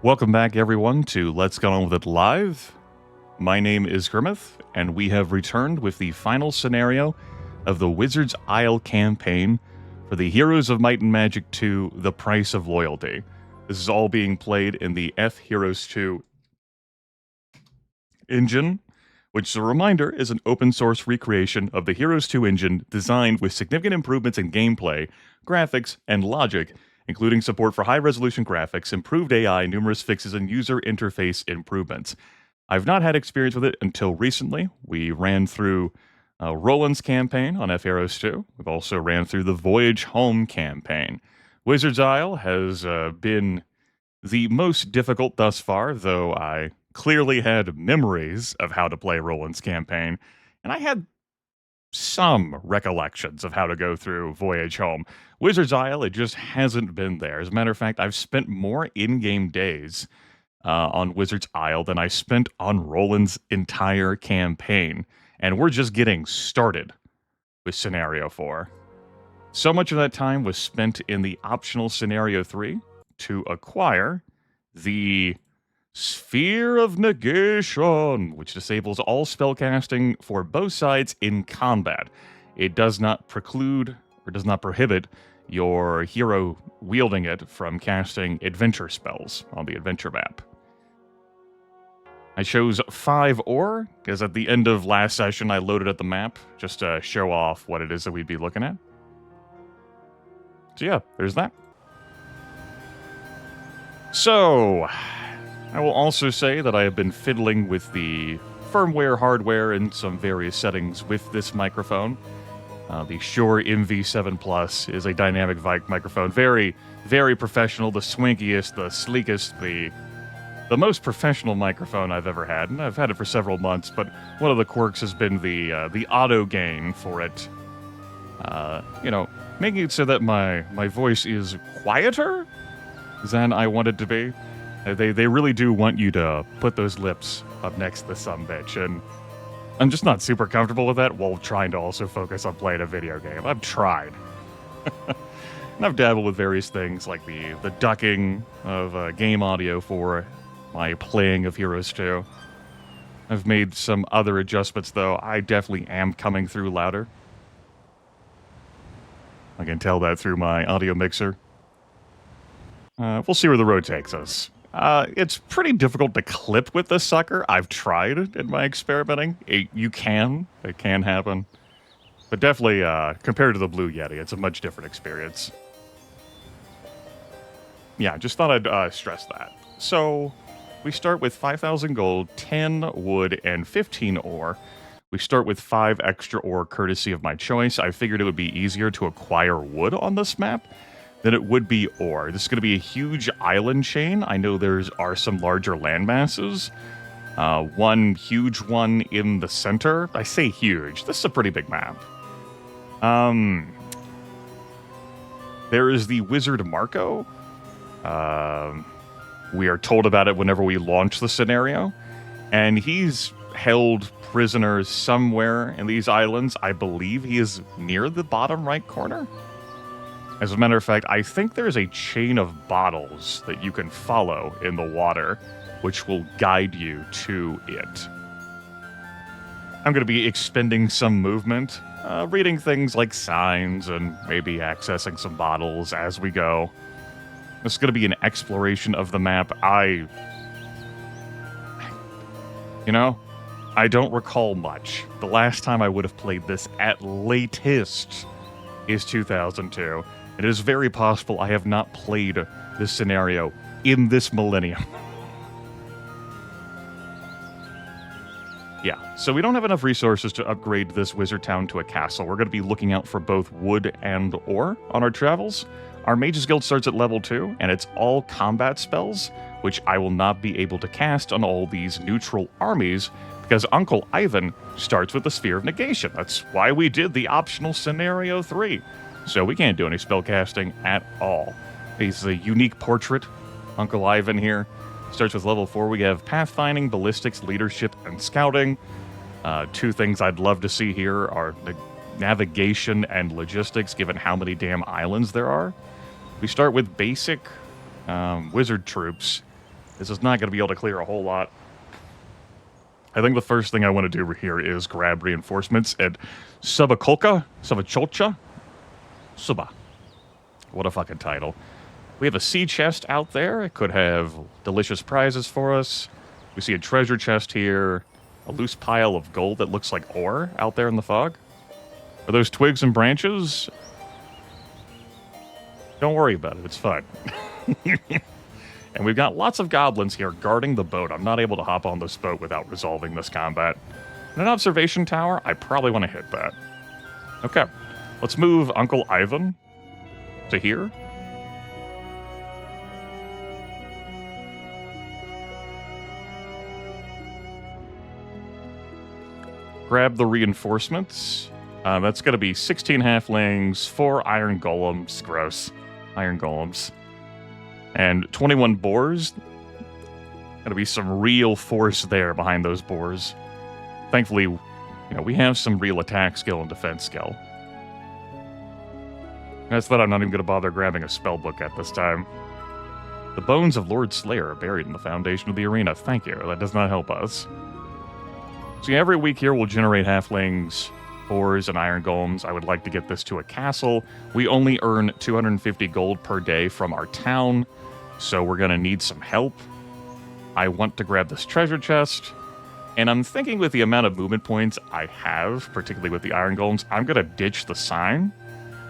Welcome back, everyone, to Let's Get On With It Live. My name is Grimith, and we have returned with the final scenario of the Wizard's Isle campaign for the Heroes of Might and Magic 2, The Price of Loyalty. This is all being played in the fheroes2 engine, which, as a reminder, is an open-source recreation of the Heroes 2 engine designed with significant improvements in gameplay, graphics, and logic, including support for high-resolution graphics, improved AI, numerous fixes, and user interface improvements. I've not had experience with it until recently. We ran through Roland's campaign on fheroes2. We've also ran through the Voyage Home campaign. Wizard's Isle has been the most difficult thus far, though I clearly had memories of how to play Roland's campaign, and I had some recollections of how to go through Voyage Home. Wizard's Isle, it just hasn't been there. As a matter of fact, I've spent more in-game days on Wizard's Isle than I spent on Roland's entire campaign, and we're just getting started with Scenario 4. So much of that time was spent in the optional Scenario 3 to acquire the Sphere of Negation, which disables all spellcasting for both sides in combat. It does not preclude or does not prohibit your hero wielding it from casting adventure spells on the adventure map. I chose 5 ore, because at the end of last session I loaded up the map just to show off what it is that we'd be looking at. So yeah, there's that. So, I will also say that I have been fiddling with the firmware, hardware, and some various settings with this microphone. The Shure MV7 Plus is a dynamic mic microphone. Very, very professional, the swankiest, the sleekest, the most professional microphone I've ever had. And I've had it for several months, but one of the quirks has been the auto gain for it. Making it so that my voice is quieter than I want it to be. They really do want you to put those lips up next to the sumbitch, and I'm just not super comfortable with that while trying to also focus on playing a video game. I've tried. And I've dabbled with various things like the ducking of game audio for my playing of Heroes 2. I've made some other adjustments, though. I definitely am coming through louder. I can tell that through my audio mixer. We'll see where the road takes us. It's pretty difficult to clip with this sucker. I've tried in my experimenting. It can happen. But definitely, compared to the Blue Yeti, it's a much different experience. Yeah, just thought I'd stress that. So, we start with 5,000 gold, 10 wood, and 15 ore. We start with 5 extra ore courtesy of my choice. I figured it would be easier to acquire wood on this map than it would be ore. This is going to be a huge island chain. I know there are some larger land masses. One huge one in the center. I say huge. This is a pretty big map. There is the Wizard Marco. We are told about it whenever we launch the scenario. And he's held prisoners somewhere in these islands. I believe he is near the bottom right corner. As a matter of fact, I think there's a chain of bottles that you can follow in the water, which will guide you to it. I'm going to be expending some movement, reading things like signs, and maybe accessing some bottles as we go. This is going to be an exploration of the map. I don't recall much. The last time I would have played this at latest is 2002. It is very possible I have not played this scenario in this millennium. Yeah, so we don't have enough resources to upgrade this wizard town to a castle. We're going to be looking out for both wood and ore on our travels. Our Mage's Guild starts at level 2, and it's all combat spells, which I will not be able to cast on all these neutral armies, because Uncle Ivan starts with the Sphere of Negation. That's why we did the optional Scenario 3. So we can't do any spellcasting at all. He's a unique portrait. Uncle Ivan here starts with level 4. We have Pathfinding, Ballistics, Leadership, and Scouting. 2 things I'd love to see here are the navigation and logistics, given how many damn islands there are. We start with basic wizard troops, This is not going to be able to clear a whole lot. I think the first thing I want to do here is grab reinforcements at Subacholka? Subacholcha? Suba. What a fucking title. We have a sea chest out there. It could have delicious prizes for us. We see a treasure chest here. A loose pile of gold that looks like ore out there in the fog. Are those twigs and branches? Don't worry about it. It's fine. And we've got lots of goblins here guarding the boat. I'm not able to hop on this boat without resolving this combat. And an observation tower, I probably want to hit that. Okay, let's move Uncle Ivan to here. Grab the reinforcements. That's going to be 16 halflings, 4 iron golems. Gross. Iron golems. And 21 boars. Gonna be some real force there behind those boars. Thankfully, you know, we have some real attack skill and defense skill. That's that I'm not even gonna bother grabbing a spell book at this time. The bones of Lord Slayer are buried in the foundation of the arena. Thank you. That does not help us. So yeah, every week here we'll generate halflings, boars, and iron golems. I would like to get this to a castle. We only earn 250 gold per day from our town, so we're going to need some help. I want to grab this treasure chest, and I'm thinking with the amount of movement points I have, particularly with the iron golems, I'm going to ditch the sign,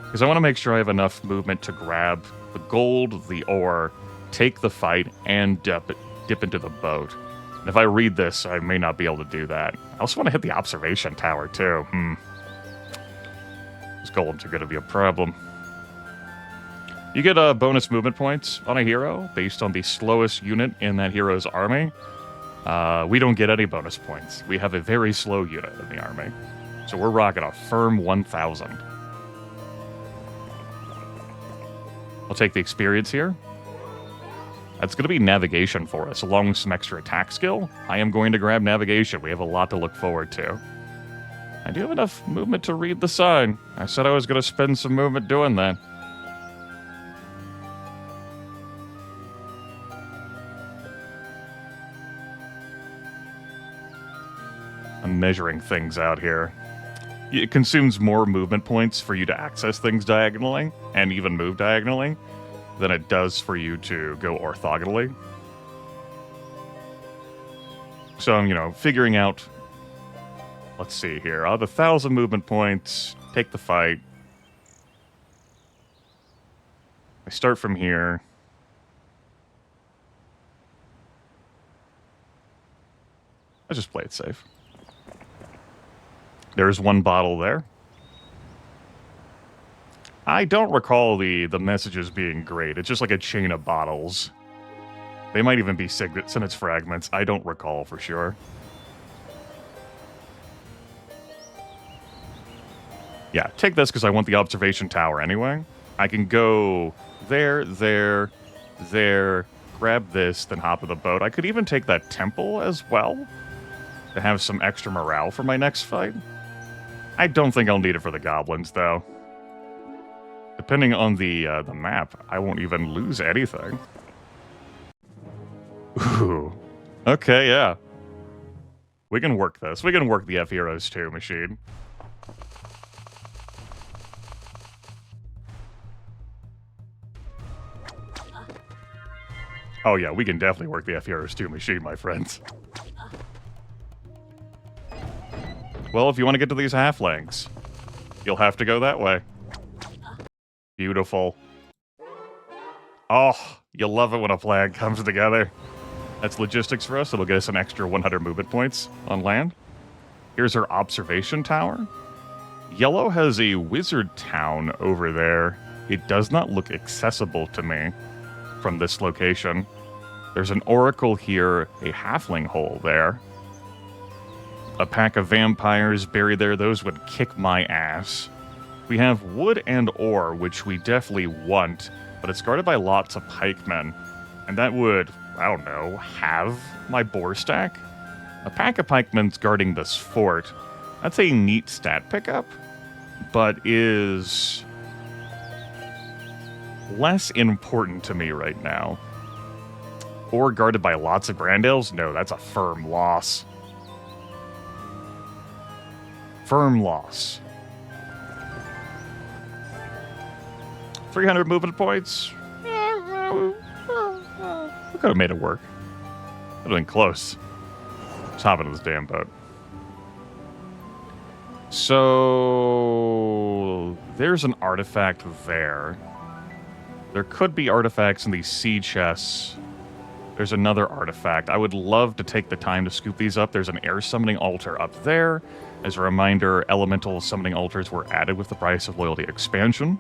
because I want to make sure I have enough movement to grab the gold, the ore, take the fight, and dip into the boat. And if I read this, I may not be able to do that. I also want to hit the observation tower, too. These golems are going to be a problem. You get bonus movement points on a hero based on the slowest unit in that hero's army. We don't get any bonus points. We have a very slow unit in the army. So we're rocking a firm 1,000. I'll take the experience here. That's going to be navigation for us, along with some extra attack skill. I am going to grab navigation. We have a lot to look forward to. I do have enough movement to read the sign. I said I was going to spend some movement doing that. I'm measuring things out here. It consumes more movement points for you to access things diagonally, and even move diagonally, than it does for you to go orthogonally. So I'm, figuring out... Let's see here. I'll have 1,000 movement points, take the fight. I start from here. I just play it safe. There's one bottle there. I don't recall the messages being great. It's just like a chain of bottles. They might even be sentence fragments. I don't recall for sure. Yeah, take this because I want the observation tower anyway. I can go there, grab this, then hop of the boat. I could even take that temple as well to have some extra morale for my next fight. I don't think I'll need it for the goblins, though. Depending on the map, I won't even lose anything. Ooh. Okay, yeah. We can work this. We can work the fheroes2 machine. Oh yeah, we can definitely work the fheroes2 machine, my friends. Well, if you want to get to these halflings, you'll have to go that way. Beautiful. Oh, you love it when a plan comes together. That's logistics for us. It'll get us an extra 100 movement points on land. Here's our observation tower. Yellow has a wizard town over there. It does not look accessible to me from this location. There's an oracle here, a halfling hole there. A pack of vampires buried there. Those would kick my ass. We have wood and ore, which we definitely want, but it's guarded by lots of pikemen. And that would, I don't know, halve my boar stack? A pack of pikemen's guarding this fort. That's a neat stat pickup, but is less important to me right now. or guarded by lots of Grandales? No, that's a firm loss. Firm loss. 300 movement points? We could have made it work. Would have been close. Let's hop into this damn boat. So there's an artifact there. There could be artifacts in these sea chests. There's another artifact. I would love to take the time to scoop these up. There's an air summoning altar up there. As a reminder, elemental summoning altars were added with the Price of Loyalty expansion.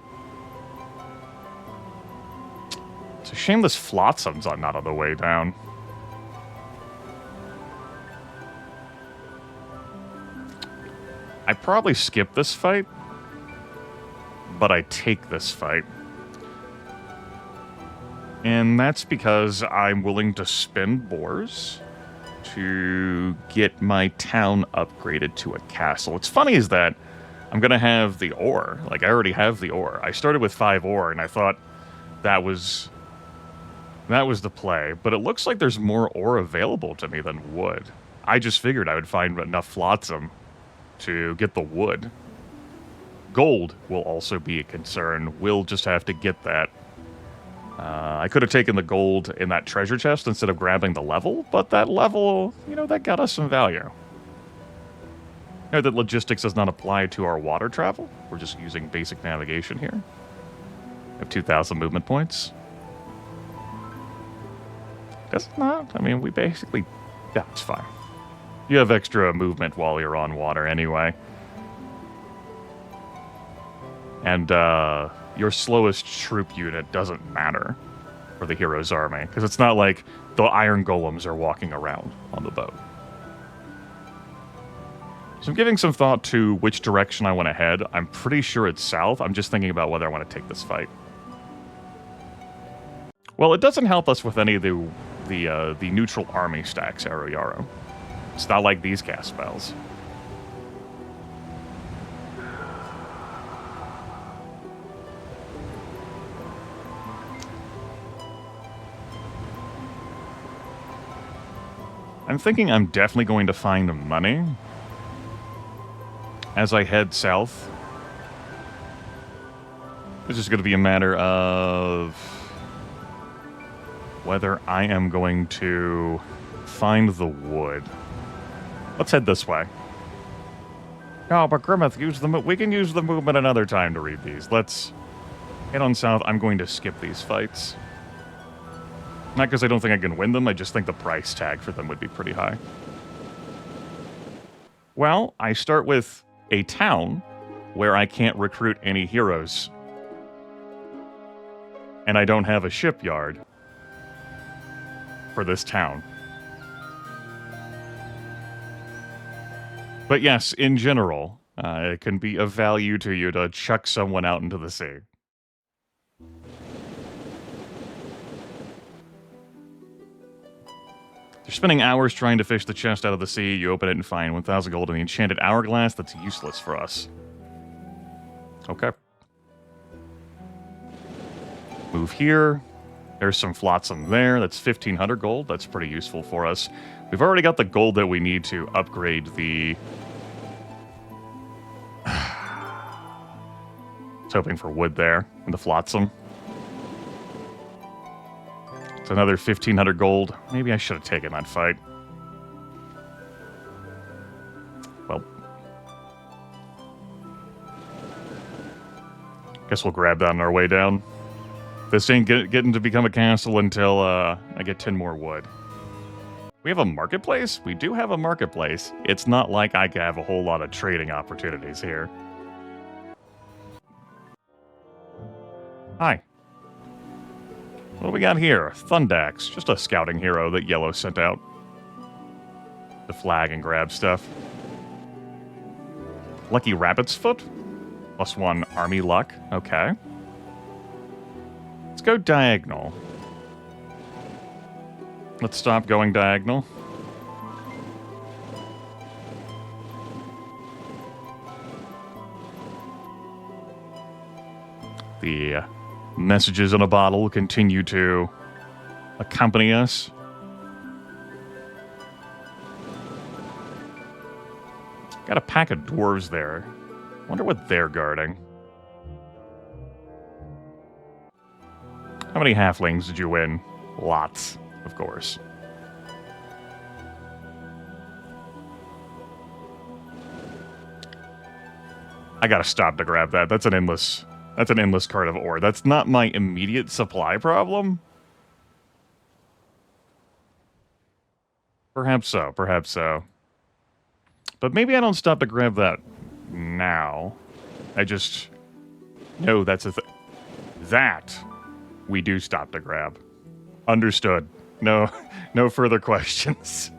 It's a shame this Flotsam's not on the way down. I probably skip this fight, but I take this fight. And that's because I'm willing to spend boars to get my town upgraded to a castle. What's funny is that I'm going to have the ore. Like, I already have the ore. I started with 5 ore, and I thought that was the play. But it looks like there's more ore available to me than wood. I just figured I would find enough flotsam to get the wood. Gold will also be a concern. We'll just have to get that. I could have taken the gold in that treasure chest instead of grabbing the level, but that level, you know, that got us some value. You know that logistics does not apply to our water travel. We're just using basic navigation here. We have 2,000 movement points. Does it not? I mean, we basically... Yeah, it's fine. You have extra movement while you're on water anyway. And, your slowest troop unit doesn't matter for the hero's army, because it's not like the iron golems are walking around on the boat. So I'm giving some thought to which direction I want to head. I'm pretty sure it's south. I'm just thinking about whether I want to take this fight. Well, it doesn't help us with any of the neutral army stacks, Arroyaro. It's not like these cast spells. I'm thinking I'm definitely going to find the money as I head south. It's just going to be a matter of whether I am going to find the wood. Let's head this way. Oh, but Grimith, we can use the movement another time to read these. Let's head on south. I'm going to skip these fights. Not because I don't think I can win them, I just think the price tag for them would be pretty high. Well, I start with a town where I can't recruit any heroes. And I don't have a shipyard for this town. But yes, in general, it can be of value to you to chuck someone out into the sea. You're spending hours trying to fish the chest out of the sea. You open it and find 1,000 gold in the enchanted hourglass. That's useless for us. Okay. Move here. There's some flotsam there. That's 1,500 gold. That's pretty useful for us. We've already got the gold that we need to upgrade the... I was hoping for wood there in the flotsam. It's another 1,500 gold. Maybe I should have taken that fight. Well. Guess we'll grab that on our way down. This ain't getting to become a castle until I get 10 more wood. We have a marketplace? We do have a marketplace. It's not like I have a whole lot of trading opportunities here. Hi. What do we got here? Thundax, just a scouting hero that Yellow sent out to flag and grab stuff. Lucky Rabbit's Foot? +1 army luck. Okay. Let's go diagonal. Let's stop going diagonal. The messages in a bottle continue to accompany us. Got a pack of dwarves there. Wonder what they're guarding. How many halflings did you win? Lots, of course. I gotta stop to grab that. That's an endless cart of ore. That's not my immediate supply problem. Perhaps so, perhaps so. But maybe I don't stop to grab that now. I just... No, that's a thing. That we do stop to grab. Understood. No, no further questions.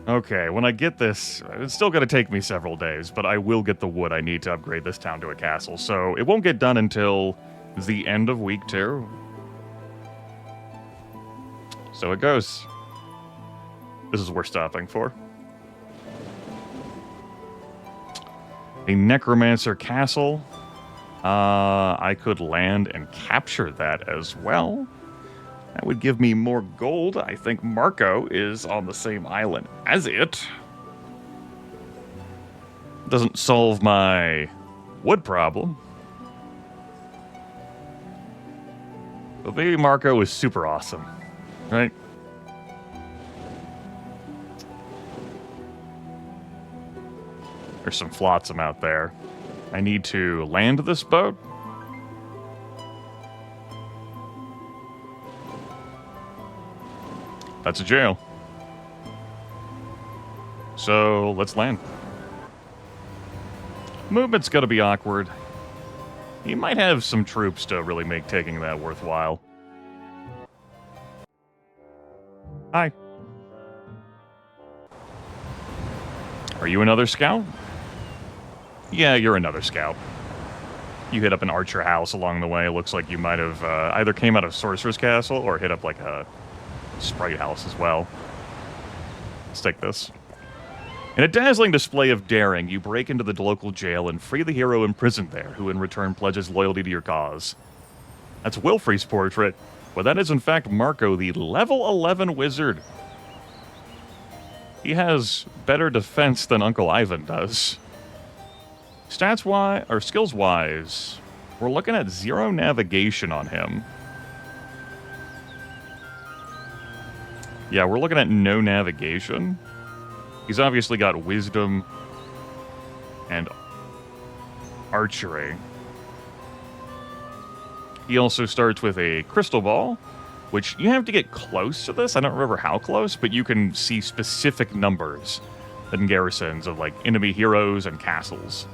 Okay, when I get this, it's still going to take me several days, but I will get the wood I need to upgrade this town to a castle, so it won't get done until the end of week 2. So it goes. This is worth stopping for. A necromancer castle. I could land and capture that as well. That would give me more gold. I think Marco is on the same island as it. Doesn't solve my wood problem. But maybe Marco is super awesome, right? There's some flotsam out there. I need to land this boat. That's a jail. So, let's land. Movement's gonna be awkward. You might have some troops to really make taking that worthwhile. Hi. Are you another scout? Yeah, you're another scout. You hit up an archer house along the way. It looks like you might have either came out of Sorcerer's Castle or hit up like a sprite house as well. Let's take this. In a dazzling display of daring, you break into the local jail and free the hero imprisoned there, who in return pledges loyalty to your cause. That's Wilfrey's portrait, but that is in fact Marco, the level 11 wizard. He has better defense than Uncle Ivan does. Stats-wise, or skills-wise, we're looking at 0 navigation on him. Yeah, we're looking at no navigation. He's obviously got wisdom and archery. He also starts with a crystal ball, which you have to get close to this. I don't remember how close, but you can see specific numbers in garrisons of like enemy heroes and castles.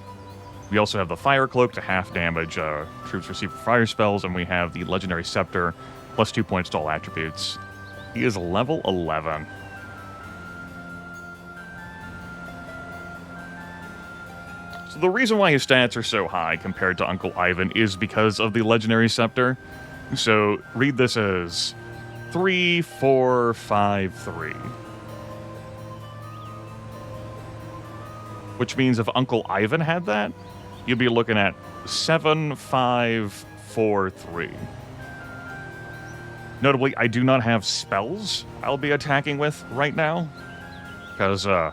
We also have the fire cloak to half damage troops receive fire spells, and we have the legendary scepter plus 2 points to all attributes. He is level 11. So the reason why his stats are so high compared to Uncle Ivan is because of the legendary scepter. So read this as 3, 4, 5, 3. Which means if Uncle Ivan had that, you'd be looking at 7, 5, 4, 3. Notably, I do not have spells I'll be attacking with right now. Because, I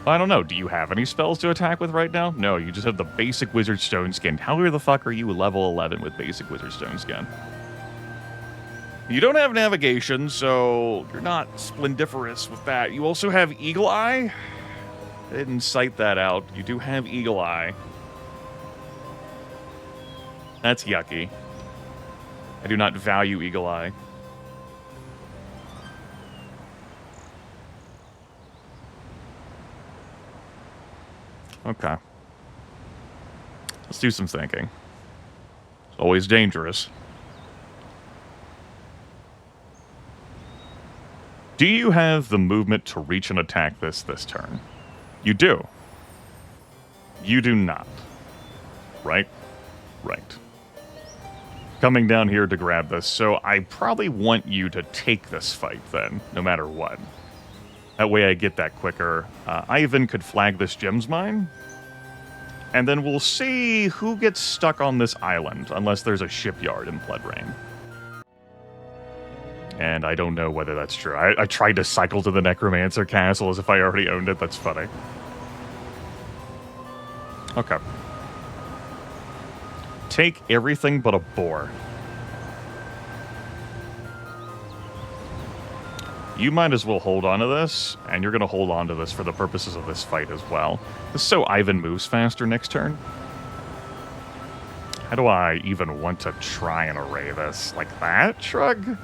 don't know. Do you have any spells to attack with right now? No, you just have the basic Wizard Stone Skin. How the fuck are you level 11 with basic Wizard Stone Skin? You don't have navigation, so you're not splendiferous with that. You also have Eagle Eye. I didn't cite that out. You do have Eagle Eye. That's yucky. I do not value Eagle Eye. Okay. Let's do some thinking. It's always dangerous. Do you have the movement to reach and attack this turn? You do. You do not. Right? Right. Coming down here to grab this, so I probably want you to take this fight then, no matter what. That way I get that quicker. Ivan could flag this gem's mine, and then we'll see who gets stuck on this island, unless there's a shipyard in Blood Rain. And I don't know whether that's true. I tried to cycle to the Necromancer Castle as if I already owned it. That's funny. Okay. Take everything but a boar. You might as well hold on to this, and you're going to hold on to this for the purposes of this fight as well. This is so Ivan moves faster next turn. How do I even want to try and array this? Like that? Shrug?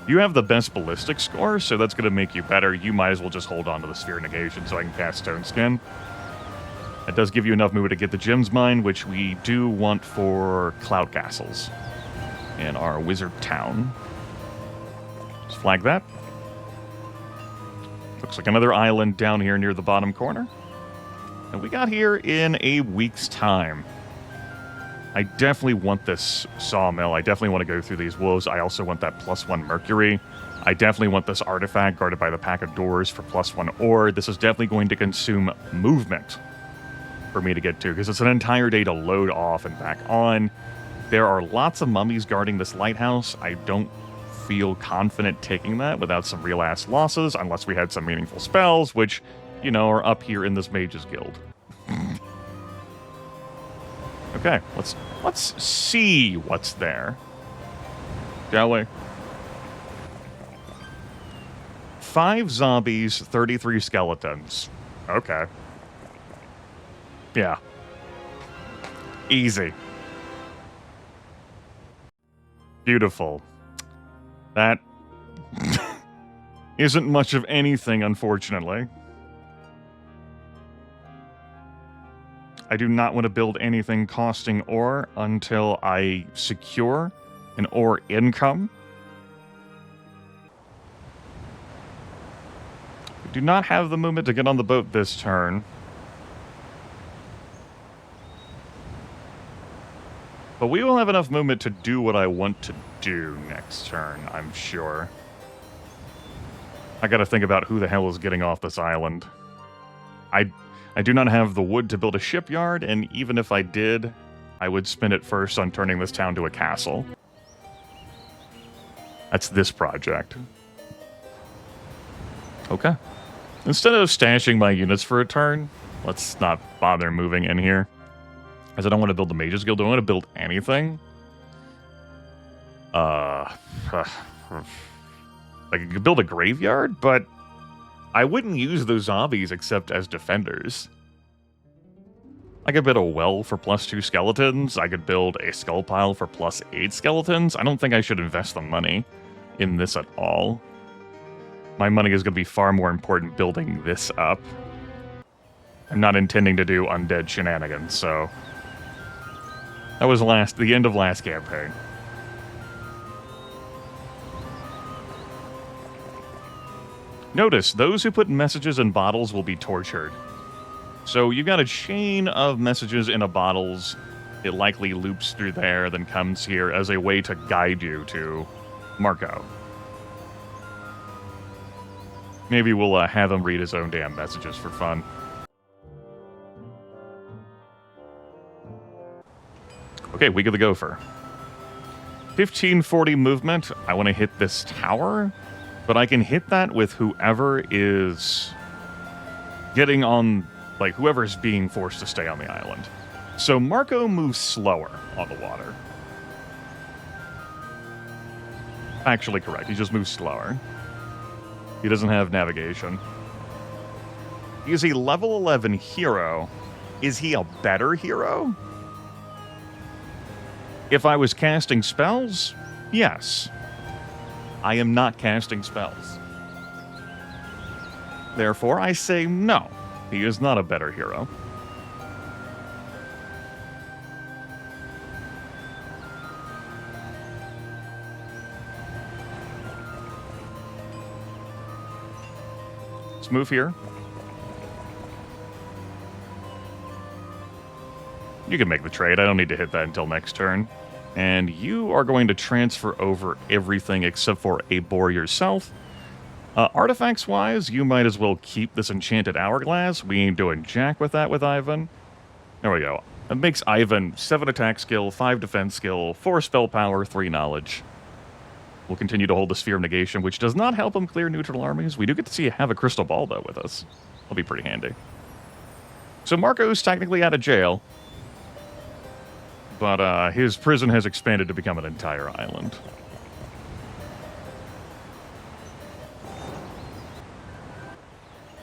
You have the best ballistic score, so that's going to make you better. You might as well just hold on to the Sphere Negation so I can cast Stone Skin. That does give you enough movement to get the Gem's Mine, which we do want for Cloud Castles in our Wizard Town. Just flag that. Looks like another island down here near the bottom corner. And we got here in a week's time. I definitely want this sawmill. I definitely want to go through these wolves. I also want that +1 Mercury. I definitely want this artifact guarded by the Pack of Doors for +1 ore. This is definitely going to consume movement for me to get to, because it's an entire day to load off and back on. There are lots of mummies guarding this lighthouse. I don't feel confident taking that without some real-ass losses, unless we had some meaningful spells, which, you know, are up here in this Mages Guild. Okay, let's see what's there. Shall we? 5 zombies, 33 skeletons. Okay. Yeah. Easy. Beautiful. That isn't much of anything, unfortunately. I do not want to build anything costing ore until I secure an ore income. We do not have the movement to get on the boat this turn. But we will have enough movement to do what I want to do next turn, I'm sure. I gotta think about who the hell is getting off this island. I do not have the wood to build a shipyard, and even if I did, I would spend it first on turning this town to a castle. That's this project. Okay. Instead of stashing my units for a turn, let's not bother moving in here. Because I don't want to build the Mages Guild. Do I want to build anything? Like, I could build a graveyard, but I wouldn't use those zombies except as defenders. I could build a well for +2 skeletons. I could build a skull pile for +8 skeletons. I don't think I should invest the money in this at all. My money is going to be far more important building this up. I'm not intending to do undead shenanigans, so... That was the end of last campaign. Notice, those who put messages in bottles will be tortured. So you've got a chain of messages in a bottles. It likely loops through there, then comes here as a way to guide you to Marco. Maybe we'll have him read his own damn messages for fun. Okay, Week of the Gopher. 1540 movement. I want to hit this tower, but I can hit that with whoever is getting on, like, whoever's being forced to stay on the island. So Marco moves slower on the water. Actually correct, he just moves slower. He doesn't have navigation. He is a level 11 hero. Is he a better hero? If I was casting spells, yes. I am not casting spells. Therefore, I say no. He is not a better hero. Let's move here. You can make the trade. I don't need to hit that until next turn. And you are going to transfer over everything except for a boar yourself. Artifacts-wise, you might as well keep this enchanted hourglass. We ain't doing jack with that with Ivan. There we go. It makes Ivan 7 attack skill, 5 defense skill, 4 spell power, 3 knowledge. We'll continue to hold the Sphere of Negation, which does not help him clear neutral armies. We do get to see have a crystal ball, though, with us. That'll be pretty handy. So Marco's technically out of jail, but his prison has expanded to become an entire island.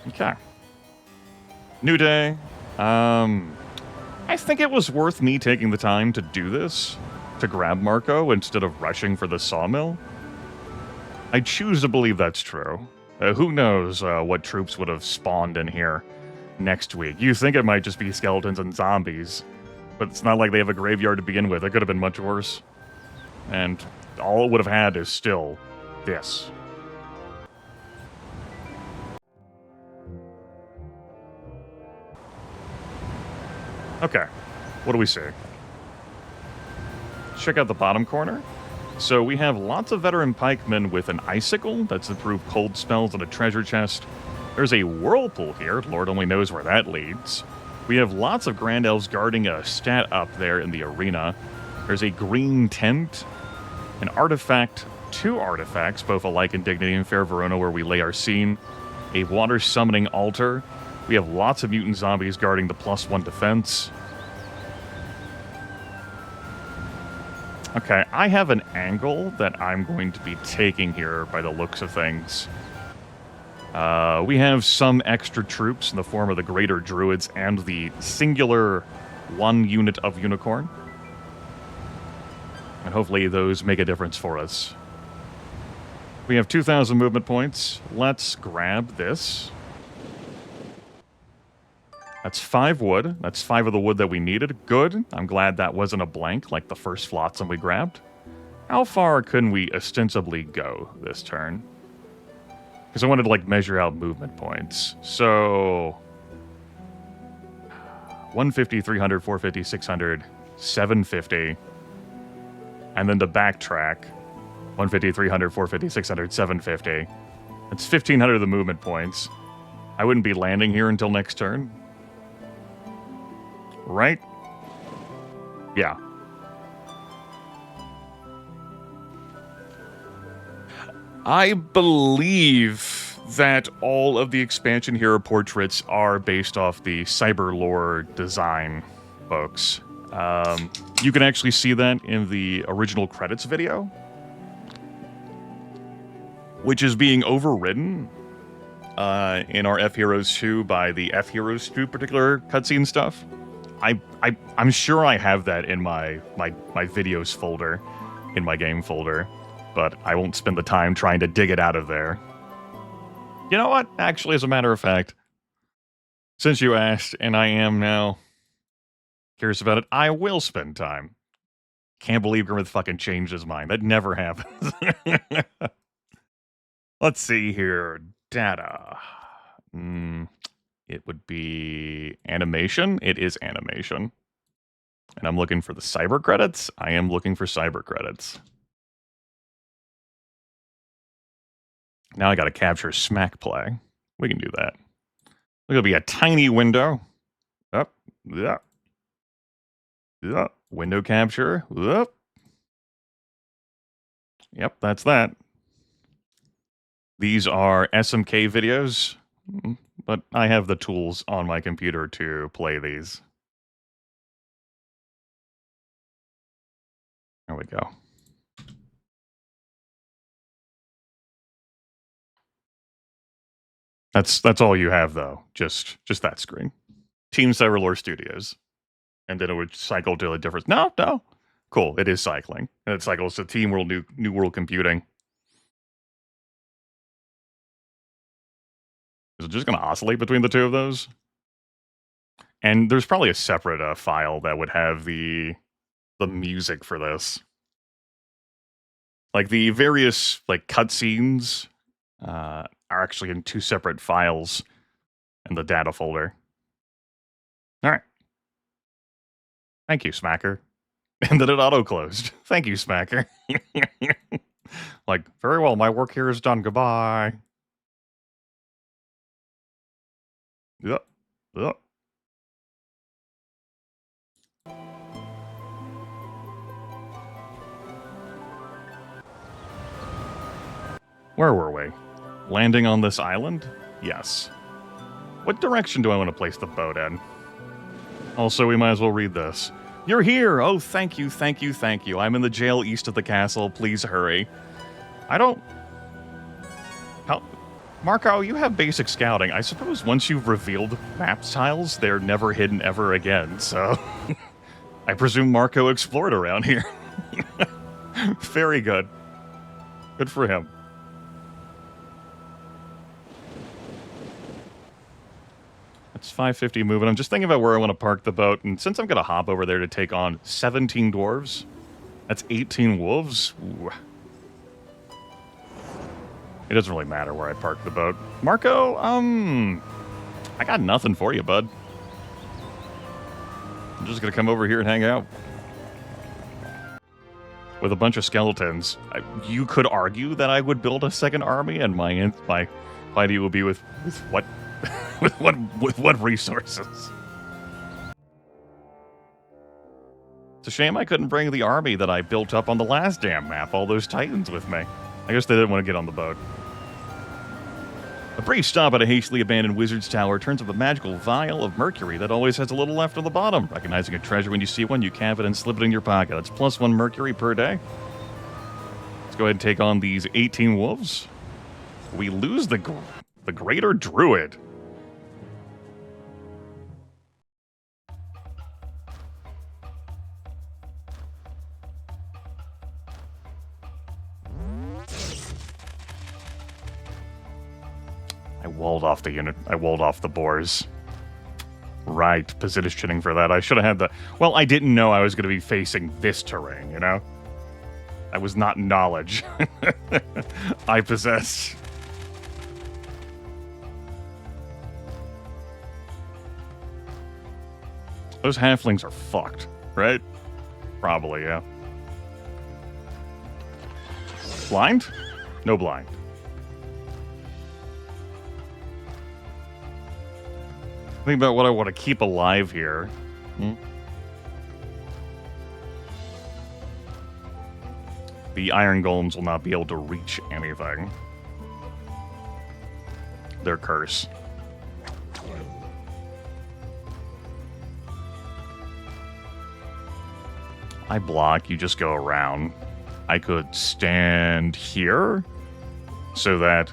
Okay. New day. I think it was worth me taking the time to do this, to grab Marco instead of rushing for the sawmill. I choose to believe that's true. Who knows what troops would have spawned in here next week. You think it might just be skeletons and zombies, but it's not like they have a graveyard to begin with. It could have been much worse. And all it would have had is still this. Okay, what do we see? Check out the bottom corner. So we have lots of veteran pikemen with an icicle that's improved cold spells and a treasure chest. There's a whirlpool here. Lord only knows where that leads. We have lots of Grand Elves guarding a stat up there in the arena. There's a green tent, an artifact, 2 artifacts, both alike in Dignity and Fair Verona, where we lay our scene, a water summoning altar. We have lots of mutant zombies guarding the +1 defense. Okay, I have an angle that I'm going to be taking here by the looks of things. We have some extra troops in the form of the Greater Druids and the singular 1 unit of Unicorn. And hopefully those make a difference for us. We have 2,000 movement points. Let's grab this. That's 5 wood. That's 5 of the wood that we needed. Good. I'm glad that wasn't a blank like the first flotsam we grabbed. How far can we ostensibly go this turn? Because I wanted to, like, measure out movement points. So 150, 300, 450, 600, 750. And then to backtrack, 150, 300, 450, 600, 750. That's 1,500 of the movement points. I wouldn't be landing here until next turn. Right? Yeah. I believe that all of the expansion hero portraits are based off the Cyberlore design books. You can actually see that in the original credits video, which is being overridden in our fheroes2 by the fheroes2 particular cutscene stuff. I'm sure I have that in my videos folder, in my game folder, but I won't spend the time trying to dig it out of there. You know what? Actually, as a matter of fact, since you asked, and I am now curious about it, I will spend time. Can't believe Grimith fucking changed his mind. That never happens. Let's see here. Data. It would be animation. It is animation. And I'm looking for the cyber credits. I am looking for cyber credits. Now I got to capture smack play. We can do that. It'll be a tiny window. Up. Yeah. Yeah. Window capture. Up. Yep, that's that. These are SMK videos, but I have the tools on my computer to play these. There we go. That's all you have, though. Just that screen. Team Cyberlore Studios. And then it would cycle to a different... No. Cool, it is cycling. And it cycles to Team World New World Computing. Is it just going to oscillate between the two of those? And there's probably a separate file that would have the music for this. Like the various cutscenes are actually in 2 separate files in the data folder. All right. Thank you, Smacker. And then it auto-closed. Thank you, Smacker. Very well, my work here is done. Goodbye. Yep. Where were we? Landing on this island? Yes. What direction do I want to place the boat in? Also, we might as well read this. You're here! Oh, thank you, thank you, thank you. I'm in the jail east of the castle. Please hurry. I don't... How... Marco, you have basic scouting. I suppose once you've revealed map tiles, they're never hidden ever again, so... I presume Marco explored around here. Very good. Good for him. It's 5:50 moving. I'm just thinking about where I want to park the boat, and since I'm going to hop over there to take on 17 dwarves, that's 18 wolves. Ooh. It doesn't really matter where I park the boat. Marco, I got nothing for you, bud. I'm just going to come over here and hang out. With a bunch of skeletons. You could argue that I would build a second army, and my idea would be with what? with what resources? It's a shame I couldn't bring the army that I built up on the last damn map, all those titans with me. I guess they didn't want to get on the boat. A brief stop at a hastily abandoned wizard's tower turns up a magical vial of mercury that always has a little left on the bottom. Recognizing a treasure when you see one, you cap it and slip it in your pocket. It's +1 mercury per day. Let's go ahead and take on these 18 wolves. We lose the greater druid. I walled off the unit. I walled off the boars. Right, positioning for that. I should have had the... Well, I didn't know I was going to be facing this terrain, you know? That was not knowledge I possess. Those halflings are fucked, right? Probably, yeah. Blind? No blind. Think about what I want to keep alive here. The iron golems will not be able to reach anything. Their curse. I block, you just go around. I could stand here so that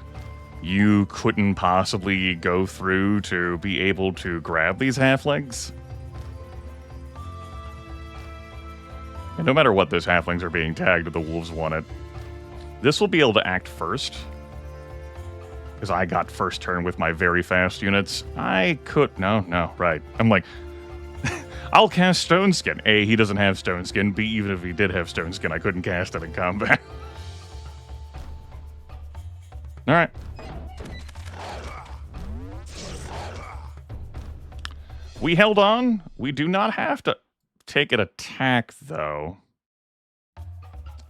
you couldn't possibly go through to be able to grab these halflings. And no matter what, those halflings are being tagged if the wolves want it. This will be able to act first. Because I got first turn with my very fast units. I could... No, right. I'm like... I'll cast Stone Skin. A, he doesn't have Stone Skin. B, even if he did have Stone Skin, I couldn't cast it in combat. Alright. We held on. We do not have to take an attack, though.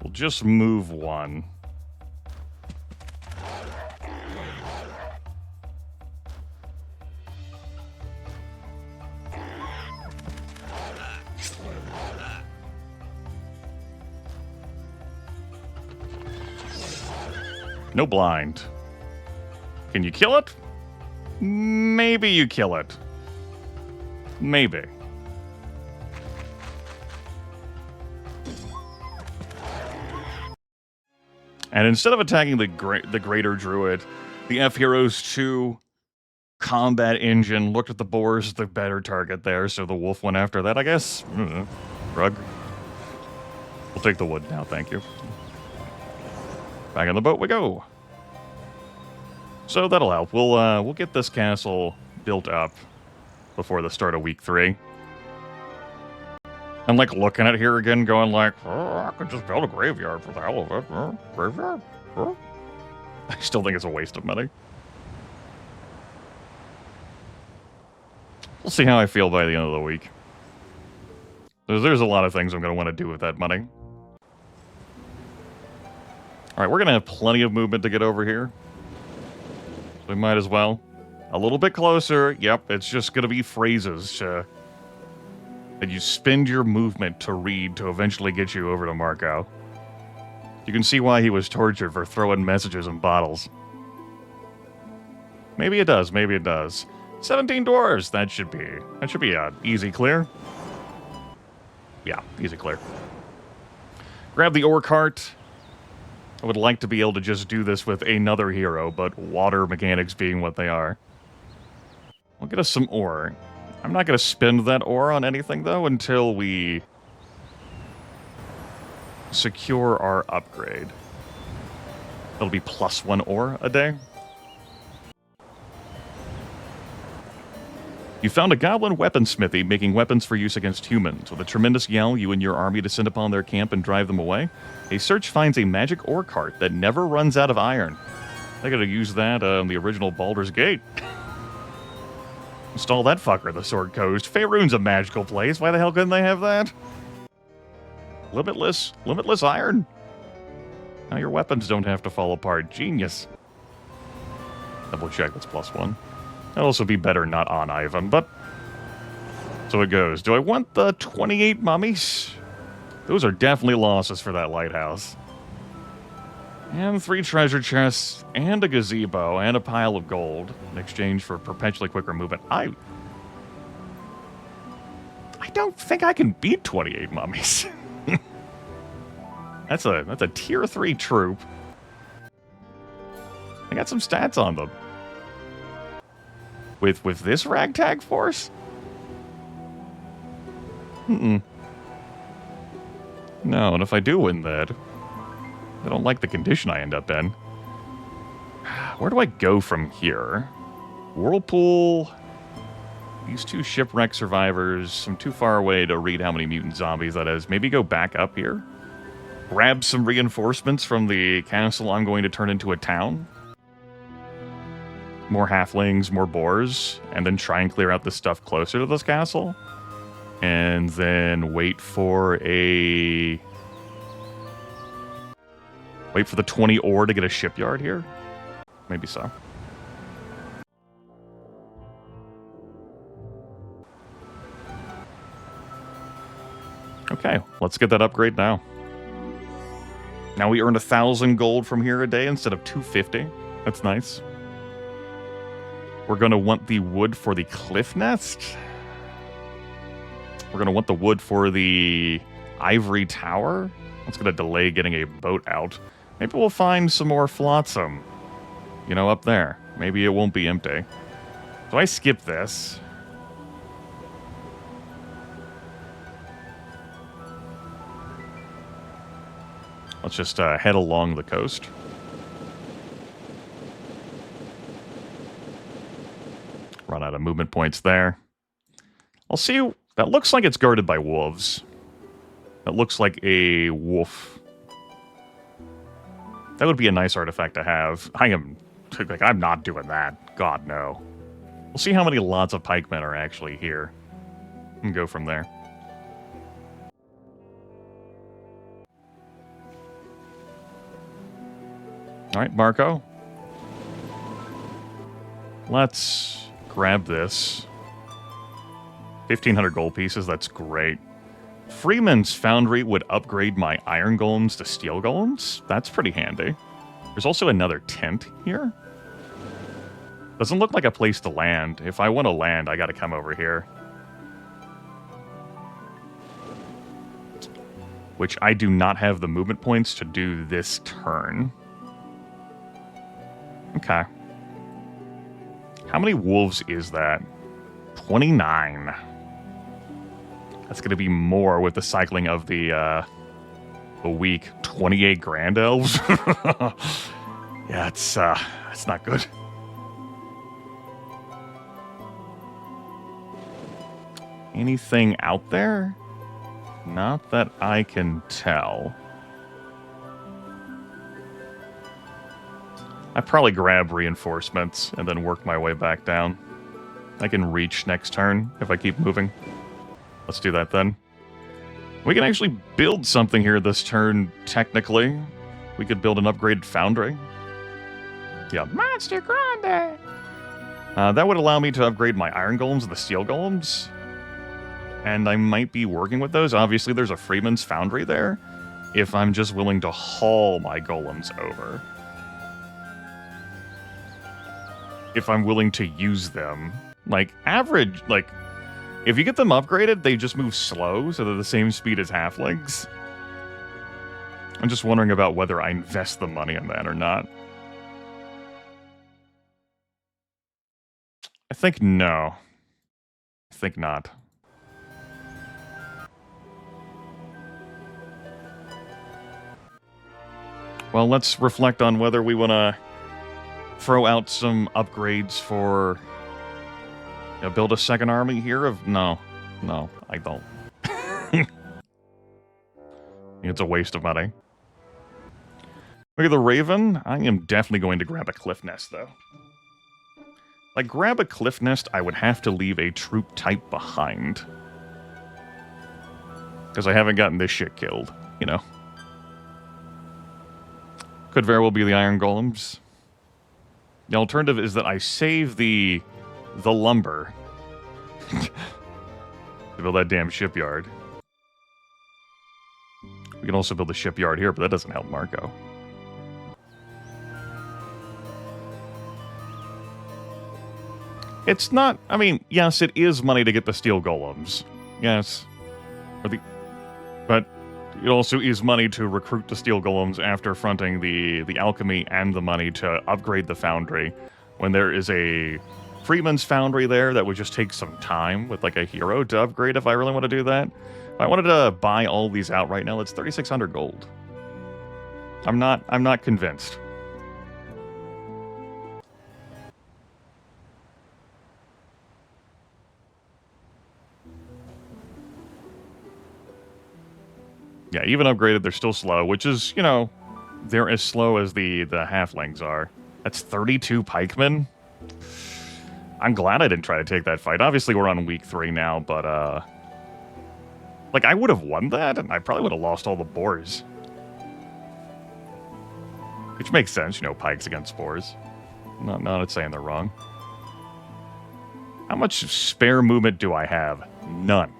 We'll just move one. No blind. Can you kill it? Maybe you kill it. Maybe. And instead of attacking the greater druid, the fheroes2 combat engine looked at the boars as the better target there, so the wolf went after that, I guess. Rug. We'll take the wood now, thank you. Back on the boat we go. So that'll help. We'll get this castle built up before the start of week 3. I'm like looking at here again going like, oh, I could just build a graveyard for the hell of it. Graveyard? I still think it's a waste of money. We'll see how I feel by the end of the week. There's a lot of things I'm going to want to do with that money. Alright, we're going to have plenty of movement to get over here. So we might as well. A little bit closer. Yep, it's just going to be phrases that you spend your movement to read to eventually get you over to Marco. You can see why he was tortured for throwing messages in bottles. Maybe it does, maybe it does. 17 dwarves, that should be easy clear. Yeah, easy clear. Grab the ore cart. I would like to be able to just do this with another hero, but water mechanics being what they are. We'll get us some ore. I'm not going to spend that ore on anything, though, until we secure our upgrade. It'll be +1 ore a day. You found a goblin weaponsmithy making weapons for use against humans. With a tremendous yell, you and your army descend upon their camp and drive them away. A search finds a magic ore cart that never runs out of iron. They gotta use that on the original Baldur's Gate. Install that fucker, the Sword Coast. Faerun's a magical place. Why the hell couldn't they have that? Limitless iron. Now your weapons don't have to fall apart. Genius. Double check, that's +1. That'd also be better not on Ivan, but so it goes. Do I want the 28 mummies? Those are definitely losses for that lighthouse. And 3 treasure chests, and a gazebo, and a pile of gold in exchange for perpetually quicker movement. I don't think I can beat 28 mummies. That's a tier 3 troop. I got some stats on them. With this ragtag force? No, and if I do win that, I don't like the condition I end up in. Where do I go from here? Whirlpool. These 2 shipwreck survivors. I'm too far away to read how many mutant zombies that is. Maybe go back up here? Grab some reinforcements from the castle I'm going to turn into a town? More halflings, more boars, and then try and clear out the stuff closer to this castle. And then wait for the 20 ore to get a shipyard here? Maybe so. Okay, let's get that upgrade now. Now we earn 1,000 gold from here a day instead of 250. That's nice. We're going to want the wood for the cliff nest. We're going to want the wood for the ivory tower. That's going to delay getting a boat out. Maybe we'll find some more flotsam. You know, up there. Maybe it won't be empty. So I skip this. Let's just head along the coast. Run out of movement points there. I'll see. That looks like it's guarded by wolves. That looks like a wolf. That would be a nice artifact to have. I'm not doing that. God, no. We'll see how many lots of pikemen are actually here. And go from there. Alright, Marco. Let's grab this. 1,500 gold pieces, that's great. Freeman's Foundry would upgrade my iron golems to steel golems. That's pretty handy. There's also another tent here. Doesn't look like a place to land. If I want to land, I gotta come over here. Which I do not have the movement points to do this turn. Okay. How many wolves is that? 29. That's going to be more with the cycling of the week. 28 grand elves. Yeah, it's not good. Anything out there? Not that I can tell. I probably grab reinforcements and then work my way back down. I can reach next turn if I keep moving. Let's do that then. We can actually build something here this turn, technically. We could build an upgraded foundry. Yeah, Monster Grande! That would allow me to upgrade my iron golems and the steel golems. And I might be working with those. Obviously, there's a Freeman's Foundry there. if I'm just willing to haul my golems over. If I'm willing to use them. Like, average, like, if you get them upgraded, they just move slow, so they're the same speed as halflings. I'm just wondering about whether I invest the money in that or not. I think no. I think not. Well, let's reflect on whether we want to throw out some upgrades for... build a second army here of... No, I don't. It's a waste of money. Look at the Raven. I am definitely going to grab a Cliff Nest, though. Like, grab a Cliff Nest, I would have to leave a troop type behind. Because I haven't gotten this shit killed, you know. Could very well be the Iron Golems. The alternative is that I save the lumber to build that damn shipyard. We can also build a shipyard here, but that doesn't help Marco. It's not... I mean, yes, it is money to get the steel golems. Yes. But it also is money to recruit the steel golems after fronting the alchemy and the money to upgrade the foundry. When there is a Freeman's foundry there, that would just take some time with like a hero to upgrade if I really want to do that. If I wanted to buy all these out right now, it's 3,600 gold. I'm not convinced. Yeah, even upgraded, they're still slow, which is, you know, they're as slow as the halflings are. That's 32 pikemen. I'm glad I didn't try to take that fight. Obviously, we're on week 3 now, but, like, I would have won that, and I probably would have lost all the boars. Which makes sense, you know, pikes against boars. Not saying they're wrong. How much spare movement do I have? None.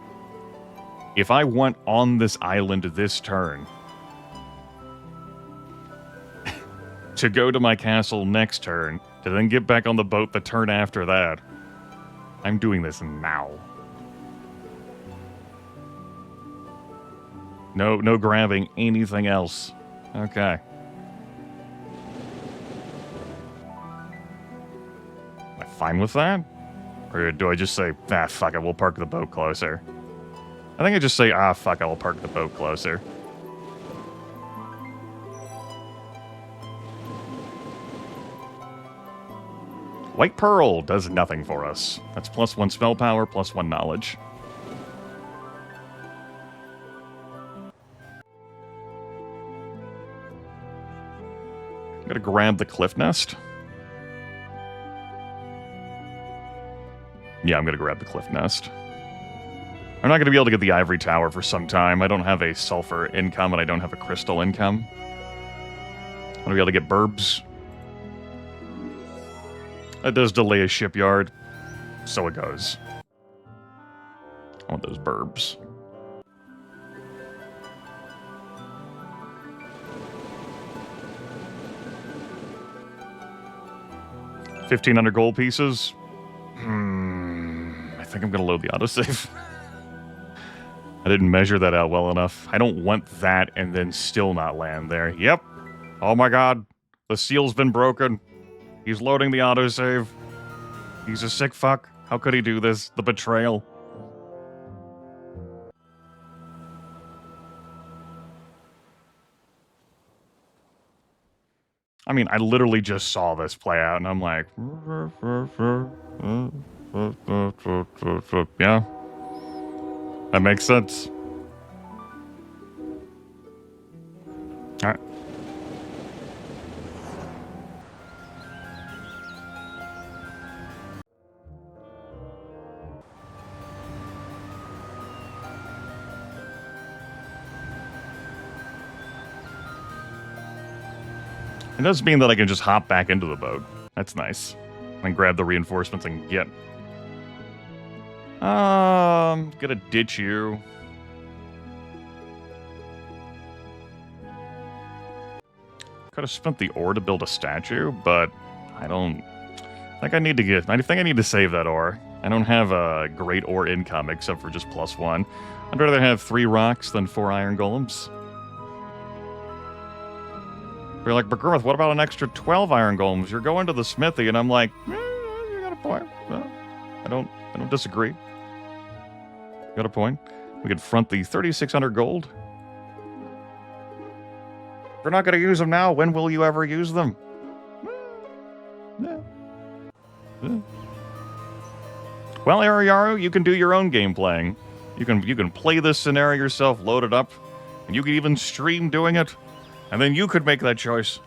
If I went on this island this turn to go to my castle next turn, to then get back on the boat the turn after that, I'm doing this now. No grabbing anything else. Okay. Am I fine with that? Or do I just say, ah, fuck it, we'll park the boat closer? I think I just say, ah, fuck it, I'll park the boat closer. White Pearl does nothing for us. That's +1 spell power, +1 knowledge. I'm gonna grab the Cliff Nest. Yeah, I'm gonna grab the Cliff Nest. I'm not going to be able to get the Ivory Tower for some time. I don't have a Sulfur income, and I don't have a Crystal income. I'm going to be able to get Burbs. That does delay a shipyard. So it goes. I want those Burbs. $1,500 gold pieces. I think I'm going to load the autosave. I didn't measure that out well enough. I don't want that and then still not land there. Yep. Oh my god. The seal's been broken. He's loading the autosave. He's a sick fuck. How could he do this? The betrayal. I mean, I literally just saw this play out and I'm like... Yeah. That makes sense. Alright. It does mean that I can just hop back into the boat. That's nice. And grab the reinforcements and get... Gonna ditch you. Could have spent the ore to build a statue, but I don't think I need to get... I think I need to save that ore. I don't have a great ore income except for just +1. I'd rather have 3 rocks than 4 iron golems. You're like, but Grimith, what about an extra 12 iron golems? You're going to the smithy, and I'm like, you got a point. I don't disagree. You got a point. We could front the 3,600 gold. If we're not going to use them now, when will you ever use them? Well, Ariaru, you can do your own game playing. You can play this scenario yourself, load it up, and you can even stream doing it, and then you could make that choice.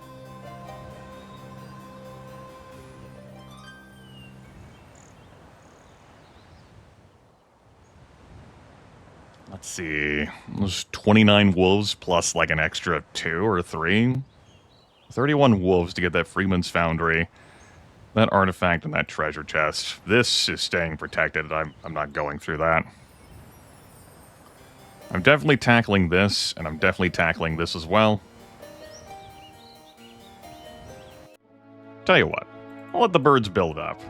Let's see. There's 29 wolves plus like an extra 2 or 3. 31 wolves to get that Freeman's Foundry, that artifact, and that treasure chest. This is staying protected. I'm not going through that. I'm definitely tackling this, and I'm definitely tackling this as well. Tell you what, I'll let the birds build up.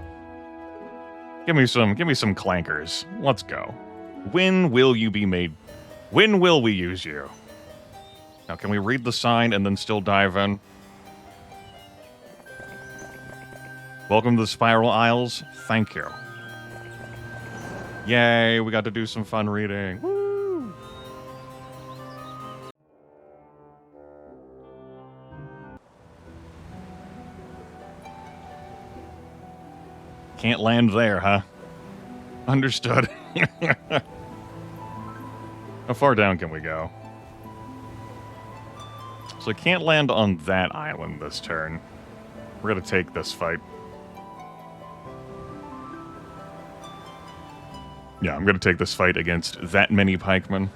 Give me some clankers. Let's go. When will you be made? When will we use you? Now, can we read the sign and then still dive in? Welcome to the Spiral Isles. Thank you. Yay, we got to do some fun reading. Woo! Can't land there, huh? Understood. How far down can we go? So I can't land on that island this turn. We're gonna take this fight. Yeah, I'm gonna take this fight against that many pikemen.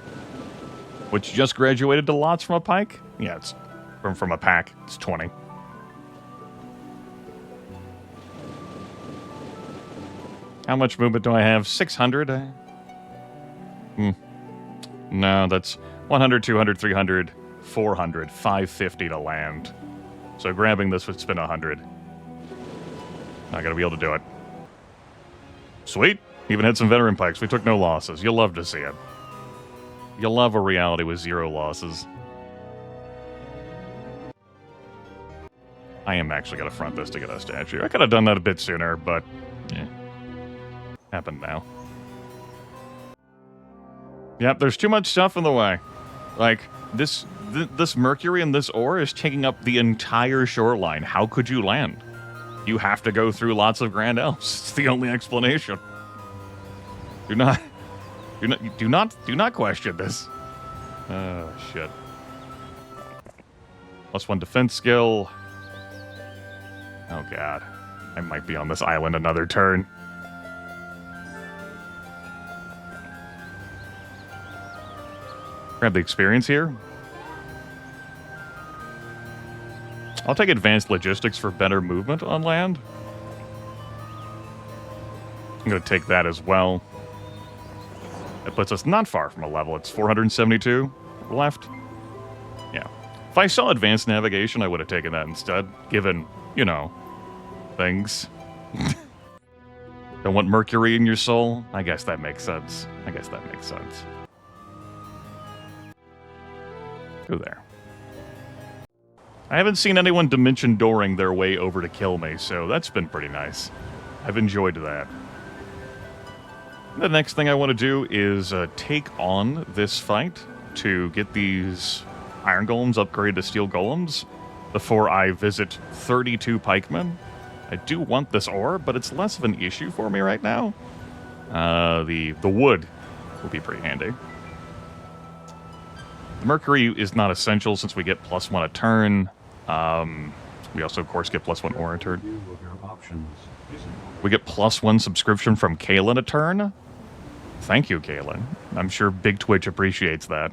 Which just graduated to lots from a pike? Yeah, it's from a pack. It's 20. How much movement do I have? 600? No, that's 100, 200, 300, 400, 550 to land. So grabbing this would spin 100. Not gonna be able to do it. Sweet. Even had some veteran pikes. We took no losses. You'll love to see it. You'll love a reality with 0 losses. I am actually gonna front this to get a statue. I could have done that a bit sooner, but yeah. Happened now. Yep, there's too much stuff in the way. Like, this mercury and this ore is taking up the entire shoreline. How could you land? You have to go through lots of Grand Elves. It's the only explanation. Do not question this. Oh, shit. +1 defense skill. Oh, God. I might be on this island another turn. Grab the experience here. I'll take advanced logistics for better movement on land. I'm going to take that as well. That puts us not far from a level. It's 472 left. Yeah. If I saw advanced navigation, I would have taken that instead, given, you know, things. Don't want mercury in your soul? I guess that makes sense. Go there. I haven't seen anyone dimension dooring their way over to kill me, so that's been pretty nice. I've enjoyed that. The next thing I want to do is take on this fight to get these iron golems upgraded to steel golems before I visit 32 pikemen. I do want this ore, but it's less of an issue for me right now. The wood will be pretty handy. The mercury is not essential since we get +1 a turn. We also, of course, get +1 ore a turn. We get +1 subscription from Kaylin a turn. Thank you, Kaylin. I'm sure Big Twitch appreciates that.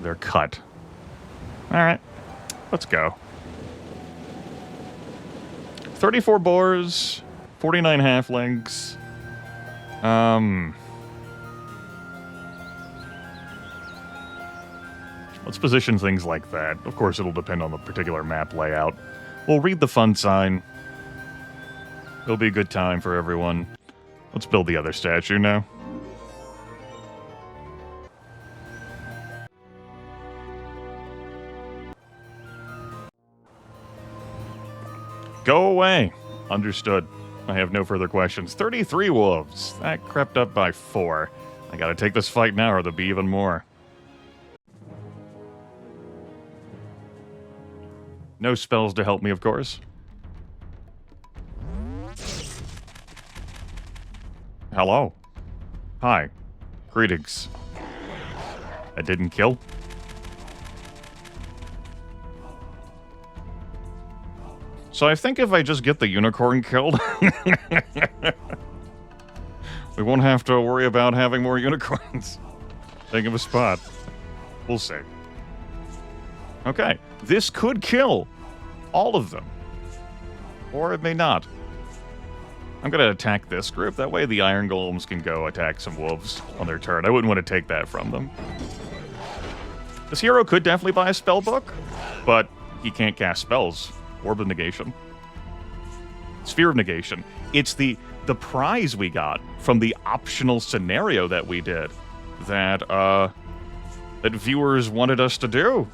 They're cut. Alright. Let's go. 34 boars, 49 halflings. Let's position things like that. Of course, it'll depend on the particular map layout. We'll read the fun sign. It'll be a good time for everyone. Let's build the other statue now. Go away. Understood. I have no further questions. 33 wolves. That crept up by 4. I gotta take this fight now or there'll be even more. No spells to help me, of course. Hello. Hi. Greetings. I didn't kill? So I think if I just get the unicorn killed, we won't have to worry about having more unicorns. Think of a spot. We'll see. Okay, this could kill all of them. Or it may not. I'm going to attack this group. That way the Iron Golems can go attack some wolves on their turn. I wouldn't want to take that from them. This hero could definitely buy a spell book, but he can't cast spells. Orb of Negation. Sphere of Negation. It's the prize we got from the optional scenario that we did that viewers wanted us to do.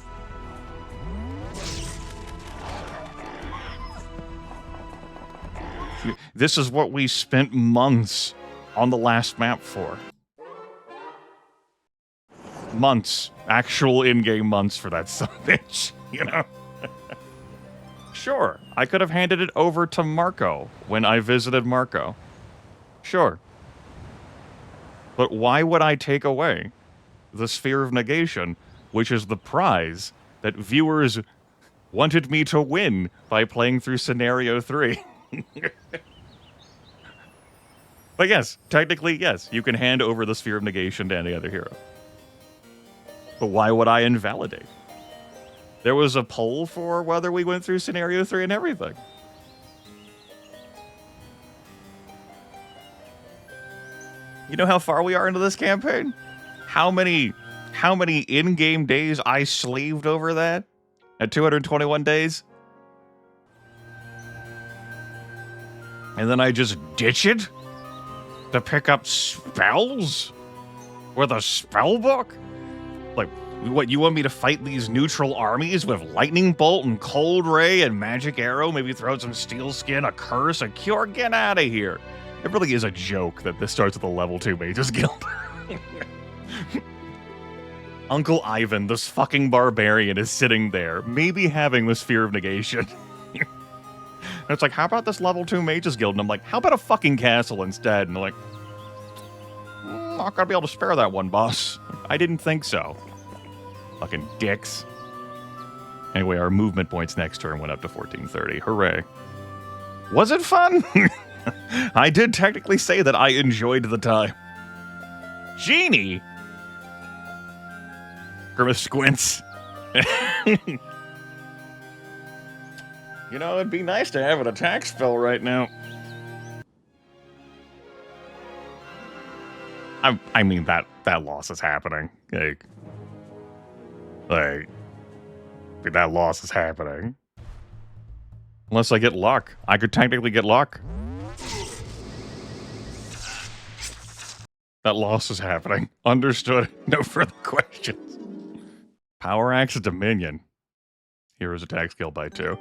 This is what we spent months on the last map for. Months. Actual in-game months for that son of a bitch, you know? Sure, I could have handed it over to Marco when I visited Marco. Sure. But why would I take away the Sphere of Negation, which is the prize that viewers wanted me to win by playing through Scenario 3? But yes, technically, yes, you can hand over the Sphere of Negation to any other hero. But why would I invalidate? There was a poll for whether we went through Scenario 3 and everything. You know how far we are into this campaign? How many in-game days I slaved over that? At 221 days? And then I just ditch it? To pick up spells? With a spell book? Like, what, you want me to fight these neutral armies with Lightning Bolt and Cold Ray and Magic Arrow? Maybe throw out some Steel Skin, a Curse, a Cure? Get out of here. It really is a joke that this starts with a level 2 Mages Guild. Uncle Ivan, this fucking barbarian, is sitting there, maybe having the Sphere of Negation. And it's like, how about this level 2 Mages Guild? And I'm like, how about a fucking castle instead? And they're like, not gonna be able to spare that one, boss. I didn't think so. Fucking dicks. Anyway, our movement points next turn went up to 1430. Hooray. Was it fun? I did technically say that I enjoyed the time. Genie! Grimith squints. You know, it'd be nice to have an attack spell right now. I mean, that loss is happening. Like, that loss is happening. Unless I get luck. I could technically get luck. That loss is happening. Understood. No further questions. Power Axe Dominion. Heroes attack skill by 2.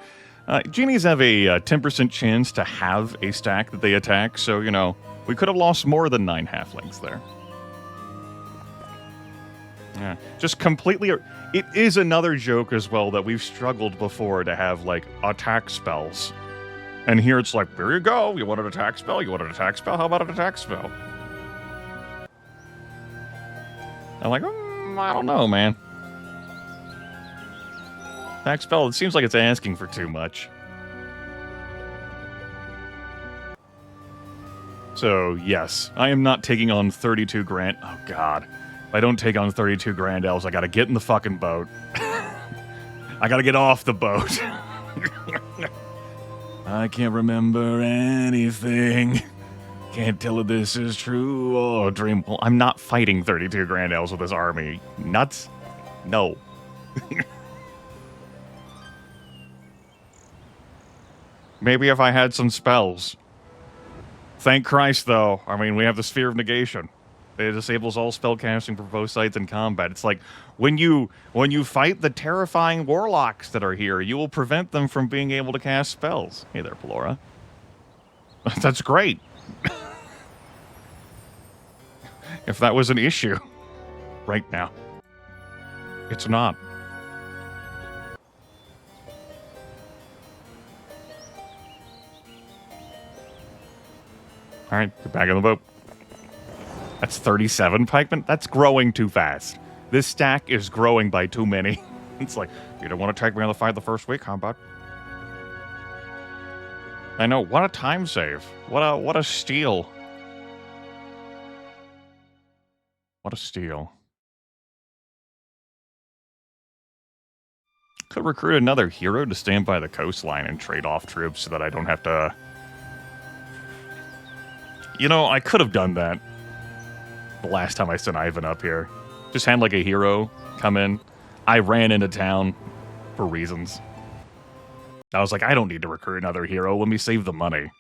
Genies have a 10% chance to have a stack that they attack, so, you know, we could have lost more than 9 halflings there. Yeah, just completely... It is another joke as well that we've struggled before to have, like, attack spells. And here it's like, here you go, you want an attack spell? You want an attack spell? How about an attack spell? I'm like, I don't know, man. Attack spell, it seems like it's asking for too much. So, yes, I am not taking on 32 grand... Oh, God. If I don't take on 32 Grand Elves, I gotta get in the fucking boat. I gotta get off the boat. I can't remember anything. Can't tell if this is true or a dream. Well, I'm not fighting 32 Grand Elves with this army. Nuts? No. Maybe if I had some spells. Thank Christ, though. I mean, we have the Sphere of Negation. It disables all spellcasting for both sides in combat. It's like, when you fight the terrifying warlocks that are here, you will prevent them from being able to cast spells. Hey there, Pelora. That's great. If that was an issue right now. It's not. All right, get back in the boat. That's 37 pikemen? That's growing too fast. This stack is growing by too many. It's like, you don't want to take me on the fight the first week, huh, bud? I know, what a time save. What a steal. What a steal. Could recruit another hero to stand by the coastline and trade off troops so that I don't have to... You know, I could have done that the last time I sent Ivan up here. Just had like a hero come in. I ran into town for reasons. I was like, I don't need to recruit another hero. Let me save the money.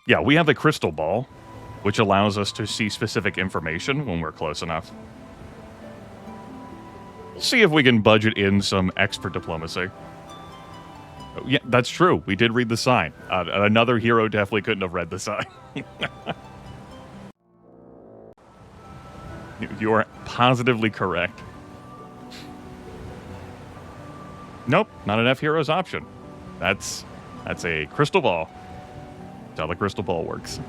Yeah, we have a crystal ball, which allows us to see specific information when we're close enough. See if we can budget in some expert diplomacy. Yeah, that's true. We did read the sign. Another hero definitely couldn't have read the sign. You are positively correct. Nope, not an F heroes option. That's a crystal ball. That's how the crystal ball works.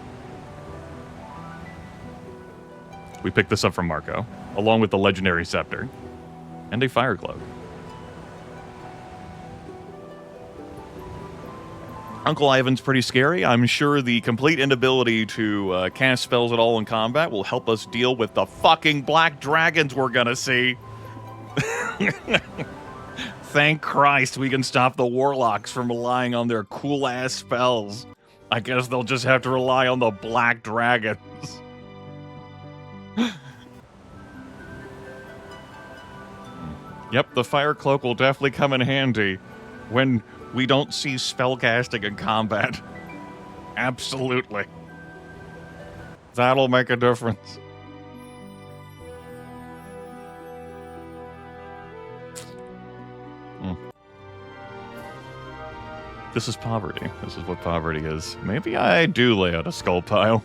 We picked this up from Marco, along with the legendary scepter and a fire cloak. Uncle Ivan's pretty scary. I'm sure the complete inability to cast spells at all in combat will help us deal with the fucking black dragons we're gonna see. Thank Christ we can stop the warlocks from relying on their cool-ass spells. I guess they'll just have to rely on the black dragons. Yep, the fire cloak will definitely come in handy when we don't see spellcasting in combat. Absolutely. That'll make a difference. This is poverty. This is what poverty is. Maybe I do lay out a skull pile.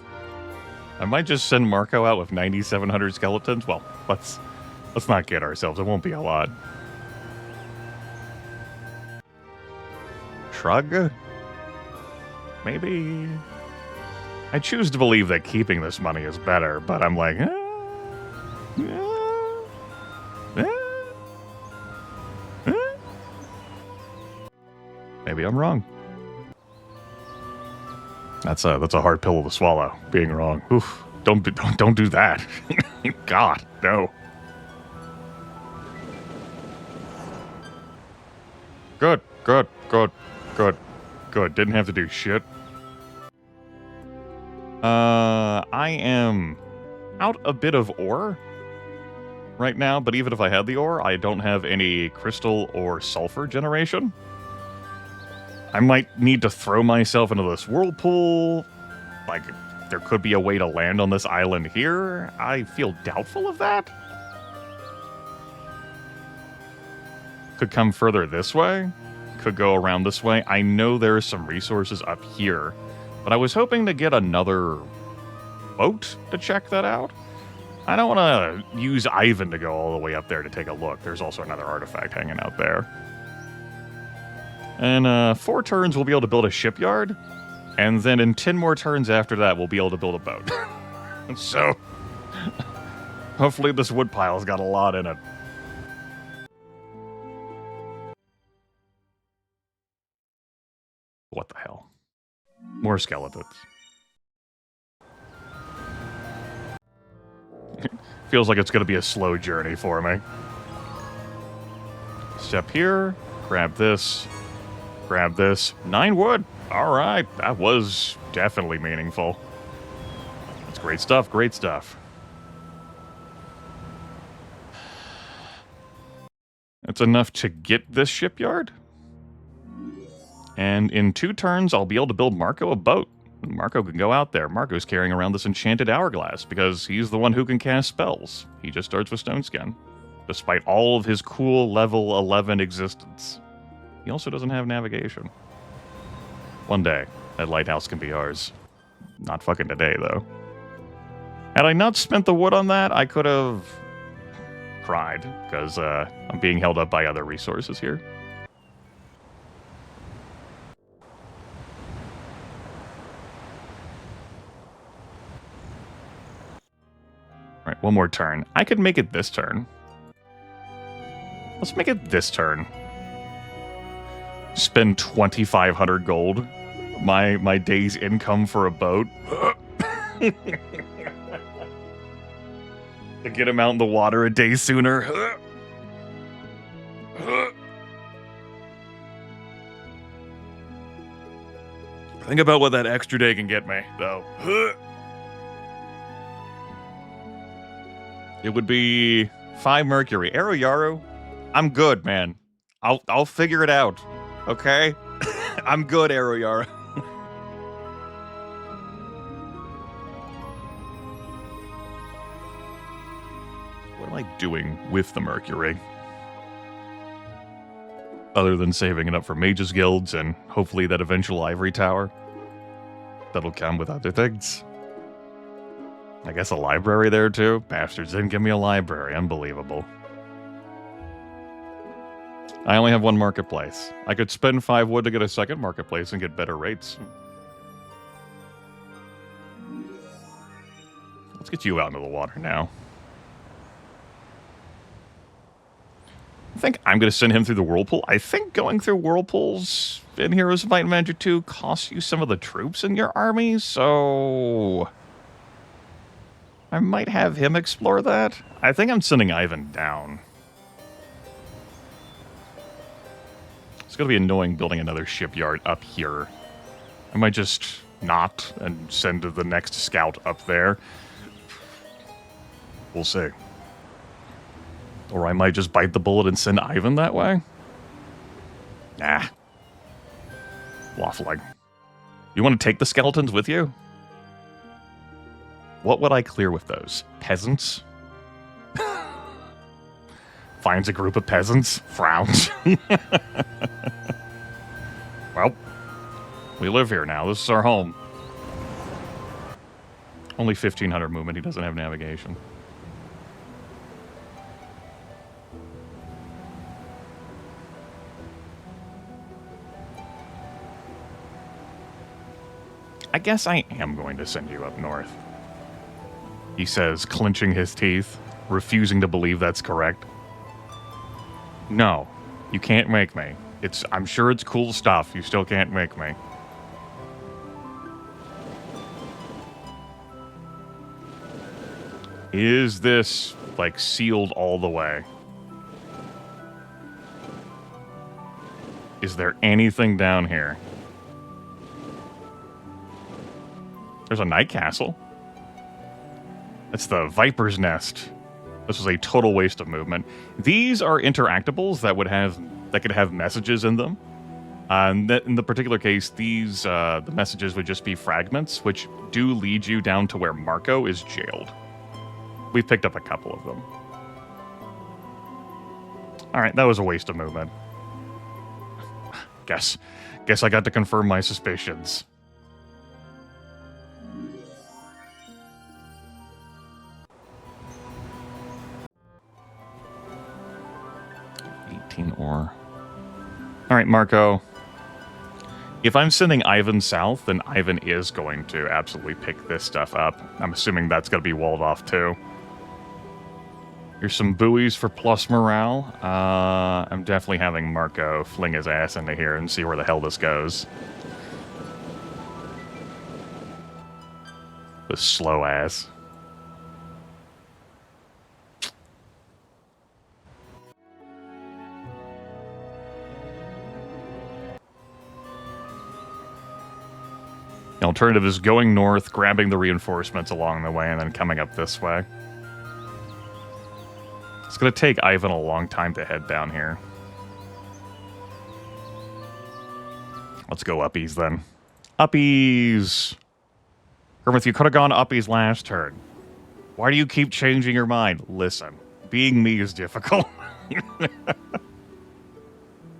I might just send Marco out with 9,700 skeletons. Well, let's not kid ourselves. It won't be a lot. Shrug? Maybe. I choose to believe that keeping this money is better, but I'm like, maybe I'm wrong. That's a hard pill to swallow. Being wrong. Oof. Don't do that. God, no. Good. Didn't have to do shit. I am out a bit of ore right now, but even if I had the ore, I don't have any crystal or sulfur generation. I might need to throw myself into this whirlpool. Like, there could be a way to land on this island here. I feel doubtful of that. Could come further this way. Could go around this way. I know there are some resources up here, but I was hoping to get another boat to check that out. I don't want to use Ivan to go all the way up there to take a look. There's also another artifact hanging out there. And 4 turns, we'll be able to build a shipyard. And then in 10 more turns after that, we'll be able to build a boat. So, hopefully this wood pile's got a lot in it. What the hell? More skeletons. Feels like it's going to be a slow journey for me. Step here. Grab this. Grab this. 9 wood. All right. That was definitely meaningful. That's great stuff. Great stuff. That's enough to get this shipyard. And in 2 turns, I'll be able to build Marco a boat. Marco can go out there. Marco's carrying around this enchanted hourglass because he's the one who can cast spells. He just starts with Stone Skin, despite all of his cool level 11 existence. He also doesn't have navigation. One day, that lighthouse can be ours. Not fucking today, though. Had I not spent the wood on that, I could have cried, because I'm being held up by other resources here. Alright, one more turn. I could make it this turn. Let's make it this turn. Spend 2,500 gold. My day's income for a boat. To get him out in the water a day sooner. Think about what that extra day can get me, though. It would be 5 mercury. Yaru, I'm good, man. I'll figure it out. Okay? I'm good, Yaru. What am I doing with the mercury? Other than saving it up for mages guilds and hopefully that eventual ivory tower. That'll come with other things. I guess a library there too? Bastards didn't give me a library. Unbelievable. I only have 1 marketplace. I could spend 5 wood to get a second marketplace and get better rates. Let's get you out into the water now. I think I'm going to send him through the whirlpool. I think going through whirlpools in Heroes of Might and Magic 2 costs you some of the troops in your army, so I might have him explore that. I think I'm sending Ivan down. It's going to be annoying building another shipyard up here. I might just not and send the next scout up there. We'll see. Or I might just bite the bullet and send Ivan that way. Nah. Waffling. You want to take the skeletons with you? What would I clear with those? Peasants? Finds a group of peasants, frowns. Well, we live here now. This is our home. Only 1,500 movement. He doesn't have navigation. I guess I am going to send you up north. He says, clenching his teeth, refusing to believe that's correct. No, you can't make me. I'm sure it's cool stuff. You still can't make me. Is this, like, sealed all the way? Is there anything down here? There's a night castle. That's the Viper's Nest. This was a total waste of movement. These are interactables that could have messages in them. And in the particular case, these the messages would just be fragments, which do lead you down to where Marco is jailed. We've picked up a couple of them. All right, that was a waste of movement. Guess I got to confirm my suspicions. Ore. All right, Marco. If I'm sending Ivan south, then Ivan is going to absolutely pick this stuff up. I'm assuming that's going to be walled off too. Here's some buoys for plus morale. I'm definitely having Marco fling his ass into here and see where the hell this goes. The slow ass. The alternative is going north, grabbing the reinforcements along the way, and then coming up this way. It's going to take Ivan a long time to head down here. Let's go uppies then. Uppies! Grimith, you could have gone uppies last turn. Why do you keep changing your mind? Listen, being me is difficult.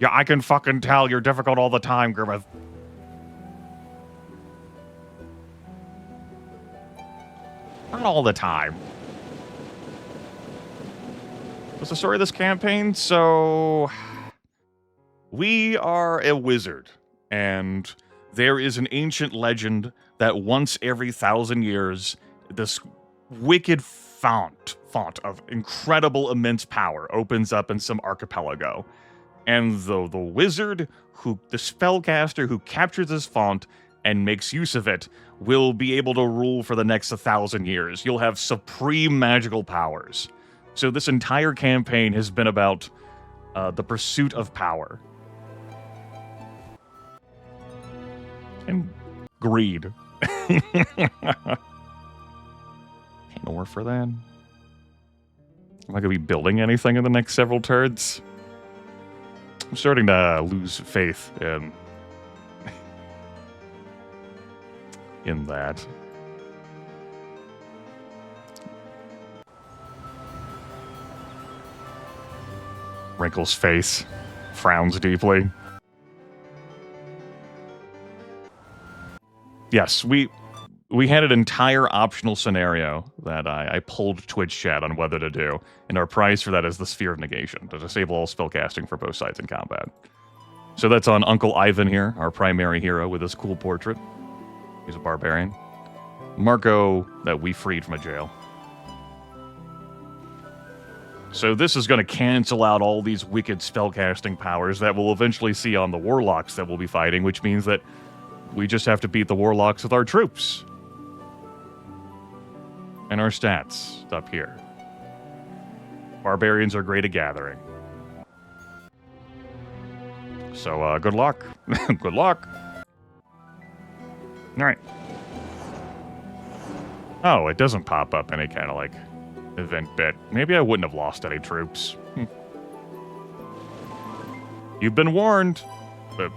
Yeah, I can fucking tell you're difficult all the time, Grimith. Not all the time. What's the story of this campaign? So, we are a wizard, and there is an ancient legend that once every 1,000 years, this wicked font of incredible, immense power opens up in some archipelago. And the wizard, the spellcaster who captures this font and makes use of it, will be able to rule for the next 1,000 years. You'll have supreme magical powers. So this entire campaign has been about the pursuit of power. And greed. Can't more for that. Am I going to be building anything in the next several turns? I'm starting to lose faith in that. Wrinkles face, frowns deeply. Yes, we had an entire optional scenario that I pulled Twitch chat on whether to do, and our prize for that is the Sphere of Negation, to disable all spellcasting for both sides in combat. So that's on Uncle Ivan here, our primary hero with this cool portrait. He's a barbarian. Marco, that we freed from a jail. So this is going to cancel out all these wicked spellcasting powers that we'll eventually see on the warlocks that we'll be fighting, which means that we just have to beat the warlocks with our troops. And our stats up here. Barbarians are great at gathering. So, good luck. Good luck. Alright. Oh, it doesn't pop up any kind of, like, event bit. Maybe I wouldn't have lost any troops. You've been warned. But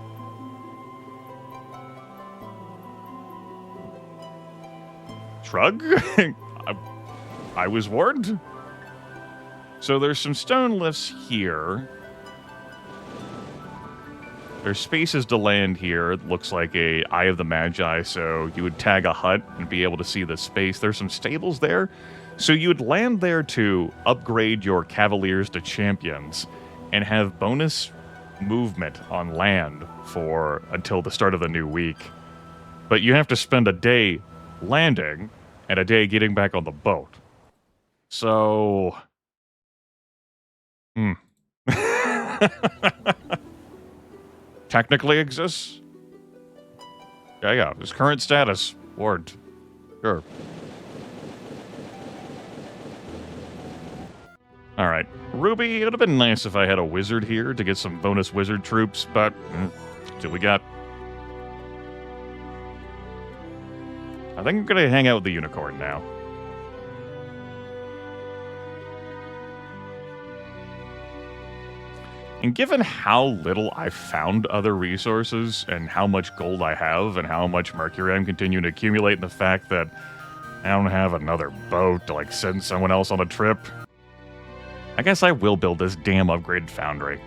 shrug? I was warned. So there's some stone lifts here. There's spaces to land here. It looks like a Eye of the Magi, so you would tag a hut and be able to see the space. There's some stables there. So you would land there to upgrade your cavaliers to champions and have bonus movement on land for until the start of the new week. But you have to spend a day landing and a day getting back on the boat. So... Technically exists? Yeah. His current status. Warned. Sure. Alright. Ruby, it would have been nice if I had a wizard here to get some bonus wizard troops, but... that's what we got. I think I'm gonna hang out with the unicorn now. And given how little I've found other resources, and how much gold I have, and how much mercury I'm continuing to accumulate, and the fact that I don't have another boat to, like, send someone else on a trip, I guess I will build this damn upgraded foundry.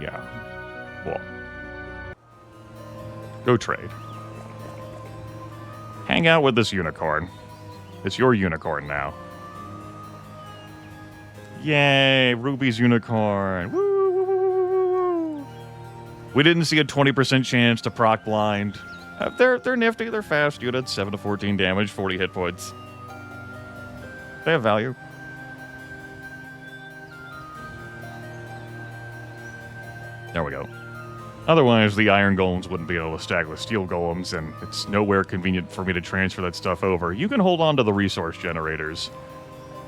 Yeah. Cool. Go trade. Hang out with this unicorn. It's your unicorn now. Yay, Ruby's unicorn. Woo, woo, woo, woo, woo. We didn't see a 20% chance to proc blind. They're nifty, they're fast units, 7 to 14 damage, 40 hit points. They have value. There we go. Otherwise, the iron golems wouldn't be able to stack with steel golems, and it's nowhere convenient for me to transfer that stuff over. You can hold on to the resource generators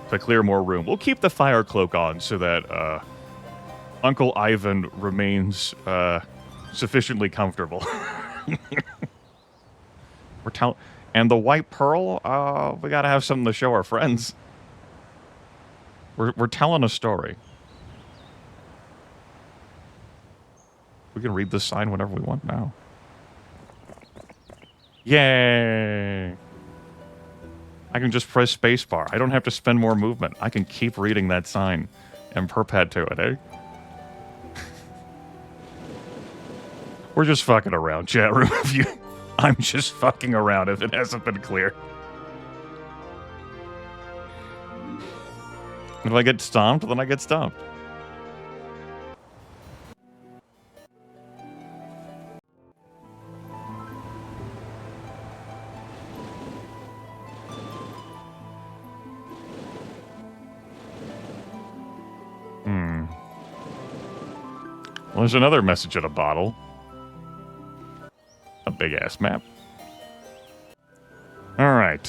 to clear more room. We'll keep the fire cloak on so that Uncle Ivan remains sufficiently comfortable. And the white pearl, we gotta have something to show our friends. We're telling a story. We can read this sign whenever we want now. Yay! I can just press spacebar. I don't have to spend more movement. I can keep reading that sign and perpetuate it, eh? We're just fucking around, chat room. I'm just fucking around if it hasn't been clear. If I get stomped, then I get stomped. Well, there's another message in a bottle. A big-ass map. Alright.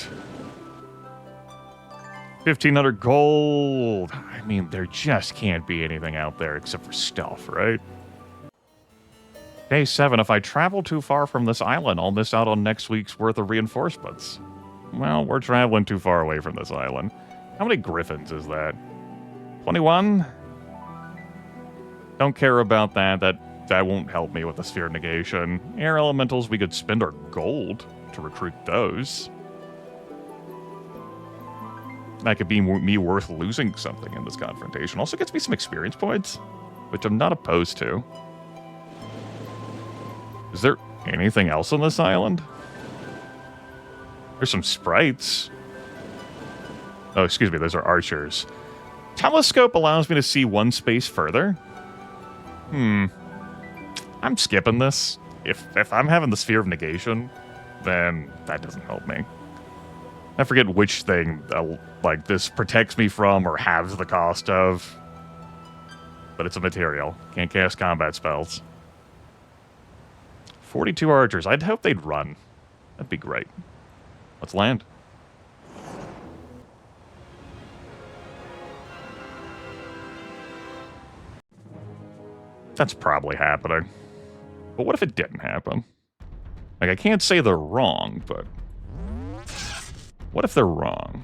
1,500 gold. I mean, there just can't be anything out there except for stealth, right? Day 7. If I travel too far from this island, I'll miss out on next week's worth of reinforcements. Well, we're traveling too far away from this island. How many griffins is that? 21? Don't care about that. That won't help me with the sphere negation. Air elementals, we could spend our gold to recruit those. That could be me worth losing something in this confrontation. Also gets me some experience points, which I'm not opposed to. Is there anything else on this island? There's some sprites. Oh, excuse me, those are archers. Telescope allows me to see one space further. I'm skipping this. If I'm having the sphere of negation, then that doesn't help me. I forget which thing, like, this protects me from or halves the cost of. But it's a material. Can't cast combat spells. 42 archers. I'd hope they'd run. That'd be great. Let's land. That's probably happening. But what if it didn't happen? Like, I can't say they're wrong, but... what if they're wrong?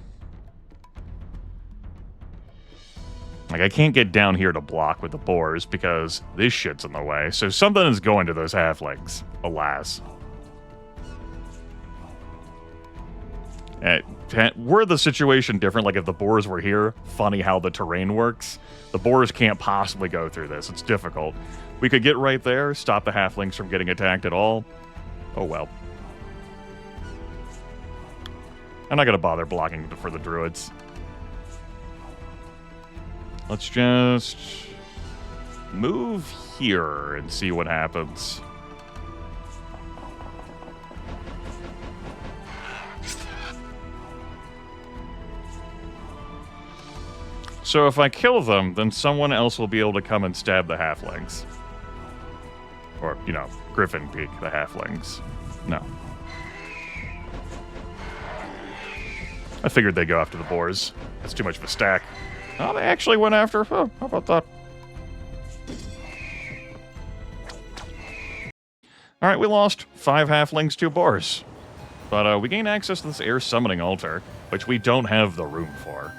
Like, I can't get down here to block with the boars because this shit's in the way. So something is going to those halflings, alas. Were the situation different, like if the boars were here, funny how the terrain works. The boars can't possibly go through this. It's difficult. We could get right there, stop the halflings from getting attacked at all. Oh well. I'm not going to bother blocking for the druids. Let's just move here and see what happens. So if I kill them, then someone else will be able to come and stab the halflings. Or, you know, Griffin Peak, the halflings. No. I figured they'd go after the boars. That's too much of a stack. Oh, they actually went after... oh, how about that? Alright, we lost 5 halflings, 2 boars. But we gained access to this air summoning altar, which we don't have the room for.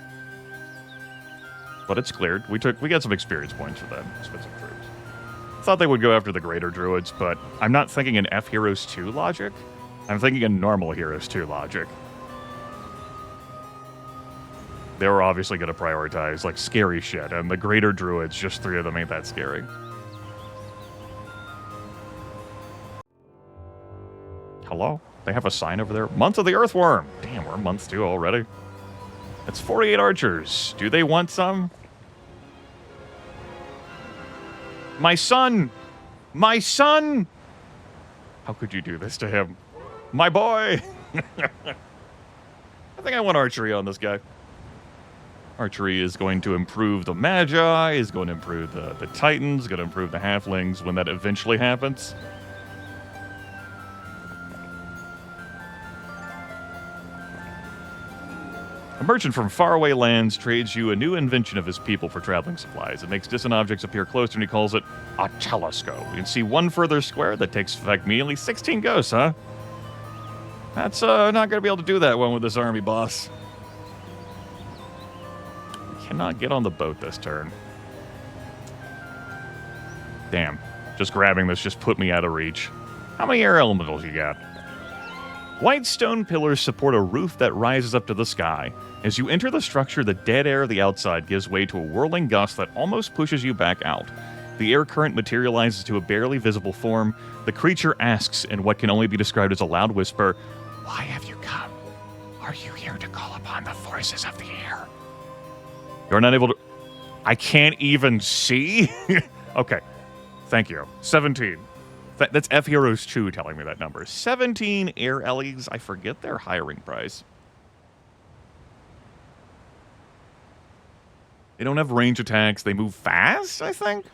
But it's cleared. We got some experience points for that. Expensive troops. Thought they would go after the greater druids, but I'm not thinking in fheroes2 logic. I'm thinking in normal Heroes2 logic. They were obviously going to prioritize, like, scary shit, and the greater druids, just 3 of them ain't that scary. Hello? They have a sign over there? Month of the Earthworm! Damn, we're month 2 already. That's 48 archers. Do they want some? My son! My son! How could you do this to him? My boy! I think I want archery on this guy. Archery is going to improve the Magi, is going to improve the Titans, going to improve the Halflings when that eventually happens. A merchant from faraway lands trades you a new invention of his people for traveling supplies. It makes distant objects appear closer, and he calls it a telescope. You can see one further square that takes effect immediately. 16 ghosts, huh? That's not going to be able to do that one with this army, boss. Cannot get on the boat this turn. Damn. Just grabbing this just put me out of reach. How many air elementals you got? White stone pillars support a roof that rises up to the sky. As you enter the structure, the dead air of the outside gives way to a whirling gust that almost pushes you back out. The air current materializes to a barely visible form. The creature asks in what can only be described as a loud whisper, "Why have you come? Are you here to call upon the forces of the air?" You're not able to... I can't even see? Okay. Thank you. 17. That's fheroes2 telling me that number. 17 air ellies. I forget their hiring price. They don't have range attacks. They move fast, I think.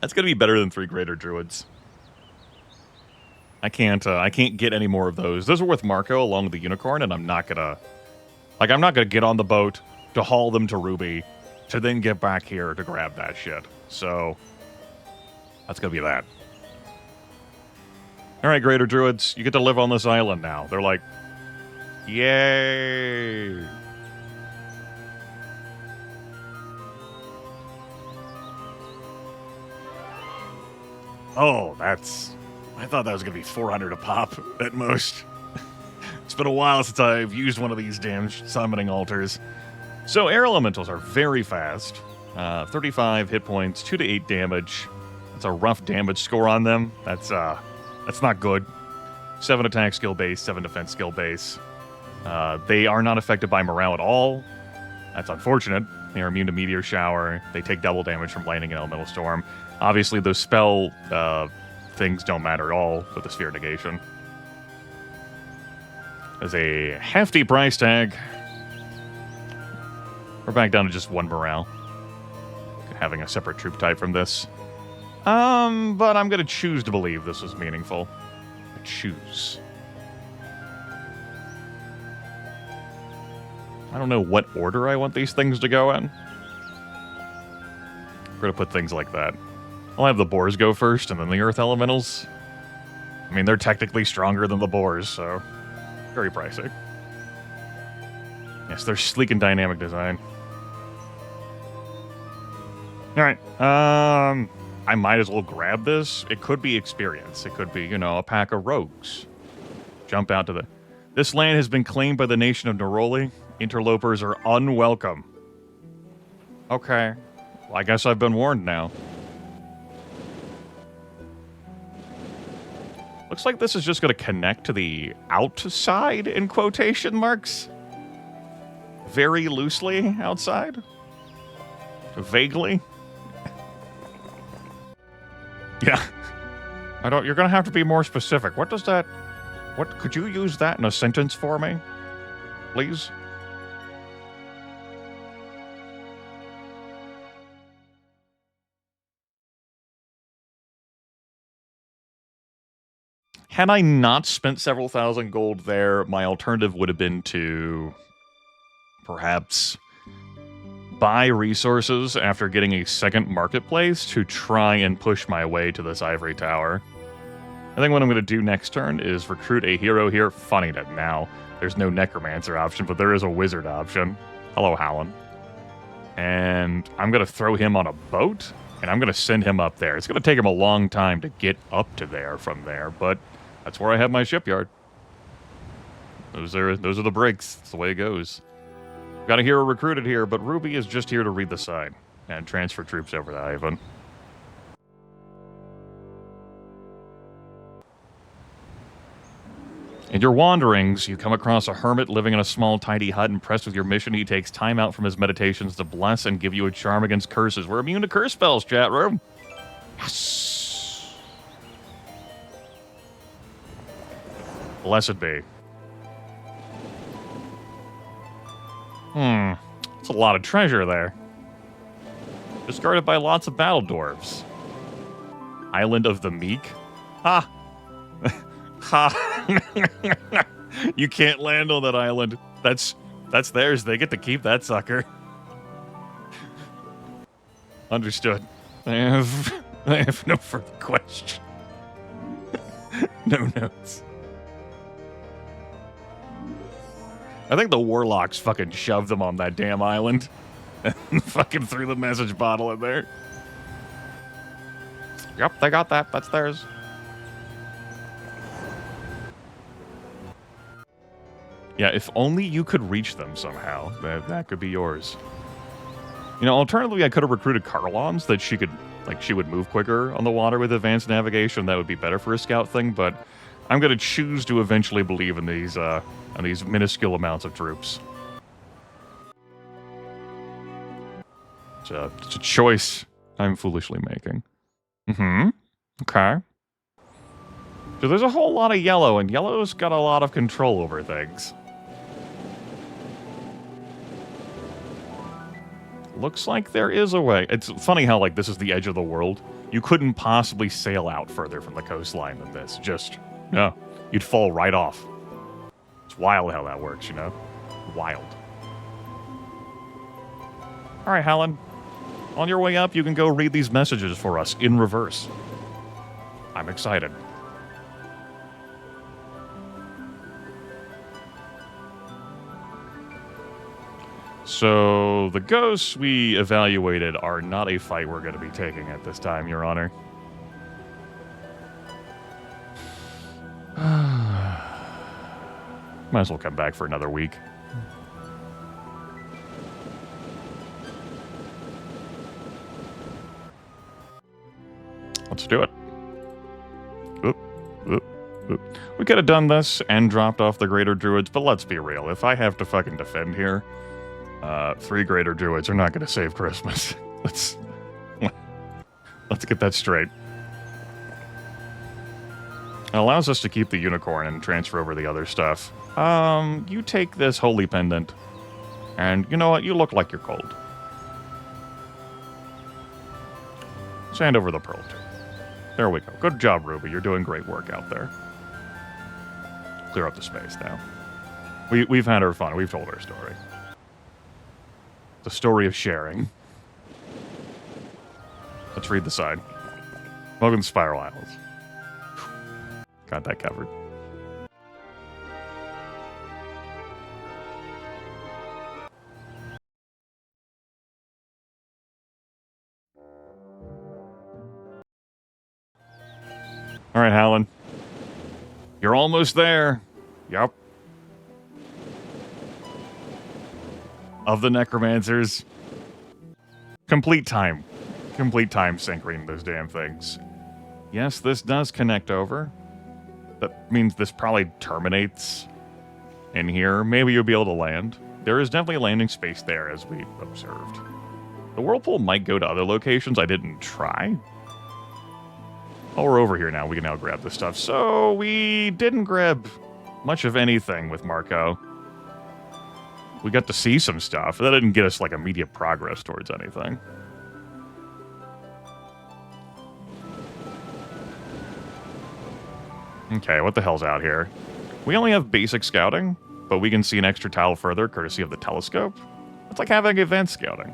That's going to be better than 3 greater druids. I can't get any more of those. Those are with Marco along with the unicorn, and I'm not gonna get on the boat to haul them to Ruby to then get back here to grab that shit. So that's gonna be that. All right, greater druids, you get to live on this island now. They're like, yay. Oh, I thought that was going to be 400 a pop at most. It's been a while since I've used one of these damn summoning altars. So air elementals are very fast. 35 hit points, 2 to 8 damage. That's a rough damage score on them. That's not good. 7 attack skill base, 7 defense skill base. They are not affected by morale at all. That's unfortunate. They are immune to meteor shower. They take double damage from lightning and elemental storm. Obviously, those spell things don't matter at all with the sphere negation. There's a hefty price tag. We're back down to just 1 morale. Having a separate troop type from this. But I'm going to choose to believe this was meaningful. I choose. I don't know what order I want these things to go in. We're going to put things like that. I'll have the boars go first, and then the earth elementals. I mean, they're technically stronger than the boars, so very pricey. Yes, they're sleek and dynamic design. All right, I might as well grab this. It could be experience. It could be, you know, a pack of rogues. Jump out to the... This land has been claimed by the nation of Neroli. Interlopers are unwelcome. Okay. Well, I guess I've been warned now. Looks like this is just going to connect to the outside, in quotation marks. Very loosely outside. Vaguely. Yeah. You're going to have to be more specific. What does that... could you use that in a sentence for me? Please? Had I not spent several thousand gold there, my alternative would have been to perhaps buy resources after getting a second marketplace to try and push my way to this ivory tower. I think what I'm going to do next turn is recruit a hero here. Funny that now there's no necromancer option, but there is a wizard option. Hello, Hallen. And I'm going to throw him on a boat, and I'm going to send him up there. It's going to take him a long time to get up to there from there, but that's where I have my shipyard. Those are the breaks. That's the way it goes. Got a hero recruited here, but Ruby is just here to read the sign and transfer troops over to Ivan. In your wanderings, you come across a hermit living in a small, tidy hut. Impressed with your mission, he takes time out from his meditations to bless and give you a charm against curses. We're immune to curse spells, chat room. Yes. Blessed be. That's a lot of treasure there. Discarded by lots of battle dwarves. Island of the Meek? Ha! Ha! You can't land on that island. That's theirs. They get to keep that sucker. Understood. I have no further question. No notes. I think the warlocks fucking shoved them on that damn island. And fucking threw the message bottle in there. Yep, they got that. That's theirs. Yeah, if only you could reach them somehow. That could be yours. You know, alternatively, I could have recruited Carlons that she would move quicker on the water with advanced navigation. That would be better for a scout thing, but I'm going to choose to eventually believe in these minuscule amounts of troops. It's a choice I'm foolishly making. Mm-hmm. Okay. So there's a whole lot of yellow, and yellow's got a lot of control over things. Looks like there is a way. It's funny how, like, this is the edge of the world. You couldn't possibly sail out further from the coastline than this. No. You'd fall right off. It's wild how that works, you know? Wild. Alright, Hallen. On your way up, you can go read these messages for us in reverse. I'm excited. So, the ghosts we evaluated are not a fight we're going to be taking at this time, Your Honor. Might as well come back for another week. Let's do it. Oop, oop, oop. We could have done this and dropped off the Greater Druids, but let's be real. If I have to fucking defend here, 3 Greater Druids are not going to save Christmas. Let's get that straight. It allows us to keep the unicorn and transfer over the other stuff. You take this holy pendant, and you know what? You look like you're cold. Let's hand over the pearl too. There we go. Good job, Ruby. You're doing great work out there. Clear up the space now. We've had our fun. We've told our story. The story of sharing. Let's read the side. Welcome to Spiral Isles. Got that covered. All right, Hallen. You're almost there. Yep. Of the necromancers. Complete time sync reading those damn things. Yes, this does connect over. That means this probably terminates in here. Maybe you'll be able to land. There is definitely a landing space there, as we observed. The whirlpool might go to other locations I didn't try. Oh, we're over here now. We can now grab this stuff. So, we didn't grab much of anything with Marco. We got to see some stuff. That didn't get us, like, immediate progress towards anything. Okay, what the hell's out here? We only have basic scouting, but we can see an extra tile further, courtesy of the telescope. It's like having advanced scouting.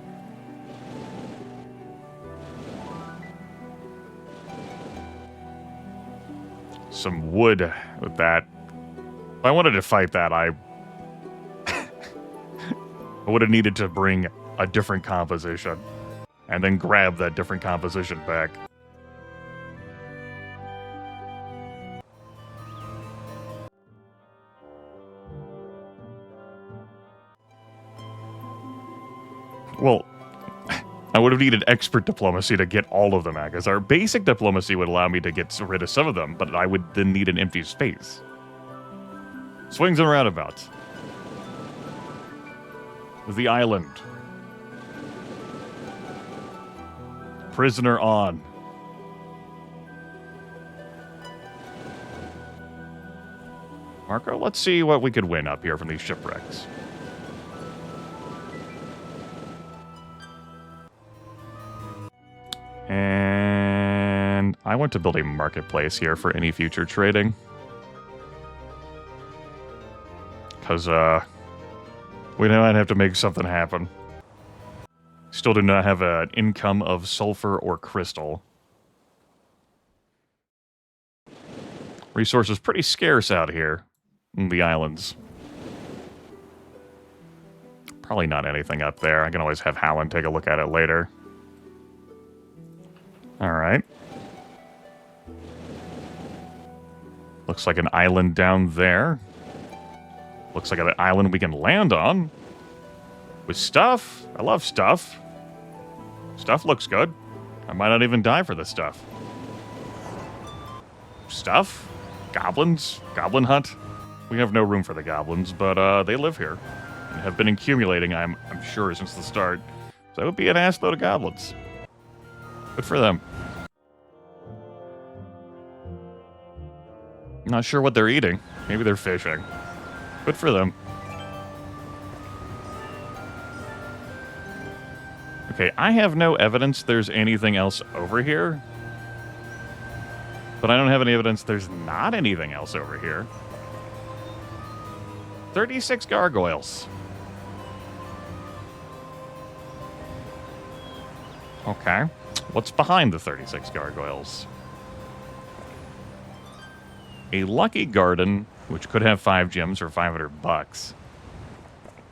Some wood with that. If I wanted to fight that, I would have needed to bring a different composition and then grab that different composition back. Well, I would have needed expert diplomacy to get all of them out, because our basic diplomacy would allow me to get rid of some of them, but I would then need an empty space. Swings and roundabouts. The island. Prisoner on. Marco, let's see what we could win up here from these shipwrecks. And I want to build a marketplace here for any future trading. Because, we might have to make something happen. Still do not have an income of sulfur or crystal. Resources pretty scarce out here in the islands. Probably not anything up there. I can always have Hallen take a look at it later. Alright. Looks like an island down there. Looks like an island we can land on. With stuff. I love stuff. Stuff looks good. I might not even die for this stuff. Stuff? Goblins? Goblin hunt? We have no room for the goblins, but they live here. And have been accumulating, I'm sure, since the start. So it would be an ass load of goblins. Good for them. Not sure what they're eating. Maybe they're fishing. Good for them. Okay, I have no evidence there's anything else over here. But I don't have any evidence there's not anything else over here. 36 gargoyles. Okay. What's behind the 36 gargoyles? A lucky garden, which could have 5 gems for $500.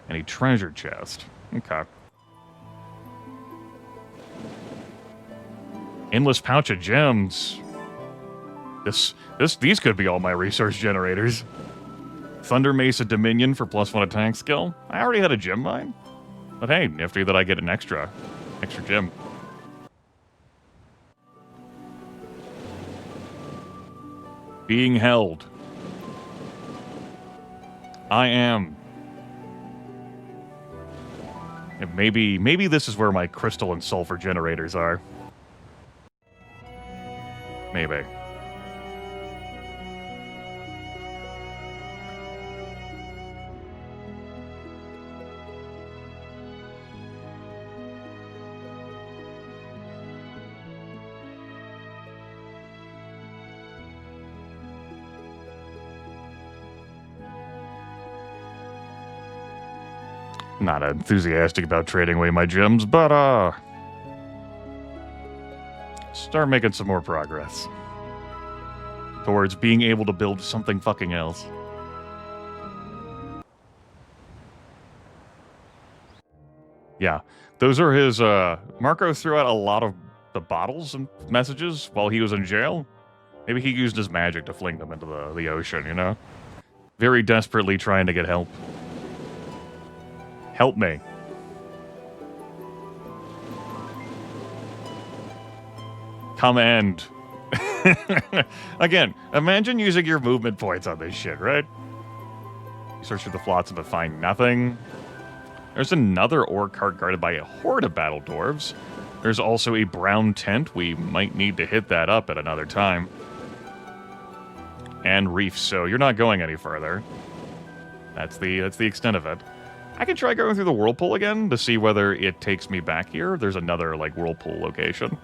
And a treasure chest. Okay. Endless pouch of gems. These could be all my resource generators. Thunder Mace of Dominion for +1 attack skill. I already had a gem mine. But hey, nifty that I get an extra gem. Being held. I am. And maybe this is where my crystal and sulfur generators are. Maybe. Not enthusiastic about trading away my gems, but, start making some more progress towards being able to build something fucking else. Yeah, those are his, Marco threw out a lot of the bottles and messages while he was in jail. Maybe he used his magic to fling them into the ocean, you know? Very desperately trying to get help. Help me. Come end. Again, imagine using your movement points on this shit, right? You search through the flotsam but find nothing. There's another ore cart guarded by a horde of battle dwarves. There's also a brown tent. We might need to hit that up at another time. And reefs, so you're not going any further. That's the extent of it. I can try going through the whirlpool again to see whether it takes me back here. There's another, like, whirlpool location.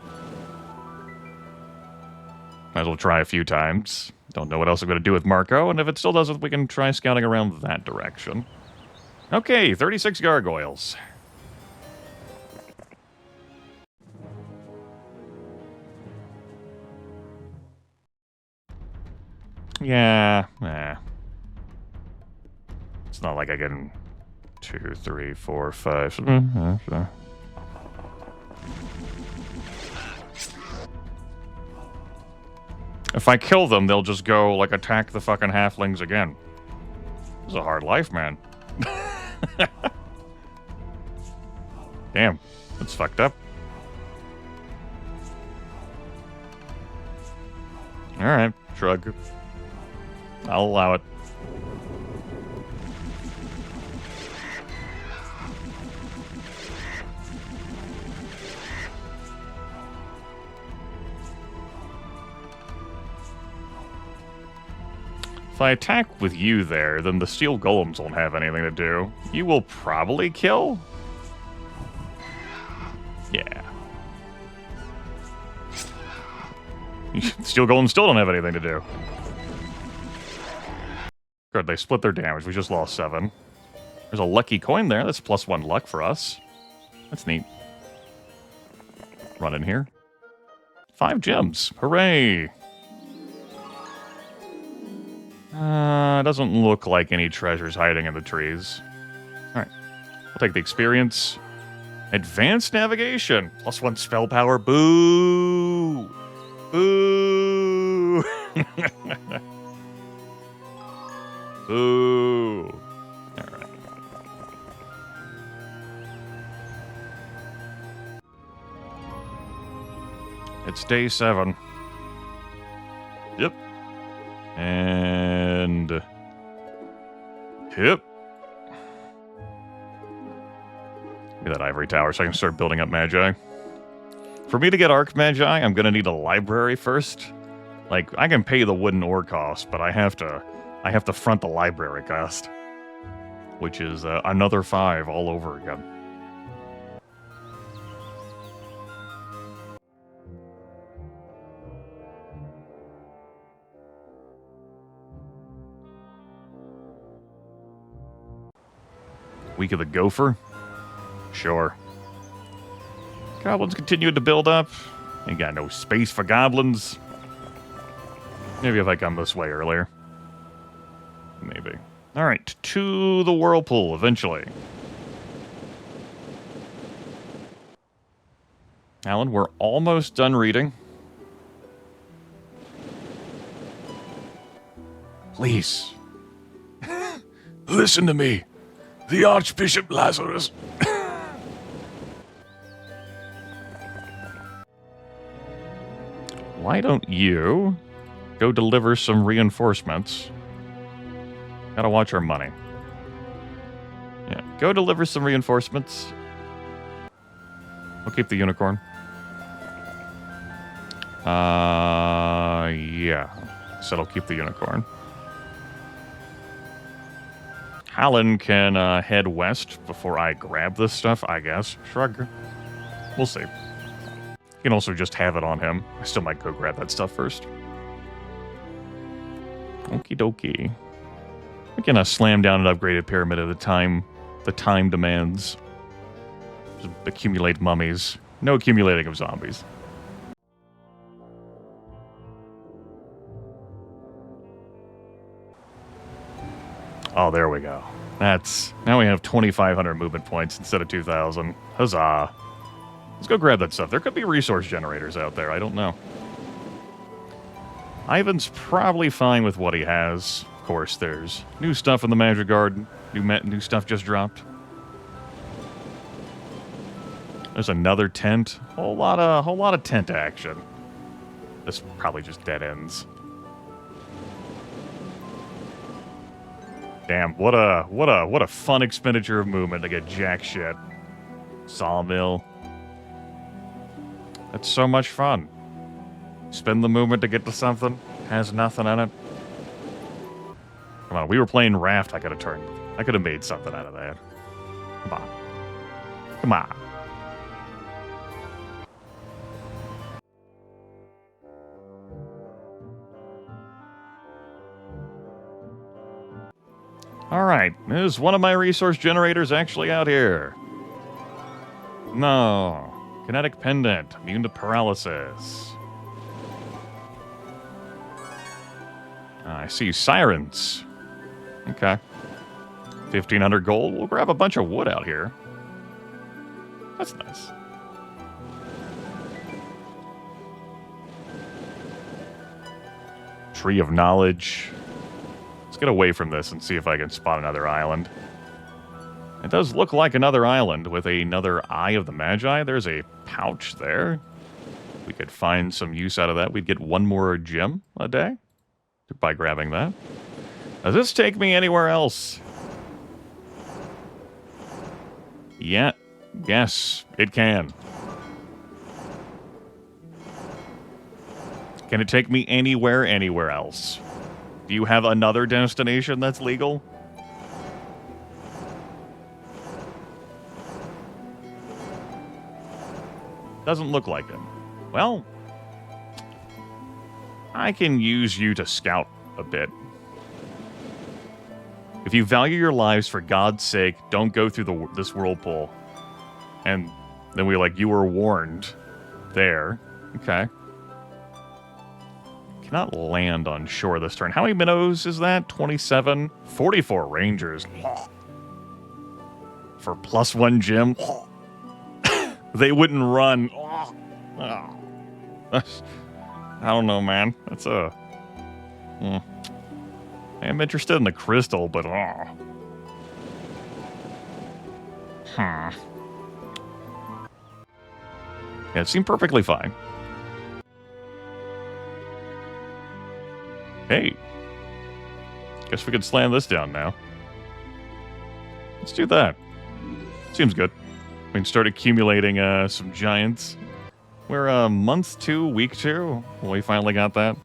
Might as well try a few times. Don't know what else I'm going to do with Marco, and if it still doesn't, we can try scouting around that direction. Okay, 36 gargoyles. Yeah, it's not like I can... 2, 3, 4, 5... If I kill them, they'll just go, like, attack the fucking halflings again. This is a hard life, man. Damn, that's fucked up. Alright, shrug. I'll allow it. If I attack with you there, then the steel golems won't have anything to do. You will probably kill? Yeah. Steel golems still don't have anything to do. Good, they split their damage. We just lost 7. There's a lucky coin there. That's +1 luck for us. That's neat. Run in here. 5 gems. Hooray! Doesn't look like any treasures hiding in the trees. Alright. I'll take the experience. Advanced navigation. +1 spell power. Boo! Boo! Boo! Alright. It's day 7. Yep. And... Yep. Give me that ivory tower so I can start building up magi. For me to get arc magi, I'm gonna need a library first. Like, I can pay the wooden ore cost, but I have to front the library cost. Which is another 5 all over again. Week of the Gopher? Sure. Goblins continued to build up. Ain't got no space for goblins. Maybe if I come this way earlier. Maybe. Alright, to the whirlpool, eventually. Alan, we're almost done reading. Please. Listen to me. The Archbishop Lazarus. Why don't you go deliver some reinforcements? Gotta watch our money. Yeah, go deliver some reinforcements. We'll keep the unicorn. Yeah. So I'll keep the unicorn. Hallen can head west before I grab this stuff, I guess. Shrug. We'll see. You can also just have it on him. I still might go grab that stuff first. Okie dokie. We can slam down an upgraded pyramid at the time demands. Just accumulate mummies. No accumulating of zombies. Oh, there we go. Now we have 2,500 movement points instead of 2,000. Huzzah. Let's go grab that stuff. There could be resource generators out there. I don't know. Ivan's probably fine with what he has. Of course, there's new stuff in the Magic Garden. New stuff just dropped. There's another tent. Whole lot of tent action. This probably just dead ends. Damn, what a fun expenditure of movement to get jack shit. Sawmill. That's so much fun. Spend the movement to get to something. Has nothing in it. Come on, we were playing Raft. I could have made something out of that. Come on. Come on. Alright, is one of my resource generators actually out here? No. Kinetic pendant, immune to paralysis. I see sirens. Okay. 1,500 gold. We'll grab a bunch of wood out here. That's nice. Tree of Knowledge. Let's get away from this and see if I can spot another island. It does look like another island with another Eye of the Magi. There's a pouch there. We could find some use out of that. We'd get 1 more gem a day by grabbing that. Does this take me anywhere else? Yeah. Yes, it can. Can it take me anywhere else? Do you have another destination that's legal? Doesn't look like it. Well, I can use you to scout a bit. If you value your lives, for God's sake, don't go through this whirlpool. And then you were warned. There. Okay. Not land on shore this turn. How many minnows is that? 27? 44 rangers. For +1 gem. They wouldn't run. I don't know, man. That's a... I am interested in the crystal, but... Yeah, it seemed perfectly fine. Hey. Guess we could slam this down now. Let's do that. Seems good. We can start accumulating some giants. We're month 2, week 2. We finally got that.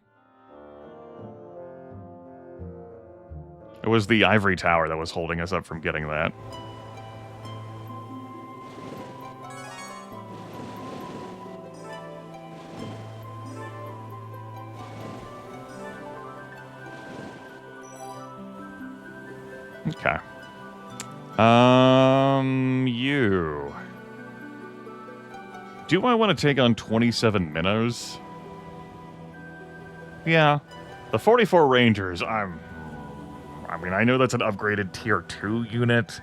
It was the ivory tower that was holding us up from getting that. Okay. You. Do I want to take on 27 minnows? Yeah. The 44 rangers, I mean, I know that's an upgraded tier 2 unit.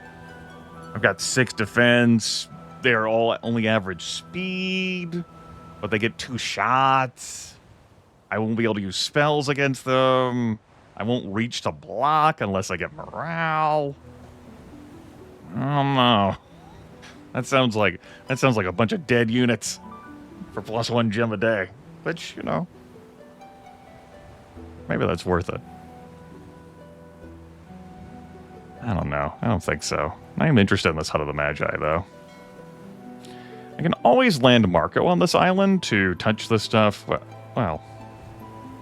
I've got 6 defense. They're all only average speed, but they get 2 shots. I won't be able to use spells against them. I won't reach to block unless I get morale. I don't know. That sounds like a bunch of dead units for +1 gem a day. Which, you know, maybe that's worth it. I don't know. I don't think so. I am interested in this Hut of the Magi, though. I can always land Marco on this island to touch this stuff. Well,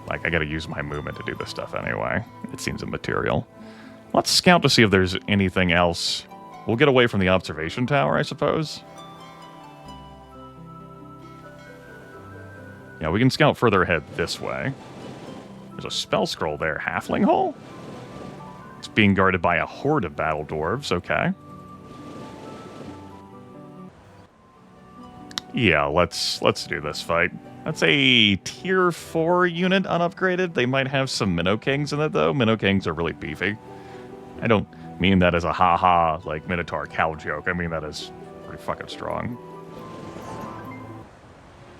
like, I gotta use my movement to do this stuff anyway. It seems immaterial. Let's scout to see if there's anything else. We'll get away from the observation tower, I suppose. Yeah, we can scout further ahead this way. There's a spell scroll there. Halfling Hole? It's being guarded by a horde of battle dwarves. Okay. Yeah, let's do this fight. That's a tier 4 unit unupgraded. They might have some Minnow Kings in it, though. Minnow Kings are really beefy. I don't mean that as a ha-ha, like, Minotaur cow joke. I mean that as pretty fucking strong.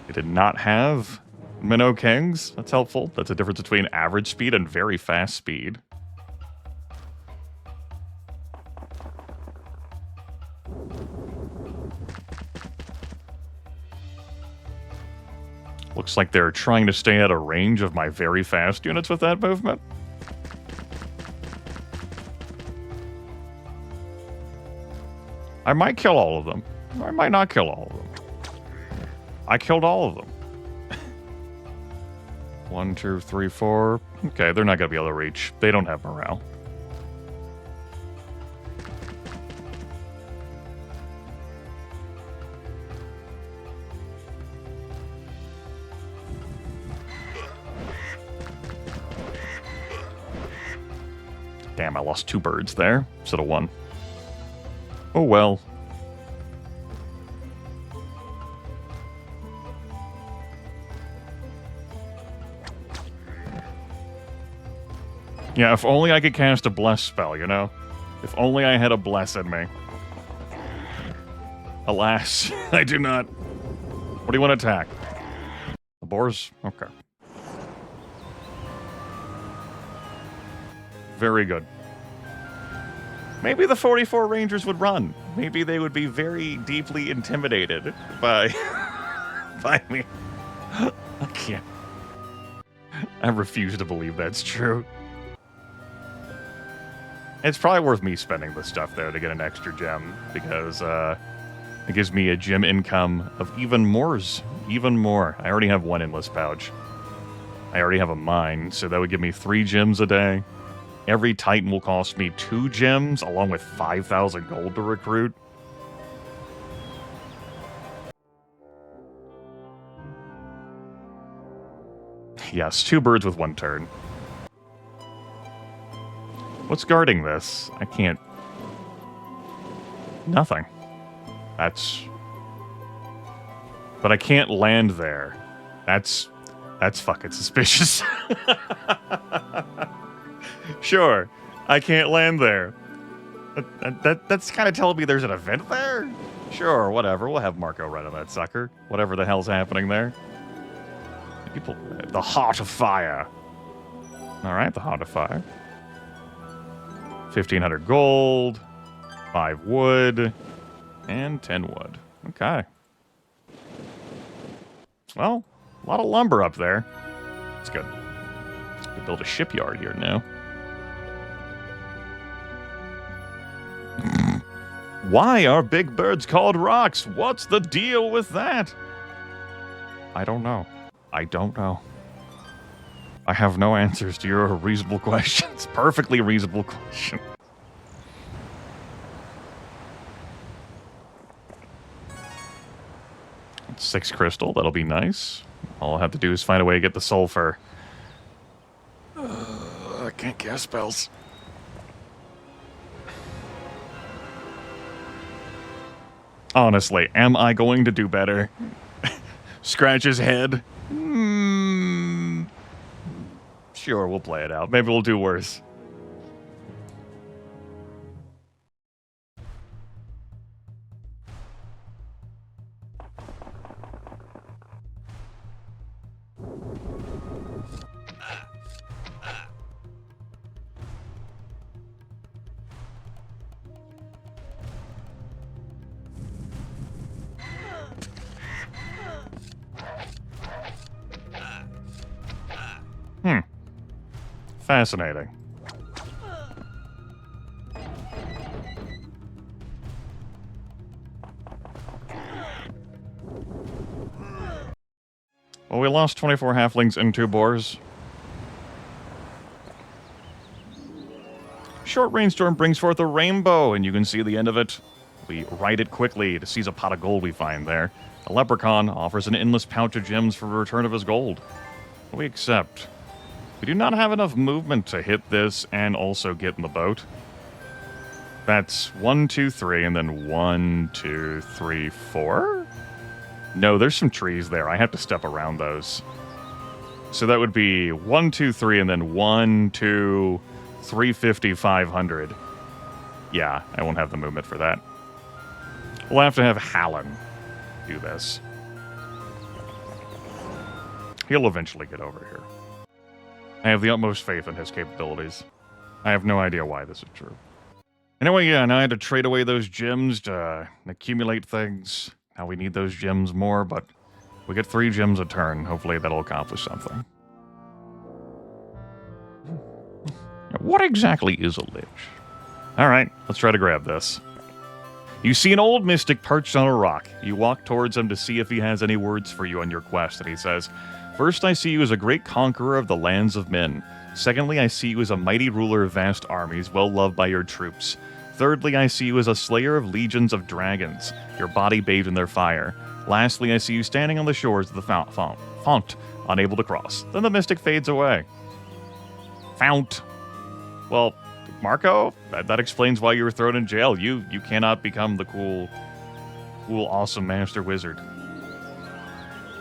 It did not have Minnow Kings. That's helpful. That's a difference between average speed and very fast speed. Looks like they're trying to stay at a range of my very fast units with that movement. I might kill all of them. I might not kill all of them. I killed all of them. 1, 2, 3, 4. Okay, they're not going to be able to reach. They don't have morale. Damn, I lost 2 birds there instead of 1. Oh well. Yeah, if only I could cast a bless spell, you know? If only I had a bless in me. Alas, I do not. What do you want to attack? The boars? Okay. Very good. Maybe the 44 Rangers would run. Maybe they would be very deeply intimidated by me. I can't. I refuse to believe that's true. It's probably worth me spending this stuff, though, to get an extra gem, because it gives me a gem income of even more. I already have 1 endless pouch. I already have a mine, so that would give me 3 gems a day. Every Titan will cost me 2 gems, along with 5,000 gold to recruit. Yes, 2 birds with 1 turn. What's guarding this? I can't... Nothing. That's... But I can't land there. That's That's fucking suspicious. Sure, I can't land there. That's kind of telling me there's an event there? Sure, whatever. We'll have Marco run on that sucker. Whatever the hell's happening there. People, the Heart of Fire. Alright, the Heart of Fire. 1,500 gold, 5 wood, and 10 wood. Okay. Well, a lot of lumber up there. That's good. We build a shipyard here now. Why are big birds called rocks? What's the deal with that? I don't know. I don't know. I have no answers to your reasonable questions. Perfectly reasonable question. It's 6 crystal. That'll be nice. All I'll have to do is find a way to get the sulfur. I can't cast spells. Honestly, am I going to do better? Scratch his head? Sure, we'll play it out. Maybe we'll do worse. Fascinating. Well, we lost 24 halflings and 2 boars. Short rainstorm brings forth a rainbow, and you can see the end of it. We ride it quickly to seize a pot of gold we find there. A leprechaun offers an endless pouch of gems for the return of his gold. We accept. We do not have enough movement to hit this and also get in the boat. That's 1, 2, 3, and then 1, 2, 3, 4? No, there's some trees there. I have to step around those. So that would be 1, 2, 3, and then 1, 2, 350, 500. Yeah, I won't have the movement for that. We'll have to have Hallen do this. He'll eventually get over here. I have the utmost faith in his capabilities. I have no idea why this is true. Anyway, yeah, now I had to trade away those gems to accumulate things. Now we need those gems more, but we get 3 gems a turn. Hopefully that'll accomplish something. What exactly is a lich? Alright, let's try to grab this. You see an old mystic perched on a rock. You walk towards him to see if he has any words for you on your quest, and he says, "First, I see you as a great conqueror of the lands of men. Secondly, I see you as a mighty ruler of vast armies, well loved by your troops. Thirdly, I see you as a slayer of legions of dragons, your body bathed in their fire. Lastly, I see you standing on the shores of the fount, unable to cross." Then the mystic fades away. Fount. Well, Marco, that explains why you were thrown in jail. You cannot become the cool, awesome master wizard.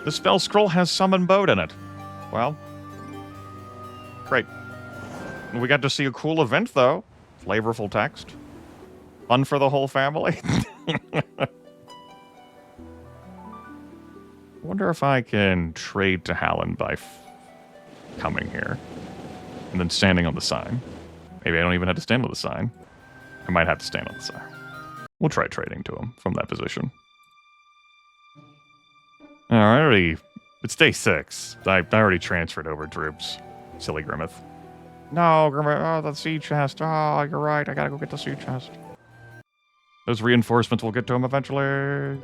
The spell scroll has summon boat in it. Well, great. We got to see a cool event, though. Flavorful text. Fun for the whole family. Wonder if I can trade to Hallen by coming here. And then standing on the sign. Maybe I don't even have to stand on the sign. I might have to stand on the sign. We'll try trading to him from that position. Alrighty. It's day 6. I already transferred over troops. Silly Grimith. No, Grimith. Oh, the sea chest. Oh, you're right. I gotta go get the sea chest. Those reinforcements will get to him eventually.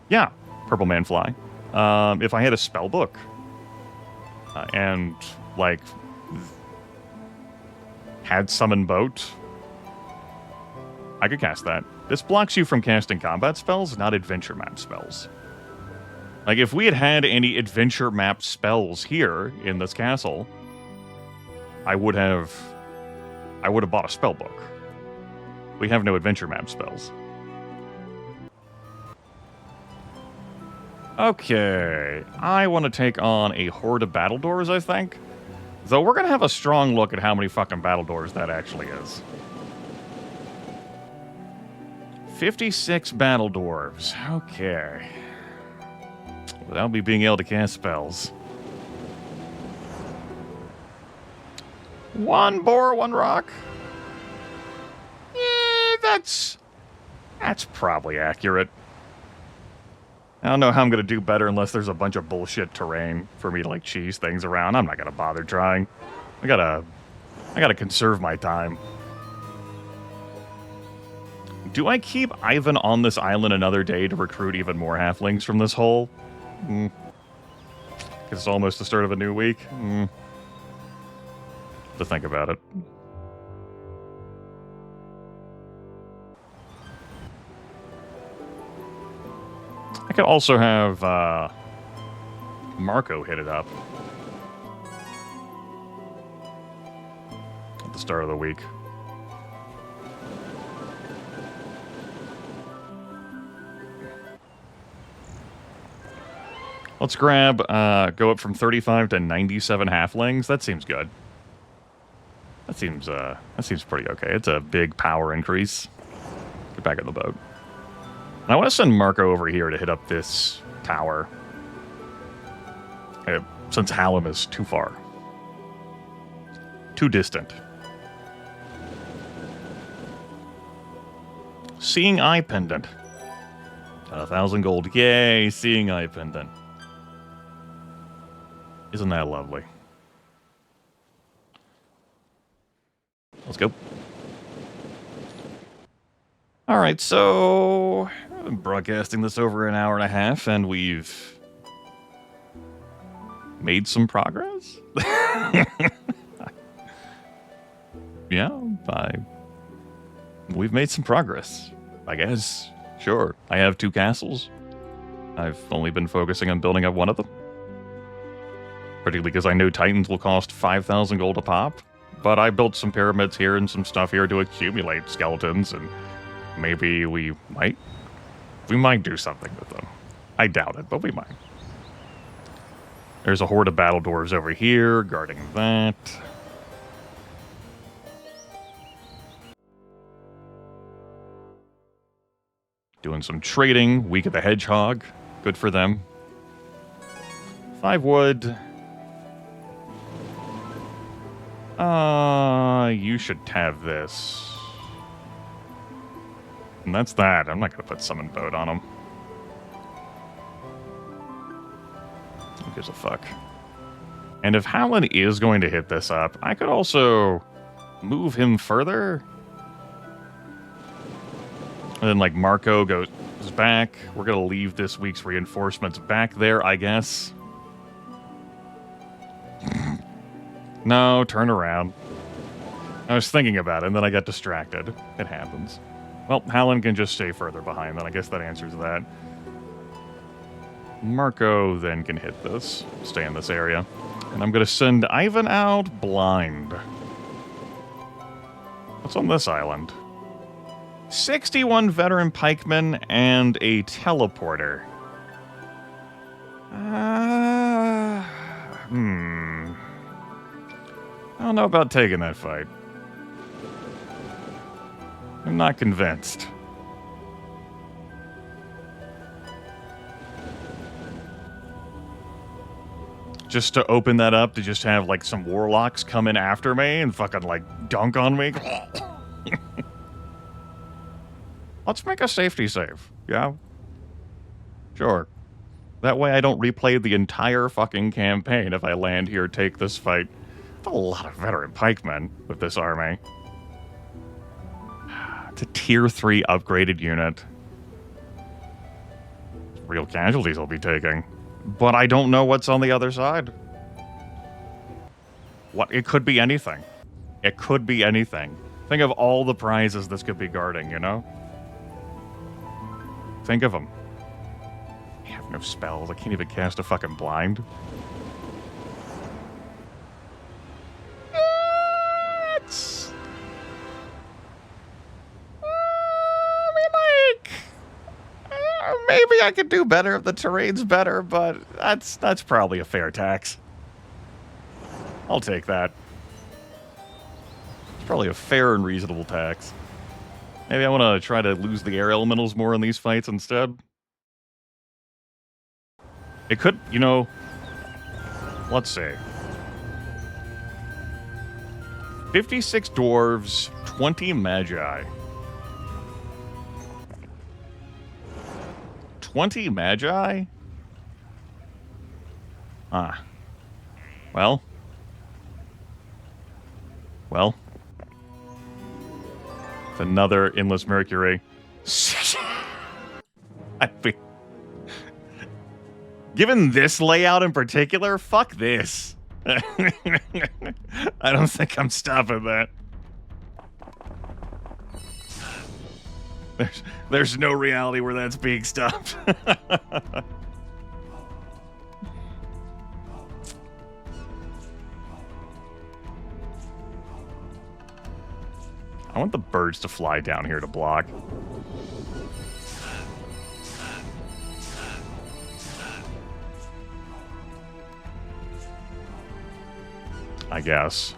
Yeah. Purple Man Fly. If I had a spell book and, like, had summon boat, I could cast that. This blocks you from casting combat spells, not adventure map spells. Like, if we had had any adventure map spells here in this castle, I would have bought a spell book. We have no adventure map spells. Okay, I want to take on a horde of battledores, I think. Though we're going to have a strong look at how many fucking battledores that actually is. 56 battledwarves. Okay. Without me being able to cast spells. One boar, one rock. That's probably accurate. I don't know how I'm going to do better unless there's a bunch of bullshit terrain for me to, like, cheese things around. I'm not going to bother trying. I gotta conserve my time. Do I keep Ivan on this island another day to recruit even more halflings from this hole? Because it's almost the start of a new week. To think about it. I could also have Marco hit it up at the start of the week. Let's grab, go up from 35 to 97 halflings. That seems good. That seems pretty okay. It's a big power increase. Get back in the boat. And I want to send Marco over here to hit up this tower. Since Hallam is too far. Too distant. Seeing Eye Pendant. 1,000 gold. Yay, Seeing Eye Pendant. Isn't that lovely? Let's go. Alright, so I've been broadcasting this over an hour and a half, and we've made some progress? Yeah, we've made some progress, I guess. Sure, I have 2 castles. I've only been focusing on building up one of them. Particularly because I know Titans will cost 5,000 gold a pop. But I built some pyramids here and some stuff here to accumulate skeletons, and maybe we might do something with them. I doubt it, but we might. There's a horde of battle dwarves over here, guarding that. Doing some trading. Week of the Hedgehog. Good for them. 5 wood. You should have this. And that's that. I'm not going to put Summon Boat on him. Who gives a fuck? And if Howland is going to hit this up, I could also move him further. And then, like, Marco goes back. We're going to leave this week's reinforcements back there, I guess. No, turn around. I was thinking about it, and then I got distracted. It happens. Well, Hallen can just stay further behind, then I guess that answers that. Marco then can hit this. Stay in this area. And I'm going to send Ivan out blind. What's on this island? 61 veteran pikemen and a teleporter. I don't know about taking that fight. I'm not convinced. Just to open that up, to just have, like, some warlocks come in after me and fucking, like, dunk on me? Let's make a safety save, yeah? Sure. That way I don't replay the entire fucking campaign if I land here, take this fight. That's a lot of veteran pikemen with this army. It's a tier 3 upgraded unit. Real casualties I'll be taking. But I don't know what's on the other side. What? It could be anything. It could be anything. Think of all the prizes this could be guarding, you know? Think of them. I have no spells. I can't even cast a fucking blind. maybe I could do better if the terrain's better, but that's probably a fair tax. I'll take that. It's probably a fair and reasonable tax. Maybe I want to try to lose the air elementals more in these fights instead. It could, you know, let's see. 56 dwarves, 20 magi. 20 magi? Ah. Well. It's another endless Mercury. I mean, given this layout in particular, fuck this. I don't think I'm stopping that. There's no reality where that's being stopped. I want the birds to fly down here to block. I guess.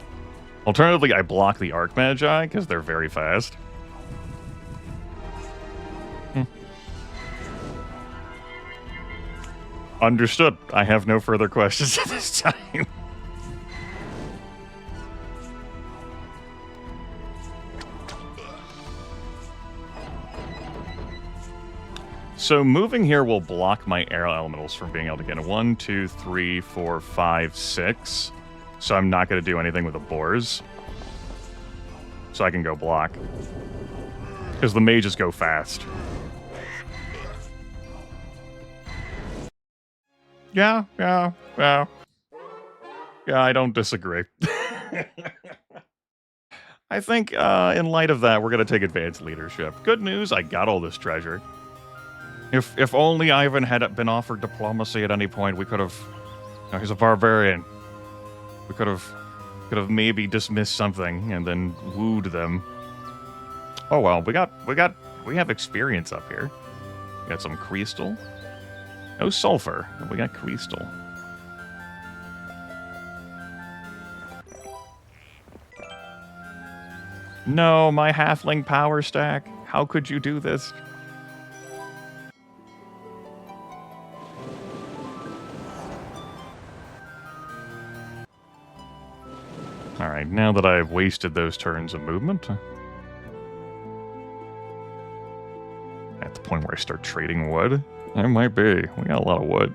Alternatively, I block the Archmagi because they're very fast. Understood. I have no further questions at this time. So moving here will block my air elementals from being able to get a 1, 2, 3, 4, 5, 6. So I'm not going to do anything with the boars. So I can go block. Because the mages go fast. Yeah, I don't disagree. I think in light of that, we're going to take advanced leadership. Good news, I got all this treasure. If only Ivan had been offered diplomacy at any point, we could have... You know, he's a barbarian. We could have maybe dismissed something and then wooed them. Oh well, we have experience up here. We got some crystal. No sulfur, but we got crystal. No, my halfling power stack. How could you do this? Alright, now that I've wasted those turns of movement, at the point where I start trading wood, I might be. We got a lot of wood.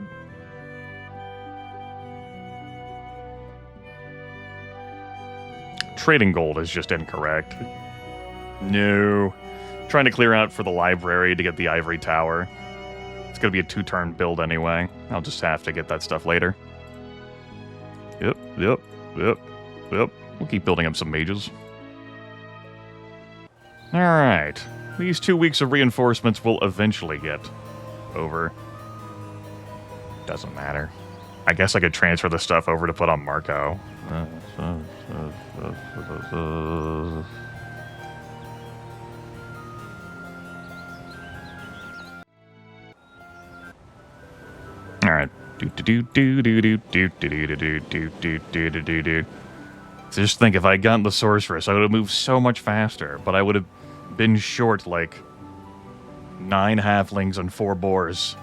Trading gold is just incorrect. No. Trying to clear out for the library to get the ivory tower. It's going to be a 2-turn build anyway. I'll just have to get that stuff later. Yep. We'll keep building up some mages. Alright. These 2 weeks of reinforcements will eventually get over. Doesn't matter. I guess I could transfer the stuff over to put on Marco. Alright. So just think, if I had gotten the sorceress, I would have moved so much faster, but I would have been short like 9 halflings and 4 boars.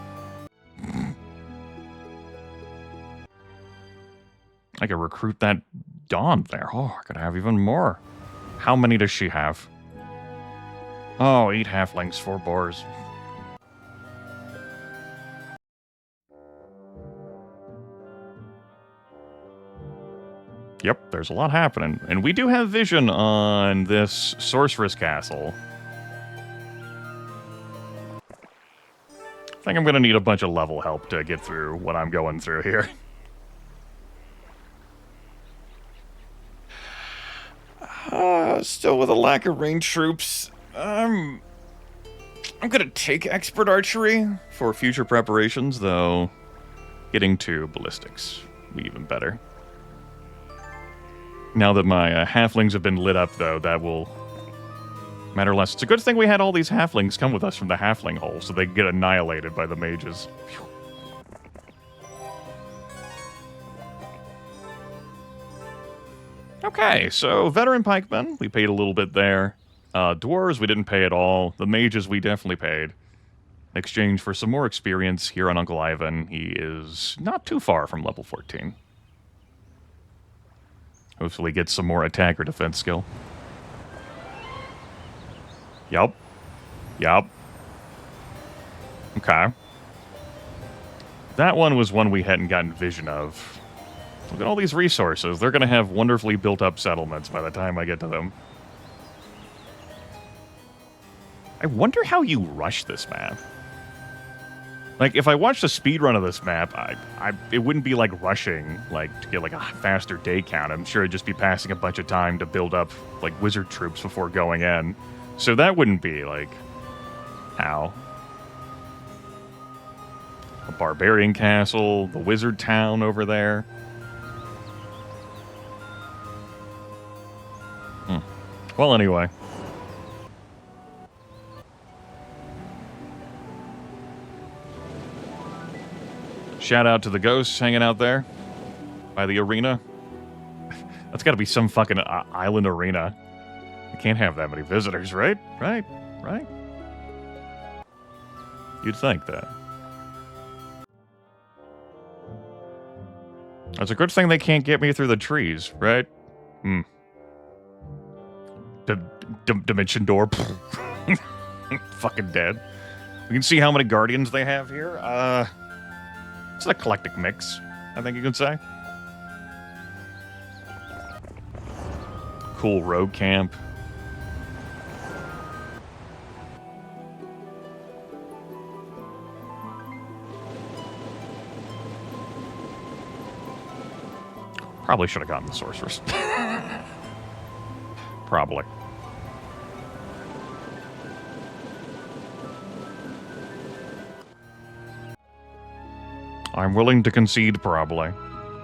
I could recruit that Dawn there. Oh, I could have even more. How many does she have? Oh, 8 halflings, 4 boars. Yep, there's a lot happening. And we do have vision on this sorceress castle. I think I'm going to need a bunch of level help to get through what I'm going through here. Still with a lack of range troops. I'm going to take expert archery for future preparations, though getting to ballistics would be even better. Now that my halflings have been lit up, though, that will Matter less. It's a good thing we had all these halflings come with us from the halfling hole, so they get annihilated by the mages. Phew. Okay, so veteran pikemen, we paid a little bit there. Dwarves, we didn't pay at all. The mages, we definitely paid. In exchange for some more experience here on Uncle Ivan, he is not too far from level 14. Hopefully get some more attack or defense skill. Yup. Yup. Okay. That one was one we hadn't gotten vision of. Look at all these resources. They're going to have wonderfully built-up settlements by the time I get to them. I wonder how you rush this map. Like, if I watched a speedrun of this map, it wouldn't be like rushing, like, to get, like, a faster day count. I'm sure it'd just be passing a bunch of time to build up, like, wizard troops before going in. So that wouldn't be, like, how? A barbarian castle, the wizard town over there. Well, anyway. Shout out to the ghosts hanging out there by the arena. That's got to be some fucking island arena. You can't have that many visitors, right? Right? You'd think that. It's a good thing they can't get me through the trees, right? Dimension door. Fucking dead. You can see how many guardians they have here. It's an eclectic mix, I think you can say. Cool rogue camp. Probably should have gotten the sorceress. Probably. I'm willing to concede probably.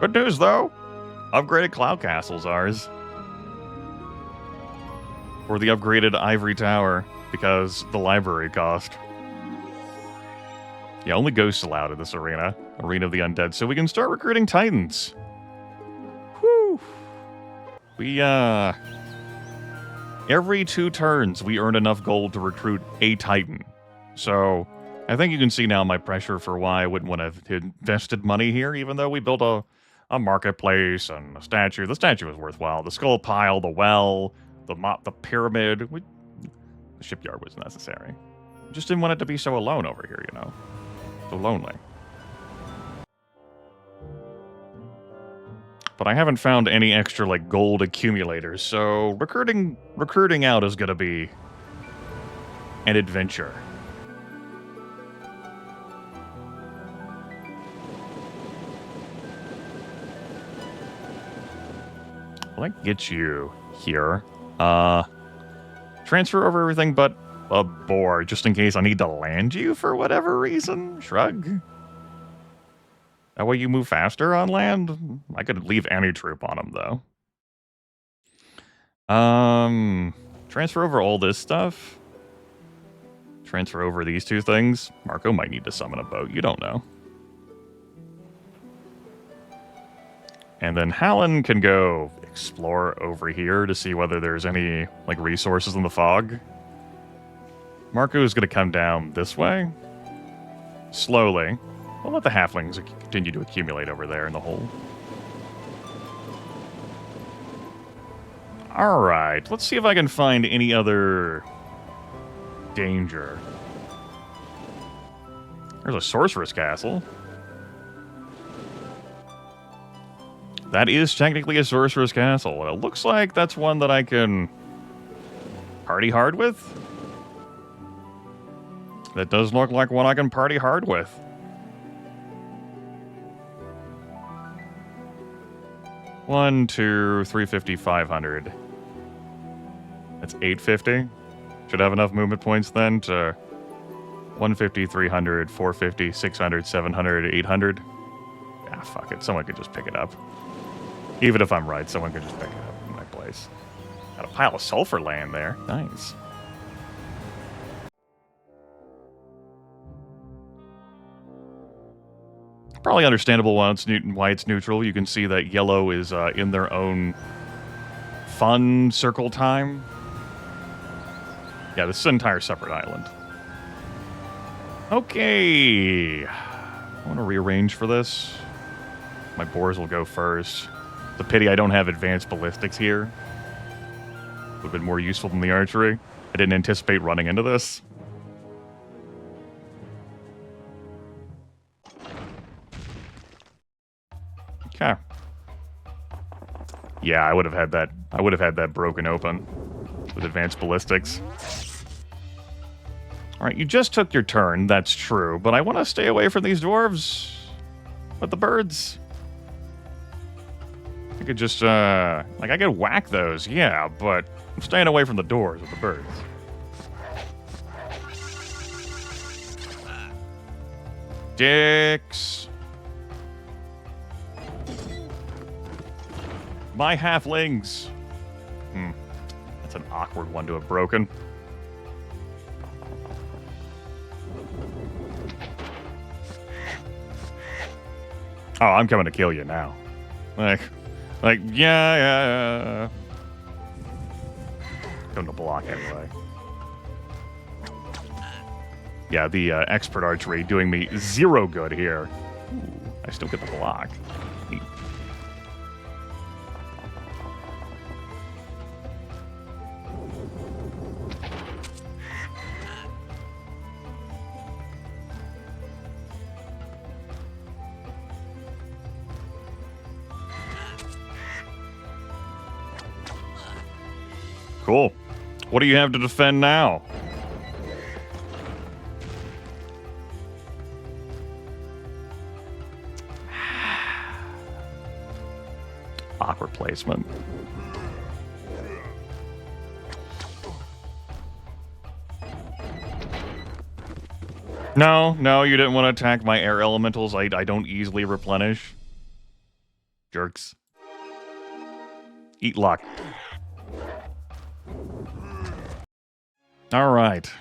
Good news, though. Upgraded Cloud Castle's ours. Or the upgraded Ivory Tower, because the library cost. Yeah, only ghosts allowed in this arena. Arena of the Undead. So we can start recruiting Titans. Whew. We, every 2 turns, we earn enough gold to recruit a Titan. So I think you can see now my pressure for why I wouldn't want to have invested money here, even though we built a marketplace and a statue. The statue was worthwhile. The skull pile, the well, the pyramid. The shipyard was necessary. Just didn't want it to be so alone over here, you know? So lonely. But I haven't found any extra, like, gold accumulators, so recruiting out is gonna be an adventure. Well, I get you here. Transfer over everything but a boar, just in case I need to land you for whatever reason. Shrug. That way you move faster on land. I could leave any troop on them, though. Transfer over all this stuff. Transfer over these 2 things. Marco might need to summon a boat. You don't know. And then Hallen can go explore over here to see whether there's any, like, resources in the fog. Marco is going to come down this way. Slowly. We'll let the halflings continue to accumulate over there in the hole. Alright, let's see if I can find any other danger. There's a sorceress castle. That is technically a sorcerer's castle. It looks like that's one that I can party hard with. That does look like one I can party hard with. One, 2, 350, 500. That's 850. Should have enough movement points then to 150, 300, 450, 600, 700, 800. Ah, fuck it. Someone could just pick it up. Even if I'm right, someone could just pick it up in my place. Got a pile of sulfur land there. Nice. Probably understandable why it's neutral. You can see that yellow is in their own fun circle time. Yeah, this is an entire separate island. Okay. I want to rearrange for this. My boars will go first. It's a pity I don't have advanced ballistics here. Would have been more useful than the archery. I didn't anticipate running into this. Okay. Yeah, I would have had that. I would have had that broken open with advanced ballistics. All right, you just took your turn. That's true, but I want to stay away from these dwarves. But the birds. I could just like I could whack those, yeah, but I'm staying away from the doors with the birds. Dicks. My halflings. That's an awkward one to have broken. Oh, I'm coming to kill you now. Yeah. Going to block anyway. Yeah, the expert archery doing me 0 good here. Ooh, I still get the block. Neat. Cool. What do you have to defend now? Awkward placement. No, you didn't want to attack my air elementals. I don't easily replenish. Jerks. Eat luck. All right.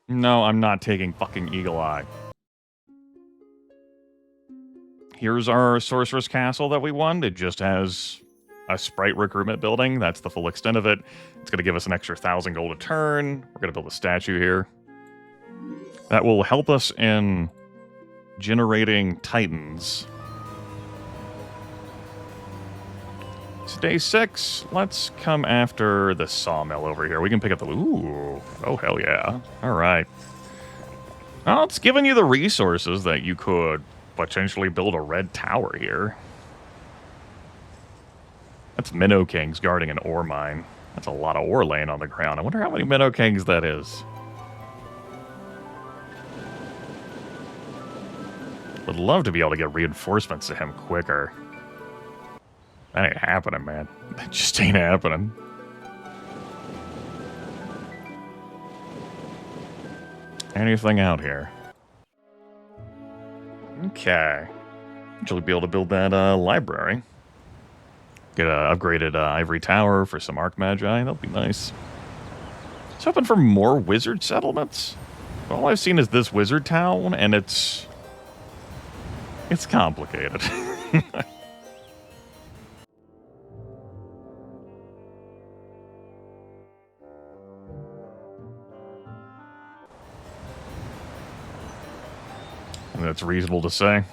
No, I'm not taking fucking Eagle Eye. Here's our Sorceress Castle that we won. It just has a sprite recruitment building. That's the full extent of it. It's going to give us an extra 1,000 gold a turn. We're going to build a statue here. That will help us in generating titans. It's day 6. Let's come after the sawmill over here. We can pick up the... Ooh. Oh, hell yeah. All right. Well, it's giving you the resources that you could potentially build a red tower here. That's Minnow Kings guarding an ore mine. That's a lot of ore laying on the ground. I wonder how many Minnow Kings that is. Would love to be able to get reinforcements to him quicker. That ain't happening, man. That just ain't happening. Anything out here? Okay. Actually be able to build that library. Get an upgraded ivory tower for some Archmagi. That'll be nice. It's hoping for more wizard settlements. All I've seen is this wizard town, and it's complicated. That's reasonable to say.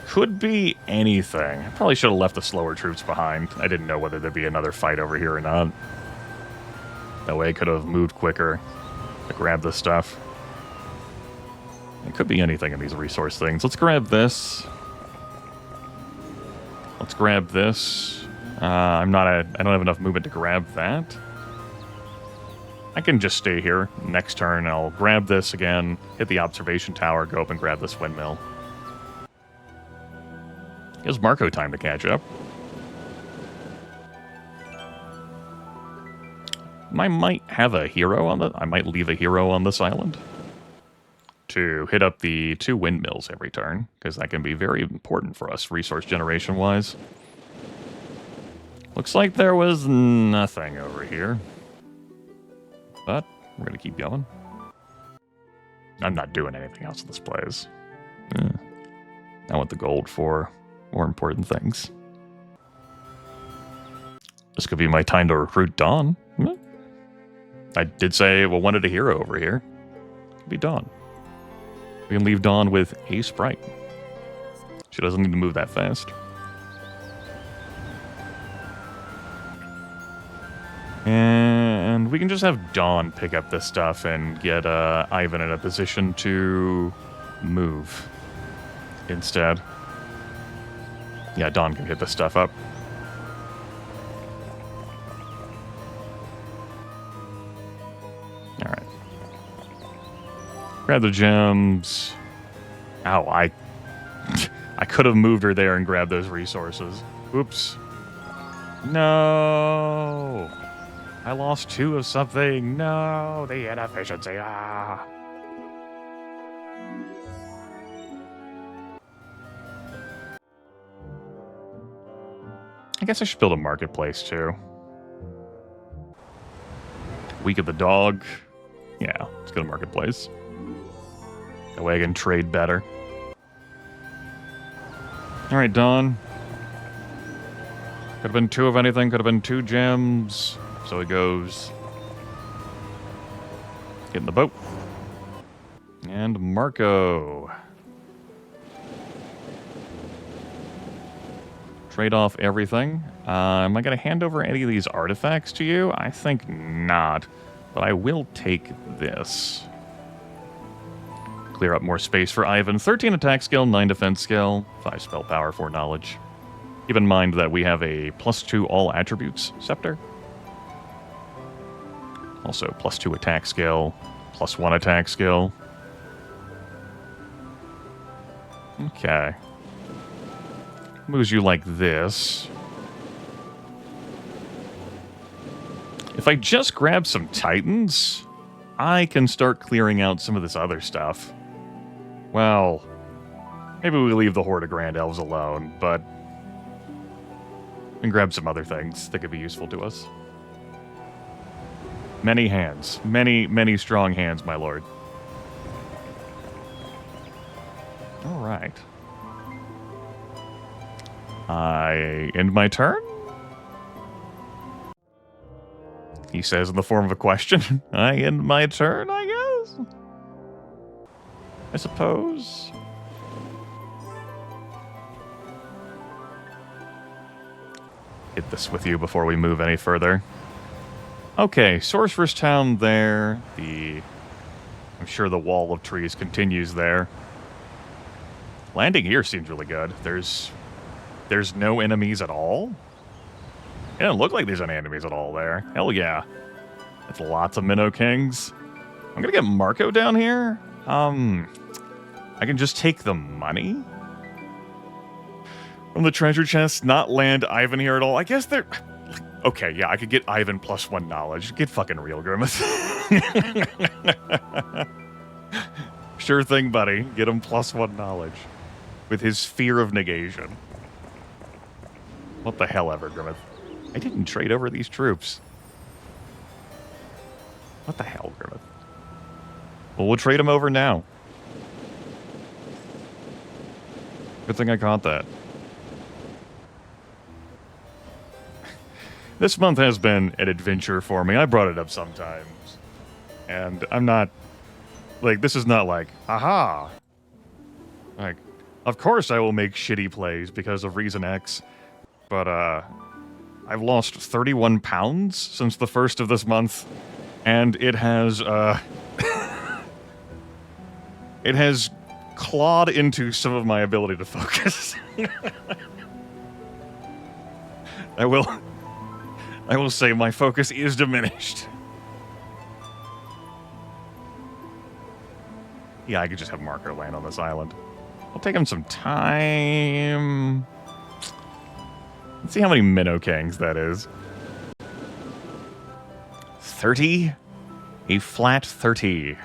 Could be anything. I probably should have left the slower troops behind. I didn't know whether there'd be another fight over here or not. That way I could have moved quicker to grab this stuff. It could be anything in these resource things. Let's grab this. Let's grab this. I don't have enough movement to grab that. I can just stay here. Next turn, I'll grab this again, hit the observation tower, go up and grab this windmill. Gives Marco time to catch up. I might have a hero on I might leave a hero on this island to hit up the 2 windmills every turn, because that can be very important for us resource generation wise. Looks like there was nothing over here. But we're going to keep going. I'm not doing anything else in this place. I want the gold for more important things. This could be my time to recruit Dawn. I did say I wanted a hero over here. Could be Dawn. We can leave Dawn with a sprite. She doesn't need to move that fast. And we can just have Dawn pick up this stuff and get Ivan in a position to move instead. Yeah, Dawn can hit this stuff up. Alright. Grab the gems. Ow, I could have moved her there and grabbed those resources. Oops. No! I lost 2 of something. No, the inefficiency. Ah! I guess I should build a marketplace too. Week of the dog. Yeah, let's go to marketplace. That way I can trade better. Alright, Dawn. Could have been 2 of anything, could have been 2 gems. So it goes. Get in the boat. And Marco. Trade off everything. Am I going to hand over any of these artifacts to you? I think not. But I will take this. Clear up more space for Ivan. 13 attack skill, 9 defense skill, 5 spell power, 4 knowledge. Keep in mind that we have a +2 all attributes scepter. Also +2 attack skill, +1 attack skill. Okay. Moves you like this. If I just grab some titans, I can start clearing out some of this other stuff. Well, maybe we leave the Horde of Grand Elves alone, but we can grab some other things that could be useful to us. Many hands. Many, many strong hands, my lord. Alright. I end my turn? He says in the form of a question. I end my turn, I guess? I suppose. Hit this with you before we move any further. Okay, Sorcerer's Town there. I'm sure the wall of trees continues there. Landing here seems really good. There's no enemies at all? It doesn't look like there's any enemies at all there. Hell yeah. That's lots of Minnow Kings. I'm gonna get Marco down here. I can just take the money from the treasure chest, not land Ivan here at all. I guess they're... Okay, yeah, I could get Ivan +1 knowledge. Get fucking real, Grimith. Sure thing, buddy. Get him +1 knowledge. With his fear of negation. What the hell ever, Grimith. I didn't trade over these troops. What the hell, Grimith? Well, we'll trade them over now. Good thing I caught that. This month has been an adventure for me. I brought it up sometimes. And I'm not... Like, this is not like, aha! Like, of course I will make shitty plays because of reason X. But, I've lost 31 pounds since the first of this month. And it has, it has clawed into some of my ability to focus. I will say my focus is diminished. Yeah, I could just have Marco land on this island. I'll take him some time. Let's see how many Minnow Kings that is. 30? A flat 30.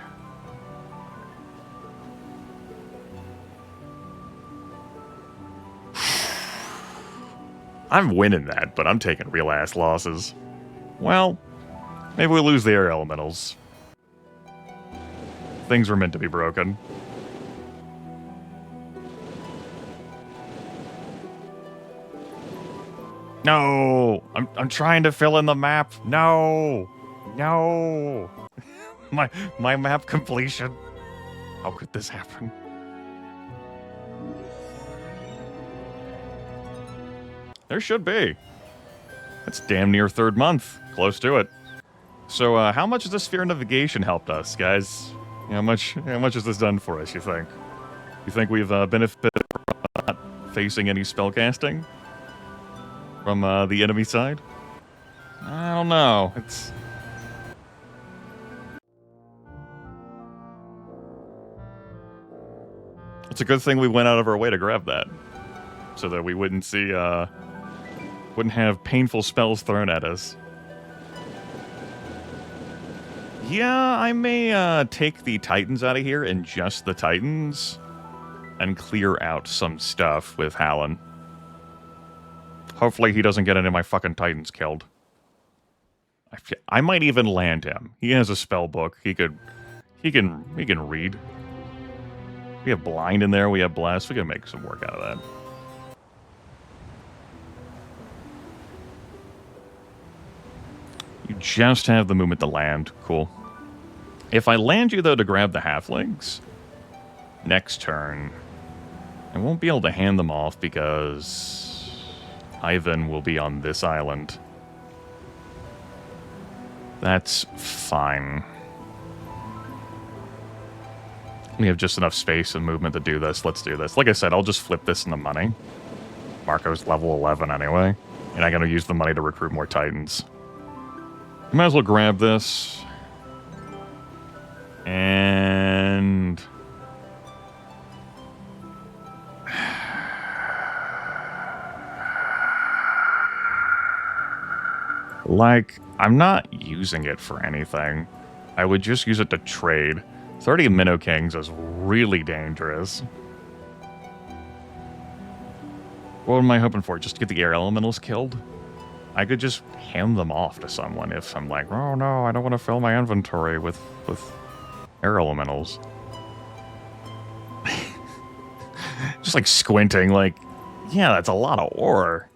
I'm winning that, but I'm taking real-ass losses. Well, maybe we lose the air elementals. Things were meant to be broken. No! I'm trying to fill in the map. No! No! my map completion. How could this happen? There should be. That's damn near third month. Close to it. So, how much has the Sphere of Navigation helped us, guys? How much has this done for us, you think? You think we've benefited from not facing any spellcasting from the enemy side? I don't know. It's a good thing we went out of our way to grab that, so that we wouldn't see, wouldn't have painful spells thrown at us. Yeah, I may take the Titans out of here and just the Titans and clear out some stuff with Hallen. Hopefully he doesn't get any of my fucking Titans killed. I might even land him. He has a spell book. He can read. We have Blind in there. We have Bless. We can make some work out of that. You just have the movement to land. Cool. If I land you, though, to grab the halflings, next turn, I won't be able to hand them off because Ivan will be on this island. That's fine. We have just enough space and movement to do this. Let's do this. Like I said, I'll just flip this into money. Marco's level 11 anyway, and I'm going to use the money to recruit more Titans. Might as well grab this. And... like, I'm not using it for anything. I would just use it to trade. 30 Minnow Kings is really dangerous. What am I hoping for? Just to get the air elementals killed? I could just hand them off to someone if I'm like, oh no, I don't want to fill my inventory with air elementals. Just like squinting, like, yeah, that's a lot of ore.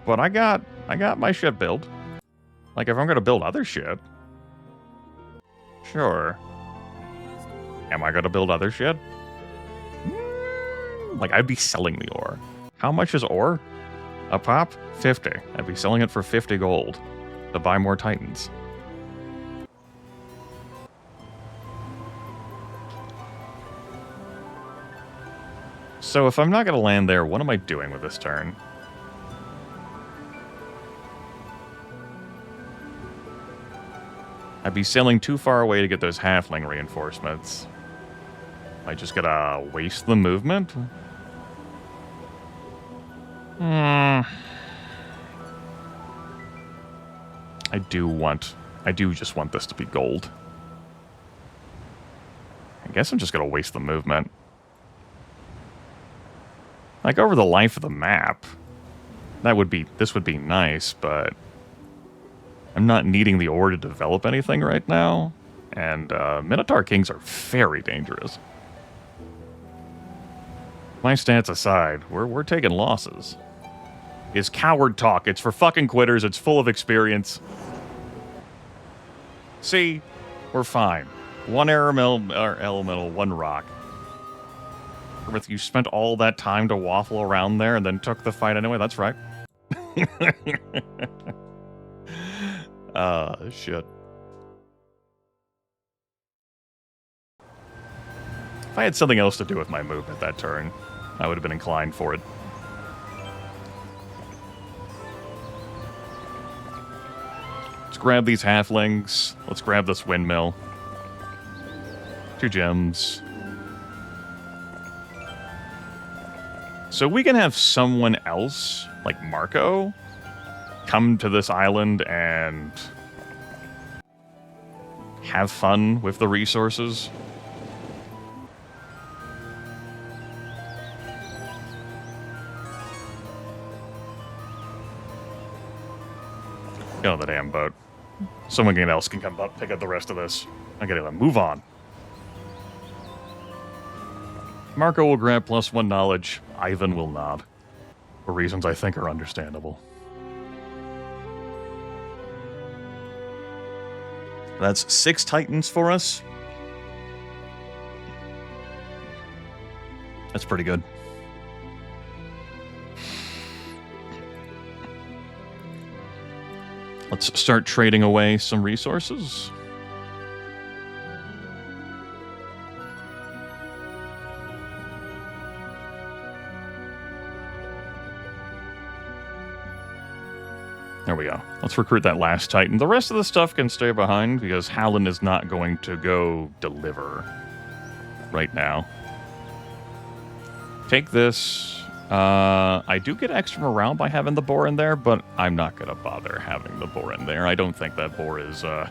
But I got my shit built. Like, if I'm gonna build other shit, sure. Am I gonna build other shit? Like, I'd be selling the ore. How much is ore? A pop? 50. I'd be selling it for 50 gold to buy more Titans. So if I'm not gonna land there, what am I doing with this turn? I'd be sailing too far away to get those halfling reinforcements. I just gotta waste the movement? I do just want this to be gold. I guess I'm just gonna waste the movement. Like, over the life of the map, this would be nice, but I'm not needing the ore to develop anything right now, and Minotaur Kings are very dangerous. My stats aside, we're taking losses. It's coward talk. It's for fucking quitters. It's full of experience. See? We're fine. One elemental, one rock. Grimith, you spent all that time to waffle around there and then took the fight anyway? That's right. Shit. If I had something else to do with my movement that turn, I would have been inclined for it. Let's grab these halflings. Let's grab this windmill. 2 gems. So we can have someone else, like Marco, come to this island and have fun with the resources. Get on the damn boat. Someone else can come up, pick up the rest of this. I gotta move on. Marco will grant +1 knowledge. Ivan will not. For reasons I think are understandable. That's 6 Titans for us. That's pretty good. Let's start trading away some resources. There we go. Let's recruit that last Titan. The rest of the stuff can stay behind because Howland is not going to go deliver right now. Take this. I do get extra morale by having the boar in there, but I'm not going to bother having the boar in there. I don't think that boar is... I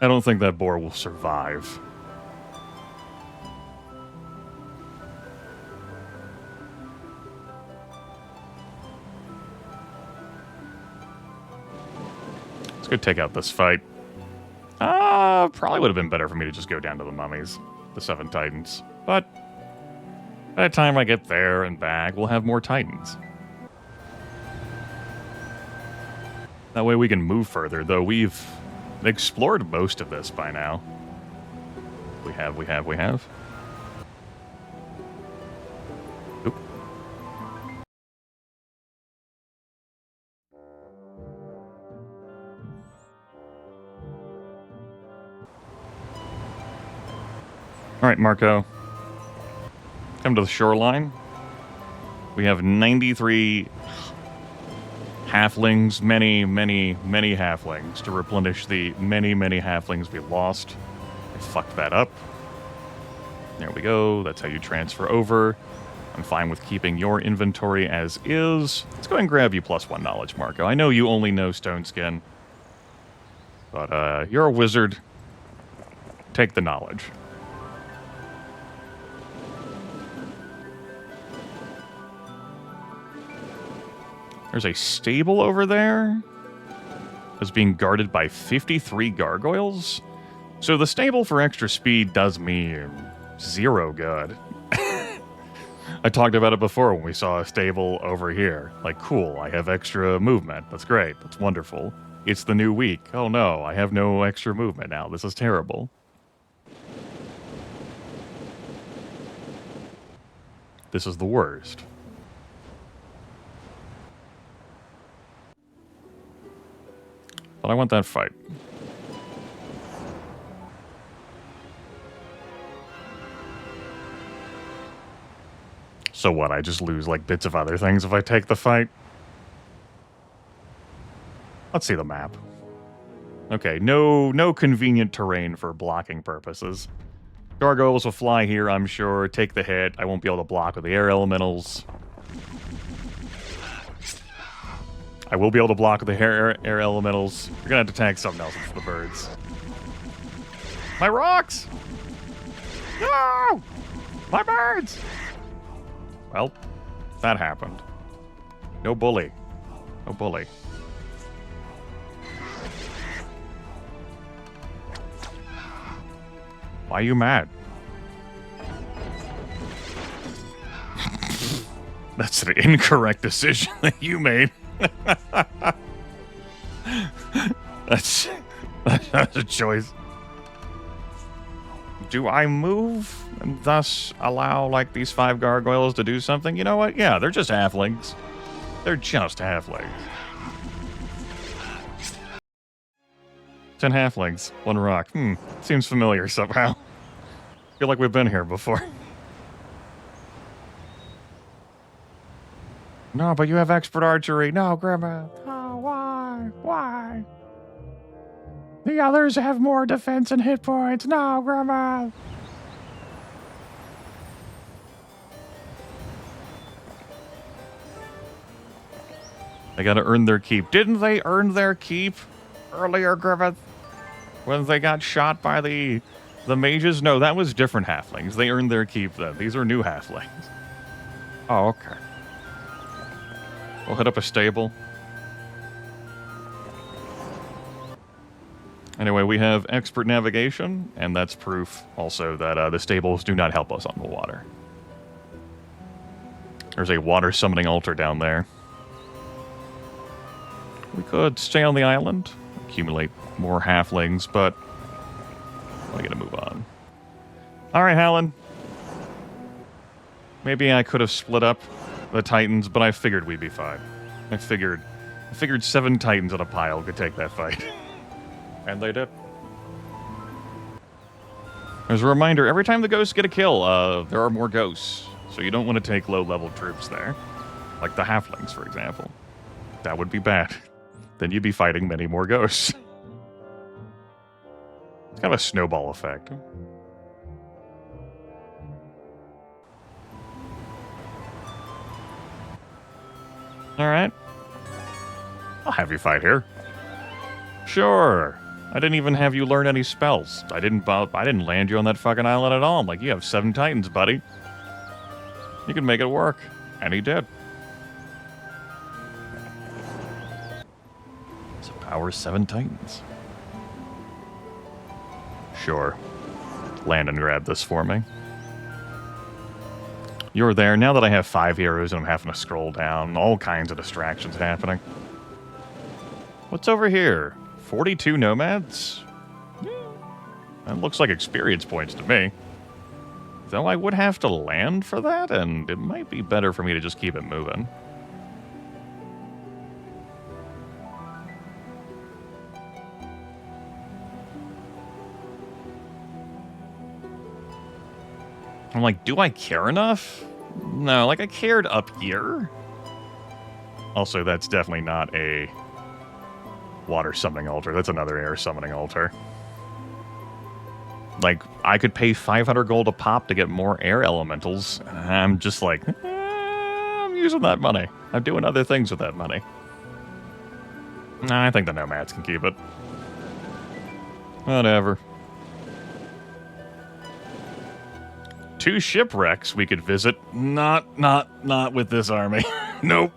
don't think that boar will survive. Let's go take out this fight. Probably would have been better for me to just go down to the mummies, the 7 Titans. But by the time I get there and back, we'll have more Titans. That way we can move further, though we've explored most of this by now. We have. Oop. All right, Marco. Come to the shoreline. We have 93 halflings, many halflings to replenish the many halflings we lost. I fucked that up. There we go. That's how you transfer over. I'm fine with keeping your inventory as is. Let's go ahead and grab you +1 knowledge, Marco. I know you only know stone skin, but you're a wizard. Take the knowledge. There's a stable over there. It's being guarded by 53 gargoyles. So the stable for extra speed does me 0 good. I talked about it before when we saw a stable over here. Like, cool, I have extra movement. That's great. That's wonderful. It's the new week. Oh no, I have no extra movement now. This is terrible. This is the worst. But I want that fight. So what, I just lose like bits of other things if I take the fight? Let's see the map. Okay, no convenient terrain for blocking purposes. Gargoyles will fly here, I'm sure. Take the hit. I won't be able to block with the air elementals. I will be able to block with the air elementals. You're gonna have to tag something else for the birds. My rocks! No! My birds! Well, that happened. No bully. No bully. Why are you mad? That's an incorrect decision that you made. That's a choice. Do I move and thus allow like these 5 gargoyles to do something? You know what? Yeah, they're just halflings. They're just halflings. 10 halflings, 1 rock. Seems familiar somehow. Feel like we've been here before. No, but you have expert archery. No, Grimith. Oh, why? Why? The others have more defense and hit points. No, Grimith. They gotta earn their keep. Didn't they earn their keep earlier, Grimith? When they got shot by the mages? No, that was different halflings. They earned their keep then. These are new halflings. Oh, okay. We'll hit up a stable. Anyway, we have expert navigation, and that's proof also that the stables do not help us on the water. There's a water summoning altar down there. We could stay on the island, accumulate more halflings, but I gotta move on. Alright, Hallen. Maybe I could have split up the Titans, but I figured we'd be fine. I figured 7 Titans in a pile could take that fight. And they did. As a reminder, every time the ghosts get a kill, there are more ghosts. So you don't want to take low-level troops there. Like the halflings, for example. That would be bad. Then you'd be fighting many more ghosts. It's kind of a snowball effect. Alright. I'll have you fight here. Sure. I didn't even have you learn any spells. I didn't land you on that fucking island at all. I'm like, you have 7 Titans, buddy. You can make it work. And he did. So power 7 Titans. Sure. Land and grab this for me. You're there. Now that I have 5 heroes and I'm having to scroll down, all kinds of distractions happening. What's over here? 42 nomads? That looks like experience points to me. Though I would have to land for that, and it might be better for me to just keep it moving. I'm like, do I care enough? No, like I cared up here. Also, that's definitely not a water summoning altar. That's another air summoning altar. Like, I could pay 500 gold a pop to get more air elementals. I'm just like, I'm using that money. I'm doing other things with that money. Nah, I think the nomads can keep it. Whatever. 2 shipwrecks we could visit. Not with this army. Nope.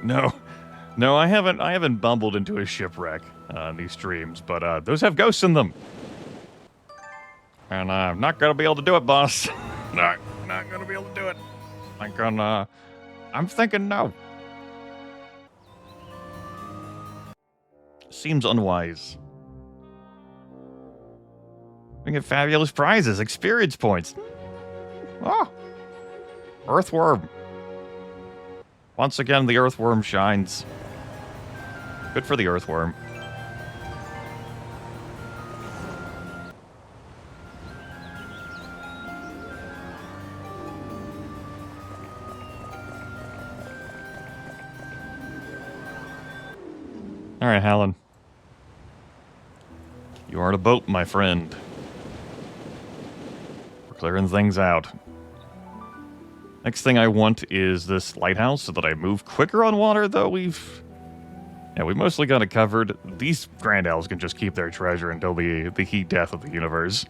No, I haven't bumbled into a shipwreck on these streams, but those have ghosts in them. And I'm not gonna be able to do it, boss. not gonna be able to do it. I'm thinking no. Seems unwise. We get fabulous prizes, experience points. Oh, earthworm. Once again, the earthworm shines. Good for the earthworm. All right, Hallen. You are in a boat, my friend. We're clearing things out. Next thing I want is this lighthouse so that I move quicker on water, though we mostly got it covered. These Grand Elves can just keep their treasure until the heat death of the universe.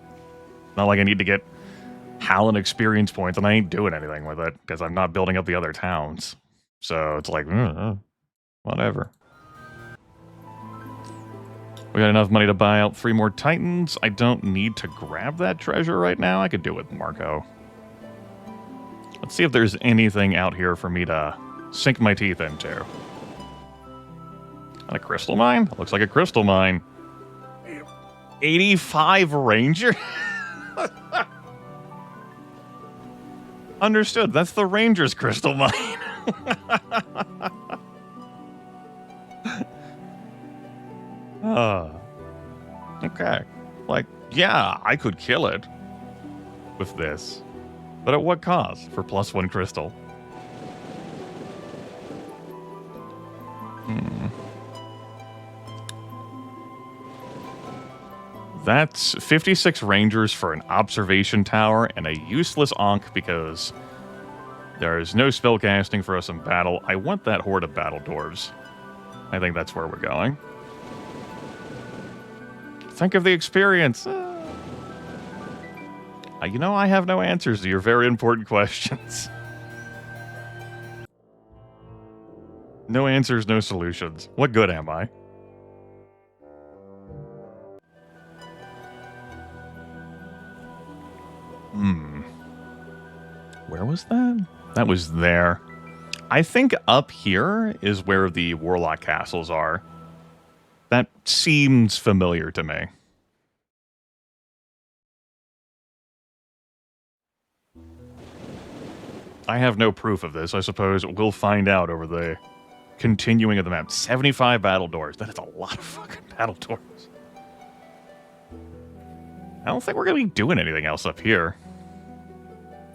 Not like I need to get Hallen experience points, and I ain't doing anything with it, because I'm not building up the other towns. So it's like, whatever. We got enough money to buy out 3 more Titans. I don't need to grab that treasure right now. I could do it with Marco. Let's see if there's anything out here for me to sink my teeth into. And a crystal mine? Looks like a crystal mine. 85 ranger? Understood. That's the ranger's crystal mine. Okay. Like, yeah, I could kill it with this. But at what cost for +1 crystal? That's 56 rangers for an observation tower and a useless Ankh because there's no spellcasting for us in battle. I want that horde of battle dwarves. I think that's where we're going. Think of the experience. You know, I have no answers to your very important questions. No answers, no solutions. What good am I? Where was that? That was there. I think up here is where the Warlock castles are. That seems familiar to me. I have no proof of this. I suppose we'll find out over the continuing of the map. 75 battle doors. That is a lot of fucking battle doors. I don't think we're going to be doing anything else up here.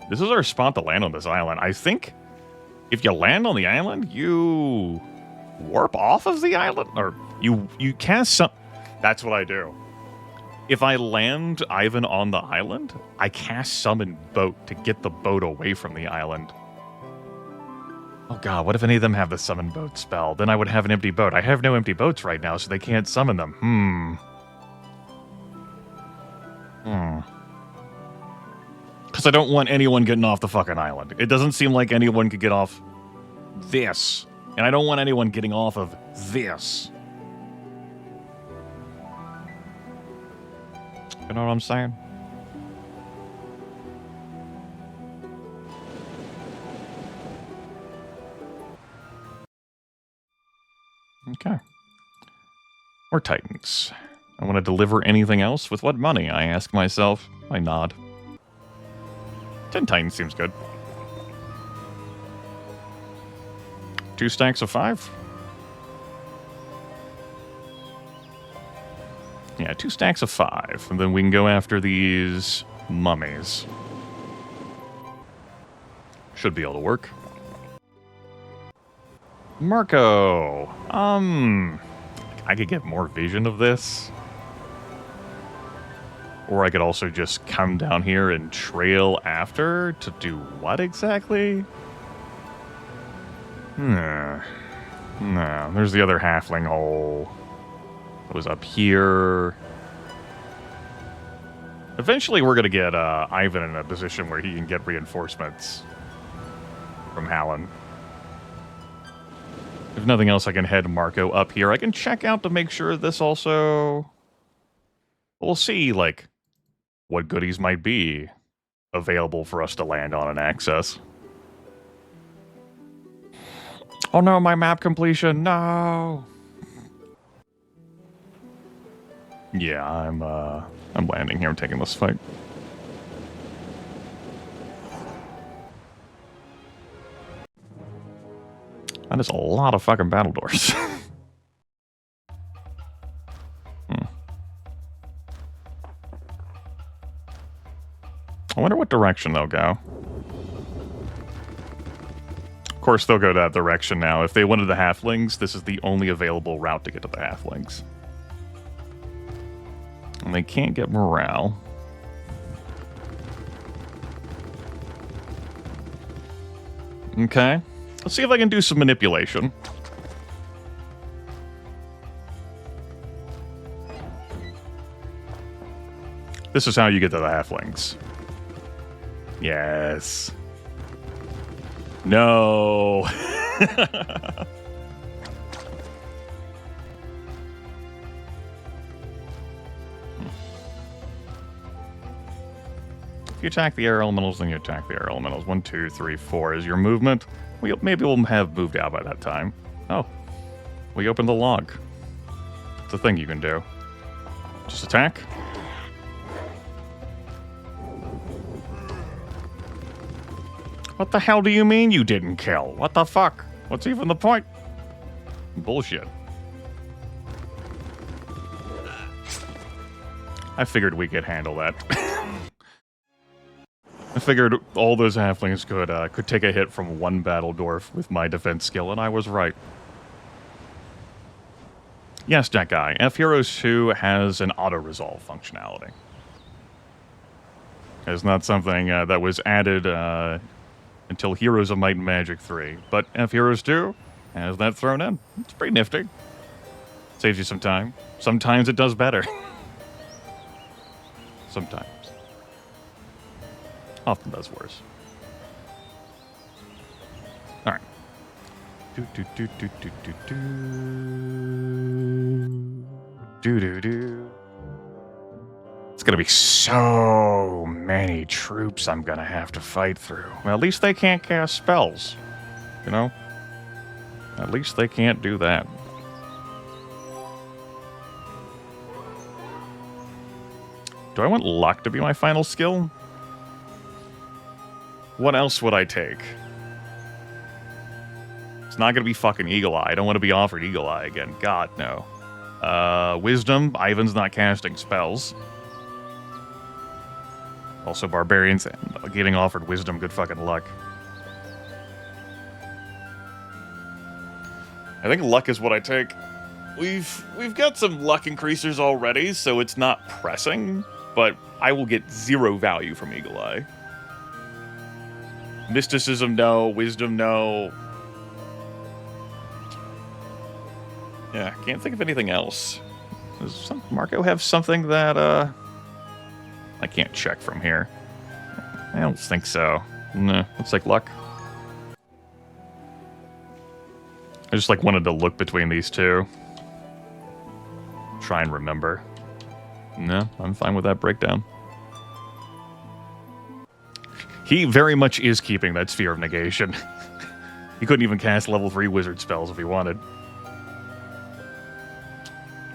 This is our spot to land on this island. I think if you land on the island, you warp off of the island? Or you cast some... That's what I do. If I land Ivan on the island, I cast Summon Boat to get the boat away from the island. Oh god, what if any of them have the Summon Boat spell? Then I would have an empty boat. I have no empty boats right now, so they can't summon them. Because I don't want anyone getting off the fucking island. It doesn't seem like anyone could get off this. And I don't want anyone getting off of this. You know what I'm saying? Okay. Or Titans. I want to deliver anything else? With what money? I ask myself. I nod. 10 Titans seems good. 2 stacks of 5? Yeah, 2 stacks of 5. And then we can go after these mummies. Should be able to work. Marco! I could get more vision of this. Or I could also just come down here and trail after to do what exactly? No, there's the other halfling hole. It was up here. Eventually we're going to get Ivan in a position where he can get reinforcements from Hallen. If nothing else, I can head Marco up here. I can check out to make sure this also... We'll see, like, what goodies might be available for us to land on and access. Oh no, my map completion, no! Yeah, I'm landing here. I'm taking this fight. That is a lot of fucking battle doors. I wonder what direction they'll go. Of course, they'll go that direction now. If they wanted the halflings, this is the only available route to get to the halflings. And they can't get morale. Okay. Let's see if I can do some manipulation. This is how you get to the halflings. Yes. No. If you attack the air elementals, then you attack the air elementals. 1, 2, 3, 4 is your movement. Maybe we'll have moved out by that time. Oh. We opened the log. It's a thing you can do. Just attack. What the hell do you mean you didn't kill? What the fuck? What's even the point? Bullshit. I figured we could handle that. I figured all those halflings could take a hit from one battle dwarf with my defense skill, and I was right. Yes, that guy. fheroes2 has an auto-resolve functionality. It's not something that was added until Heroes of Might and Magic 3. But fheroes2 has that thrown in. It's pretty nifty. Saves you some time. Sometimes it does better. Sometimes. Often does worse. Alright. It's gonna be so many troops I'm gonna have to fight through. Well, at least they can't cast spells. You know? At least they can't do that. Do I want luck to be my final skill? What else would I take? It's not gonna be fucking Eagle Eye. I don't want to be offered Eagle Eye again. God, no. Wisdom. Ivan's not casting spells. Also, Barbarians getting offered Wisdom. Good fucking luck. I think luck is what I take. We've got some luck increasers already, so it's not pressing, but I will get 0 value from Eagle Eye. Mysticism, no. Wisdom, no. Yeah, can't think of anything else. Does Marco have something that, I can't check from here. I don't think so. No, looks like luck. I just, like, wanted to look between these two. Try and remember. No, I'm fine with that breakdown. He very much is keeping that Sphere of Negation. He couldn't even cast level 3 wizard spells if he wanted.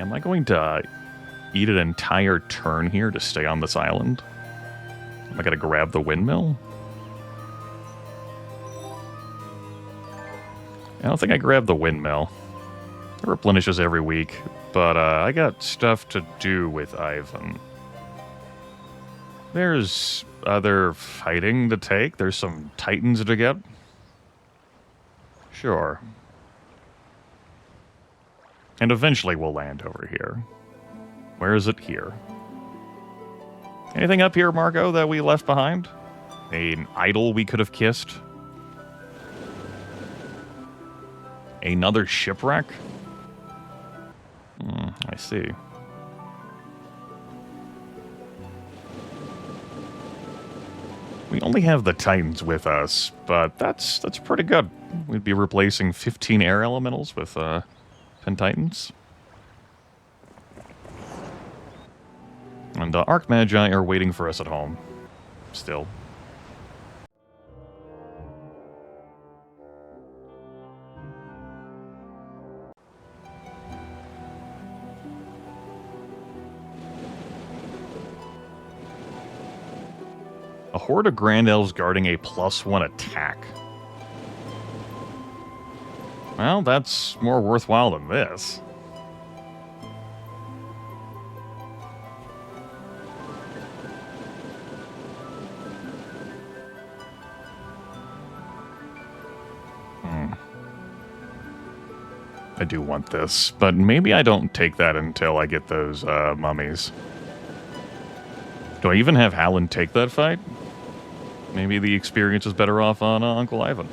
Am I going to eat an entire turn here to stay on this island? Am I going to grab the windmill? I don't think I grabbed the windmill. It replenishes every week, but I got stuff to do with Ivan. There's other fighting to take. There's some titans to get. Sure. And eventually we'll land over here. Where is it? Here. Anything up here, Marco, that we left behind? An idol we could have kissed? Another shipwreck? I see. We only have the Titans with us, but that's pretty good. We'd be replacing 15 air elementals with 10 Titans. And Archmagi are waiting for us at home. Still. A horde of Grand Elves guarding a +1 attack. Well, that's more worthwhile than this. I do want this, but maybe I don't take that until I get those mummies. Do I even have Hallen take that fight? Maybe the experience is better off on Uncle Ivan.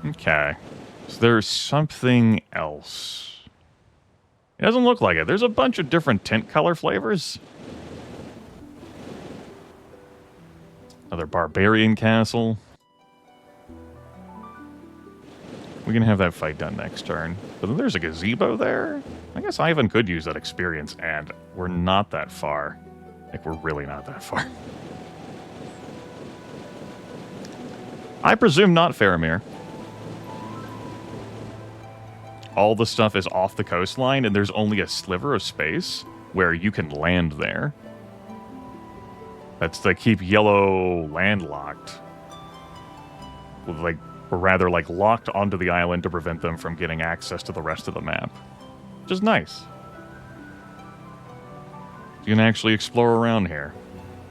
Okay. So there's something else. It doesn't look like it. There's a bunch of different tint color flavors. Another barbarian castle. We can have that fight done next turn. But then there's a gazebo there. I guess Ivan could use that experience, and we're not that far. Like, we're really not that far. I presume not Faramir. All the stuff is off the coastline, and there's only a sliver of space where you can land there. That's to keep yellow landlocked. Like, or rather, like, locked onto the island to prevent them from getting access to the rest of the map. Which is nice. You can actually explore around here.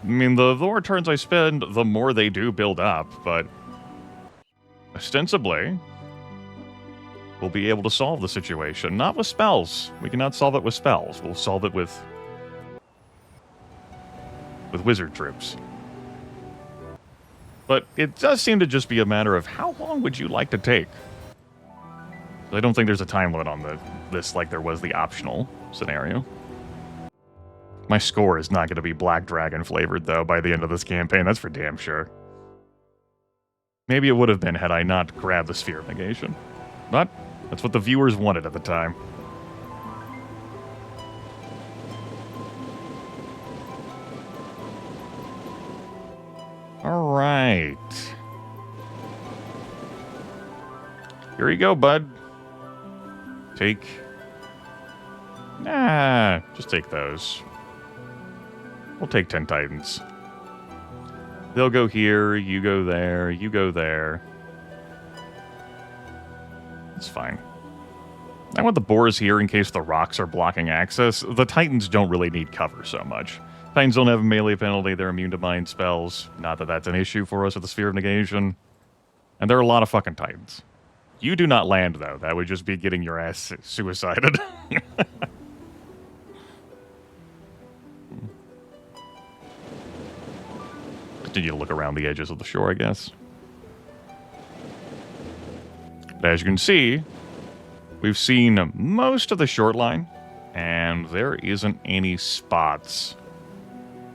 I mean, the more turns I spend, the more they do build up, but ostensibly, we'll be able to solve the situation. Not with spells. We cannot solve it with spells. We'll solve it with wizard troops. But it does seem to just be a matter of how long would you like to take? I don't think there's a time limit on this like there was the optional scenario. My score is not going to be Black Dragon flavored, though, by the end of this campaign. That's for damn sure. Maybe it would have been had I not grabbed the Sphere of Negation. But that's what the viewers wanted at the time. Alright. Here you go, bud. Take... Nah, just take those. We'll take 10 Titans. They'll go here, you go there, you go there. It's fine. I want the boars here in case the rocks are blocking access. The Titans don't really need cover so much. Titans don't have a melee penalty, they're immune to mind spells. Not that that's an issue for us with the Sphere of Negation. And there are a lot of fucking Titans. You do not land, though. That would just be getting your ass suicided. Continue to look around the edges of the shore, I guess. But as you can see, we've seen most of the short line, and there isn't any spots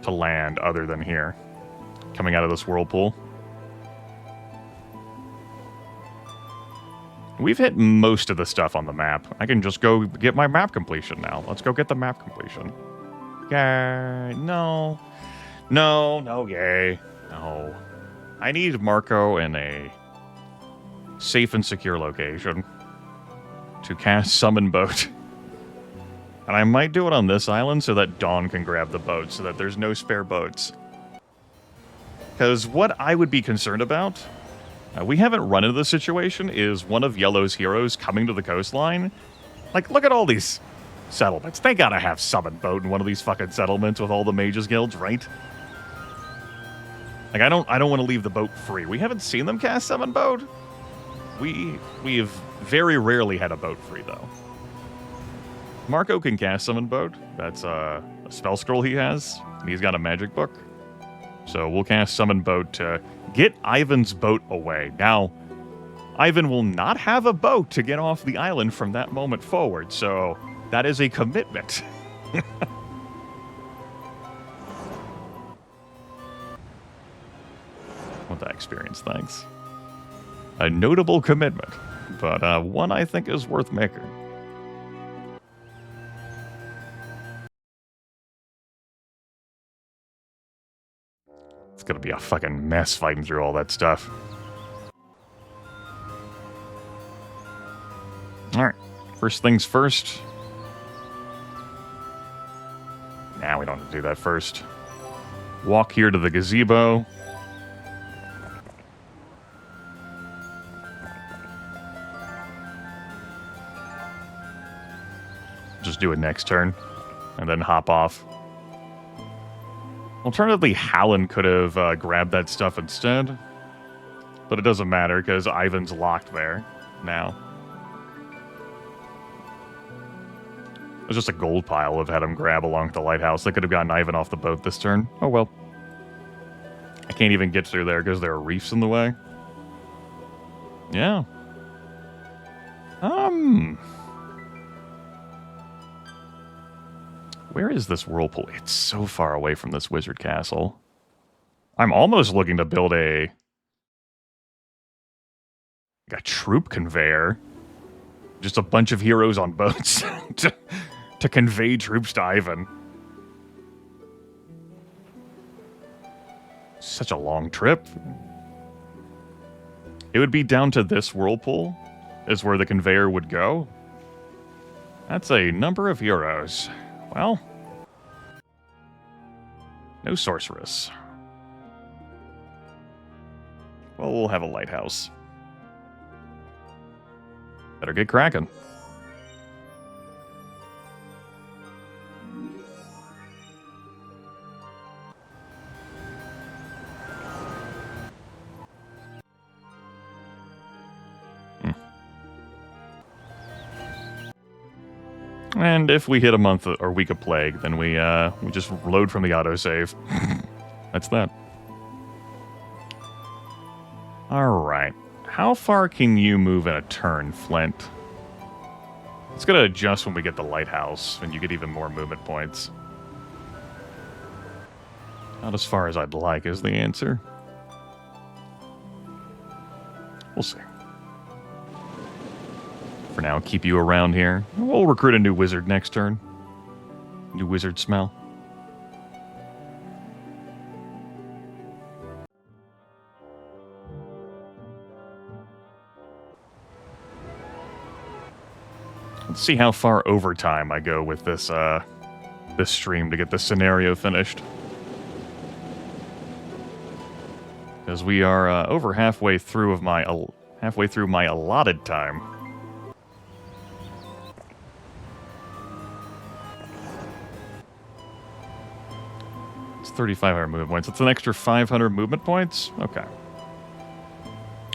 to land other than here, coming out of this whirlpool. We've hit most of the stuff on the map. I can just go get my map completion now. Let's go get the map completion. Yay. No. No, no, yay. No. I need Marco in a safe and secure location to cast Summon Boat. And I might do it on this island so that Dawn can grab the boat, so that there's no spare boats. Because what I would be concerned about, we haven't run into this situation, is one of Yellow's heroes coming to the coastline. Like, look at all these settlements. They gotta have Summon Boat in one of these fucking settlements with all the mages guilds, right? Like, I don't want to leave the boat free. We haven't seen them cast Summon Boat. We've very rarely had a boat free, though. Marco can cast Summon Boat. That's a spell scroll he has, and he's got a magic book. So we'll cast Summon Boat to get Ivan's boat away. Now, Ivan will not have a boat to get off the island from that moment forward, so that is a commitment. Want that experience, thanks. A notable commitment, but one I think is worth making. It's gonna be a fucking mess fighting through all that stuff. Alright, first things first. Nah, we don't have to do that first. Walk here to the gazebo. Just do it next turn, and then hop off. Alternatively, Hallen could have grabbed that stuff instead, but it doesn't matter because Ivan's locked there now. There's just a gold pile I've had him grab along with the lighthouse. They could have gotten Ivan off the boat this turn. Oh well. I can't even get through there because there are reefs in the way. Yeah. Where is this whirlpool? It's so far away from this wizard castle. I'm almost looking to build a troop conveyor. Just a bunch of heroes on boats to convey troops to Ivan. Such a long trip. It would be down to this whirlpool is where the conveyor would go. That's a number of heroes. Well, no sorceress. Well, we'll have a lighthouse. Better get cracking. And if we hit a month or week of plague, then we just load from the autosave. That's that. Alright. How far can you move in a turn, Flint? It's going to adjust when we get the lighthouse, and you get even more movement points. Not as far as I'd like is the answer. We'll see. For now, keep you around here. We'll recruit a new wizard next turn. New wizard smell. Let's see how far overtime I go with this this stream to get this scenario finished. Because we are over halfway through my allotted time. It's 3,500 movement points. It's an extra 500 movement points? Okay.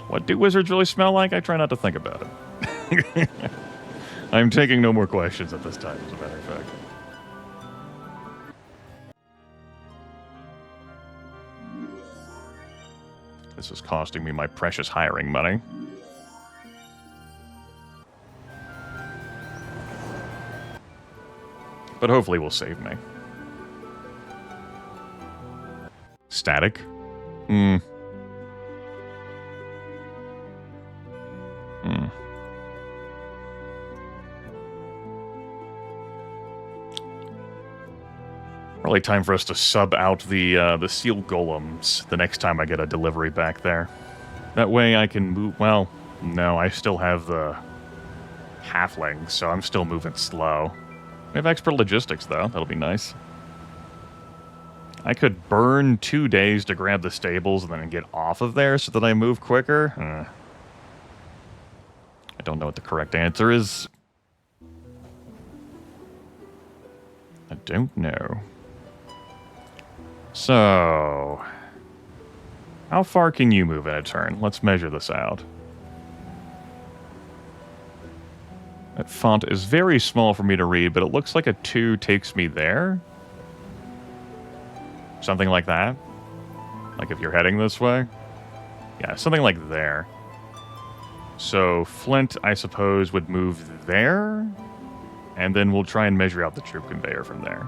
What do wizards really smell like? I try not to think about it. I'm taking no more questions at this time, as a matter of fact. This is costing me my precious hiring money. But hopefully will save me. Static? Probably time for us to sub out the seal golems the next time I get a delivery back there. That way I can move... Well, no, I still have the halflings, so I'm still moving slow. We have expert logistics, though. That'll be nice. I could burn 2 days to grab the stables and then get off of there so that I move quicker. I don't know what the correct answer is. I don't know. So, how far can you move in a turn? Let's measure this out. That font is very small for me to read, but it looks like a 2 takes me there. Something like that. Like if you're heading this way. Yeah, something like there. So, Flint, I suppose, would move there. And then we'll try and measure out the troop conveyor from there.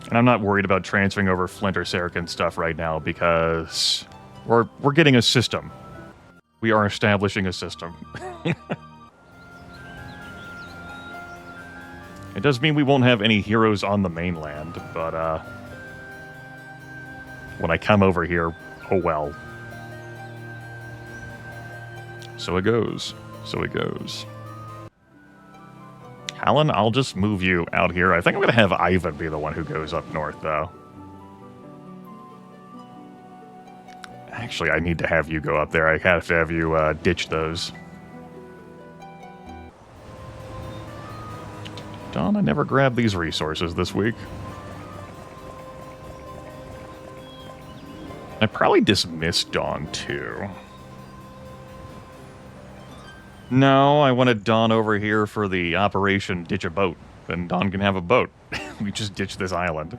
And I'm not worried about transferring over Flint or Saracen stuff right now because we're getting a system. We are establishing a system. It does mean we won't have any heroes on the mainland, but when I come over here, oh well. So it goes. So it goes. Alan, I'll just move you out here. I think I'm going to have Ivan be the one who goes up north, though. Actually, I need to have you go up there. I have to have you ditch those. Don, I never grabbed these resources this week. I probably dismissed Dawn, too. No, I wanted Dawn over here for the Operation Ditch a Boat. Then Dawn can have a boat. We just ditch this island.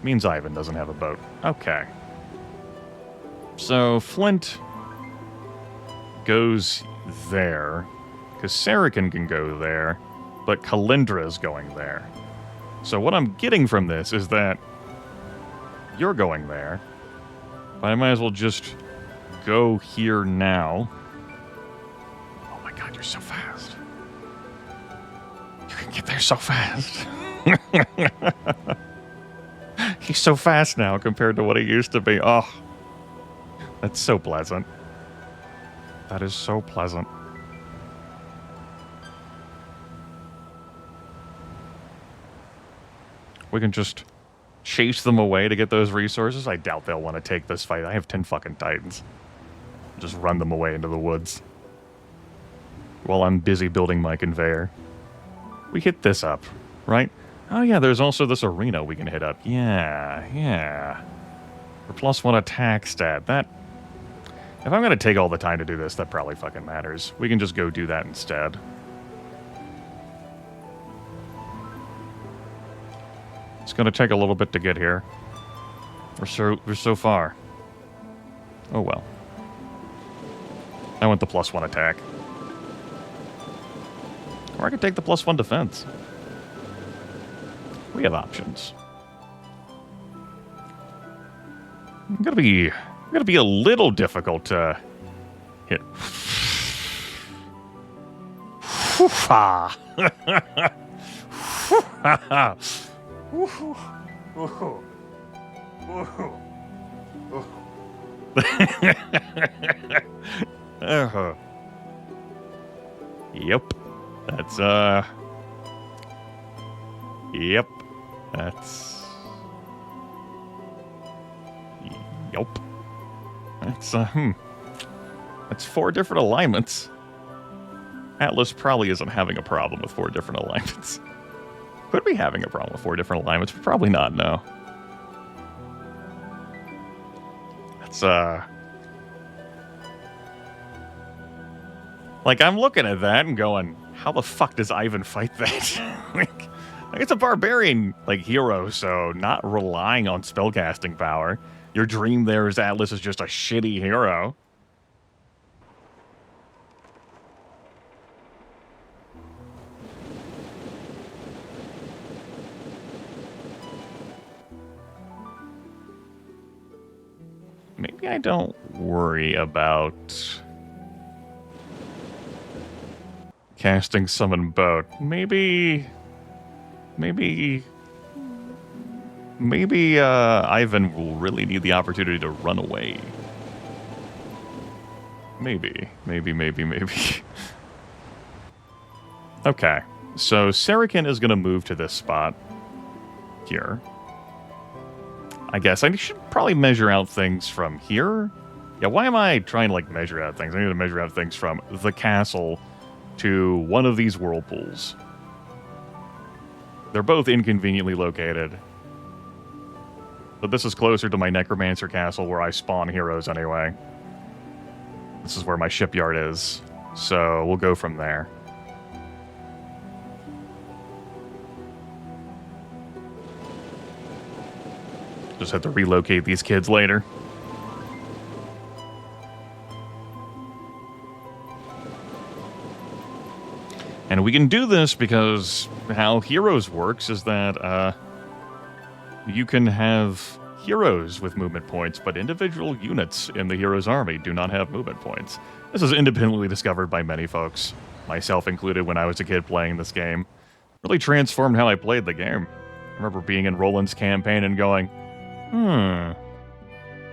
Means Ivan doesn't have a boat. Okay. So, Flint goes there. Because Saracen can go there. But Kalindra's going there. So what I'm getting from this is that you're going there. But I might as well just go here now. Oh my god, you're so fast. You can get there so fast. He's so fast now compared to what he used to be. Oh, that's so pleasant. That is so pleasant. We can just chase them away to get those resources. I doubt they'll want to take this fight. I have 10 fucking titans. Just run them away into the woods. While I'm busy building my conveyor. We hit this up, right? Oh yeah, there's also this arena we can hit up. Yeah. For +1 attack stat. That... If I'm going to take all the time to do this, that probably fucking matters. We can just go do that instead. It's going to take a little bit to get here. We're so far. Oh well. I want the +1 attack. Or I could take the +1 defense. We have options. I'm gonna be a little difficult to hit. Yep. That's Yep. That's Yep. That's 4 different alignments. Atlas probably isn't having a problem with 4 different alignments. Could be having a problem with 4 different alignments, but probably not, no. That's, like, I'm looking at that and going, how the fuck does Ivan fight that? like, it's a barbarian, like, hero, so not relying on spellcasting power. Your dream there is Atlas is just a shitty hero. Maybe I don't worry about casting summon boat. Maybe Ivan will really need the opportunity to run away. Maybe. Okay, so Sarikhan is going to move to this spot here. I guess I should probably measure out things from here. Yeah, why am I trying to, like, measure out things? I need to measure out things from the castle to one of these whirlpools. They're both inconveniently located. But this is closer to my Necromancer castle where I spawn heroes anyway. This is where my shipyard is. So we'll go from there. Just have to relocate these kids later. And we can do this because how Heroes works is that you can have heroes with movement points, but individual units in the hero's army do not have movement points. This is independently discovered by many folks, myself included, when I was a kid playing this game. Really transformed how I played the game. I remember being in Roland's campaign and going,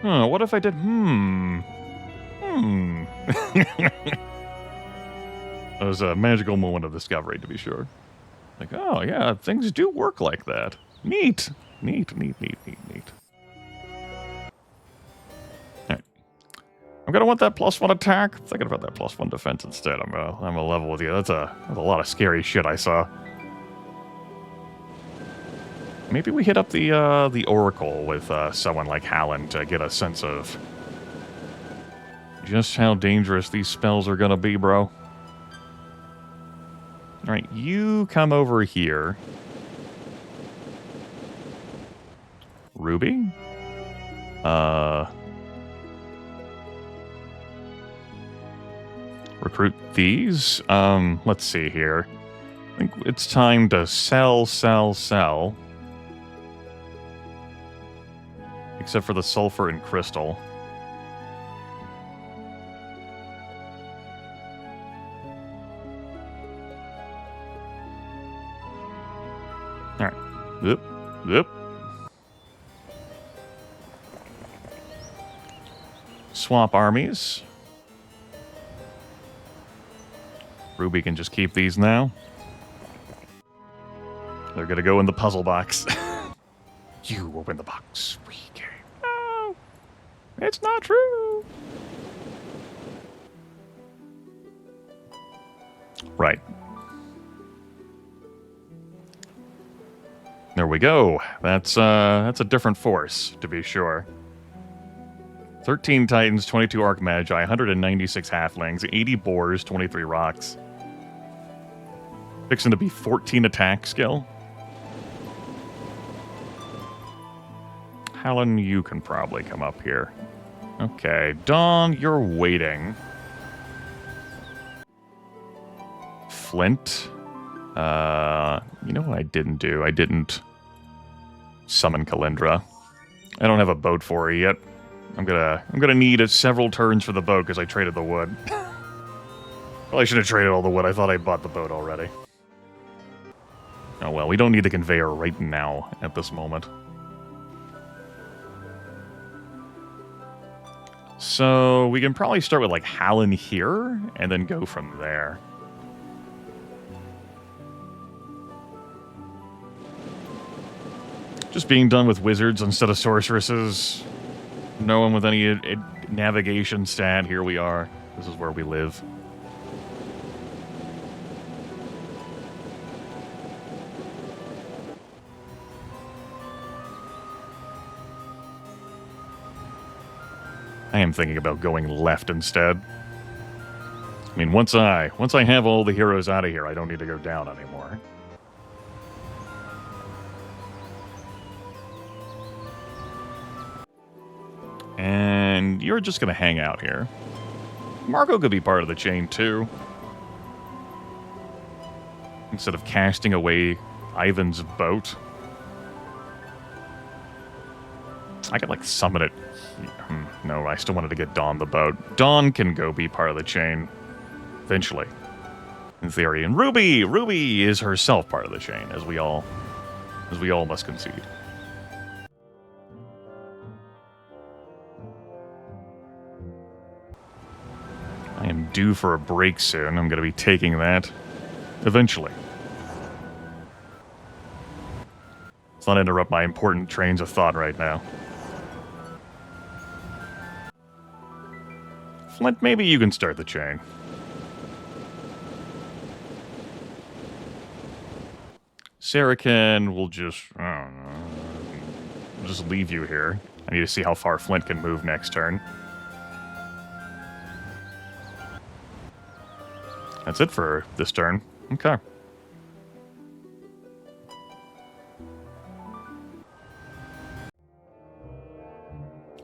what if I did, It was a magical moment of discovery, to be sure. Like, oh, yeah, things do work like that. Neat. Neat. Alright. I'm gonna want that +1 attack. I'm thinking about that +1 defense instead. I'm gonna level with you. That's a lot of scary shit I saw. Maybe we hit up the Oracle with someone like Hallen to get a sense of just how dangerous these spells are gonna be, bro. Alright, you come over here. Ruby? Recruit these? Let's see here. I think it's time to sell. Except for the sulfur and crystal. Alright. Yep. Swap armies. Ruby can just keep these now. They're gonna go in the puzzle box. You open the box. We came. No! It's not true! Right. There we go. That's a different force, to be sure. 13 Titans, 22 Archmagi, 196 Halflings, 80 Boars, 23 Rocks. Fixing to be 14 attack skill. Hallen, you can probably come up here. Okay, Dawn, you're waiting. Flint. You know what I didn't do? I didn't summon Kalindra. I don't have a boat for her yet. I'm gonna need several turns for the boat because I traded the wood. Probably should have traded all the wood. I thought I bought the boat already. Oh well, we don't need the conveyor right now at this moment. So we can probably start with like Hallen here and then go from there. Just being done with wizards instead of sorceresses. No one with any navigation stat. Here we are. This is where we live. I am thinking about going left instead. I mean, once I have all the heroes out of here, I don't need to go down anymore. And you're just going to hang out here. Marco could be part of the chain, too. Instead of casting away Ivan's boat. I could, like, summon it. No, I still wanted to get Dawn the boat. Dawn can go be part of the chain. Eventually. In theory. And Ruby! Ruby is herself part of the chain, as we all must concede. I am due for a break soon. I'm going to be taking that eventually. Let's not interrupt my important trains of thought right now. Flint, maybe you can start the chain. Saracen will just... I don't know. Just leave you here. I need to see how far Flint can move next turn. That's it for this turn. Okay.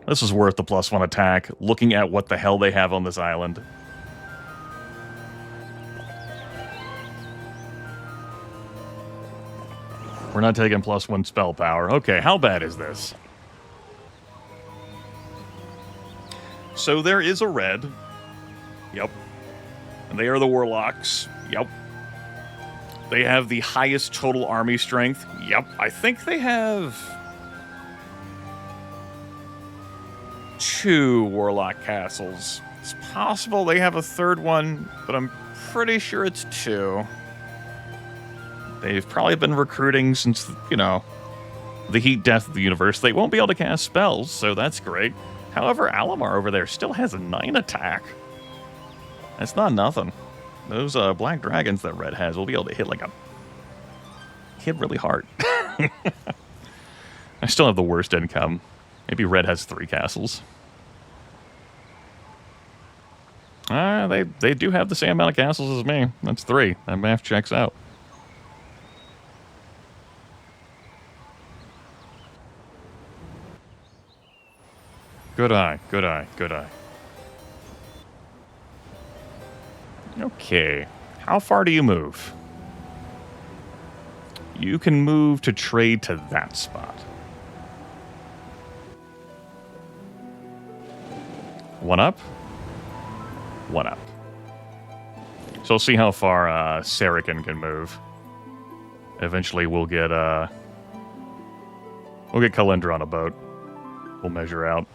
This is worth the +1 attack, looking at what the hell they have on this island. We're not taking +1 spell power. Okay, how bad is this? So there is a red. Yep. And they are the Warlocks. Yep. They have the highest total army strength. Yep. I think they have 2 Warlock castles. It's possible they have a third one, but I'm pretty sure it's 2. They've probably been recruiting since, you know, the heat death of the universe. They won't be able to cast spells, so that's great. However, Alamar over there still has a 9 attack. That's not nothing. Those black dragons that Red has will be able to hit really hard. I still have the worst income. Maybe Red has 3 castles. They do have the same amount of castles as me. That's 3. That math checks out. Good eye, good eye, good eye. Okay, how far do you move? You can move to trade to that spot. 1 up? 1 up. So we'll see how far Saracen can move. Eventually we'll get Kalindra on a boat. We'll measure out.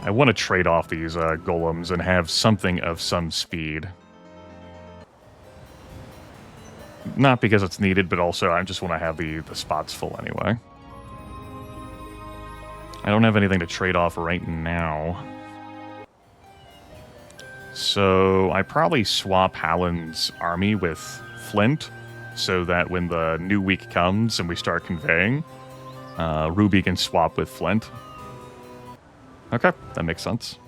I want to trade off these golems and have something of some speed. Not because it's needed, but also I just want to have the spots full anyway. I don't have anything to trade off right now. So I probably swap Hallen's army with Flint so that when the new week comes and we start conveying, Ruby can swap with Flint. Okay, that makes sense.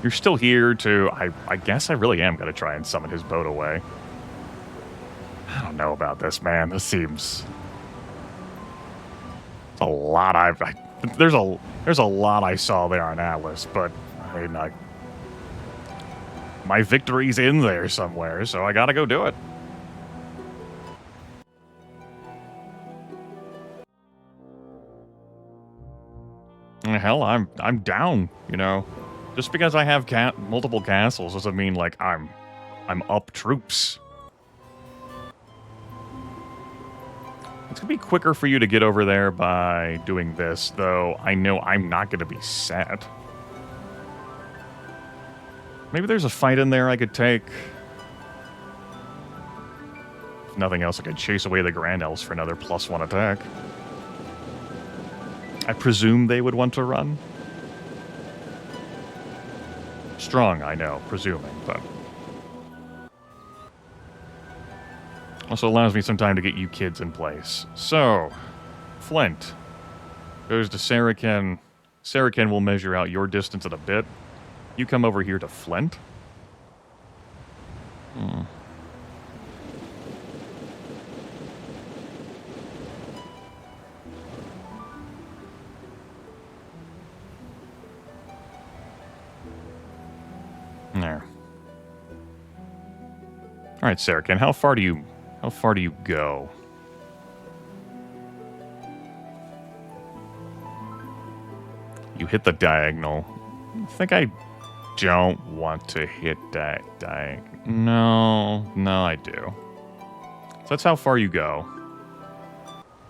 You're still here to... I guess I really am going to try and summon his boat away. I don't know about this, man. This seems... It's a lot there's a lot I saw there on Atlas, but I mean, my victory's in there somewhere, so I gotta go do it. Hell, I'm down, you know. Just because I have multiple castles doesn't mean, like, I'm up troops. It's gonna be quicker for you to get over there by doing this, though I know I'm not gonna be set. Maybe there's a fight in there I could take. If nothing else, I could chase away the Grand Elves for another +1 attack. I presume they would want to run. Strong, I know, presuming, but... Also allows me some time to get you kids in place. So, Flint goes to Saracen. Saracen will measure out your distance in a bit. You come over here to Flint. There. All right, Saracen, how far do you go? You hit the diagonal. I think I don't want to hit that diagonal. No, I do. So that's how far you go.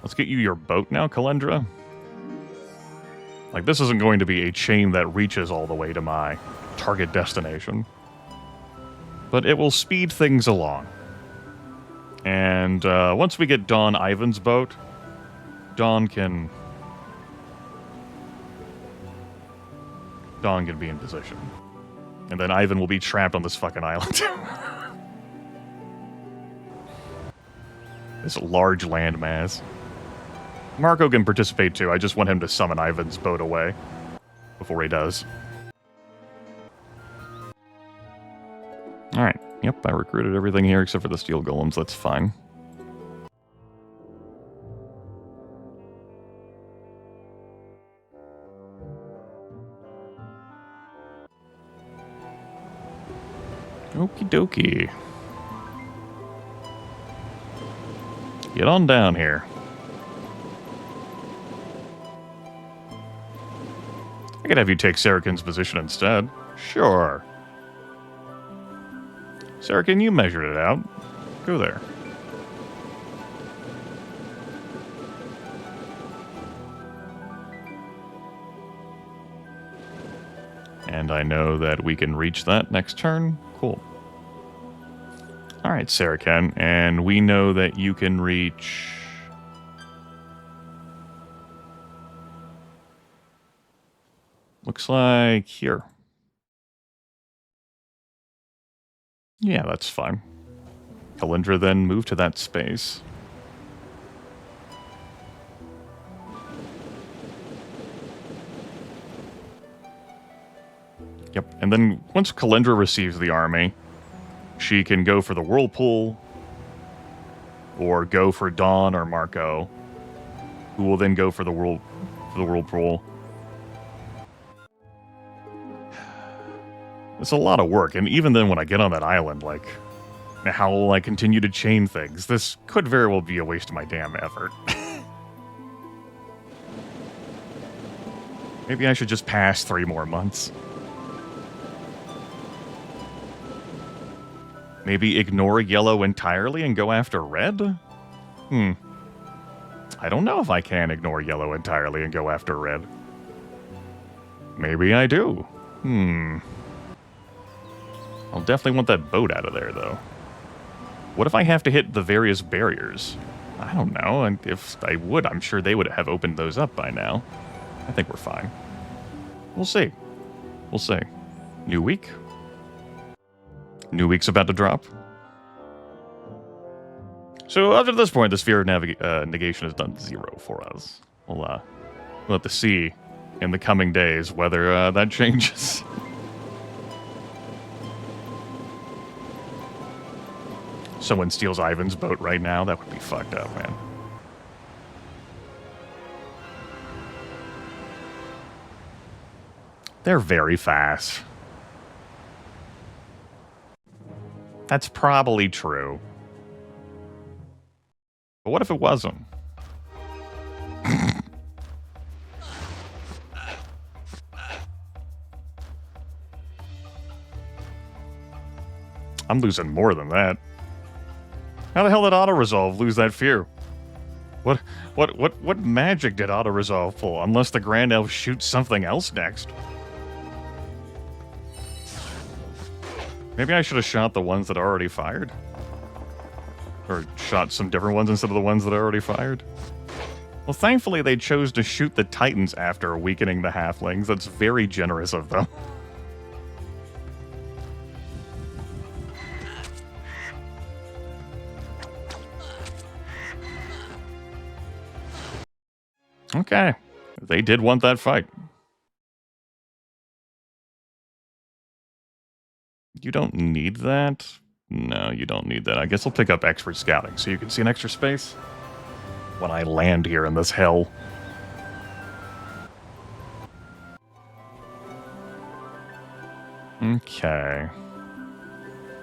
Let's get you your boat now, Kalendra. Like, this isn't going to be a chain that reaches all the way to my target destination. But it will speed things along. And once we get Dawn Ivan's boat, Dawn can be in position. And then Ivan will be trapped on this fucking island. This large landmass. Marco can participate too. I just want him to summon Ivan's boat away before he does. Alright. Yep, I recruited everything here except for the steel golems. That's fine. Okie dokie. Get on down here. I could have you take Saracen's position instead. Sure. Saracen, you measured it out. Go there. And I know that we can reach that next turn. Cool. Alright, Saracen, and we know that you can reach... Looks like here. Yeah, that's fine. Kalendra then move to that space. Yep, and then once Kalendra receives the army, she can go for the Whirlpool, or go for Dawn or Marco, who will then go for the Whirlpool. It's a lot of work, and even then when I get on that island, like, how will I continue to chain things? This could very well be a waste of my damn effort. Maybe I should just pass 3 more months. Maybe ignore yellow entirely and go after red? I don't know if I can ignore yellow entirely and go after red. Maybe I do. I'll definitely want that boat out of there, though. What if I have to hit the various barriers? I don't know, and if I would, I'm sure they would have opened those up by now. I think we're fine. We'll see. We'll see. New week? New week's about to drop. So up to this point, the sphere of negation has done 0 for us. We'll have to see in the coming days whether that changes. Someone steals Ivan's boat right now, that would be fucked up, man. They're very fast. That's probably true. But what if it wasn't? I'm losing more than that. How the hell did auto-resolve lose that fear? What magic did auto-resolve pull? Unless the Grand Elf shoots something else next. Maybe I should have shot the ones that already fired. Or shot some different ones instead of the ones that already fired. Well, thankfully they chose to shoot the Titans after weakening the Halflings. That's very generous of them. Okay. They did want that fight. You don't need that. No, you don't need that. I guess I'll pick up Expert Scouting so you can see an extra space when I land here in this hell. Okay.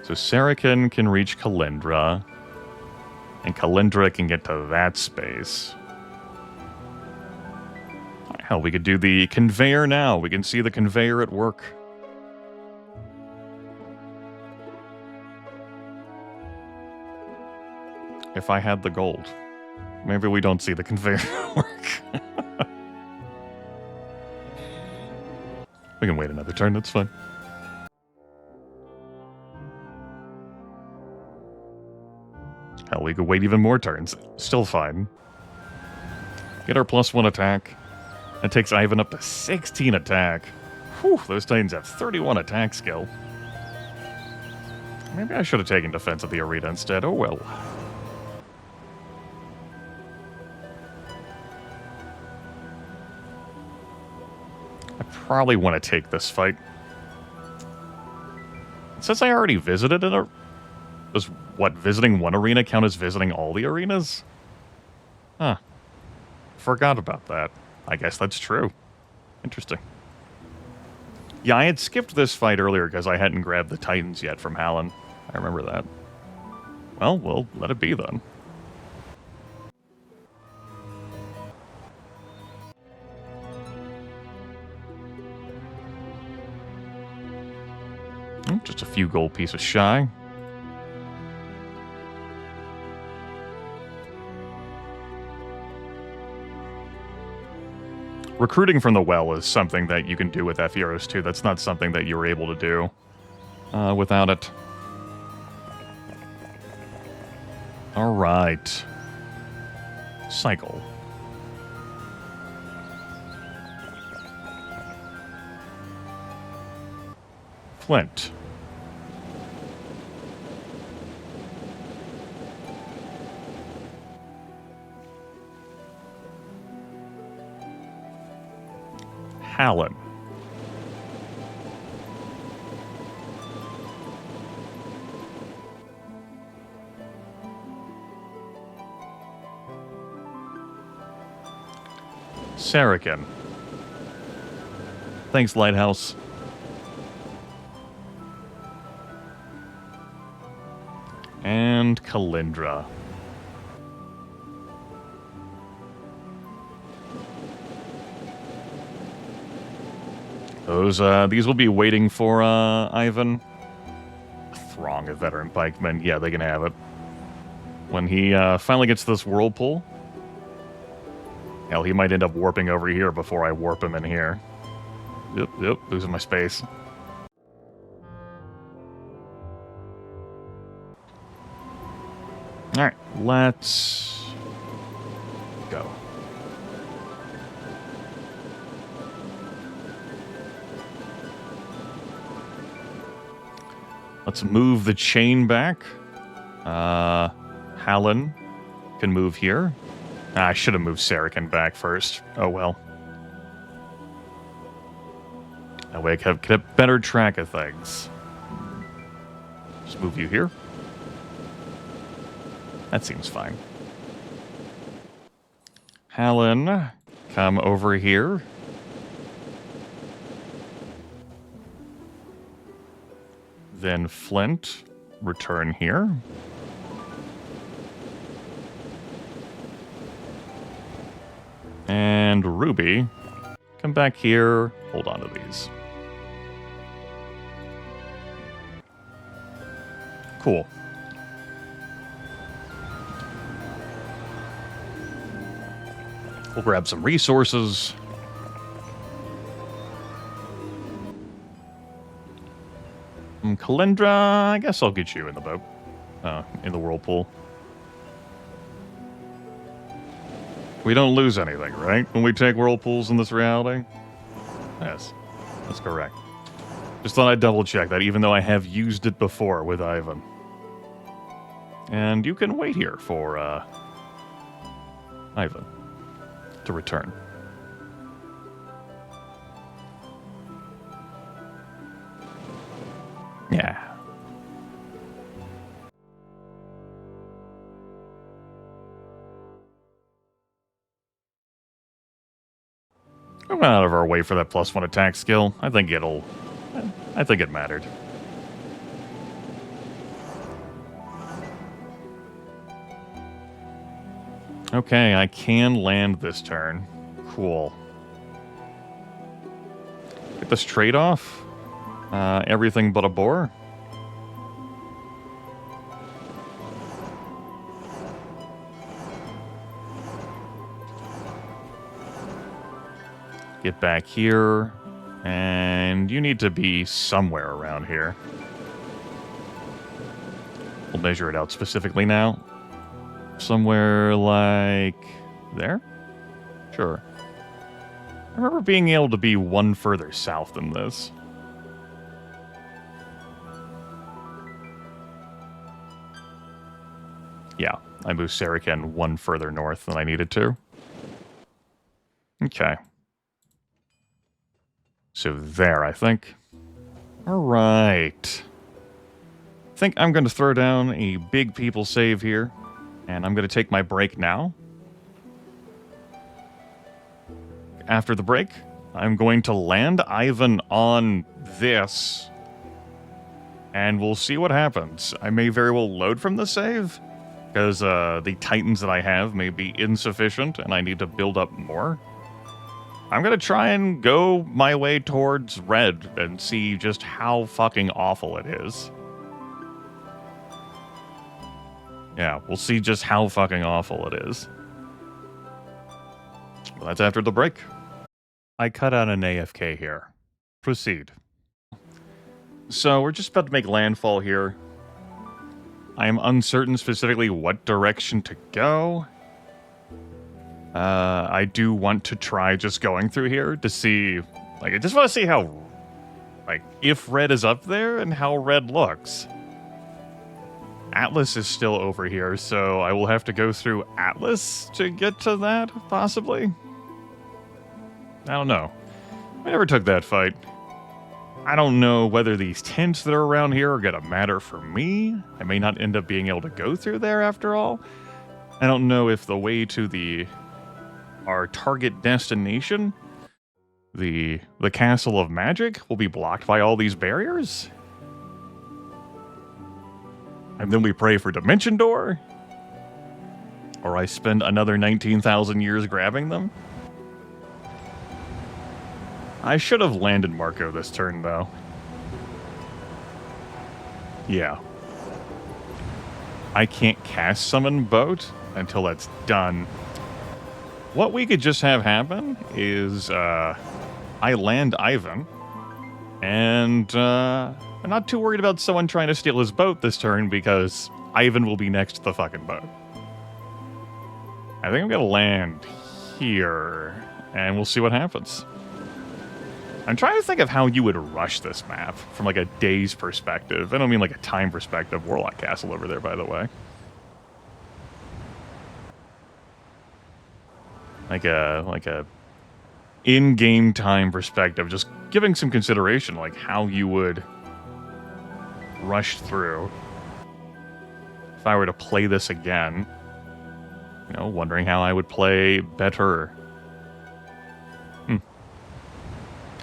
So Sarikhan can reach Kalindra, and Kalindra can get to that space. Hell, we could do the conveyor now. We can see the conveyor at work. If I had the gold. Maybe we don't see the conveyor at work. We can wait another turn, that's fine. Hell, we could wait even more turns. Still fine. Get our +1 attack. That takes Ivan up to 16 attack. Whew, those Titans have 31 attack skill. Maybe I should have taken defense of the arena instead. Oh well. I probably want to take this fight. Since I already visited it, does what, visiting one arena count as visiting all the arenas? Huh. Forgot about that. I guess that's true. Interesting. Yeah, I had skipped this fight earlier because I hadn't grabbed the Titans yet from Hallen. I remember that. Well, we'll let it be then. Just a few gold pieces shy. Recruiting from the well is something that you can do with fheroes2. That's not something that you were able to do without it. All right. Cycle. Flint. Hallen. Sarikhan. Thanks, Lighthouse. And Kalindra. These will be waiting for, Ivan. A throng of veteran pikemen. Yeah, they can have it. When he, finally gets this whirlpool. Hell, he might end up warping over here before I warp him in here. Yep, losing my space. Alright, let's go. Let's move the chain back. Hallen can move here. I should have moved Sarikhan back first. Oh well. That way I can keep better track of things. Just move you here. That seems fine. Hallen, come over here. Then Flint, return here. And Ruby, come back here. Hold on to these. Cool. We'll grab some resources. Kalendra, I guess I'll get you in the boat. In the whirlpool. We don't lose anything, right? When we take whirlpools in this reality? Yes, that's correct. Just thought I'd double check that, even though I have used it before with Ivan. And you can wait here for, Ivan to return. Yeah. We went out of our way for that +1 attack skill. I think it mattered. Okay, I can land this turn. Cool. Get this trade off. Everything but a boar. Get back here. And you need to be somewhere around here. We'll measure it out specifically now. Somewhere like there? Sure. I remember being able to be one further south than this. Yeah, I moved Saraken one further north than I needed to. Okay. So there, I think. All right. I think I'm going to throw down a big people save here. And I'm going to take my break now. After the break, I'm going to land Ivan on this. And we'll see what happens. I may very well load from the save. Because the titans that I have may be insufficient. And I need to build up more. I'm going to try and go my way towards red. And see just how fucking awful it is. Yeah, we'll see just how fucking awful it is. Well, that's after the break. I cut out an AFK here. Proceed. So, we're just about to make landfall here. I am uncertain specifically what direction to go. I do want to try just going through here to see... Like, I just want to see how... Like, if red is up there and how red looks. Atlas is still over here, so I will have to go through Atlas to get to that, possibly? I don't know. I never took that fight. I don't know whether these tents that are around here are going to matter for me. I may not end up being able to go through there after all. I don't know if the way to our target destination, the Castle of Magic, will be blocked by all these barriers. And then we pray for Dimension Door? Or I spend another 19,000 years grabbing them? I should have landed Marco this turn, though. Yeah. I can't cast Summon Boat until that's done. What we could just have happen is, I land Ivan, and, I'm not too worried about someone trying to steal his boat this turn because Ivan will be next to the fucking boat. I think I'm going to land here, and we'll see what happens. I'm trying to think of how you would rush this map from like a day's perspective. I don't mean like a time perspective. Warlock Castle over there, by the way. Like a in-game time perspective. Just giving some consideration, like how you would rush through. If I were to play this again, you know, wondering how I would play better.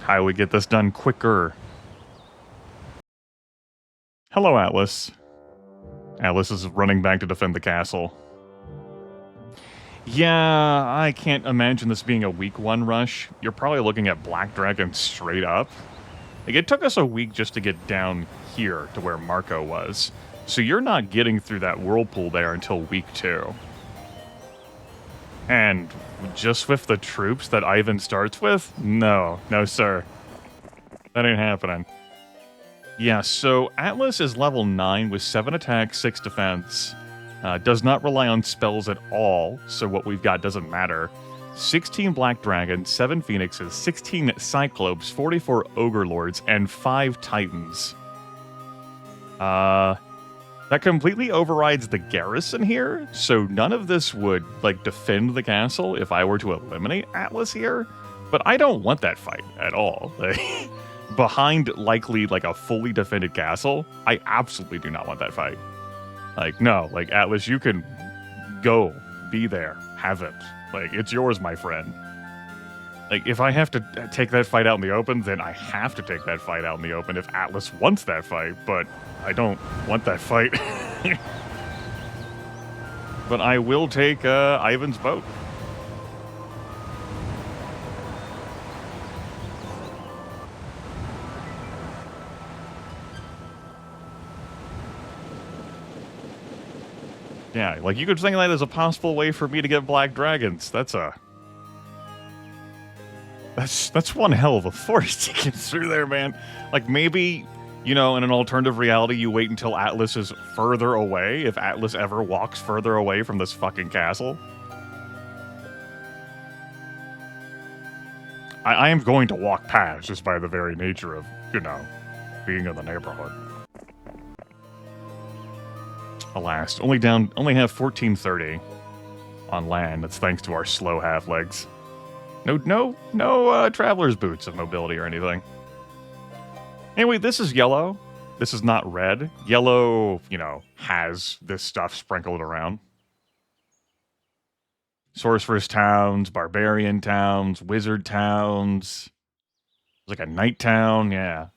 How we get this done quicker. Hello, Atlas. Atlas is running back to defend the castle. Yeah, I can't imagine this being a week 1 rush. You're probably looking at Black Dragon straight up. Like, it took us a week just to get down here to where Marco was. So you're not getting through that whirlpool there until week 2. And just with the troops that Ivan starts with? No, no sir. That ain't happening. Yeah, so Atlas is level 9 with 7 attack, 6 defense. Does not rely on spells at all, so what we've got doesn't matter. 16 Black Dragons, 7 Phoenixes, 16 Cyclopes, 44 Ogre Lords, and 5 Titans. That completely overrides the garrison here, so none of this would, like, defend the castle if I were to eliminate Atlas here, but I don't want that fight at all. Behind, likely, like, a fully defended castle, I absolutely do not want that fight. Like, no, like, Atlas, you can go, be there, have it. Like, it's yours, my friend. Like, if I have to take that fight out in the open, then I have to take that fight out in the open if Atlas wants that fight, but I don't want that fight. But I will take Ivan's boat. Yeah, like, you could think of that as a possible way for me to get Black Dragons. That's one hell of a force to get through there, man. Like, maybe, you know, in an alternative reality, you wait until Atlas is further away, if Atlas ever walks further away from this fucking castle. I am going to walk past, just by the very nature of, you know, being in the neighborhood. Alas, only have 1430 on land. That's thanks to our slow half-legs. No traveler's boots of mobility or anything. Anyway, this is yellow. This is not red. Yellow, you know, has this stuff sprinkled around. Sorceress towns, barbarian towns, wizard towns. There's like a knight town, yeah.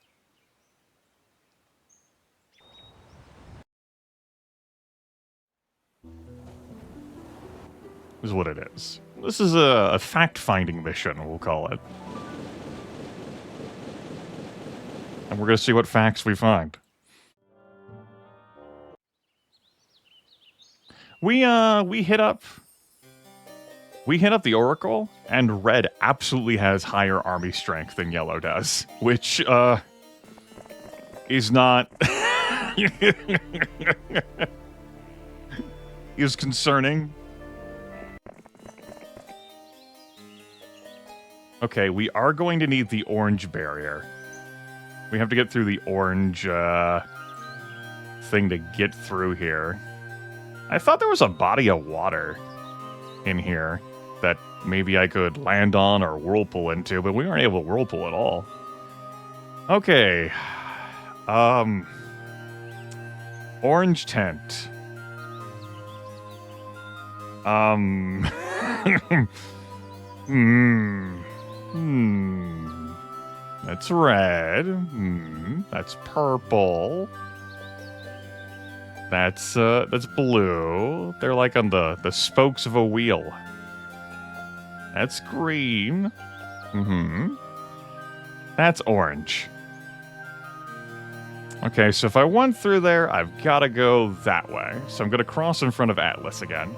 Is what it is. This is a fact-finding mission, we'll call it. And we're going to see what facts we find. We hit up the Oracle, and Red absolutely has higher army strength than Yellow does, which is not is concerning. Okay, we are going to need the orange barrier. We have to get through the orange thing to get through here. I thought there was a body of water in here that maybe I could land on or whirlpool into, but we weren't able to whirlpool at all. Okay. Orange tent. That's red. That's purple. That's blue. They're like on the spokes of a wheel. That's green. That's orange. Okay, so if I want through there, I've got to go that way. So I'm going to cross in front of Atlas again.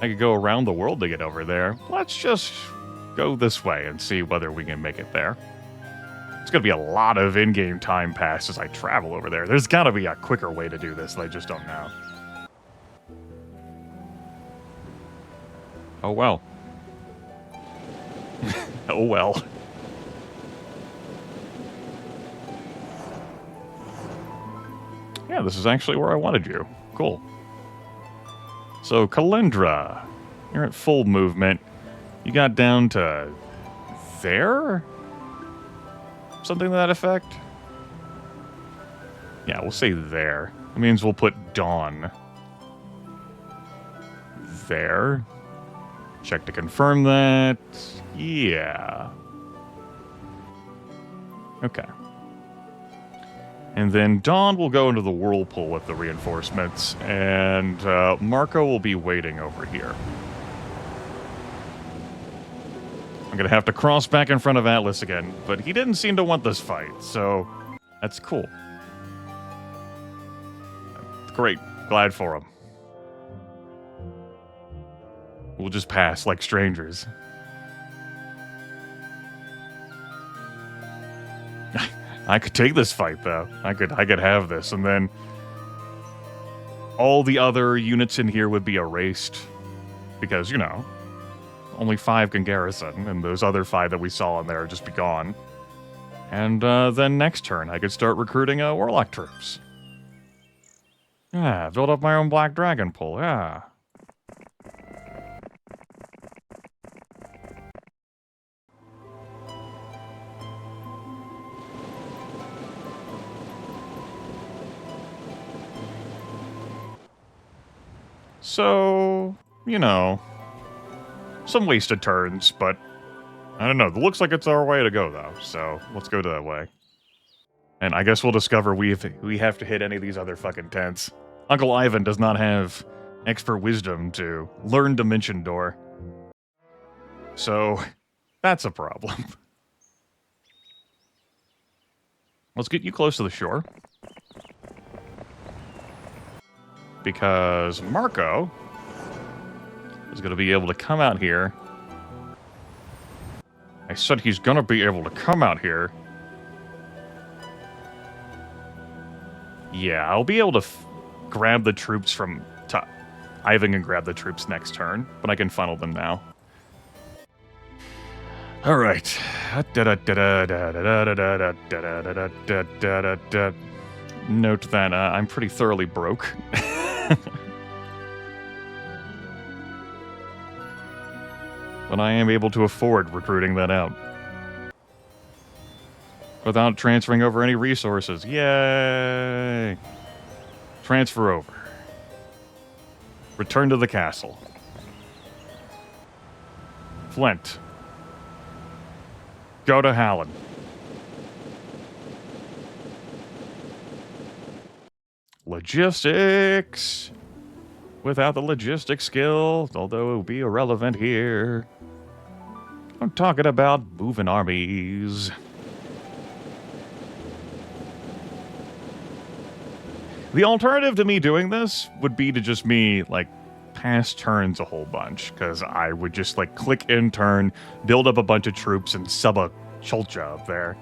I could go around the world to get over there. Let's just go this way and see whether we can make it there. It's going to be a lot of in-game time passed as I travel over there. There's got to be a quicker way to do this that I just don't know. Oh, well. Oh, well. Yeah, this is actually where I wanted you. Cool. So, Kalendra, you're at full movement. You got down to there? Something to that effect? Yeah, we'll say there. That means we'll put Dawn there. Check to confirm that. Yeah. Okay. And then Dawn will go into the whirlpool with the reinforcements, and Marco will be waiting over here. I'm going to have to cross back in front of Atlas again, but he didn't seem to want this fight, so that's cool. Great. Glad for him. We'll just pass like strangers. I could take this fight, though. I could have this, and then all the other units in here would be erased. Because, you know, only 5 can garrison, and those other 5 that we saw in there would just be gone. And then next turn, I could start recruiting Warlock troops. Yeah, build up my own Black Dragon pool, yeah. So, you know, some wasted turns, but I don't know. It looks like it's our way to go, though, so let's go that way. And I guess we'll discover we have to hit any of these other fucking tents. Uncle Ivan does not have expert wisdom to learn Dimension Door. So, that's a problem. Let's get you close to the shore. Because Marco is going to be able to come out here. I said he's going to be able to come out here. Yeah, I'll be able to grab the troops from... Ivan can grab the troops next turn, but I can funnel them now. Alright. Note that I'm pretty thoroughly broke. But I am able to afford recruiting that out. Without transferring over any resources. Yay! Transfer over. Return to the castle. Flint. Go to Hallen. Logistics! Without the logistics skill, although it will be irrelevant here. I'm talking about moving armies. The alternative to me doing this would be to just me, like, pass turns a whole bunch, because I would just, like, click in turn, build up a bunch of troops, and sub a Cholcha up there.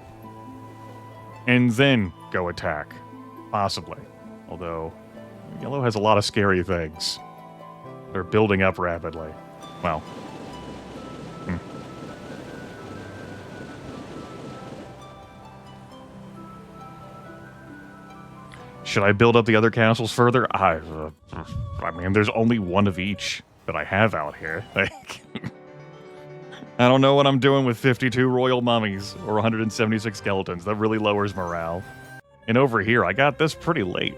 And then go attack. Possibly. Although, Yellow has a lot of scary things. They're building up rapidly. Well. Should I build up the other castles further? I mean, there's only one of each that I have out here. Like, I don't know what I'm doing with 52 royal mummies or 176 skeletons. That really lowers morale. And over here, I got this pretty late.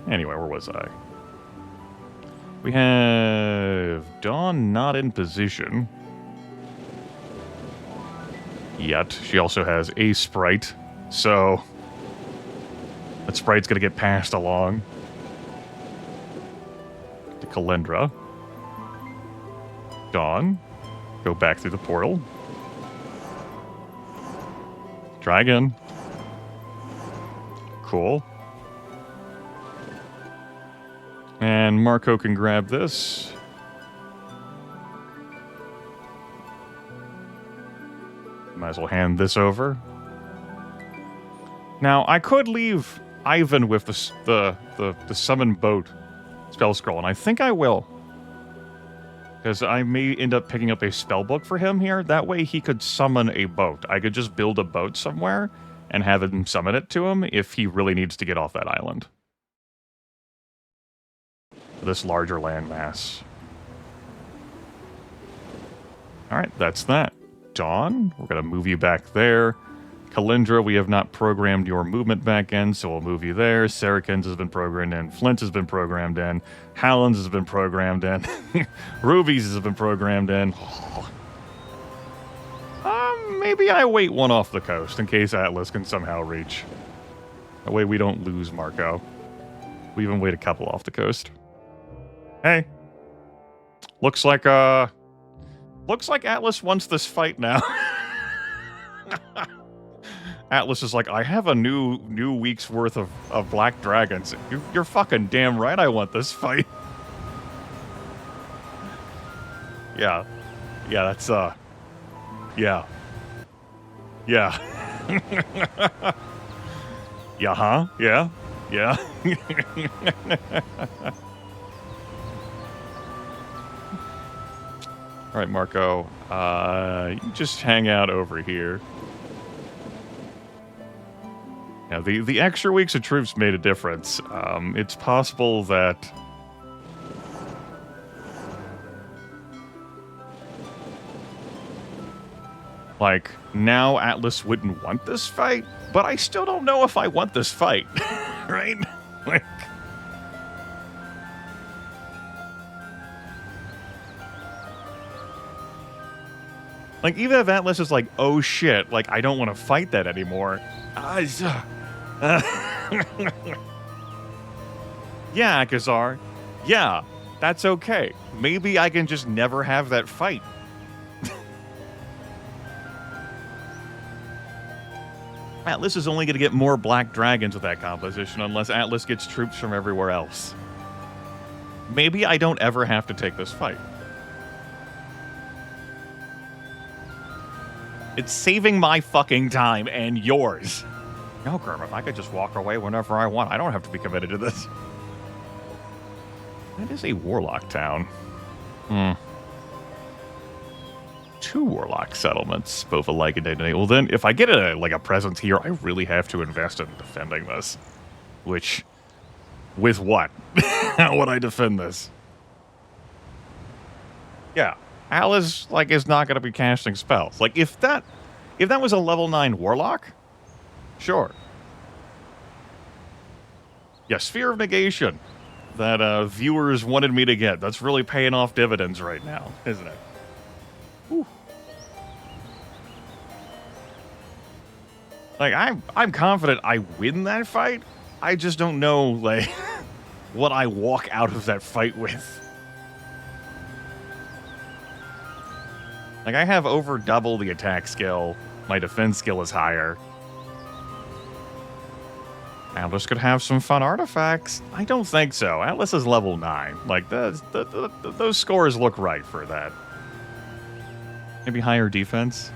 Anyway, where was I? We have Dawn not in position yet. She also has a sprite, so that sprite's gonna get passed along to Kalendra. Dawn, go back through the portal. Try again. Cool. And Marco can grab this. Might as well hand this over. Now, I could leave Ivan with the summon boat spell scroll, and I think I will. Because I may end up picking up a spell book for him here. That way he could summon a boat. I could just build a boat somewhere and have him summon it to him if he really needs to get off that island. This larger landmass. Alright, that's that. Dawn, we're going to move you back there. Kalendra, we have not programmed your movement back in, so we'll move you there. Saracens has been programmed in. Flint has been programmed in. Hallen's has been programmed in. Ruby's has been programmed in. Maybe I wait one off the coast in case Atlas can somehow reach. That way we don't lose Marco. We even wait a couple off the coast. Hey. Looks like Atlas wants this fight now. Atlas is like, I have a new week's worth of black dragons. You're fucking damn right I want this fight. Yeah. Yeah, that's, yeah. Yeah. Yeah, huh? Yeah. Yeah. All right, Marco. You just hang out over here. Yeah, the extra weeks of troops made a difference. It's possible that... like, now Atlas wouldn't want this fight, but I still don't know if I want this fight. Right? Like, even if Atlas is like, oh shit, like, I don't want to fight that anymore. Yeah, Kazar. Yeah, that's okay. Maybe I can just never have that fight. Atlas is only going to get more black dragons with that composition unless Atlas gets troops from everywhere else. Maybe I don't ever have to take this fight. It's saving my fucking time and yours. No, Grimith, I could just walk away whenever I want. I don't have to be committed to this. That is a warlock town. 2 warlock settlements, both alike in identity. Well, then, if I get a presence here, I really have to invest in defending this. Which, with what? How would I defend this? Yeah, Alice is not going to be casting spells. Like, if that was a level 9 warlock, sure. Yeah, Sphere of Negation that viewers wanted me to get. That's really paying off dividends right now, isn't it? Whew. Like, I'm confident I win that fight. I just don't know, like, what I walk out of that fight with. Like, I have over double the attack skill. My defense skill is higher. Atlas could have some fun artifacts. I don't think so. Atlas is level 9. Like, those scores look right for that. Maybe higher defense.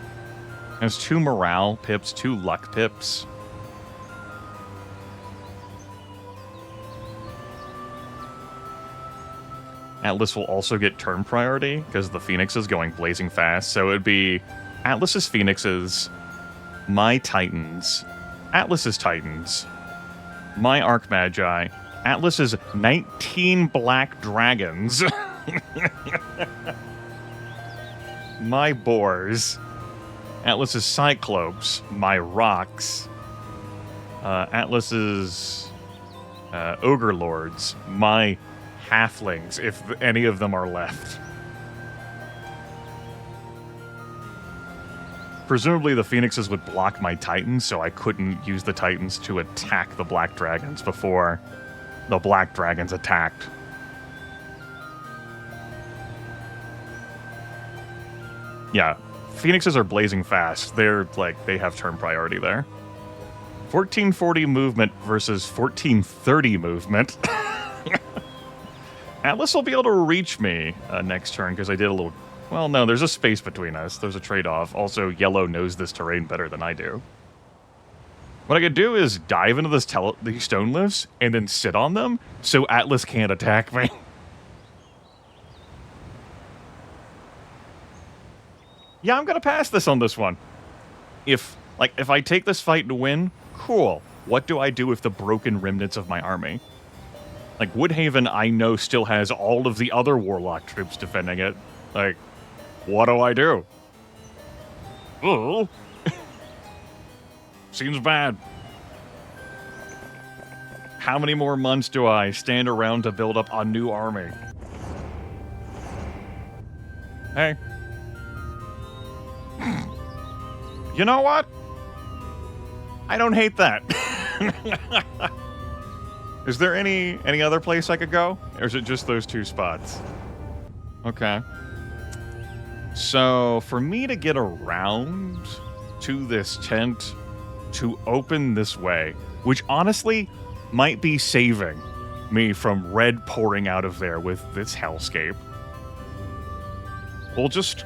Has 2 morale pips, 2 luck pips. Atlas will also get turn priority because the Phoenix is going blazing fast. So it'd be Atlas's Phoenixes, my Titans, Atlas's Titans, my Archmagi, Atlas's 19 black dragons, my boars, Atlas's Cyclopes, my rocks, Atlas's Ogre Lords, my halflings, if any of them are left. Presumably the Phoenixes would block my Titans, so I couldn't use the Titans to attack the Black Dragons before the Black Dragons attacked. Yeah, Phoenixes are blazing fast. They're, like, they have turn priority there. 1440 movement versus 1430 movement. Atlas will be able to reach me next turn because I did a little... Well, no, there's a space between us. There's a trade-off. Also, Yellow knows this terrain better than I do. What I could do is dive into these stone lifts and then sit on them so Atlas can't attack me. Yeah, I'm going to pass this on this one. If I take this fight to win, cool. What do I do with the broken remnants of my army? Like, Woodhaven, I know, still has all of the other Warlock troops defending it. Like, what do I do? Oh. Seems bad. How many more months do I stand around to build up a new army? Hey. You know what? I don't hate that. Is there any other place I could go? Or is it just those 2 spots? Okay. So, for me to get around to this tent to open this way, which honestly might be saving me from red pouring out of there with this hellscape. We'll just,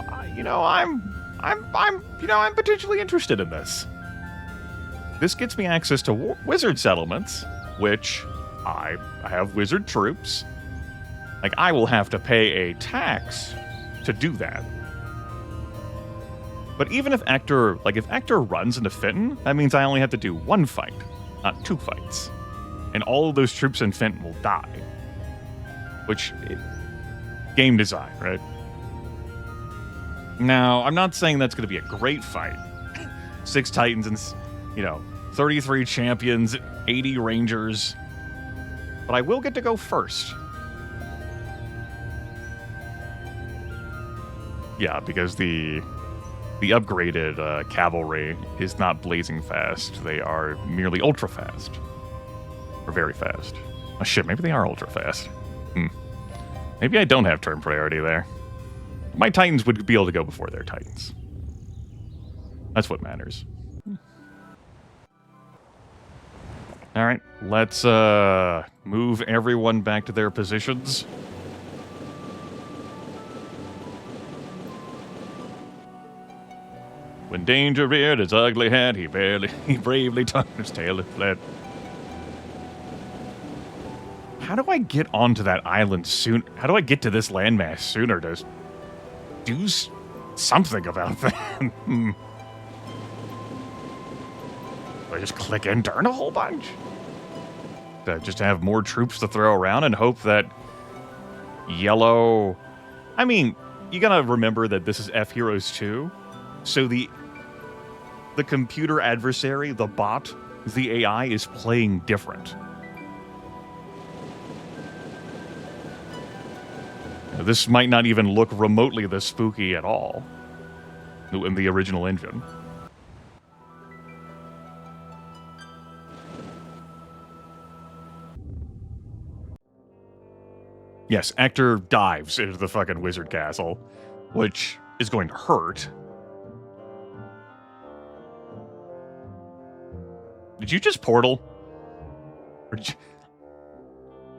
I'm potentially interested in this. This gets me access to wizard settlements, which I have wizard troops. Like, I will have to pay a tax to do that. But even if Ector runs into Fenton, that means I only have to do one fight, not 2 fights. And all of those troops in Fenton will die. Which, game design, right? Now, I'm not saying that's going to be a great fight. 6 Titans and, 33 champions, 80 rangers. But I will get to go first. Yeah, because the upgraded cavalry is not blazing fast. They are merely ultra fast. Or very fast. Oh shit, maybe they are ultra fast. Maybe I don't have turn priority there. My Titans would be able to go before their Titans. That's what matters. Alright, let's move everyone back to their positions. When danger reared its ugly head, he bravely turned his tail and fled. How do I get onto that island soon? How do I get to this landmass sooner to do something about that? Do I just click and turn a whole bunch? Just to have more troops to throw around and hope that yellow... I mean, you gotta remember that this is fheroes2. So the computer adversary, the bot, the AI is playing different. This might not even look remotely this spooky at all in the original engine. Yes, Ector dives into the fucking wizard castle, which is going to hurt. Did you just portal?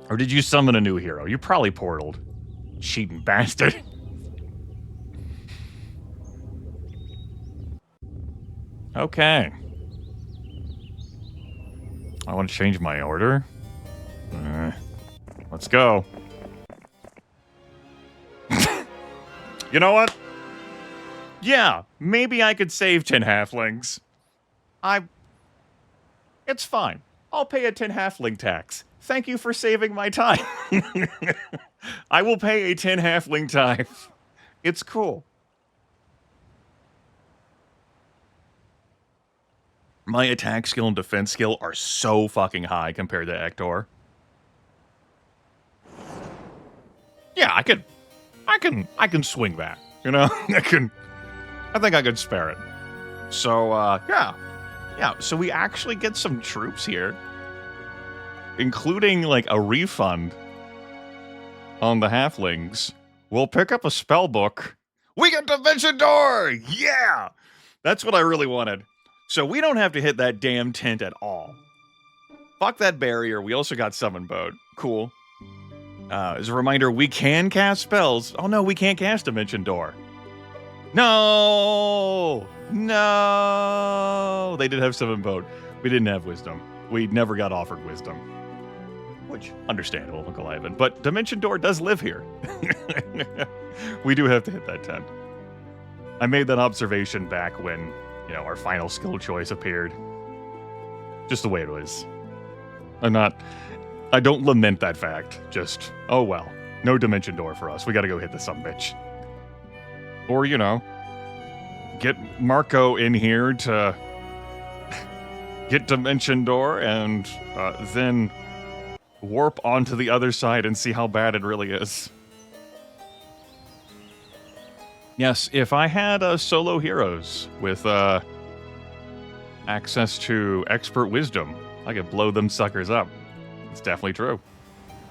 Or did you summon a new hero? You probably portaled. Cheating bastard. Okay. I want to change my order. Let's go. You know what? Yeah, maybe I could save 10 halflings. It's fine. I'll pay a 10 halfling tax. Thank you for saving my time. I will pay a 10 halfling time. It's cool. My attack skill and defense skill are so fucking high compared to Ector. Yeah, I can swing that. I think I could spare it. So, yeah. Yeah, so we actually get some troops here. Including, like, a refund on the halflings. We'll pick up a spell book. We get Dimension Door! Yeah! That's what I really wanted. So we don't have to hit that damn tent at all. Fuck that barrier. We also got Summon Boat. Cool. As a reminder, we can cast spells. Oh no, we can't cast Dimension Door. No! No! They did have Summon Boat. We didn't have Wisdom. We never got offered Wisdom. Which, understandable, Uncle Ivan. But Dimension Door does live here. We do have to hit that tent. I made that observation back when, our final skill choice appeared. Just the way it was. I don't lament that fact. Just, oh well. No Dimension Door for us. We gotta go hit the sumbitch. Or, get Marco in here to get Dimension Door and then warp onto the other side and see how bad it really is. Yes, if I had solo heroes with access to expert wisdom, I could blow them suckers up. It's definitely true.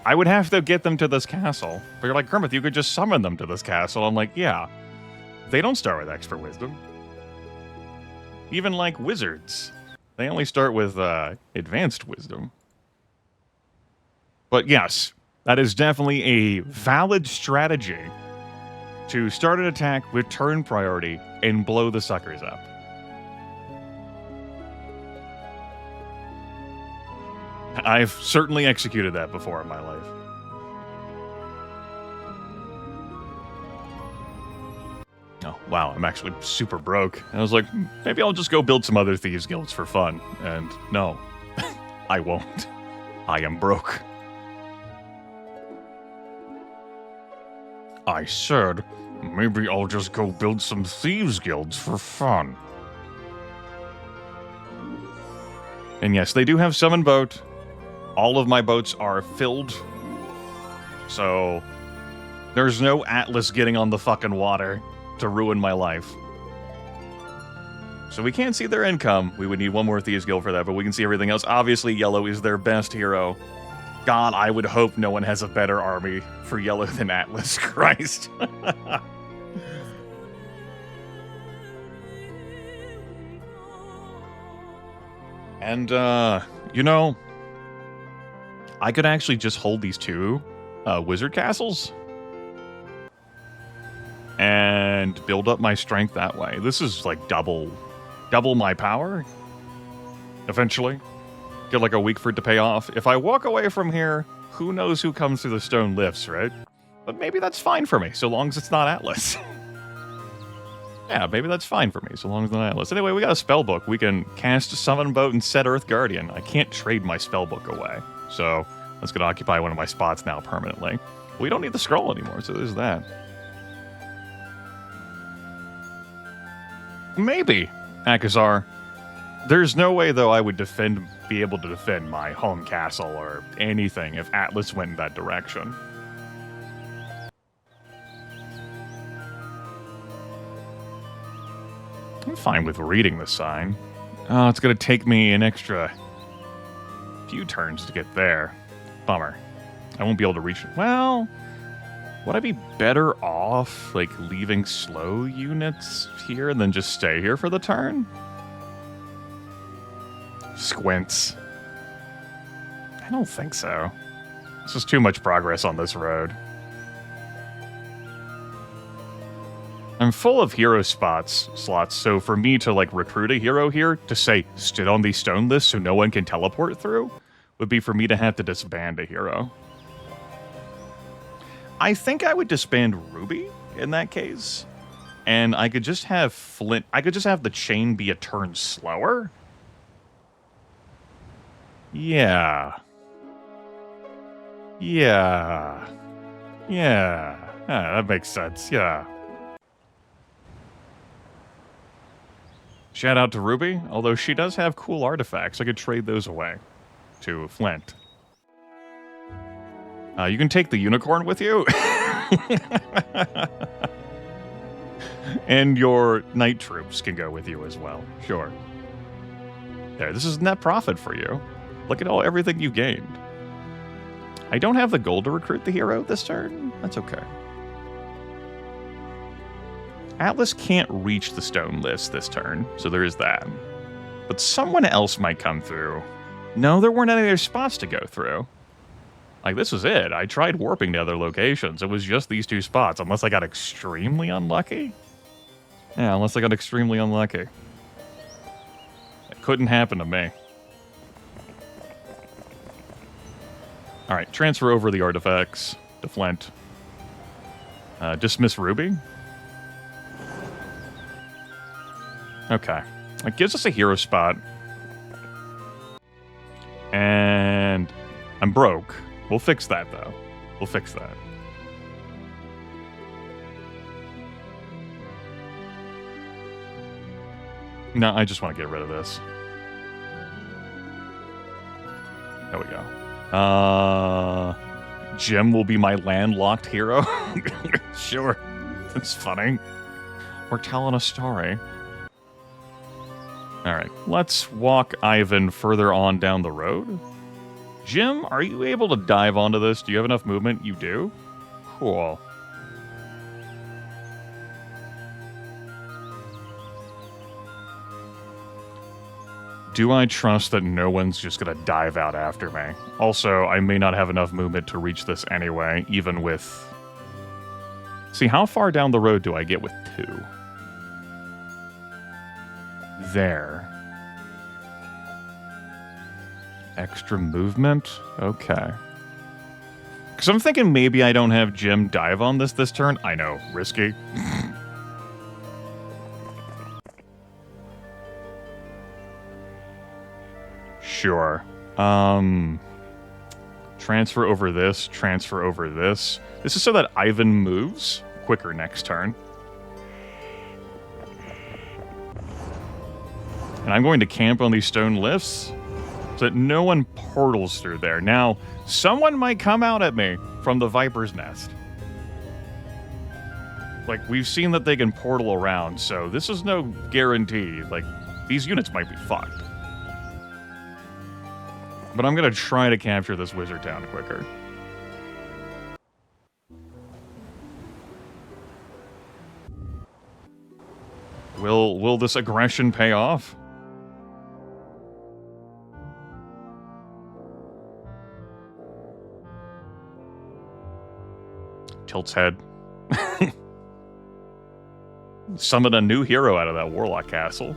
I would have to get them to this castle. But you're like, Grimith, you could just summon them to this castle. I'm like, yeah. They don't start with expert wisdom. Even like wizards. They only start with advanced wisdom. But yes, that is definitely a valid strategy to start an attack with turn priority and blow the suckers up. I've certainly executed that before in my life. Oh, wow, I'm actually super broke. I was like, maybe I'll just go build some other Thieves Guilds for fun. And no, I won't. I am broke. I said, maybe I'll just go build some Thieves Guilds for fun. And yes, they do have summon boat. All of my boats are filled. So, there's no Atlas getting on the fucking water to ruin my life. So we can't see their income. We would need one more Thieves Guild for that, but we can see everything else. Obviously, Yellow is their best hero. God, I would hope no one has a better army for Yellow than Atlas. Christ. And, you know, I could actually just hold these two wizard castles and build up my strength that way. This is like double my power. Eventually. Get like a week for it to pay off. If I walk away from here, who knows who comes through the stone lifts, right? But maybe that's fine for me, so long as it's not Atlas. Yeah, maybe that's fine for me, so long as it's not Atlas. Anyway, we got a spell book. We can cast Summon Boat and set Earth Guardian. I can't trade my spell book away, so that's going to occupy one of my spots now permanently. We don't need the scroll anymore, so there's that. Maybe, Akazar. There's no way, though, I would be able to defend my home castle or anything if Atlas went in that direction. I'm fine with reading the sign. Oh, it's going to take me an extra few turns to get there. Bummer. I won't be able to reach it. Well, would I be better off, like, leaving slow units here and then just stay here for the turn? Squints. I don't think so. This is too much progress on this road. I'm full of hero slots, so for me to, like, recruit a hero here to say, stood on these stone lists so no one can teleport through, would be for me to have to disband a hero. I think I would disband Ruby in that case, and I could just have Flint. I could just have the chain be a turn slower. Yeah. Yeah. Yeah. That makes sense. Yeah. Shout out to Ruby, although she does have cool artifacts. I could trade those away to Flint. You can take the unicorn with you. And your night troops can go with you as well. Sure. There, this is net profit for you. Look at everything you gained. I don't have the gold to recruit the hero this turn. That's okay. Atlas can't reach the stone list this turn, so there is that. But someone else might come through. No, there weren't any other spots to go through. Like, this was it. I tried warping to other locations. It was just these two spots, unless I got extremely unlucky. Yeah, unless I got extremely unlucky. It couldn't happen to me. Alright, transfer over the artifacts to Flint. Dismiss Ruby. Okay. It gives us a hero spot. And I'm broke. We'll fix that, though. We'll fix that. No, I just want to get rid of this. There we go. Jim will be my landlocked hero? Sure. That's funny. We're telling a story. Alright, let's walk Ivan further on down the road. Jim, are you able to dive onto this? Do you have enough movement? You do? Cool. do I trust that no one's just gonna dive out after me? Also, I may not have enough movement to reach this anyway, even with... See, how far down the road do I get with 2? There. Extra movement? Okay. Because I'm thinking maybe I don't have Jim dive on this turn. I know, risky. Sure. Transfer over this, transfer over this. This is so that Ivan moves quicker next turn. And I'm going to camp on these stone lifts so that no one portals through there. Now, someone might come out at me from the Viper's Nest. Like, we've seen that they can portal around, so this is no guarantee. Like, these units might be fucked. But I'm going to try to capture this wizard town quicker. Will this aggression pay off? Tilt's head. Summon a new hero out of that warlock castle.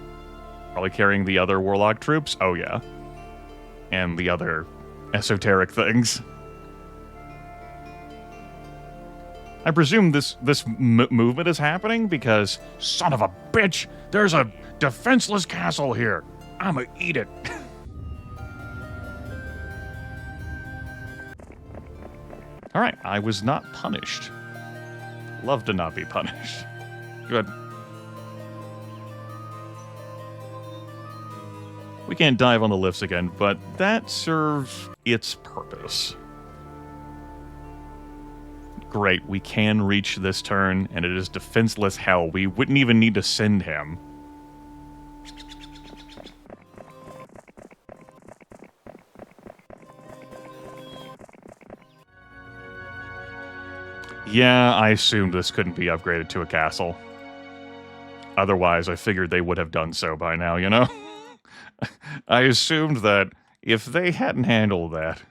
Probably carrying the other warlock troops. Oh yeah. And the other esoteric things. I presume this movement is happening because, son of a bitch, there's a defenseless castle here. I'ma eat it. All right, I was not punished. Love to not be punished. Good. We can't dive on the lifts again, but that serves its purpose. Great, we can reach this turn, and it is defenseless hell. We wouldn't even need to send him. Yeah, I assumed this couldn't be upgraded to a castle. Otherwise, I figured they would have done so by now, you know? I assumed that if they hadn't handled that,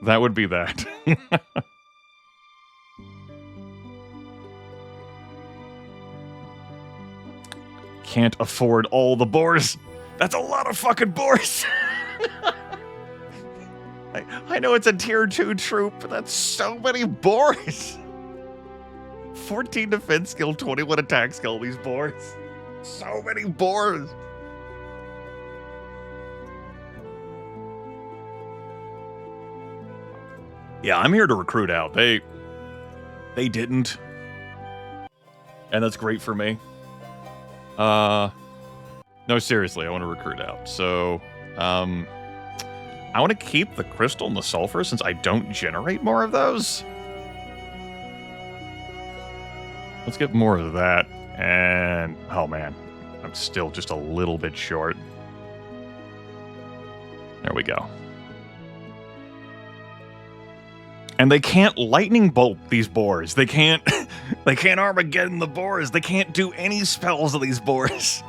that would be that. Can't afford all the boars. That's a lot of fucking boars. I know it's a tier 2 troop, but that's so many boars. 14 defense skill, 21 attack skill, these boars. So many boars. Yeah, I'm here to recruit out. They didn't. And that's great for me. No, seriously, I want to recruit out. So, I want to keep the crystal and the sulfur since I don't generate more of those. Let's get more of that. And, oh man, I'm still just a little bit short. There we go. And they can't lightning bolt these boars. They can't Armageddon the boars. They can't do any spells of these boars.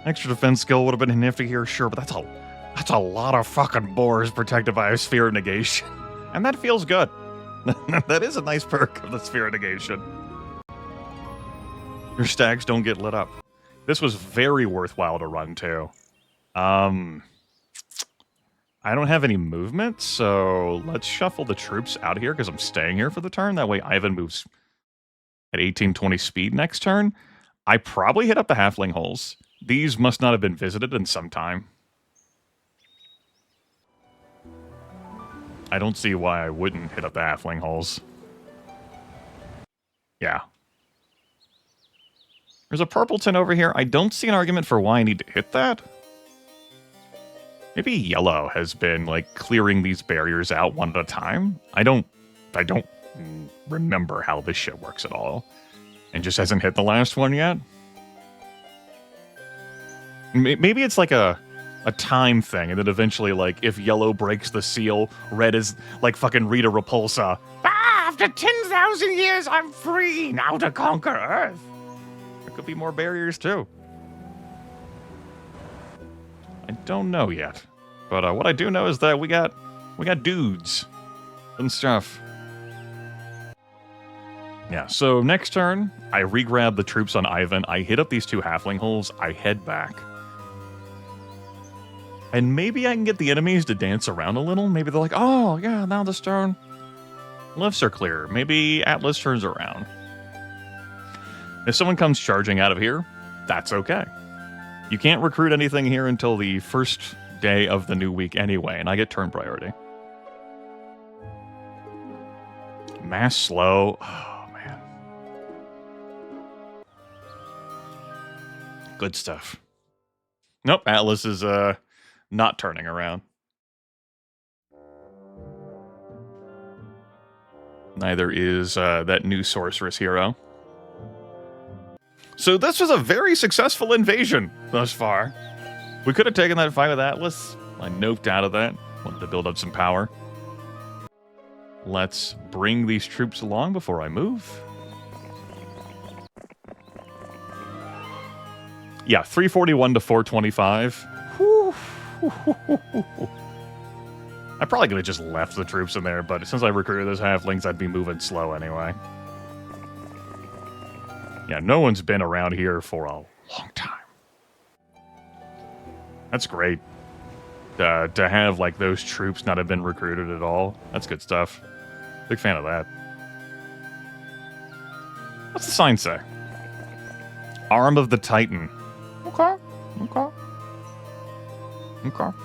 Extra defense skill would have been nifty here, sure, but that's a lot of fucking boars protected by a sphere of negation. And that feels good. That is a nice perk of the sphere of negation. Your stacks don't get lit up. This was very worthwhile to run, too. I don't have any movement, so let's shuffle the troops out here because I'm staying here for the turn. That way Ivan moves at 1820 speed next turn. I probably hit up the halfling holes. These must not have been visited in some time. I don't see why I wouldn't hit up the halfling holes. Yeah. There's a purpleton over here. I don't see an argument for why I need to hit that. Maybe yellow has been, like, clearing these barriers out one at a time. I don't remember how this shit works at all. And just hasn't hit the last one yet. Maybe it's like a time thing, and then eventually, like, if yellow breaks the seal, red is like fucking Rita Repulsa. Ah, after 10,000 years, I'm free now to conquer Earth. There could be more barriers, too. I don't know yet. But what I do know is that we got dudes and stuff. Yeah, so next turn, I re-grab the troops on Ivan, I hit up these 2 halfling holes, I head back. And maybe I can get the enemies to dance around a little. Maybe they're like, oh, yeah, now the stone lifts are clear. Maybe Atlas turns around. If someone comes charging out of here, that's okay. You can't recruit anything here until the first day of the new week anyway, and I get turn priority. Mass slow. Oh, man. Good stuff. Nope, Atlas is not turning around. Neither is that new sorceress hero. So this was a very successful invasion thus far. We could have taken that fight with Atlas. I noped out of that. Wanted to build up some power. Let's bring these troops along before I move. Yeah, 341 to 425. I probably could have just left the troops in there, but since I recruited those halflings, I'd be moving slow anyway. Yeah, no one's been around here for a long time. That's great. To have, like, those troops not have been recruited at all. That's good stuff. Big fan of that. What's the sign say? Arm of the Titan. Okay. Okay. Okay.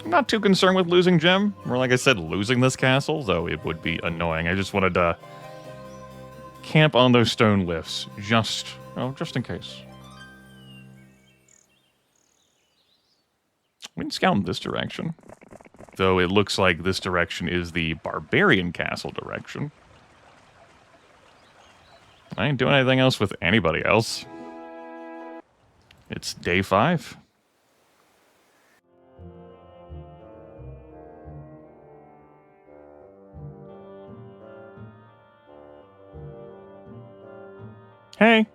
I'm not too concerned with losing Jim, or like I said, losing this castle, though it would be annoying. I just wanted to camp on those stone lifts, just in case. We can scout in this direction, though it looks like this direction is the barbarian castle direction. I ain't doing anything else with anybody else. It's day 5. Hey.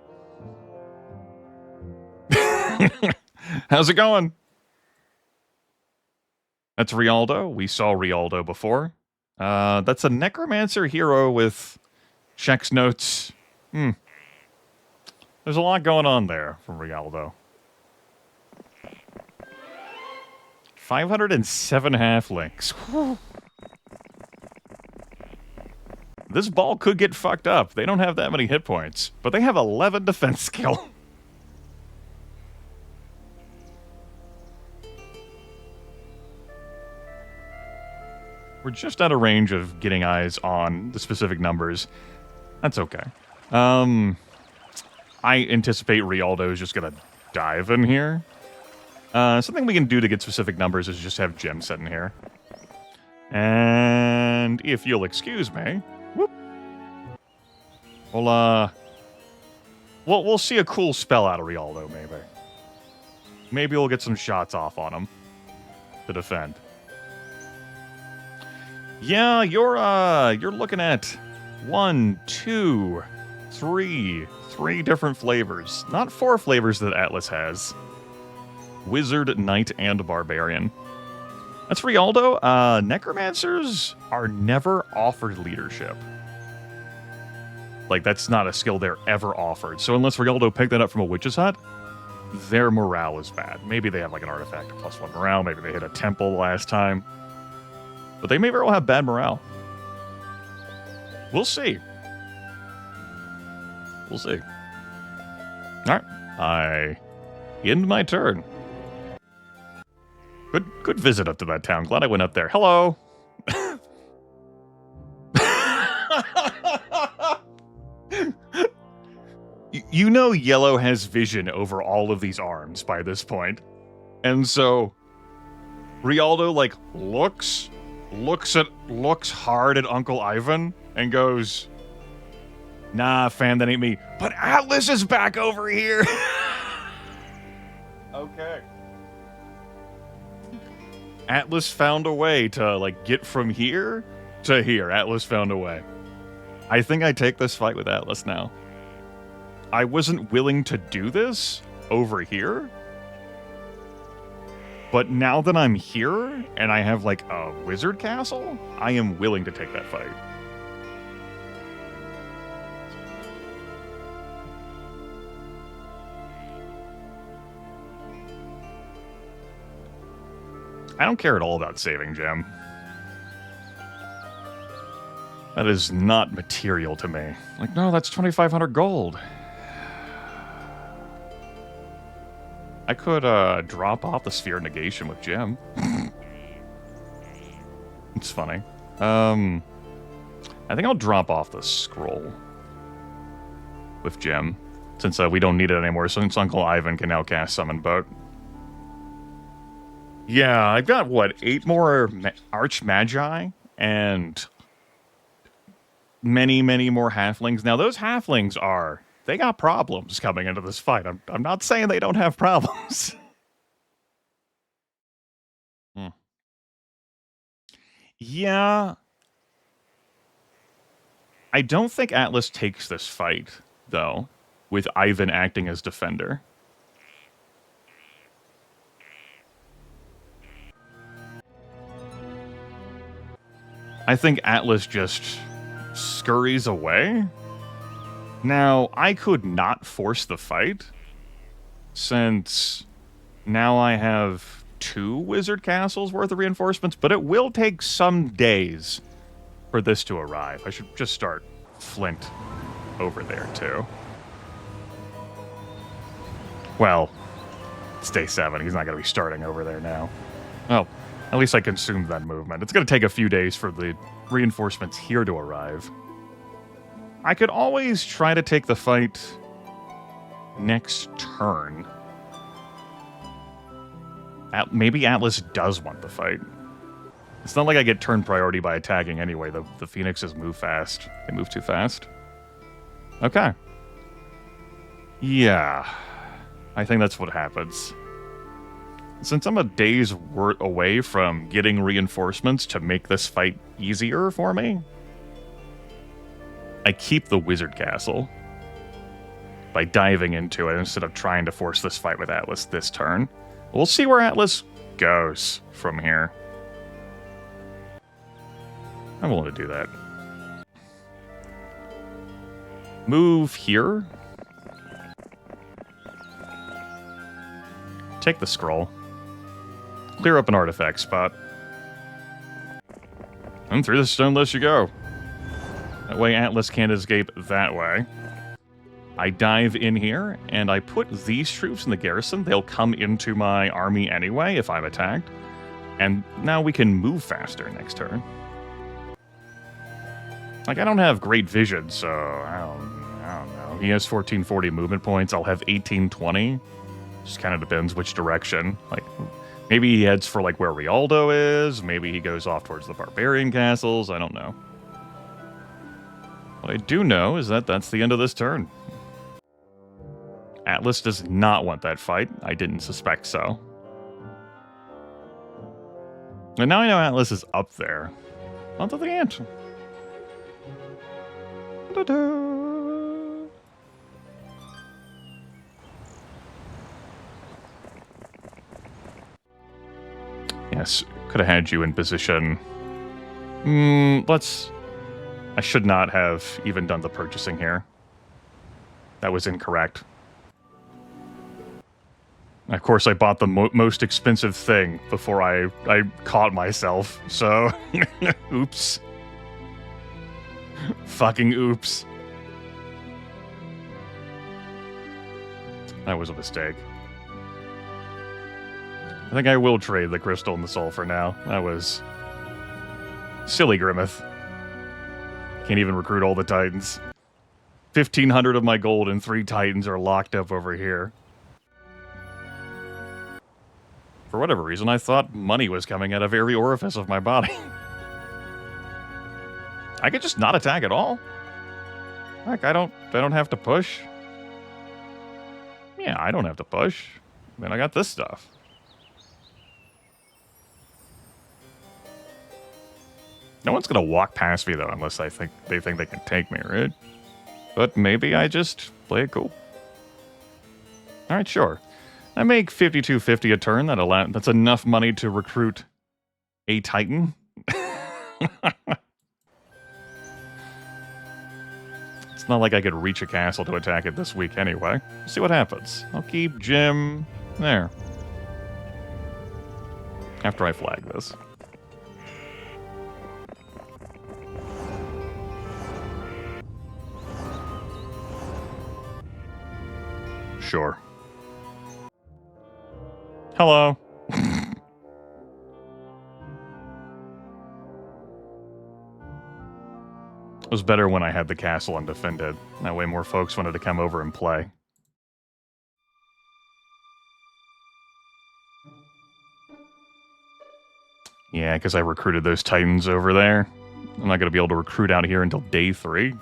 How's it going? That's Rialdo. We saw Rialdo before. That's a necromancer hero with checks notes. There's a lot going on there from Rialdo. 507 halflings. Whew. This ball could get fucked up. They don't have that many hit points, but they have 11 defense skill. We're just out of range of getting eyes on the specific numbers. That's okay. I anticipate Rialdo is just going to dive in here. Something we can do to get specific numbers is just have Jim sitting here. And if you'll excuse me... Whoop. We'll see a cool spell out of Rialdo, maybe. Maybe we'll get some shots off on him to defend. Yeah, you're looking at 1, 2, 3 different flavors. Not 4 flavors that Atlas has. Wizard, Knight, and Barbarian. That's Rialdo. Necromancers are never offered leadership. Like, that's not a skill they're ever offered. So unless Rialdo picked that up from a witch's hut, their morale is bad. Maybe they have like an artifact of +1 morale. Maybe they hit a temple last time. But they may very well have bad morale. We'll see. We'll see. Alright. I end my turn. Good visit up to that town. Glad I went up there. Hello. You know Yellow has vision over all of these arms by this point. And so Rialdo like looks hard at Uncle Ivan and goes, "Nah, fam, that ain't me. But Atlas is back over here." Okay. Atlas found a way to, like, get from here to here. Atlas found a way. I think I take this fight with Atlas now. I wasn't willing to do this over here. But now that I'm here, and I have, like, a wizard castle, I am willing to take that fight. I don't care at all about saving gem. That is not material to me. Like, no, that's 2,500 gold. I could drop off the sphere negation with gem. It's funny. I think I'll drop off the scroll with gem, since we don't need it anymore, since Uncle Ivan can now cast Summon Boat. Yeah, I've got, what, 8 more Arch Magi, and many, many more halflings. Now, those halflings they got problems coming into this fight. I'm not saying they don't have problems. Yeah. I don't think Atlas takes this fight, though, with Ivan acting as defender. I think Atlas just scurries away. Now, I could not force the fight, since now I have 2 wizard castles worth of reinforcements, but it will take some days for this to arrive. I should just start Flint over there, too. Well, it's day 7. He's not going to be starting over there now. Well, at least I consumed that movement. It's going to take a few days for the reinforcements here to arrive. I could always try to take the fight next turn. Maybe Atlas does want the fight. It's not like I get turn priority by attacking anyway. The Phoenixes move fast. They move too fast. Okay. Yeah. I think that's what happens. Since I'm a day's worth away from getting reinforcements to make this fight easier for me, I keep the wizard castle by diving into it instead of trying to force this fight with Atlas this turn. We'll see where Atlas goes from here. I'm willing to do that. Move here. Take the scroll. Clear up an artifact spot. And through the stoneless you go. That way Atlas can't escape that way. I dive in here, and I put these troops in the garrison. They'll come into my army anyway if I'm attacked. And now we can move faster next turn. Like, I don't have great vision, so I don't know. He has 1440 movement points. I'll have 1820. Just kind of depends which direction. Like, maybe he heads for, like, where Rialdo is. Maybe he goes off towards the barbarian castles. I don't know. What I do know is that that's the end of this turn. Atlas does not want that fight. I didn't suspect so. And now I know Atlas is up there. Onto the ant. Yes, could have had you in position. I should not have even done the purchasing here. That was incorrect. Of course, I bought the most expensive thing before I caught myself, so... Oops. Fucking oops. That was a mistake. I think I will trade the crystal and the soul for now. That was... silly, Grimith. Can't even recruit all the titans. 1,500 of my gold and 3 titans are locked up over here. For whatever reason, I thought money was coming out of every orifice of my body. I could just not attack at all. Like, I don't have to push. Yeah, I don't have to push. Man, I got this stuff. No one's gonna walk past me, though, unless they think they can take me, right? But maybe I just play it cool. Alright, sure. I make 5250 a turn. That's enough money to recruit a Titan. It's not like I could reach a castle to attack it this week anyway. See what happens. I'll keep Jim there. After I flag this. Sure. Hello. It was better when I had the castle undefended. That way more folks wanted to come over and play. Yeah, because I recruited those Titans over there. I'm not going to be able to recruit out here until day 3.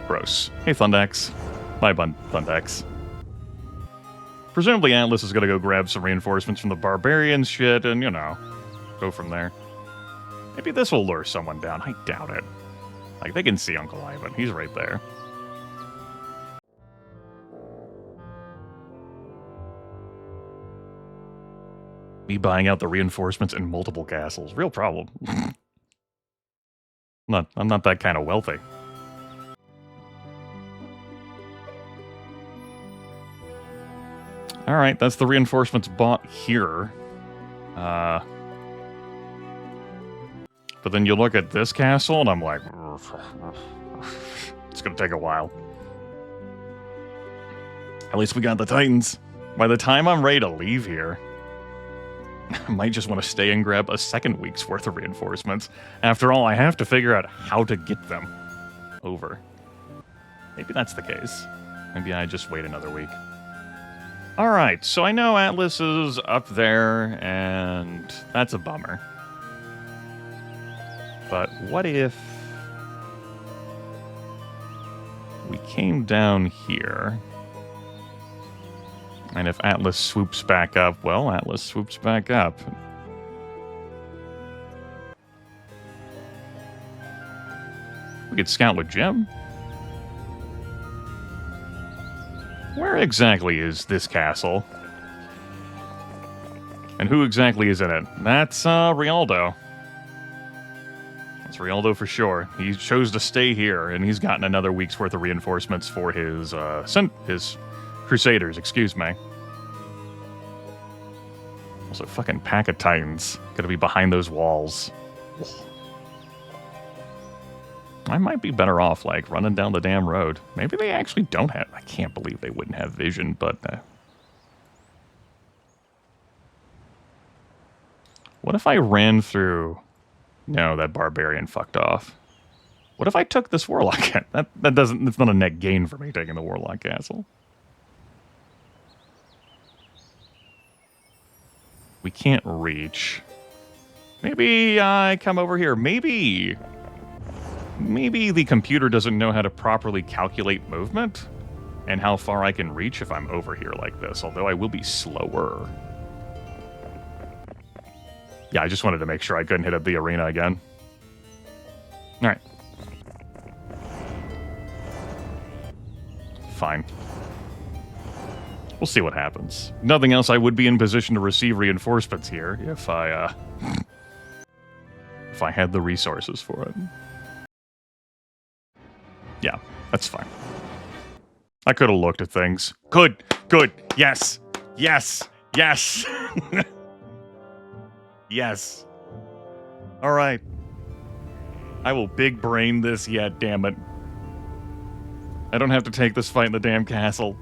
Gross. Hey, Thundex. Bye, Thundex. Presumably Atlas is going to go grab some reinforcements from the barbarians shit and, you know, go from there. Maybe this will lure someone down. I doubt it. Like, they can see Uncle Ivan. He's right there. Me buying out the reinforcements in multiple castles. Real problem. I'm not that kind of wealthy. Alright, that's the reinforcements bought here. But then you look at this castle, and I'm like... It's gonna take a while. At least we got the Titans. By the time I'm ready to leave here, I might just want to stay and grab a second week's worth of reinforcements. After all, I have to figure out how to get them over. Maybe that's the case. Maybe I just wait another week. Alright, so I know Atlas is up there, and that's a bummer. But what if we came down here, and if Atlas swoops back up, well, Atlas swoops back up. We could scout with Jim. Where exactly is this castle? And who exactly is in it? That's Rialdo. That's Rialdo for sure. He chose to stay here, and he's gotten another week's worth of reinforcements for his Crusaders, excuse me. Also, fucking pack of Titans. Gonna be behind those walls. I might be better off, like, running down the damn road. Maybe they actually don't have... I can't believe they wouldn't have vision, but... What if I ran through... No, that barbarian fucked off. What if I took this warlock? That doesn't... It's not a net gain for me taking the warlock castle. We can't reach. Maybe I come over here. Maybe the computer doesn't know how to properly calculate movement and how far I can reach if I'm over here like this, although I will be slower. Yeah, I just wanted to make sure I couldn't hit up the arena again. Alright. Fine. We'll see what happens. Nothing else, I would be in position to receive reinforcements here if I had the resources for it. Yeah, that's fine. I could have looked at things. Good, yes, yes, yes. Yes. Alright. I will big brain this yet, damn it. I don't have to take this fight in the damn castle.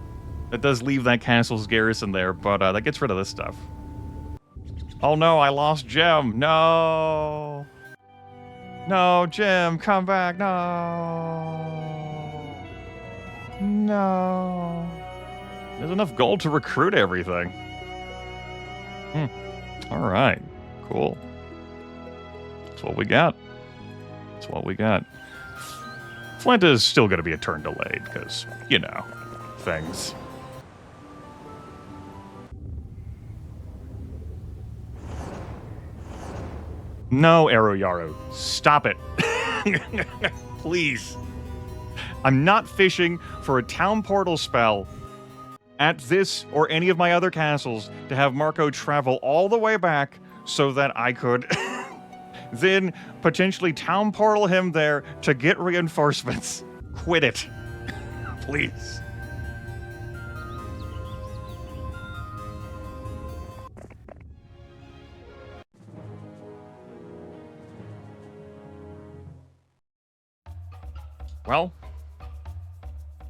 It does leave that castle's garrison there, but that gets rid of this stuff. Oh no, I lost Jim. No. No, Jim, come back. No. No. There's enough gold to recruit everything. Alright. Cool. That's what we got. That's what we got. Flint is still going to be a turn delayed, because, you know, things. No, Aroyaru. Stop it. Please. I'm not fishing for a town portal spell at this or any of my other castles to have Marco travel all the way back so that I could then potentially town portal him there to get reinforcements. Quit it. Please. Well,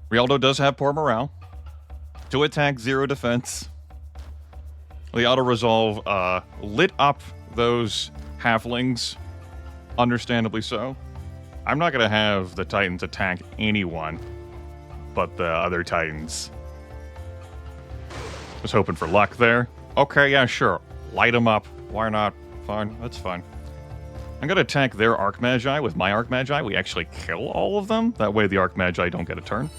Rialdo does have poor morale. 2 attack, 0 defense. The auto-resolve lit up those halflings, understandably so. I'm not going to have the Titans attack anyone but the other Titans. Was hoping for luck there. Okay, yeah, sure. Light them up. Why not? Fine, that's fine. I'm going to attack their Archmagi with my Archmagi. We actually kill all of them. That way the Archmagi don't get a turn.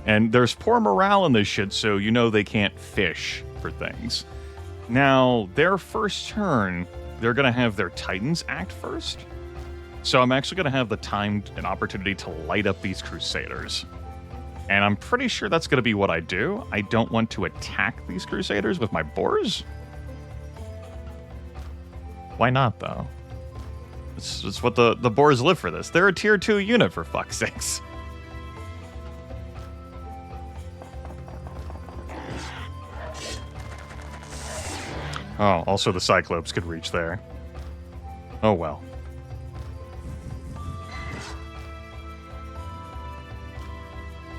And there's poor morale in this shit, so you know they can't fish for things. Now, their first turn, they're going to have their Titans act first. So I'm actually going to have the time and opportunity to light up these Crusaders. And I'm pretty sure that's going to be what I do. I don't want to attack these Crusaders with my boars. Why not, though? It's what the boars live for this. They're a tier 2 unit, for fuck's sakes. Oh, also the Cyclops could reach there. Oh well.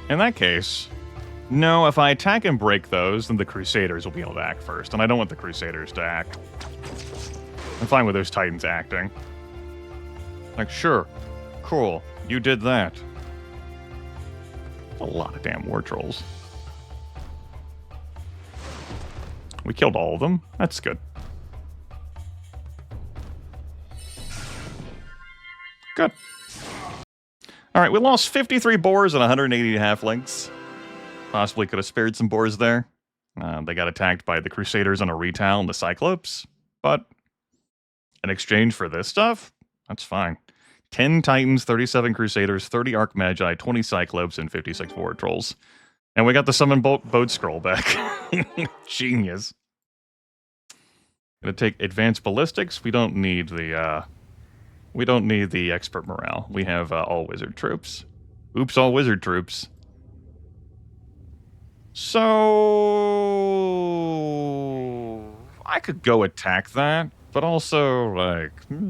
In that case, no, if I attack and break those, then the Crusaders will be able to act first, and I don't want the Crusaders to act. I'm fine with those Titans acting. Like, sure, cool, you did that. A lot of damn war trolls. We killed all of them. That's good. Good. Alright, we lost 53 boars and 180 halflings. Possibly could have spared some boars there. They got attacked by the Crusaders on a retail and the Cyclops. But in exchange for this stuff, that's fine. 10 Titans, 37 Crusaders, 30 Archmagi, 20 Cyclops, and 56 War Trolls. And we got the Summon Boat Scroll back. Genius. Gonna take Advanced Ballistics. We don't need the Expert Morale. We have all Wizard troops. Oops, all Wizard troops. So I could go attack that, but also like, is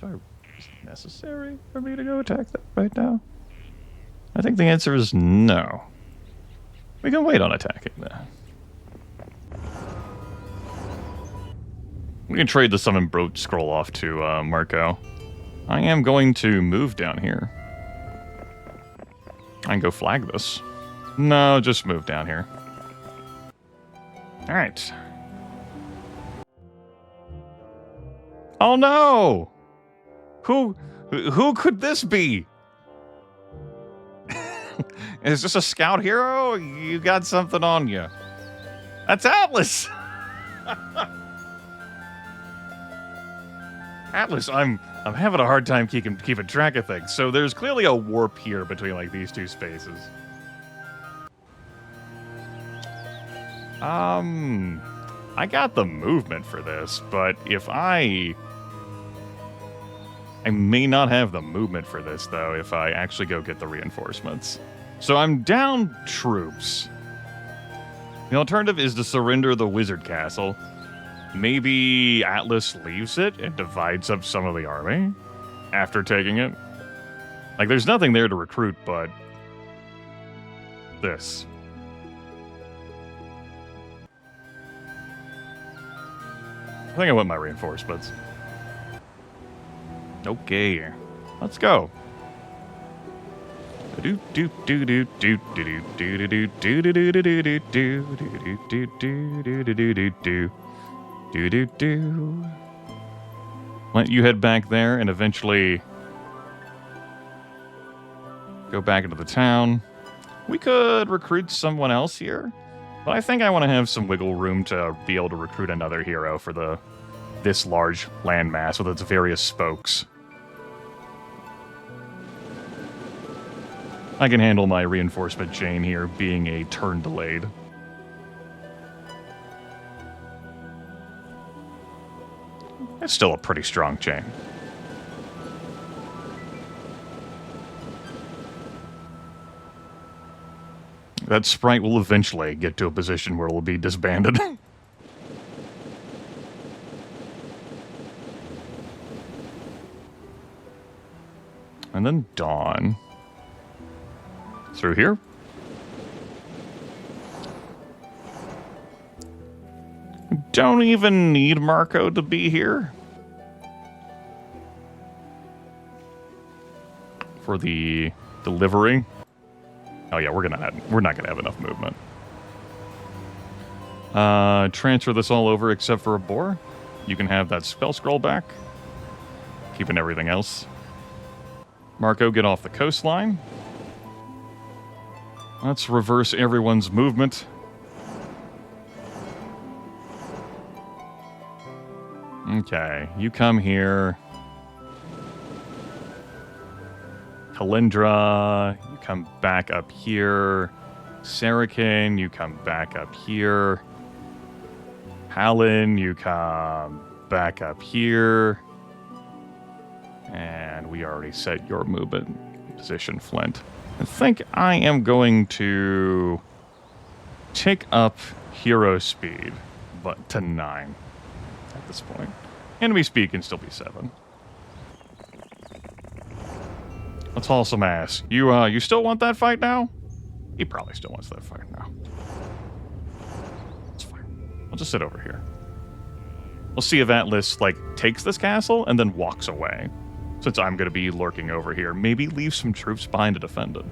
it necessary for me to go attack that right now? I think the answer is no. We can wait on attacking that. We can trade the Summon Boat Scroll off to Marco. I am going to move down here. I can go flag this. No, just move down here. Alright. Oh no! Who could this be? Is this a scout hero? You got something on you. That's Atlas! Atlas, I'm having a hard time keeping track of things. So there's clearly a warp here between like these two spaces. I got the movement for this, but if I may not have the movement for this though if I actually go get the reinforcements. So I'm down troops. The alternative is to surrender the wizard castle. Maybe Atlas leaves it and divides up some of the army after taking it. Like, there's nothing there to recruit but this. I think I want my reinforcements. Okay, let's go. Do do do do do do do do do do do do do do do do do do do. Do. Let you head back there and eventually go back into the town. We could recruit someone else here. But I think I want to have some wiggle room to be able to recruit another hero for this large landmass with its various spokes. I can handle my reinforcement chain here being a turn delayed. It's still a pretty strong chain. That sprite will eventually get to a position where it will be disbanded. And then Dawn. Through here. Don't even need Marco to be here. For the delivery. Oh yeah, we're not gonna have enough movement. Transfer this all over except for a boar. You can have that spell scroll back. Keeping everything else. Marco, get off the coastline. Let's reverse everyone's movement. Okay, you come here. Kalindra, you come back up here. Sarakin, you come back up here. Halin, you come back up here. And we already set your movement position, Flint. I think I am going to tick up hero speed, but to 9 at this point. Enemy speed can still be 7. Let's haul some ass. You still want that fight now? He probably still wants that fight now. It's fine. I'll just sit over here. We'll see if Atlas, takes this castle and then walks away. Since I'm going to be lurking over here, maybe leave some troops behind to defend it.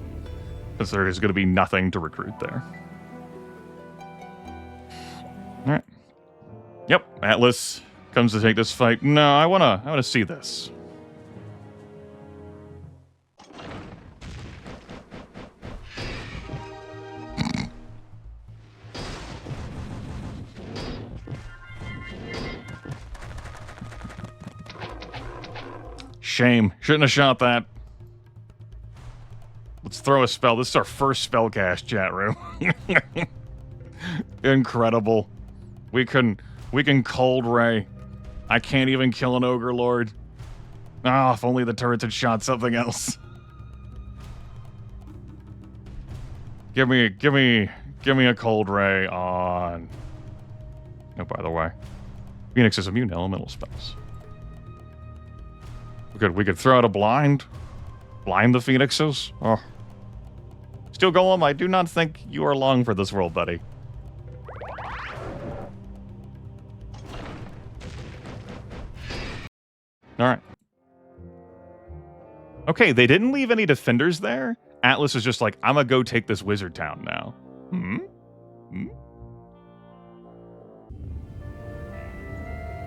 Because there is going to be nothing to recruit there. Alright. Yep, Atlas comes to take this fight. No, I wanna see this. Shame. Shouldn't have shot that. Let's throw a spell. This is our first spell cast, chat room. Incredible. We can cold ray. I can't even kill an ogre lord. Ah, if only the turrets had shot something else. Give me a cold ray on. Oh, by the way, Phoenix is immune to elemental spells. We could throw out a blind the Phoenixes. Oh. Steel Golem, I do not think you are long for this world, buddy. Alright. Okay, they didn't leave any defenders there. Atlas is just like, I'm gonna go take this wizard town now.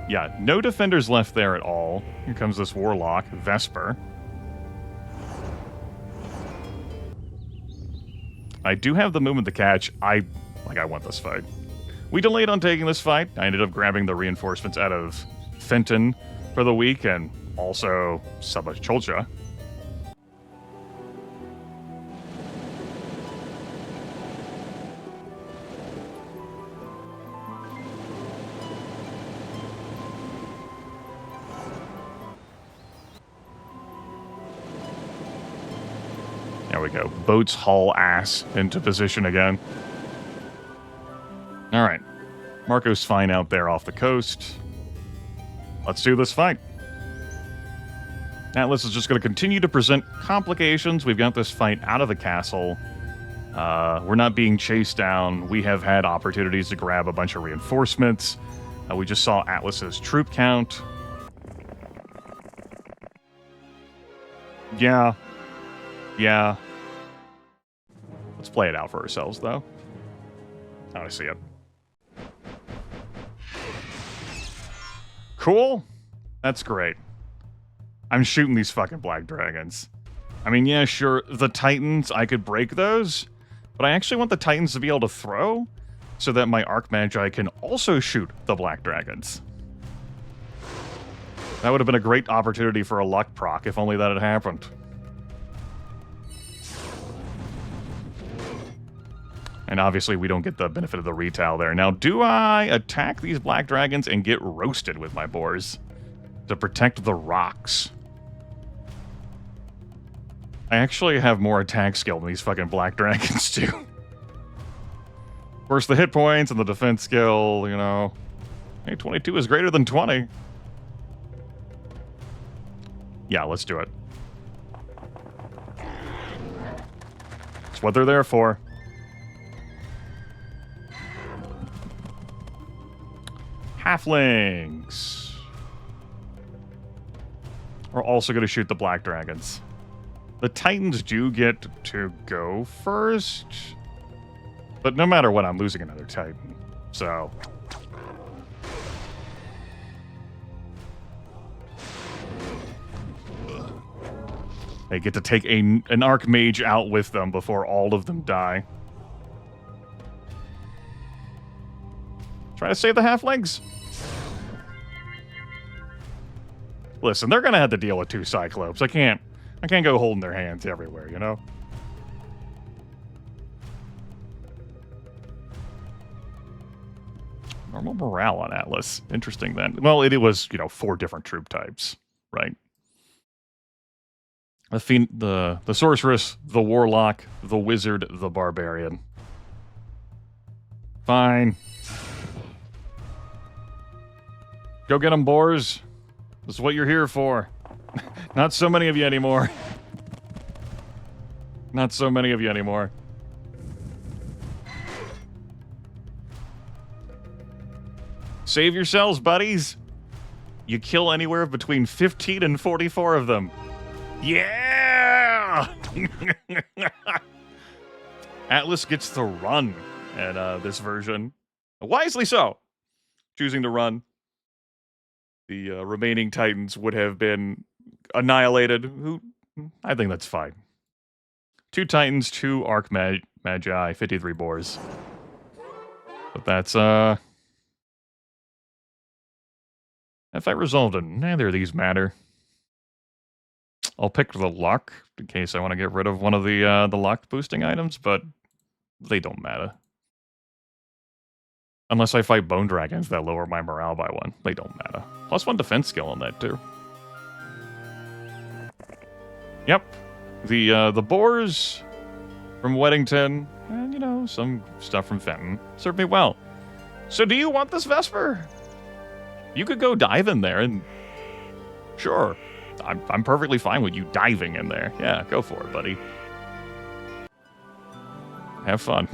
Yeah, no defenders left there at all. Here comes this warlock, Vesper. I do have the movement to catch. I want this fight. We delayed on taking this fight. I ended up grabbing the reinforcements out of Fenton for the week, and also Sabacholcha. There we go. Boats haul ass into position again. Alright. Marco's fine out there off the coast. Let's do this fight. Atlas is just going to continue to present complications. We've got this fight out of the castle. We're not being chased down. We have had opportunities to grab a bunch of reinforcements. We just saw Atlas's troop count. Yeah. Let's play it out for ourselves, though. How do I see it? Cool. That's great. I'm shooting these fucking black dragons. I mean, yeah, sure, the titans, I could break those, but I actually want the titans to be able to throw. so that my Archmagi can also shoot the Black Dragons. That would have been a great opportunity for a luck proc if only that had happened. And obviously we don't get the benefit of the retail there. Now, do I attack these Black Dragons and get roasted with my boars to protect the rocks? I actually have more attack skill than these fucking Black Dragons do. Of course, the hit points and the defense skill, you know. Hey, 22 is greater than 20. Yeah, let's do it. It's what they're there for. Halflings. We're also going to shoot the Black Dragons. The Titans do get to go first. But no matter what, I'm losing another Titan. So... they get to take an Archmage out with them before all of them die. Try to save the Halflings. Listen, they're gonna have to deal with 2 Cyclopes. I can't go holding their hands everywhere, you know? Normal morale on Atlas. Interesting then. Well, it was, you know, 4 different troop types, right? The Sorceress, the Warlock, the Wizard, the Barbarian. Fine. Go get them, boars. This is what you're here for. Not so many of you anymore. Not so many of you anymore. Save yourselves, buddies. You kill anywhere between 15 and 44 of them. Yeah! Atlas gets to run in this version. Wisely so. Choosing to run. The remaining Titans would have been annihilated. I think that's fine. 2 Titans, 2 Archmagi, 53 boars. But that's, that fight resolved in neither of these matter. I'll pick the luck in case I want to get rid of one of the luck boosting items, but they don't matter. Unless I fight bone dragons that lower my morale by 1. They don't matter. +1 defense skill on that too. Yep. The boars from Weddington, and you know, some stuff from Fenton served me well. So do you want this Vesper? You could go dive in there and sure. I'm perfectly fine with you diving in there. Yeah, go for it, buddy. Have fun.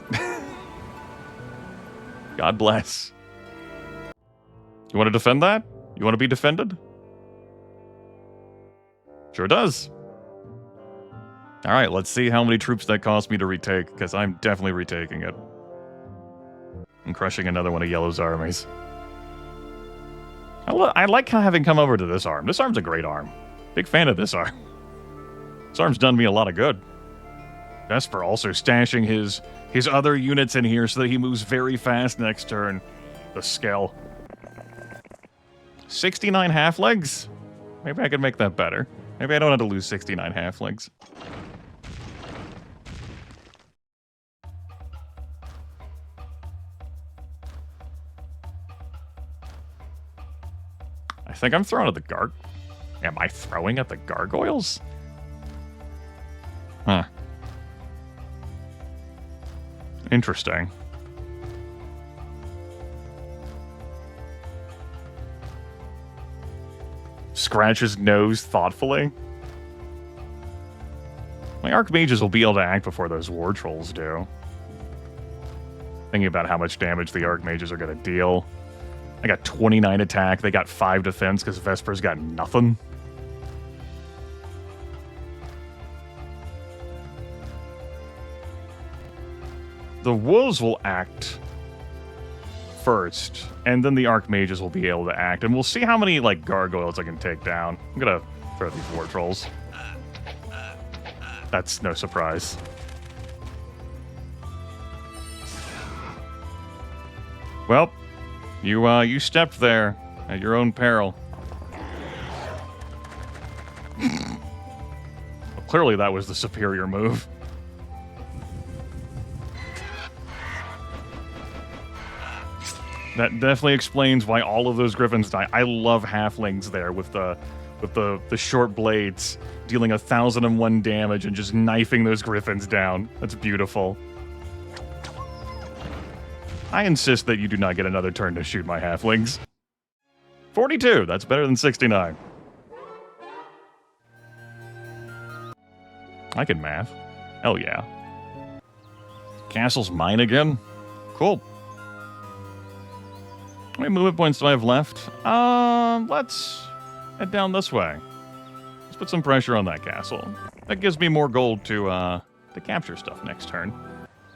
God bless. You want to defend that? You want to be defended? Sure does. All right, let's see how many troops that cost me to retake, because I'm definitely retaking it. I'm crushing another one of Yellow's armies. I like having come over to this arm. This arm's a great arm. Big fan of this arm. This arm's done me a lot of good. Vesper also stashing his other units in here so that he moves very fast next turn. The scale. 69 halflings? Maybe I could make that better. Maybe I don't have to lose 69 halflings. I think I'm throwing at the Am I throwing at the gargoyles? Huh. Interesting. Scratch his nose thoughtfully. My Archmages will be able to act before those War Trolls do. Thinking about how much damage the Archmages are going to deal. I got 29 attack, they got 5 defense because Vesper's got nothing. The Wolves will act first, and then the Archmages will be able to act, and we'll see how many, like, gargoyles I can take down. I'm gonna throw these War Trolls. That's no surprise. Well, you stepped there at your own peril. Well, clearly that was the superior move. That definitely explains why all of those griffins die. I love halflings there with the short blades dealing 1,001 damage and just knifing those griffins down. That's beautiful. I insist that you do not get another turn to shoot my halflings. 42, that's better than 69. I can math. Hell yeah. Castle's mine again? Cool. How many movement points do I have left? Let's head down this way. Let's put some pressure on that castle. That gives me more gold to capture stuff next turn.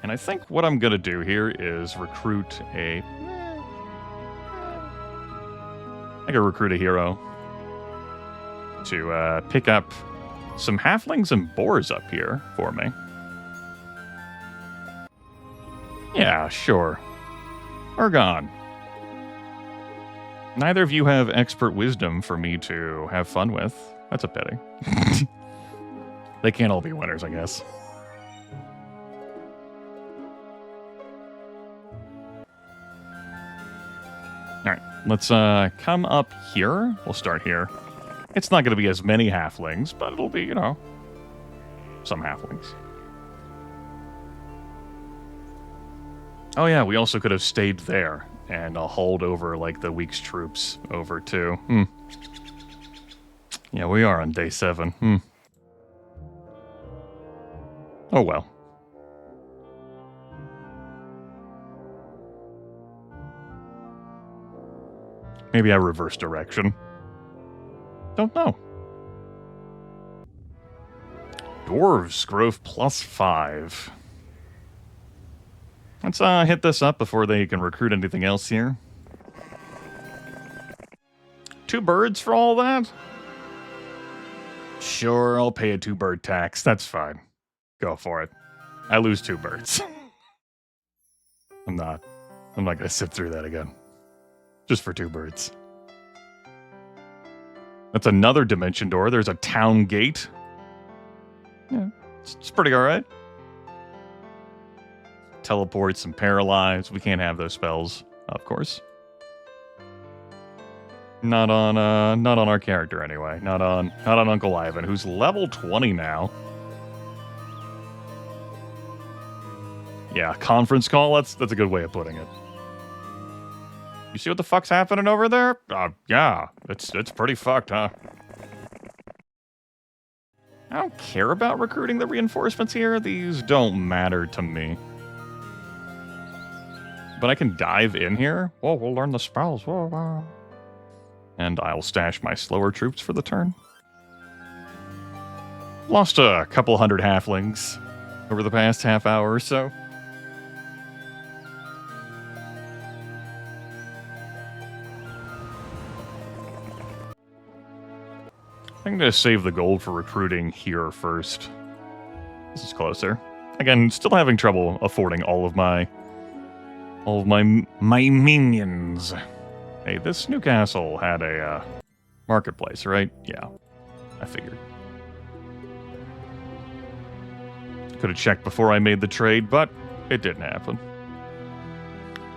And I think what I'm gonna do here is recruit a... I could recruit a hero to pick up some halflings and boars up here for me. Yeah, sure. Ergon. Neither of you have expert wisdom for me to have fun with. That's a pity. They can't all be winners, I guess. Alright, let's come up here. We'll start here. It's not going to be as many halflings, but it'll be, you know, some halflings. Oh yeah, we also could have stayed there and hauled over, like, the week's troops over, too. Yeah, we are on day 7. Oh well. Maybe I reverse direction. Don't know. Dwarves, growth +5. Let's hit this up before they can recruit anything else here. 2 birds for all that? Sure, I'll pay a 2-bird tax. That's fine. Go for it. I lose 2 birds. I'm not gonna sit through that again. Just for 2 birds. That's another dimension door. There's a town gate. Yeah, it's pretty alright. Teleports and paralyze. We can't have those spells, of course. Not on our character anyway. Not on Uncle Ivan, who's level 20 now. Yeah, conference call. That's a good way of putting it. You see what the fuck's happening over there? Yeah, it's pretty fucked, huh? I don't care about recruiting the reinforcements here. These don't matter to me. But I can dive in here. Whoa, we'll learn the spells. Whoa, wow. And I'll stash my slower troops for the turn. Lost a couple hundred halflings over the past half hour or so. I'm going to save the gold for recruiting here first. This is closer. Again, still having trouble affording all of my minions. Hey, this new castle had a marketplace, right? Yeah, I figured. Could have checked before I made the trade, but it didn't happen.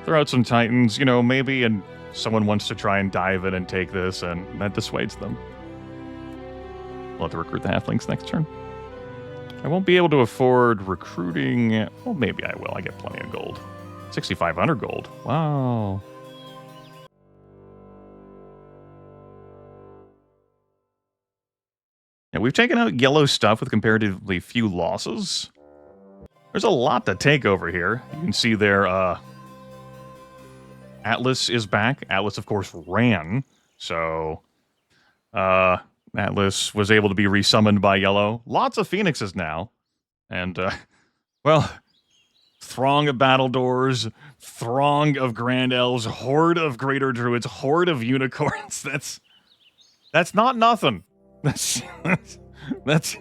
Throw out some titans, you know, maybe, and someone wants to try and dive in and take this, and that dissuades them. We'll have to recruit the halflings next turn. I won't be able to afford recruiting. Well, maybe I will. I get plenty of gold. 6,500 gold. Wow. Yeah, we've taken out yellow stuff with comparatively few losses. There's a lot to take over here. You can see there, Atlas is back. Atlas, of course, ran. So, Atlas was able to be resummoned by yellow. Lots of phoenixes now. And, well, throng of battle doors, throng of grand elves, horde of greater druids, horde of unicorns. That's not nothing. That's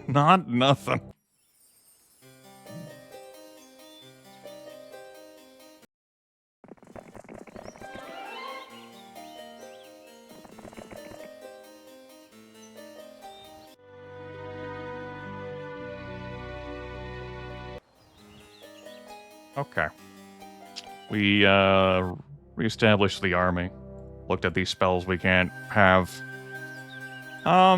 not nothing. Okay. We reestablished the army. Looked at these spells we can't have. I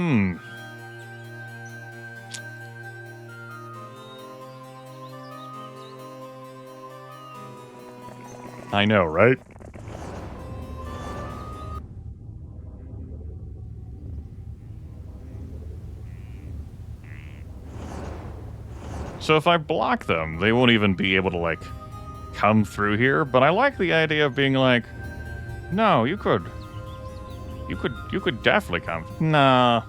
know, right? So if I block them, they won't even be able to, like, come through here. But I like the idea of being like, no, you could definitely come. Nah,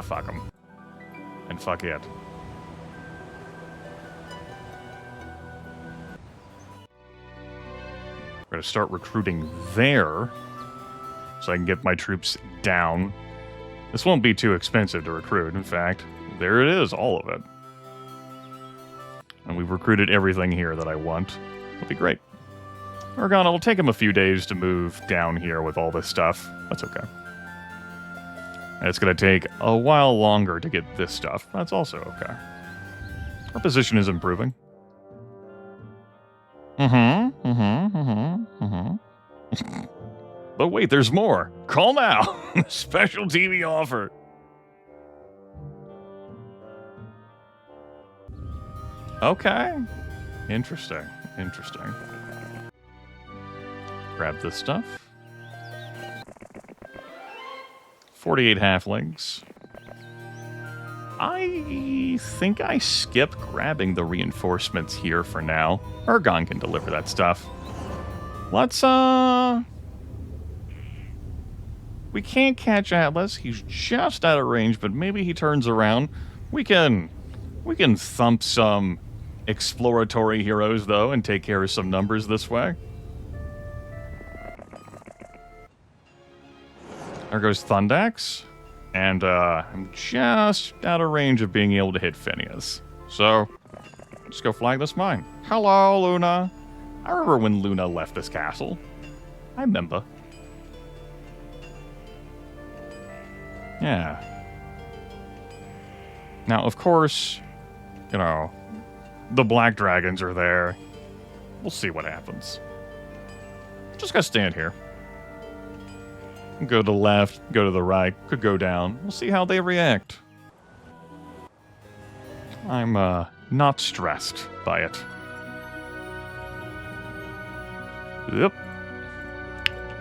fuck them. And fuck it. We're gonna start recruiting there, so I can get my troops down. This won't be too expensive to recruit, in fact. There it is, all of it. And we've recruited everything here that I want. It'll be great. Oregon, it'll take him a few days to move down here with all this stuff. That's okay. And it's going to take a while longer to get this stuff. That's also okay. Our position is improving. But wait, there's more. Call now. Special TV offer. Okay. Interesting. Grab this stuff. 48 halflings. I think I skipped grabbing the reinforcements here for now. Ergon can deliver that stuff. Let's, we can't catch Atlas. He's just out of range, but maybe he turns around. We can thump some exploratory heroes, though, and take care of some numbers this way. There goes Thundax. And I'm just out of range of being able to hit Phineas. So, let's go flag this mine. Hello, Luna. I remember when Luna left this castle. I remember. Yeah. Now, of course, you know, the black dragons are there. We'll see what happens. Just gotta stand here. Go to the left, go to the right, could go down. We'll see how they react. I'm, not stressed by it. Yep.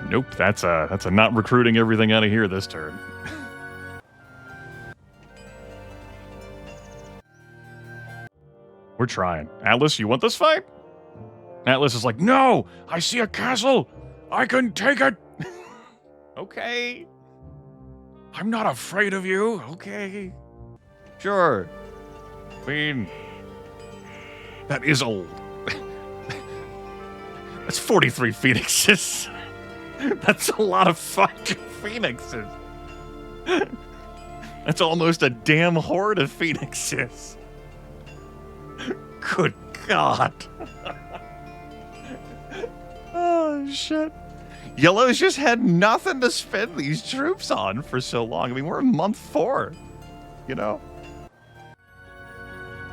Nope, that's a not recruiting everything out of here this turn. We're trying. Atlas, you want this fight? Atlas is like, no! I see a castle! I can take it! Okay. I'm not afraid of you. Okay. Sure. I mean, that is old. That's 43 phoenixes. That's a lot of fucking phoenixes. That's almost a damn horde of phoenixes. Good God. Oh, shit. Yellow's just had nothing to spend these troops on for so long. I mean, we're in month 4, you know?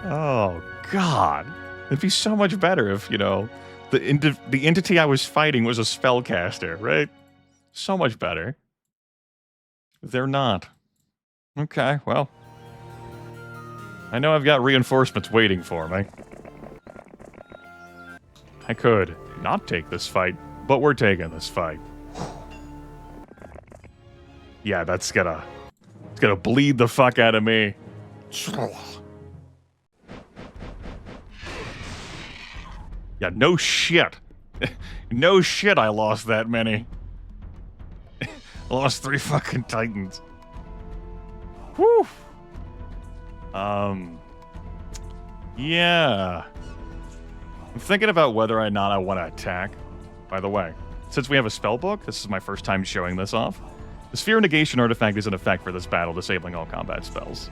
Oh, God. It'd be so much better if, you know, the entity I was fighting was a spellcaster, right? So much better. They're not. Okay, well. I know I've got reinforcements waiting for me. I could not take this fight. But we're taking this fight. Yeah, it's gonna bleed the fuck out of me. Yeah, no shit. No shit I lost that many. I lost 3 fucking titans. Whew. Yeah. I'm thinking about whether or not I want to attack. By the way, since we have a spell book, this is my first time showing this off. The Sphere Negation artifact is in effect for this battle, disabling all combat spells.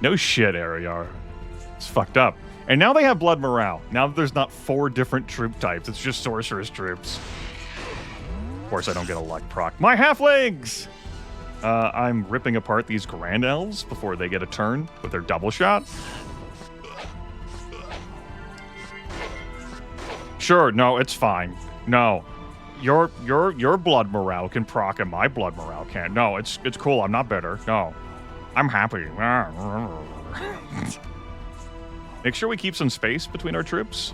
No shit, Ariar. It's fucked up. And now they have Blood Morale. Now that there's not 4 different troop types, it's just Sorceress troops. Of course, I don't get a luck proc. My halflings! I'm ripping apart these Grand Elves before they get a turn with their double shot. Sure, no, it's fine. No. Your blood morale can proc and my blood morale can't. No, it's cool. I'm not bitter. No. I'm happy. Make sure we keep some space between our troops.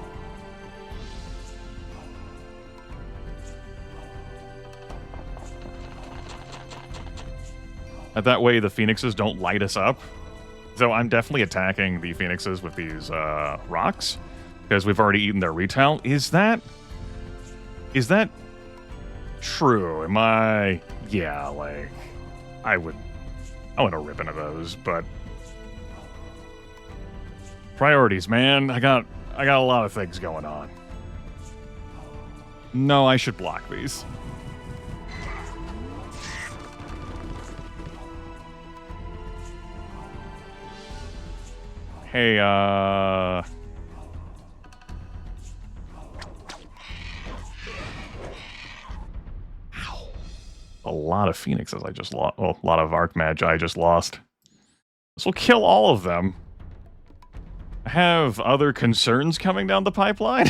That way the phoenixes don't light us up. So I'm definitely attacking the phoenixes with these rocks because we've already eaten their retail. Is that true? Am I? Yeah, like I want to rip into those, but priorities, man. I got a lot of things going on. No, I should block these. Hey, a lot of phoenixes I just lost. Oh, a lot of archmagi I just lost. This will kill all of them. I have other concerns coming down the pipeline.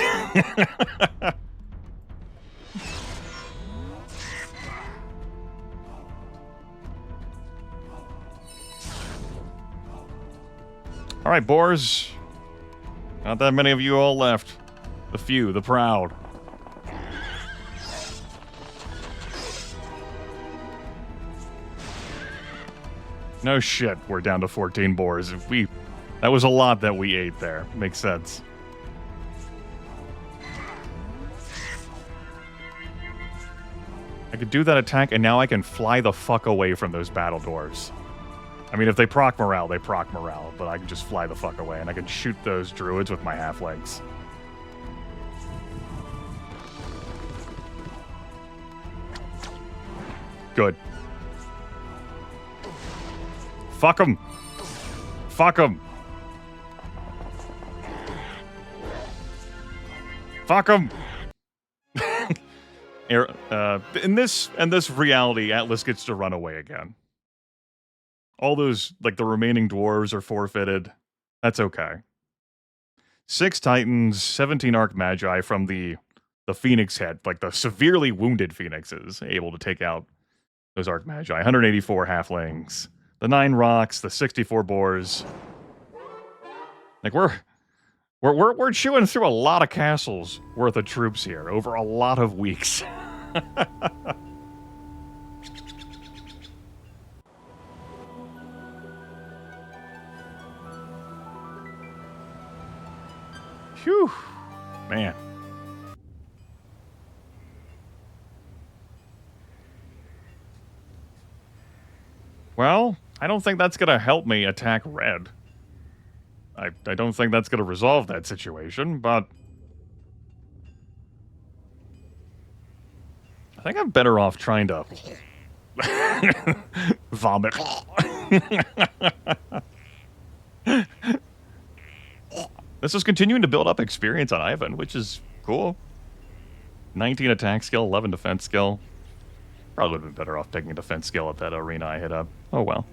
All right, boars. Not that many of you all left. The few, the proud. No shit, we're down to 14 boars. That was a lot that we ate there. Makes sense. I could do that attack, and now I can fly the fuck away from those battle dwarves. I mean, if they proc morale, they proc morale, but I can just fly the fuck away, and I can shoot those druids with my halflings. Good. Fuck them. Fuck them. Fuck them. In this reality, Atlas gets to run away again. All those, like, the remaining dwarves are forfeited. That's okay. 6 titans, 17 archmagi from the phoenix head, like the severely wounded phoenixes, able to take out those archmagi. 184 halflings, the 9 rocks, the 64 boars. Like, we're chewing through a lot of castles worth of troops here over a lot of weeks. Phew, man. Well, I don't think that's going to help me attack red. I don't think that's going to resolve that situation, but I think I'm better off trying to vomit. This is continuing to build up experience on Ivan, which is cool. 19 attack skill, 11 defense skill. Probably would have been better off picking a defense skill at that arena I hit up. Oh well.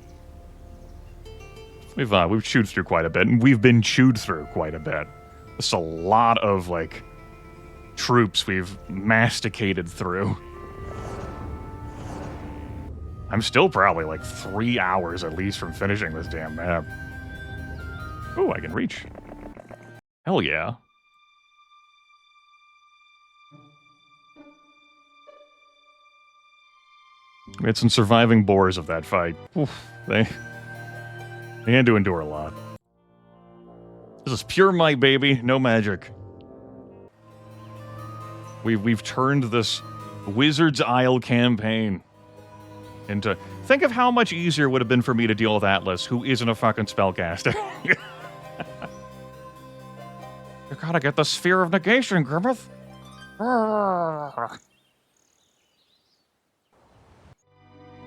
We've chewed through quite a bit, and we've been chewed through quite a bit. It's a lot of, like, troops we've masticated through. I'm still probably, like, 3 hours at least from finishing this damn map. Ooh, I can reach. Hell yeah. We had some surviving boars of that fight. Oof, they had to endure a lot. This is pure might, baby. No magic. We've turned this Wizard's Isle campaign into... Think of how much easier it would have been for me to deal with Atlas, who isn't a fucking spellcaster. You gotta get the Sphere of Negation, Grimith.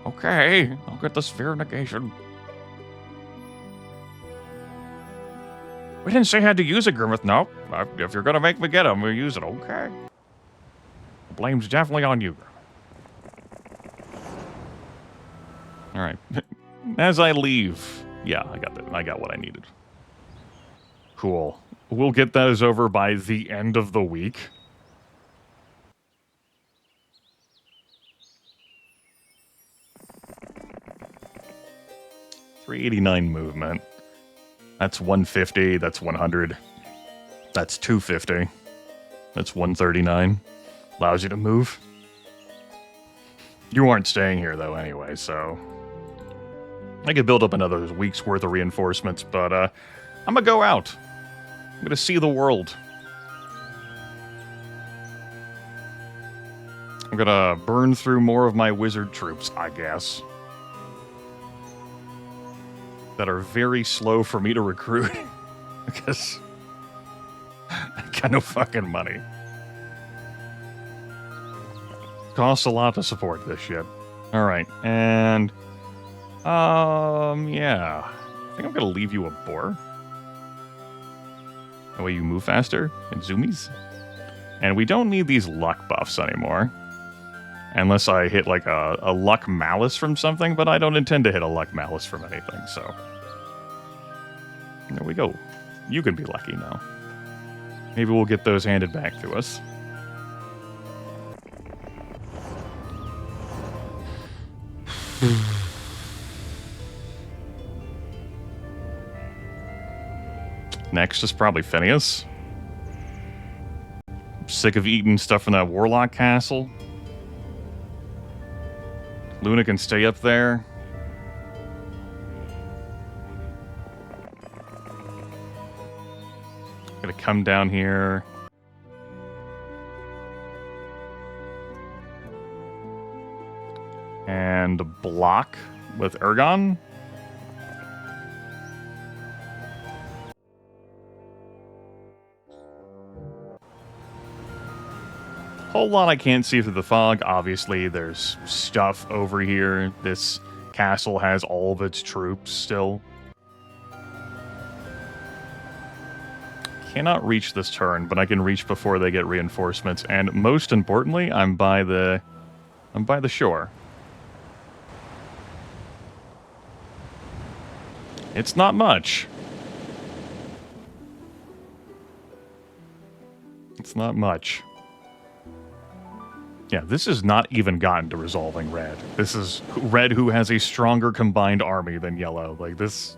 Okay, I'll get the Sphere of Negation. We didn't say I had to use it, Grimith. No. If you're gonna make me get them, we'll use it. Okay. The blame's definitely on you, Grimith. Alright. As I leave... Yeah, I got what I needed. Cool. We'll get those over by the end of the week. 389 movement. That's 150. That's 100. That's 250. That's 139. Allows you to move. You aren't staying here, though, anyway, so... I could build up another week's worth of reinforcements, but, I'm gonna go out. I'm gonna see the world. I'm gonna burn through more of my wizard troops, I guess. That are very slow for me to recruit. Because I got no fucking money. Costs a lot to support this shit. Alright, and... yeah. I think I'm gonna leave you a boar. That way you move faster and zoomies. And we don't need these luck buffs anymore. Unless I hit like a luck malice from something, but I don't intend to hit a luck malice from anything, so. There we go. You can be lucky now. Maybe we'll get those handed back to us. Next is probably Phineas. I'm sick of eating stuff from that Warlock Castle. Luna can stay up there. Gonna come down here. And block with Ergon. Whole lot I can't see through the fog. Obviously, there's stuff over here. This castle has all of its troops still. Cannot reach this turn, but I can reach before they get reinforcements. And most importantly, I'm by the shore. It's not much. It's not much. Yeah, this has not even gotten to resolving red. This is red who has a stronger combined army than yellow. Like, this...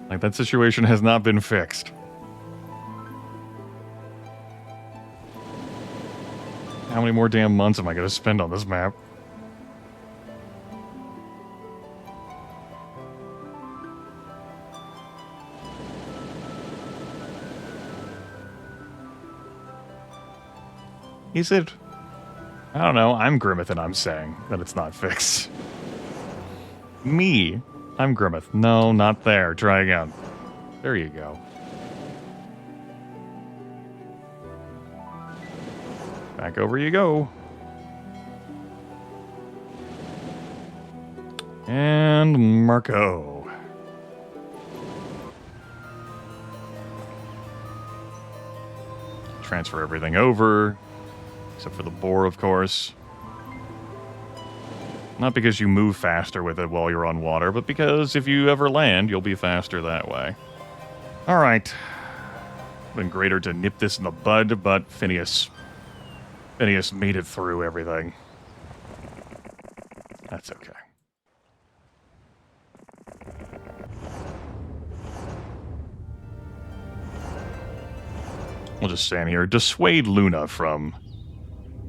like, that situation has not been fixed. How many more damn months am I going to spend on this map? Is it? I don't know. I'm Grimith and I'm saying that it's not fixed. Me. I'm Grimith. No, not there. Try again. There you go. Back over you go. And Marco. Transfer everything over. Except for the boar, of course. Not because you move faster with it while you're on water, but because if you ever land, you'll be faster that way. Alright. Been greater to nip this in the bud, but Phineas made it through everything. That's okay. We'll just stand here. Dissuade Luna from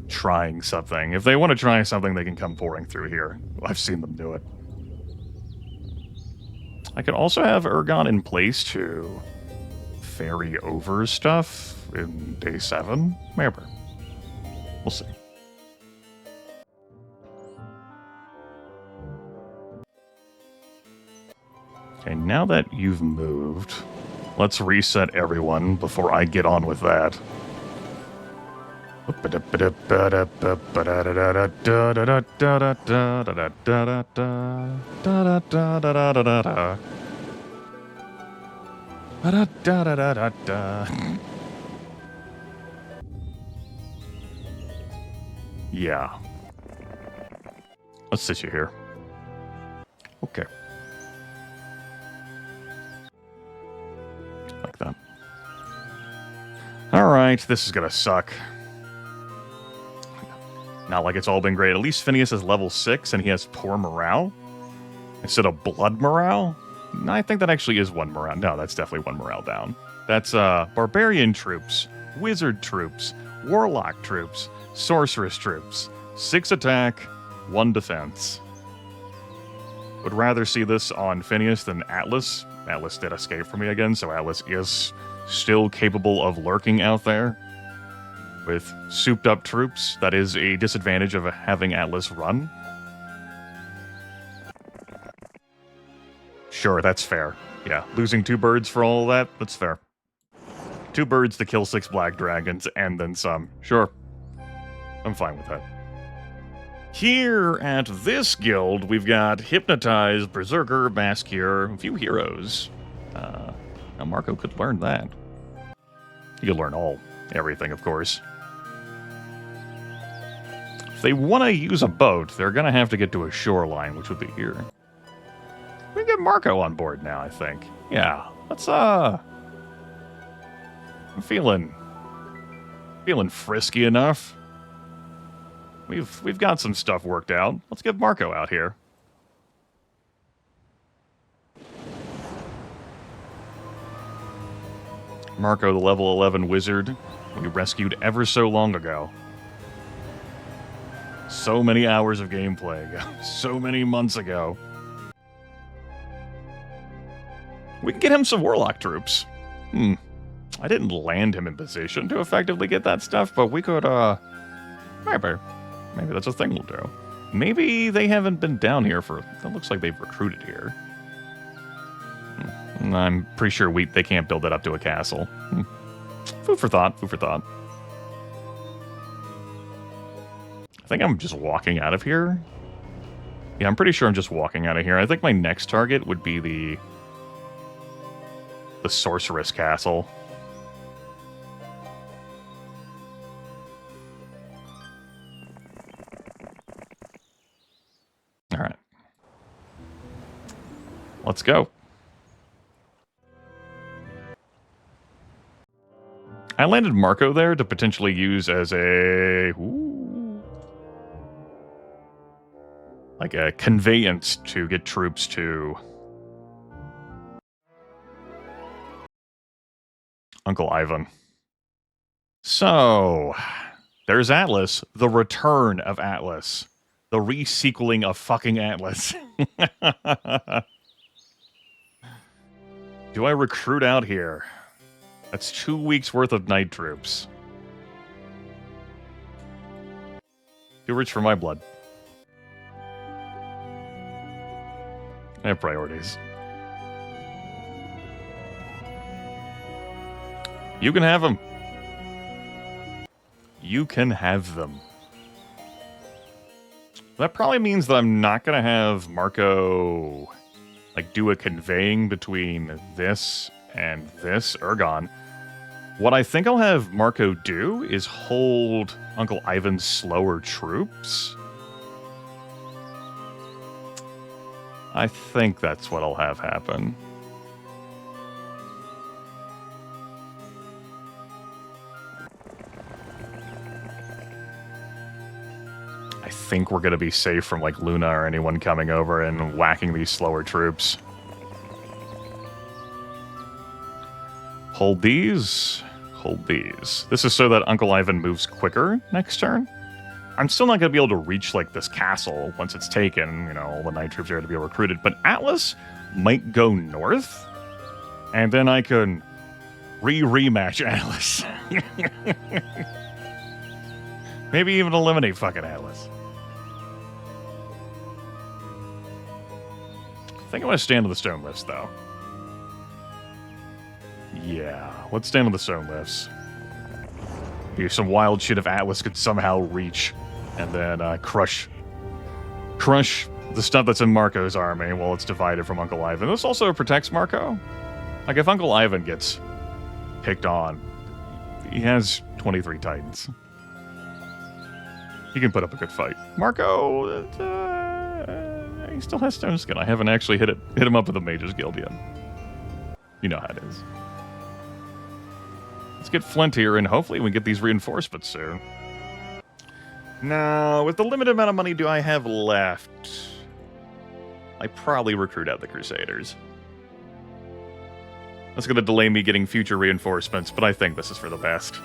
trying something. If they want to try something, they can come pouring through here. I've seen them do it. I could also have Ergon in place to ferry over stuff in day 7. Maybe. We'll see. Okay, now that you've moved, let's reset everyone before I get on with that. Yeah. Let's sit you here. Okay. Like that. Alright, this is gonna suck. Not like it's all been great. At least Phineas is level 6 and he has poor morale instead of blood morale. I think that actually is 1 morale. No, that's definitely 1 morale down. That's barbarian troops, wizard troops, warlock troops, sorceress troops. 6 attack, 1 defense. Would rather see this on Phineas than Atlas. Atlas did escape from me again, so Atlas is still capable of lurking out there with souped up troops. That is a disadvantage of having Atlas run. Sure, that's fair. Yeah, losing 2 birds for all that, that's fair. 2 birds to kill 6 black dragons, and then some. Sure. I'm fine with that. Here at this guild, we've got Hypnotize, Berserker, Mass Cure, a few heroes. Now Marco could learn that. He could learn everything, of course. If they want to use a boat, they're going to have to get to a shoreline, which would be here. We can get Marco on board now, I think. Yeah, let's, I'm feeling frisky enough. We've got some stuff worked out. Let's get Marco out here. Marco, the level 11 wizard we rescued ever so long ago. So many hours of gameplay ago. So many months ago. We can get him some warlock troops. I didn't land him in position to effectively get that stuff, but we could, Maybe that's a thing we'll do. Maybe they haven't been down here for... It looks like they've recruited here. I'm pretty sure they can't build that up to a castle. Food for thought, food for thought. I think I'm just walking out of here. Yeah, I'm pretty sure I'm just walking out of here. I think my next target would be the Sorceress Castle. Alright. Let's go. I landed Marco there to potentially use as like a conveyance to get troops to Uncle Ivan. So, there's Atlas, the return of Atlas. The re-sequeling of fucking Atlas. Do I recruit out here? That's 2 weeks worth of night troops. Too rich for my blood. I have priorities. You can have them. You can have them. That probably means that I'm not going to have Marco, like, do a conveying between this and this, Ergon. What I think I'll have Marco do is hold Uncle Ivan's slower troops. I think that's what I'll have happen. I think we're going to be safe from, like, Luna or anyone coming over and whacking these slower troops. Hold these. Hold these. This is so that Uncle Ivan moves quicker next turn. I'm still not going to be able to reach, like, this castle once it's taken. You know, all the night troops are to be recruited. But Atlas might go north, and then I can rematch Atlas. Maybe even eliminate fucking Atlas. I think I'm going to stand on the stone lifts, though. Yeah, let's stand on the stone lifts. Here's some wild shit if Atlas could somehow reach and then crush the stuff that's in Marco's army while it's divided from Uncle Ivan. This also protects Marco. Like, if Uncle Ivan gets picked on, he has 23 Titans. He can put up a good fight. Marco, he still has Stone Skin. I haven't actually hit him up with the Mages Guild yet. You know how it is. Let's get Flint here, and hopefully we can get these reinforcements soon. Now, with the limited amount of money do I have left, I probably recruit out the Crusaders. That's going to delay me getting future reinforcements, but I think this is for the best.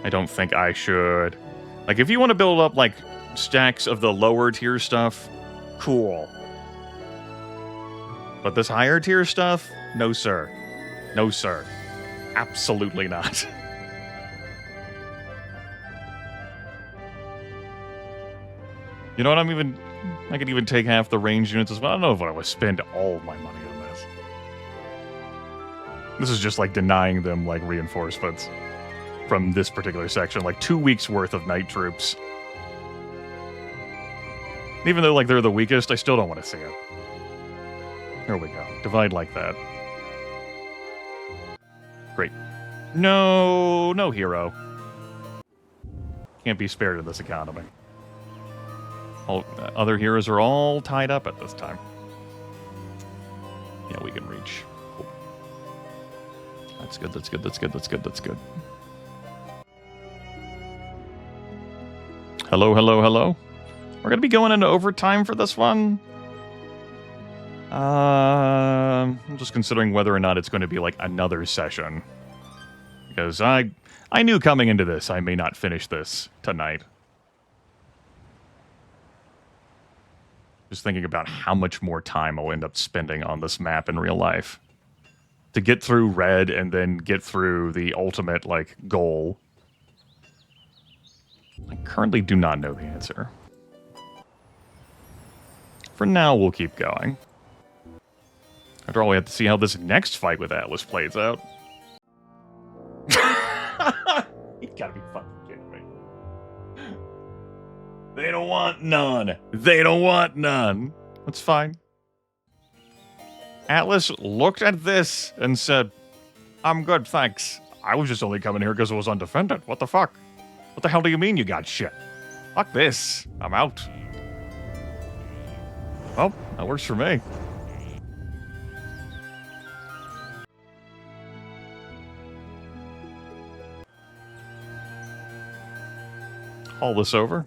I don't think I should. Like, if you want to build up, like, stacks of the lower tier stuff, cool. But this higher tier stuff? No, sir. No, sir. Absolutely not. You know what, I could even take half the range units as well. I don't know if I would spend all of my money on this. This is just like denying them like reinforcements from this particular section. Like 2 weeks worth of night troops. Even though like they're the weakest, I still don't want to see it. There we go. Divide like that. Great. No hero. Can't be spared in this economy. All other heroes are all tied up at this time. Yeah, we can reach. Cool. That's good, that's good, that's good, that's good, that's good. Hello, hello, hello. We're going to be going into overtime for this one. I'm just considering whether or not it's going to be like another session. Because I knew coming into this I may not finish this tonight. Just thinking about how much more time I'll end up spending on this map in real life. To get through red and then get through the ultimate, like, goal. I currently do not know the answer. For now, we'll keep going. After all, we have to see how this next fight with Atlas plays out. You gotta be fucking kidding me. They don't want none. They don't want none. That's fine. Atlas looked at this and said, I'm good, thanks. I was just only coming here because it was undefended. What the fuck? What the hell do you mean you got shit? Fuck this. I'm out. Well, that works for me. Haul this over.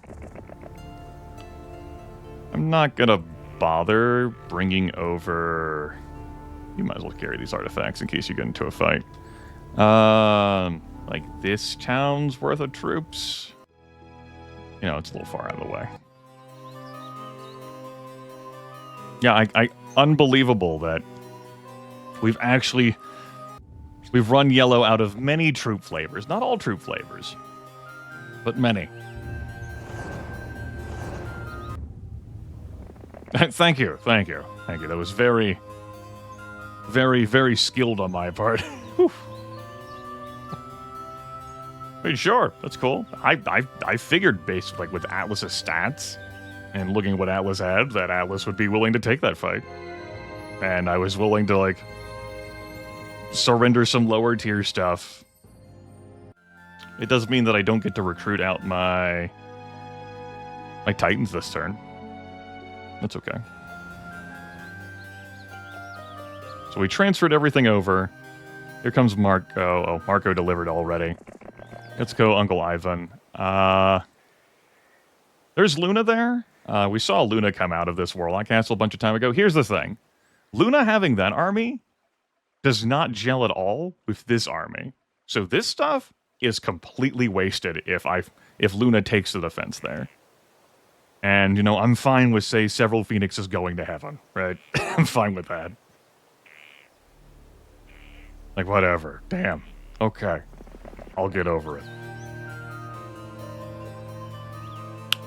I'm not gonna bother bringing over... You might as well carry these artifacts in case you get into a fight. Like this town's worth of troops. You know, it's a little far out of the way. Yeah, unbelievable that we've run yellow out of many troop flavors. Not all troop flavors, but many. Thank you. That was very, very, very skilled on my part. I mean, sure, that's cool. I figured based like with Atlas's stats and looking at what Atlas had, that Atlas would be willing to take that fight. And I was willing to like surrender some lower tier stuff. It does mean that I don't get to recruit out my Titans this turn. That's okay. So we transferred everything over. Here comes Marco. Oh, Marco delivered already. Let's go, Uncle Ivan. There's Luna there. We saw Luna come out of this Warlock Castle a bunch of time ago. Here's the thing. Luna having that army does not gel at all with this army. So this stuff is completely wasted if Luna takes the defense there. And, you know, I'm fine with, say, several Phoenixes going to heaven, right? I'm fine with that. Like, whatever. Damn. Okay. I'll get over it.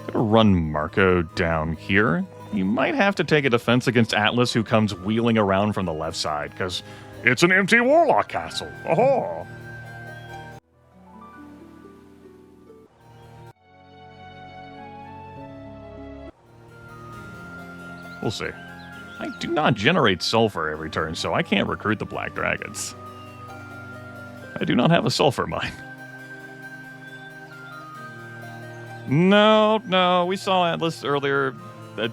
Gonna run Marco down here. You might have to take a defense against Atlas, who comes wheeling around from the left side, because it's an empty Warlock Castle. Oh. We'll see. I do not generate sulfur every turn, so I can't recruit the Black Dragons. I do not have a sulfur mine. No, we saw Atlas earlier. They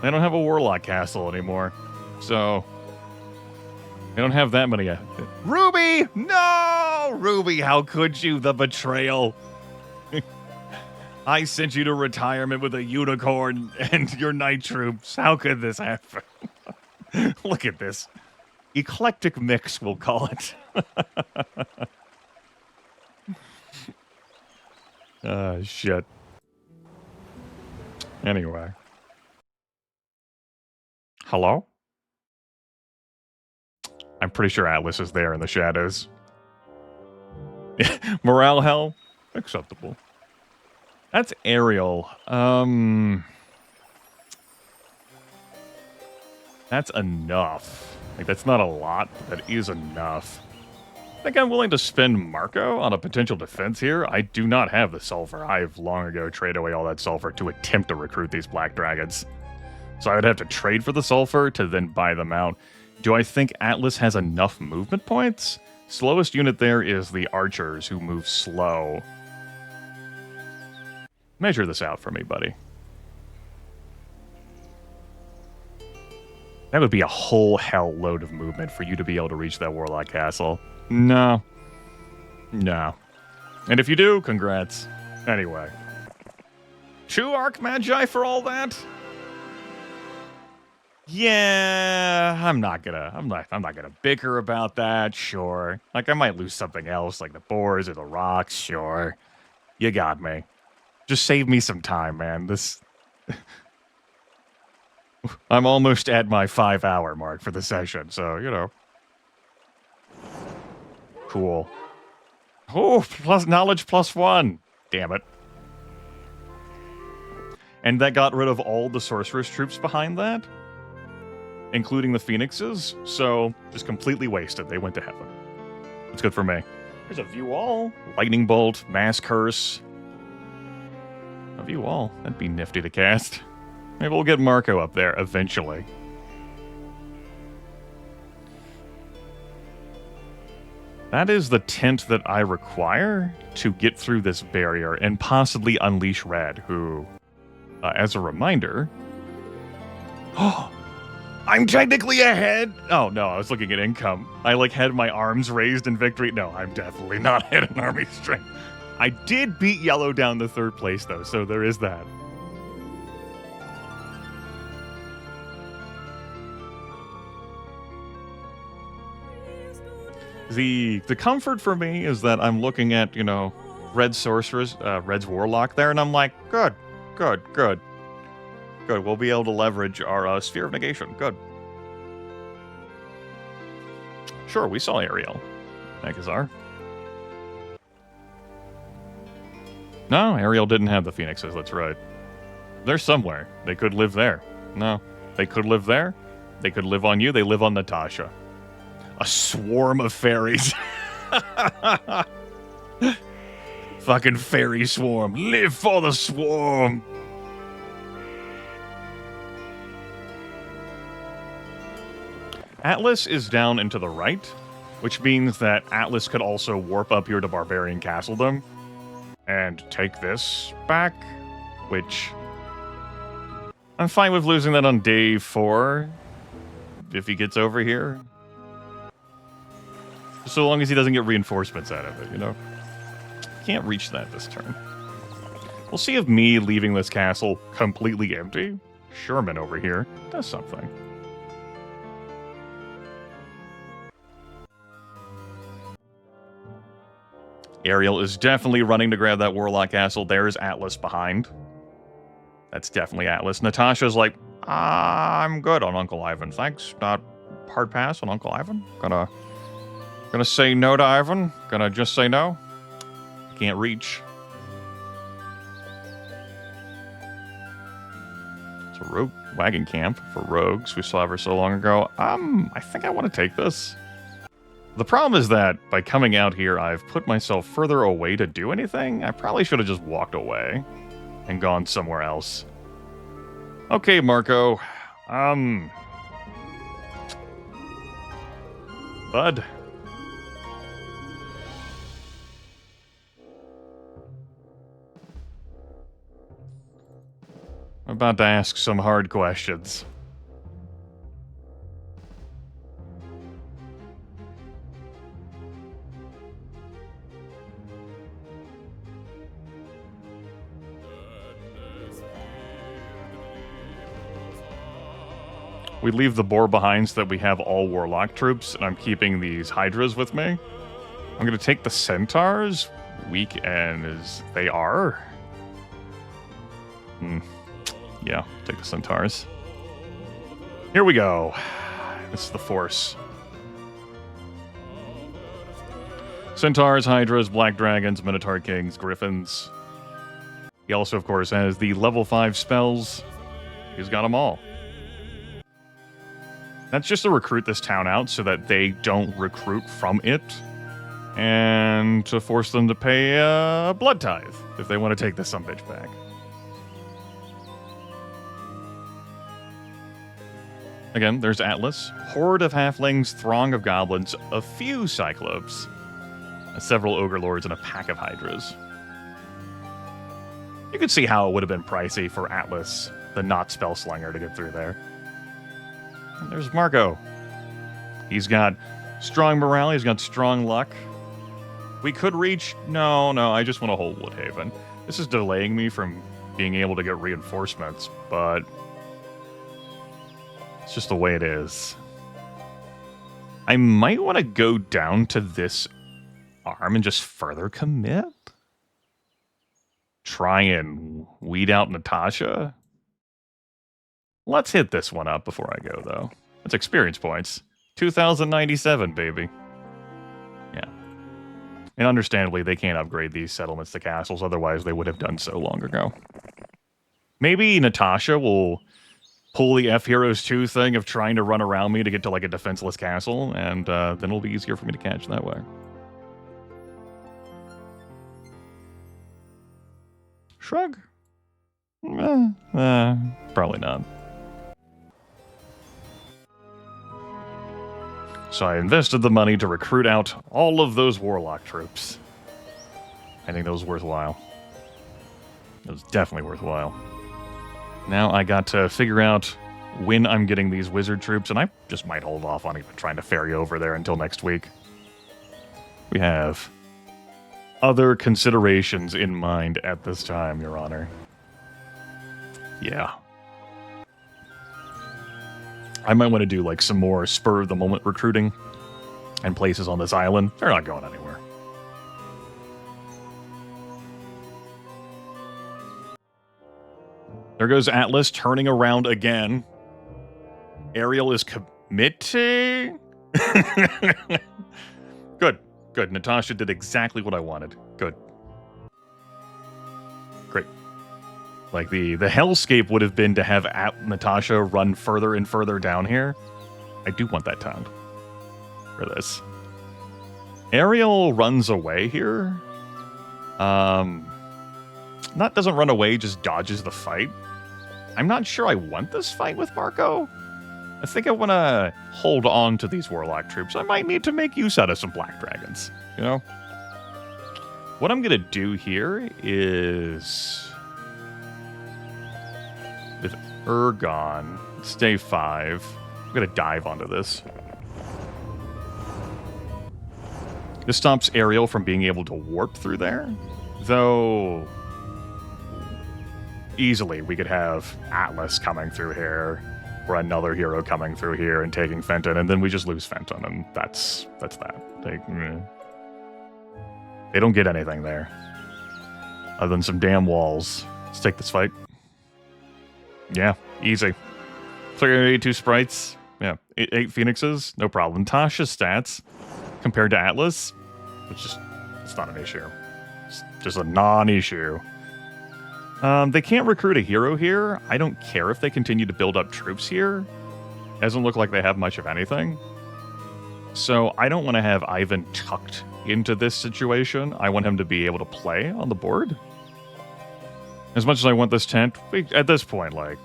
don't have a Warlock Castle anymore. So, They don't have that many. Ruby! No! Ruby, how could you? The betrayal. I sent you to retirement with a unicorn and your night troops. How could this happen? Look at this. Eclectic mix, we'll call it. Shit. Anyway. Hello? I'm pretty sure Atlas is there in the shadows. Morale hell? Acceptable. That's Ariel. That's enough. Like, that's not a lot, but that is enough. I think I'm willing to spend Marco on a potential defense here. I do not have the sulfur. I've long ago traded away all that sulfur to attempt to recruit these black dragons. So I would have to trade for the sulfur to then buy them out. Do I think Atlas has enough movement points? Slowest unit there is the archers, who move slow. Measure this out for me, buddy. That would be a whole hell load of movement for you to be able to reach that Warlock Castle. No. No. And if you do, congrats. Anyway. 2 Archmagi for all that? Yeah, I'm not gonna bicker about that, sure. Like, I might lose something else, like the boars or the rocks, sure. You got me. Just save me some time, man. This... I'm almost at my 5-hour mark for the session, so, you know. Cool. Oh, plus knowledge +1. Damn it. And that got rid of all the sorceress troops behind that, including the phoenixes, so just completely wasted. They went to heaven. It's good for me. There's a view wall, lightning bolt, mass curse. A view wall. That'd be nifty to cast. Maybe we'll get Marco up there eventually. That is the tent that I require to get through this barrier and possibly unleash Red, who, as a reminder... Oh, I'm technically ahead! Oh, no, I was looking at income. I, like, had my arms raised in victory. No, I'm definitely not ahead in army strength. I did beat Yellow down to 3rd place, though, so there is that. The comfort for me is that I'm looking at, you know, Red's Sorceress, Red's Warlock there, and I'm like, good. We'll be able to leverage our Sphere of Negation. Good. Sure, we saw Ariel. Megazar. No, Ariel didn't have the Phoenixes, that's right. They're somewhere. They could live there. No, they could live there. They could live on you. They live on Natasha. A swarm of fairies. Fucking fairy swarm. Live for the swarm. Atlas is down and to the right, which means that Atlas could also warp up here to Barbarian Castledom and take this back, which I'm fine with losing that on day 4 if he gets over here. So long as he doesn't get reinforcements out of it, you know? Can't reach that this turn. We'll see if me leaving this castle completely empty, Sherman over here, does something. Ariel is definitely running to grab that Warlock Castle. There's Atlas behind. That's definitely Atlas. Natasha's like, I'm good on Uncle Ivan, thanks. Not hard pass on Uncle Ivan. Gonna say no to Ivan. Gonna just say no. Can't reach. It's a rogue wagon camp for rogues we saw ever so long ago. I think I want to take this. The problem is that by coming out here, I've put myself further away to do anything. I probably should have just walked away and gone somewhere else. Okay, Marco. Bud. I'm about to ask some hard questions. we leave the boar behind so that we have all warlock troops, and I'm keeping these hydras with me. I'm going to take the centaurs, weak as they are. Yeah, take the centaurs. Here we go. This is the force. Centaurs, hydras, black dragons, minotaur kings, griffins. He also, of course, has the level 5 spells. He's got them all. That's just to recruit this town out so that they don't recruit from it, and to force them to pay a blood tithe if they want to take this sumbitch back. Again, there's Atlas, horde of halflings, throng of goblins, a few cyclopes, several ogre lords, and a pack of hydras. You could see how it would have been pricey for Atlas, the not spellslinger, to get through there. And there's Marco. He's got strong morale, he's got strong luck. We could reach... No, I just want to hold Woodhaven. This is delaying me from being able to get reinforcements, but... it's just the way it is. I might want to go down to this arm and just further commit. Try and weed out Natasha. Let's hit this one up before I go, though. It's experience points. 2,097, baby. Yeah. And understandably, they can't upgrade these settlements to castles, otherwise they would have done so long ago. Maybe Natasha will pull the fheroes2 thing of trying to run around me to get to, like, a defenseless castle, and then it'll be easier for me to catch that way. Shrug? Probably not. So I invested the money to recruit out all of those warlock troops. I think that was worthwhile. It was definitely worthwhile. Now I got to figure out when I'm getting these wizard troops, and I just might hold off on even trying to ferry over there until next week. We have other considerations in mind at this time, Your Honor. Yeah. I might want to do, like, some more spur-of-the-moment recruiting and places on this island. They're not going anywhere. There goes Atlas, turning around again. Ariel is committing. Good. Natasha did exactly what I wanted. Good. Great. Like, the hellscape would have been to have Natasha run further and further down here. I do want that town for this. Ariel runs away here. Not doesn't run away, just dodges the fight. I'm not sure I want this fight with Marco. I think I want to hold on to these warlock troops. I might need to make use out of some black dragons, you know? What I'm going to do here is... with Ergon, stay 5. I'm going to dive onto this. This stops Ariel from being able to warp through there. Though, easily we could have Atlas coming through here, or another hero coming through here and taking Fenton, and then we just lose Fenton, and that's that. They don't get anything there. Other than some damn walls. Let's take this fight. Yeah, easy. 382 sprites. Yeah, 8 phoenixes, no problem. Tasha's stats, compared to Atlas, it's not an issue. It's just a non-issue. They can't recruit a hero here. I don't care if they continue to build up troops here. Doesn't look like they have much of anything. So I don't want to have Ivan tucked into this situation. I want him to be able to play on the board. As much as I want this tent, at this point, like,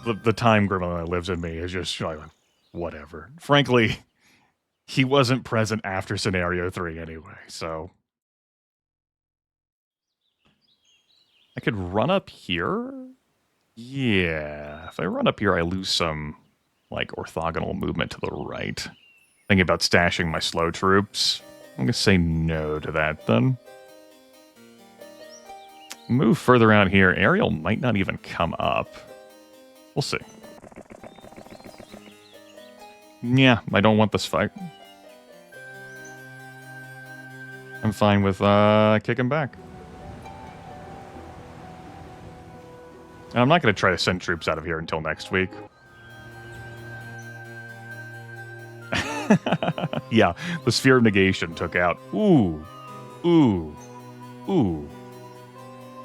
the time Grimith that lives in me is just like, whatever. Frankly, he wasn't present after Scenario 3 anyway, so... I could run up here? Yeah, if I run up here, I lose some, like, orthogonal movement to the right. Thinking about stashing my slow troops. I'm going to say no to that, then. Move further out here. Ariel might not even come up. We'll see. Yeah, I don't want this fight. I'm fine with kicking back. And I'm not going to try to send troops out of here until next week. Yeah, the Sphere of Negation took out. Ooh. Ooh. Ooh.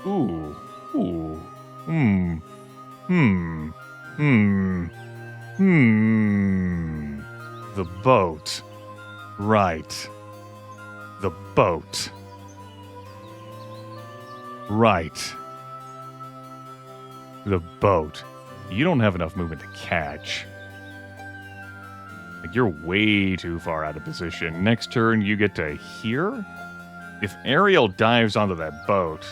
Ooh. Ooh. Hmm. Hmm. Hmm. Hmm. The boat. Right. The boat. Right. The boat. You don't have enough movement to catch. Like, you're way too far out of position. Next turn, you get to here? If Ariel dives onto that boat,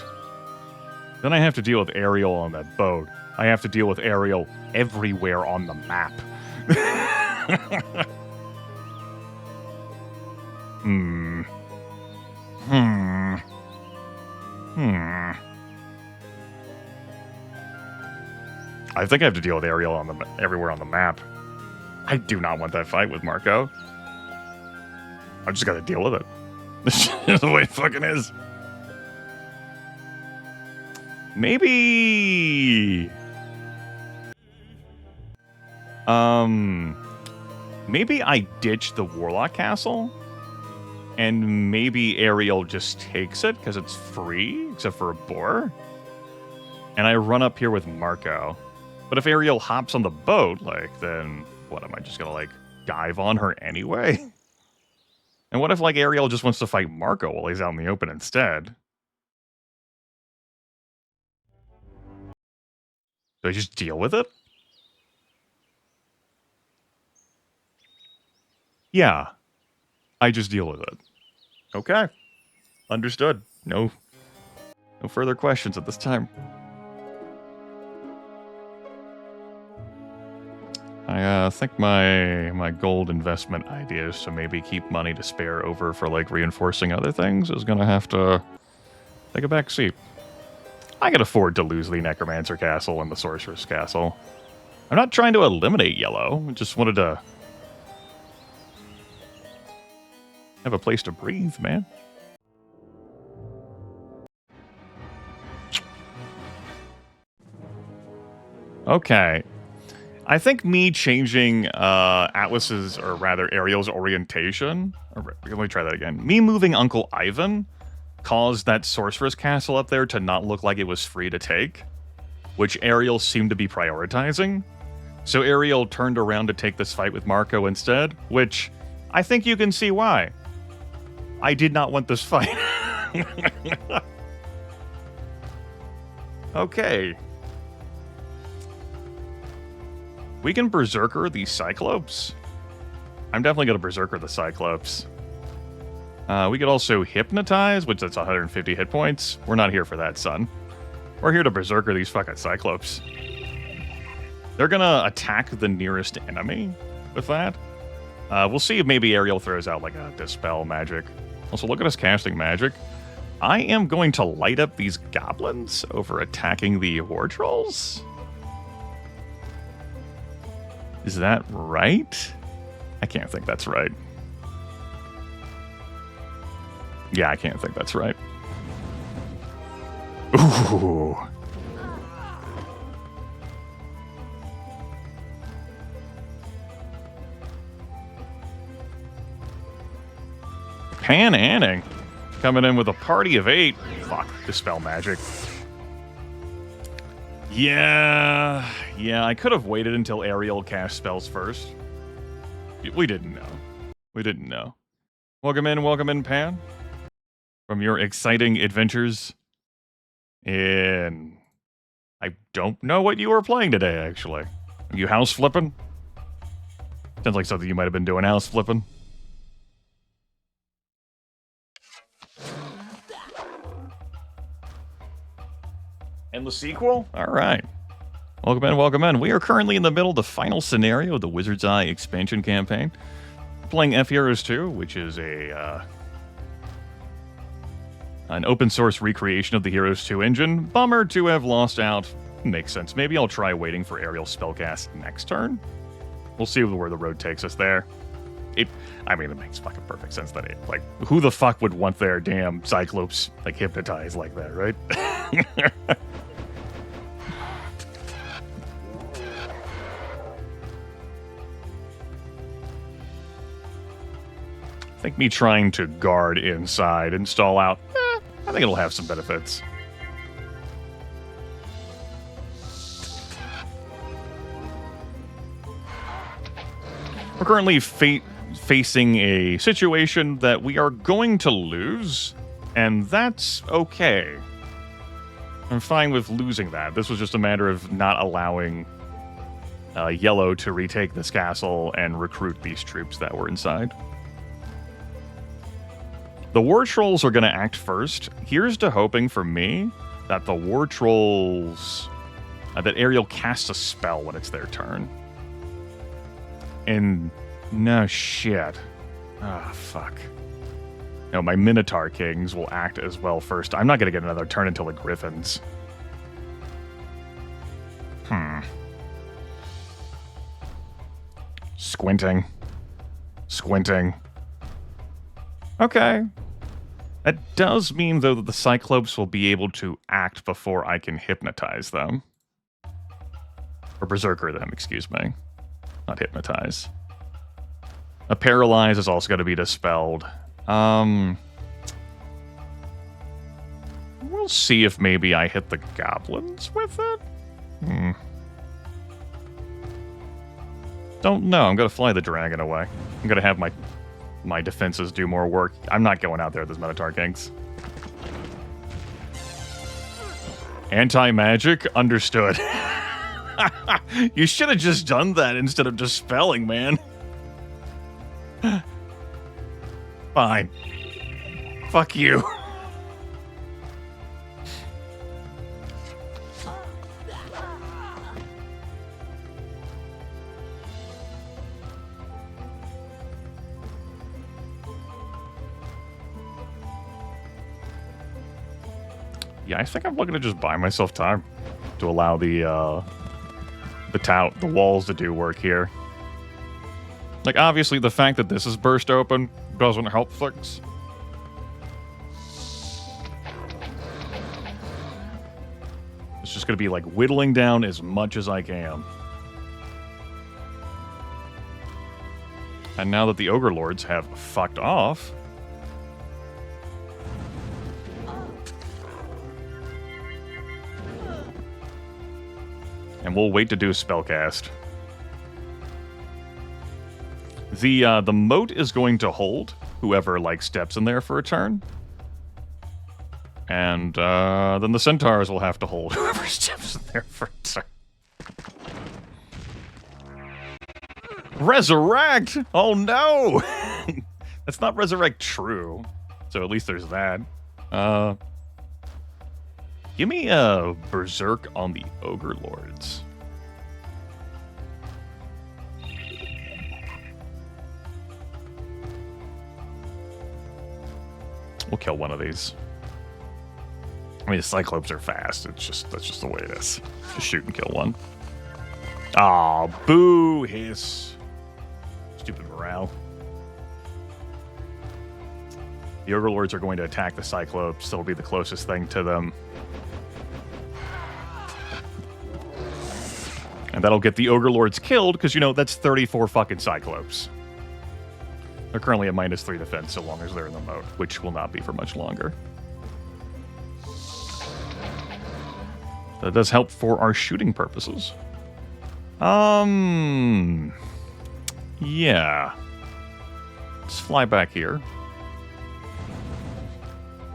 then I have to deal with Ariel on that boat. I have to deal with Ariel everywhere on the map. Hmm. Hmm. Hmm. I think I have to deal with Ariel on everywhere on the map. I do not want that fight with Marco. I just gotta deal with it. This is the way it fucking is. Maybe... Maybe I ditch the Warlock Castle, and maybe Ariel just takes it, because it's free, except for a boar. And I run up here with Marco. But if Ariel hops on the boat, like, then what, am I just gonna, like, dive on her anyway? And what if, like, Ariel just wants to fight Marco while he's out in the open instead? Do I just deal with it? Yeah. I just deal with it. Okay. Understood. No further questions at this time. I think my gold investment idea is to maybe keep money to spare over for, like, reinforcing other things is gonna have to take a back seat. I can afford to lose the Necromancer Castle and the Sorceress Castle. I'm not trying to eliminate yellow. I just wanted to have a place to breathe, man. Okay. I think me changing Atlas's, or rather Ariel's orientation... Let me try that again. Me moving Uncle Ivan caused that Sorceress Castle up there to not look like it was free to take, which Ariel seemed to be prioritizing. So Ariel turned around to take this fight with Marco instead, which I think you can see why. I did not want this fight. Okay. We can Berserker the Cyclops. I'm definitely going to Berserker the Cyclops. We could also Hypnotize, which that's 150 hit points. We're not here for that, son. We're here to Berserker these fucking Cyclops. They're going to attack the nearest enemy with that. We'll see if maybe Ariel throws out like a Dispel magic. Also, look at us casting magic. I am going to light up these goblins over attacking the War Trolls. Is that right? I can't think that's right. Yeah, I can't think that's right. Ooh. Pan Anning coming in with a party of 8. Fuck, Dispel magic. Yeah, I could have waited until Ariel cast spells first. We didn't know. We didn't know. Welcome in, Pan. From your exciting adventures in... I don't know what you were playing today, actually. Are you house flipping? Sounds like something you might have been doing, house flipping. And the sequel? Alright. Welcome in. We are currently in the middle of the final scenario of the Wizard's Eye expansion campaign. Playing fheroes2, which is an open source recreation of the Heroes2 engine. Bummer to have lost out. Makes sense. Maybe I'll try waiting for Ariel's spellcast next turn. We'll see where the road takes us there. I mean, it makes fucking perfect sense that like, who the fuck would want their damn Cyclops, like, hypnotized like that, right? I think me trying to guard inside and stall out, I think it'll have some benefits. We're currently facing a situation that we are going to lose, and that's okay. I'm fine with losing that. This was just a matter of not allowing Yellow to retake this castle and recruit these troops that were inside. The War Trolls are going to act first. Here's to hoping for me that the War Trolls... that Ariel casts a spell when it's their turn. And... no shit. Ah, fuck. No, my Minotaur Kings will act as well first. I'm not going to get another turn until the Griffins. Squinting. Okay. That does mean, though, that the Cyclops will be able to act before I can hypnotize them. Or Berserker them, excuse me. Not hypnotize. A Paralyze is also going to be dispelled. We'll see if maybe I hit the Goblins with it. Don't know. I'm going to fly the Dragon away. I'm going to have my defenses do more work. I'm not going out there with those Minotaur Kings. Anti-magic? Understood. You should have just done that instead of dispelling, man. Fine. Fuck you. Yeah, I think I'm looking to just buy myself time to allow the walls to do work here. Like, obviously, the fact that this is burst open doesn't help things. It's just going to be, like, whittling down as much as I can. And now that the Ogre Lords have fucked off... and we'll wait to do a spellcast. The moat is going to hold whoever, like, steps in there for a turn. And then the centaurs will have to hold whoever steps in there for a turn. Resurrect! Oh no! That's not resurrect true. So at least there's that. Give me a Berserk on the Ogre Lords. We'll kill one of these. I mean, the Cyclops are fast. That's just the way it is. Just shoot and kill one. Aw, boo, hiss. Stupid morale. The Ogre Lords are going to attack the Cyclops. That'll be the closest thing to them. And that'll get the Ogre Lords killed, because, you know, that's 34 fucking Cyclops. They're currently at -3 defense so long as they're in the moat, which will not be for much longer. That does help for our shooting purposes. Yeah. Let's fly back here.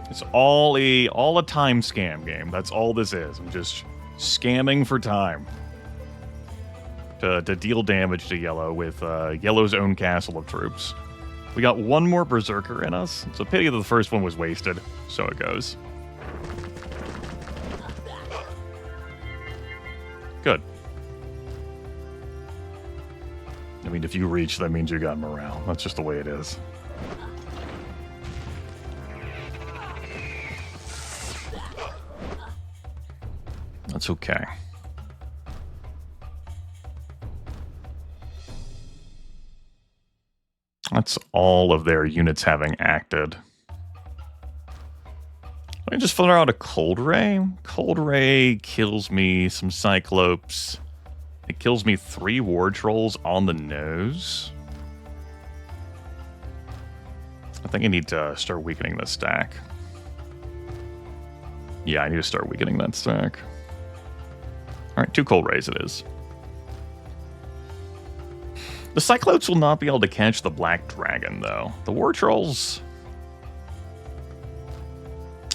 It's all a time scam game. That's all this is. I'm just scamming for time. To deal damage to Yellow with Yellow's own castle of troops. We got one more Berserker in us. It's a pity that the first one was wasted. So it goes. Good. I mean, if you reach, that means you got morale. That's just the way it is. That's okay. That's all of their units having acted. Let me just throw out a Cold Ray. Cold Ray kills me some Cyclopes. It kills me 3 War Trolls on the nose. I think I need to start weakening this stack. Yeah, I need to start weakening that stack. Alright, 2 Cold Rays it is. The Cyclopes will not be able to catch the Black Dragon, though. The War Trolls...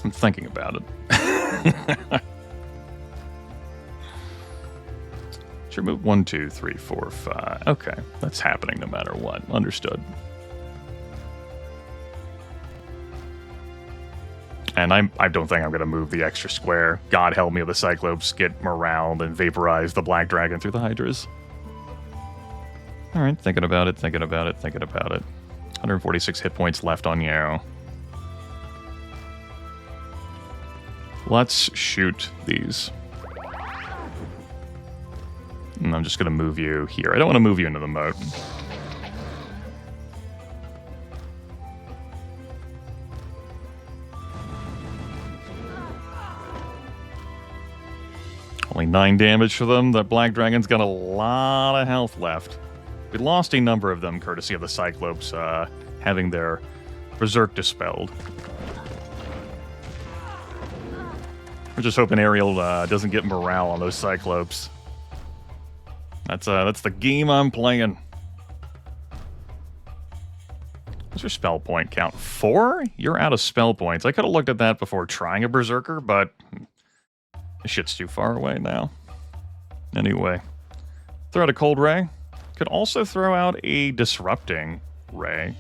I'm thinking about it. Should move 1, 2, 3, 4, 5. Okay, that's happening no matter what. Understood. And I don't think I'm going to move the extra square. God help me if the Cyclopes get morale and vaporize the Black Dragon through the Hydras. Alright, thinking about it, thinking about it, thinking about it. 146 hit points left on you. Let's shoot these. And I'm just going to move you here. I don't want to move you into the moat. Only 9 damage for them. The Black Dragon's got a lot of health left. We lost a number of them courtesy of the Cyclopes having their Berserk dispelled. We're just hoping Ariel doesn't get morale on those Cyclopes. That's the game I'm playing. What's your spell point count? 4? You're out of spell points. I could have looked at that before trying a Berserker, but this shit's too far away now. Anyway, throw out a Cold Ray. Could also throw out a Disrupting Ray.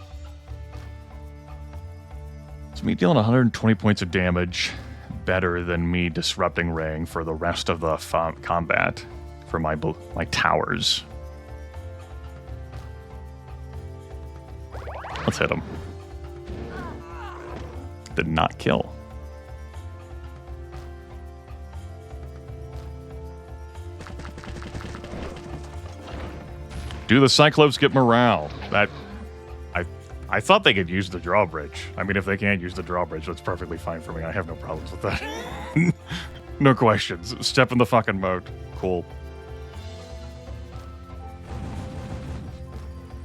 So me dealing 120 points of damage, better than me Disrupting Raying for the rest of the combat for my towers. Let's hit him. Did not kill. Do the Cyclopes get morale? I thought they could use the drawbridge. I mean, if they can't use the drawbridge, that's perfectly fine for me. I have no problems with that. No questions. Step in the fucking moat. Cool.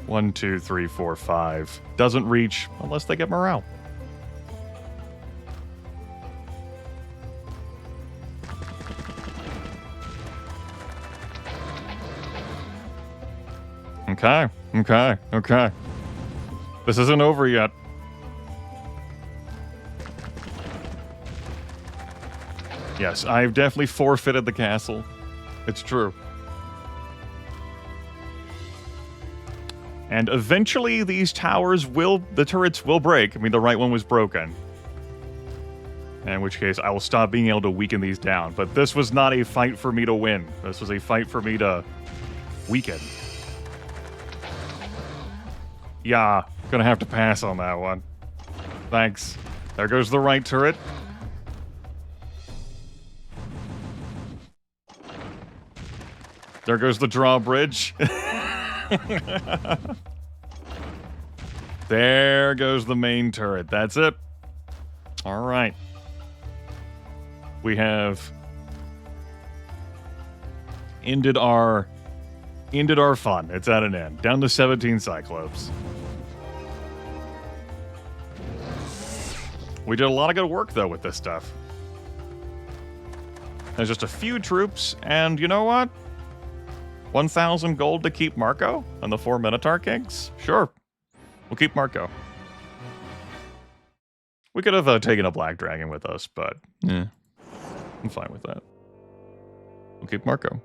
1, 2, 3, 4, 5. Doesn't reach unless they get morale. Okay, okay, okay. This isn't over yet. Yes, I've definitely forfeited the castle. It's true. And eventually these towers the turrets will break. I mean, the right one was broken. In which case, I will stop being able to weaken these down. But this was not a fight for me to win. This was a fight for me to weaken. Yeah, gonna have to pass on that one. Thanks. There goes the right turret. There goes the drawbridge. There goes the main turret. That's it. All right. We have ended our fun. It's at an end. Down to 17 Cyclopes. We did a lot of good work, though, with this stuff. There's just a few troops, and you know what? 1,000 gold to keep Marco and the 4 Minotaur Kings? Sure. We'll keep Marco. We could have taken a Black Dragon with us, but yeah, I'm fine with that. We'll keep Marco.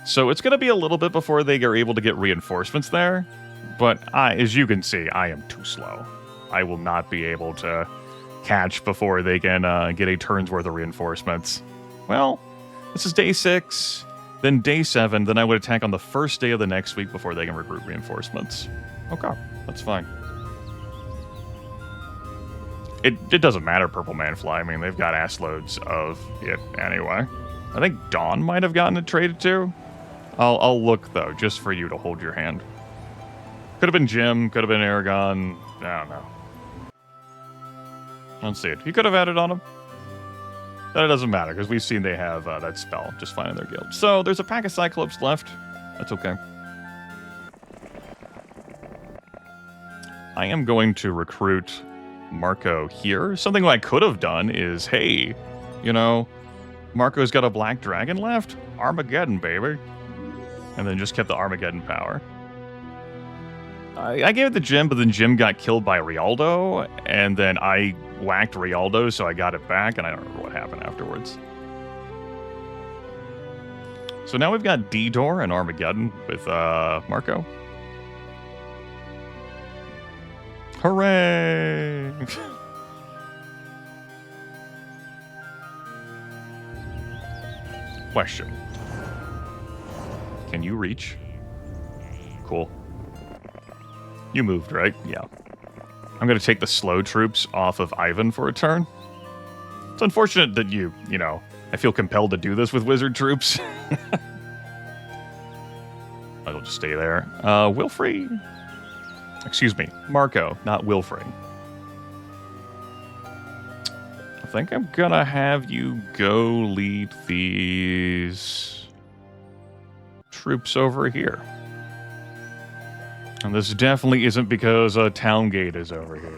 So it's going to be a little bit before they are able to get reinforcements there. But as you can see, I am too slow. I will not be able to catch before they can get a turn's worth of reinforcements. Well, this is day 6, then day 7, then I would attack on the first day of the next week before they can recruit reinforcements. Okay, that's fine. It doesn't matter, Purple Manfly. I mean, they've got ass loads of it anyway. I think Dawn might have gotten it traded too. I'll look, though, just for you to hold your hand. Could have been Jim, could have been Aragon. I don't know. Let's see it. You could have added on him. But it doesn't matter, because we've seen they have that spell just fine in their guild. So, there's a pack of Cyclops left. That's okay. I am going to recruit Marco here. Something I could have done is, hey, you know, Marco's got a black dragon left. Armageddon, baby. And then just kept the Armageddon power. I gave it to Jim, but then Jim got killed by Rialdo, and then I whacked Rialdo, so I got it back, and I don't remember what happened afterwards. So now we've got D-Door and Armageddon with Marco. Hooray! Question. Can you reach? Cool. You moved, right? Yeah. I'm going to take the slow troops off of Ivan for a turn. It's unfortunate that you know, I feel compelled to do this with wizard troops. I'll just stay there. Wilfrey? Excuse me, Marco, not Wilfrey. I think I'm going to have you go lead these troops over here. And this definitely isn't because a town gate is over here.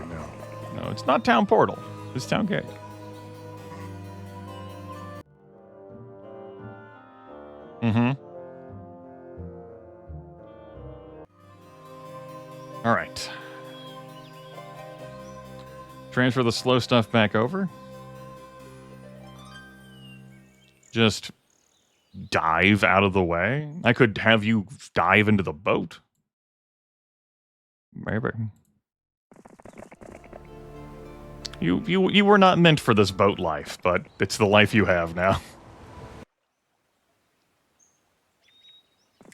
No, it's not town portal. It's town gate. Mm-hmm. All right. Transfer the slow stuff back over. Just dive out of the way. I could have you dive into the boat. Maybe. You were not meant for this boat life, but it's the life you have now.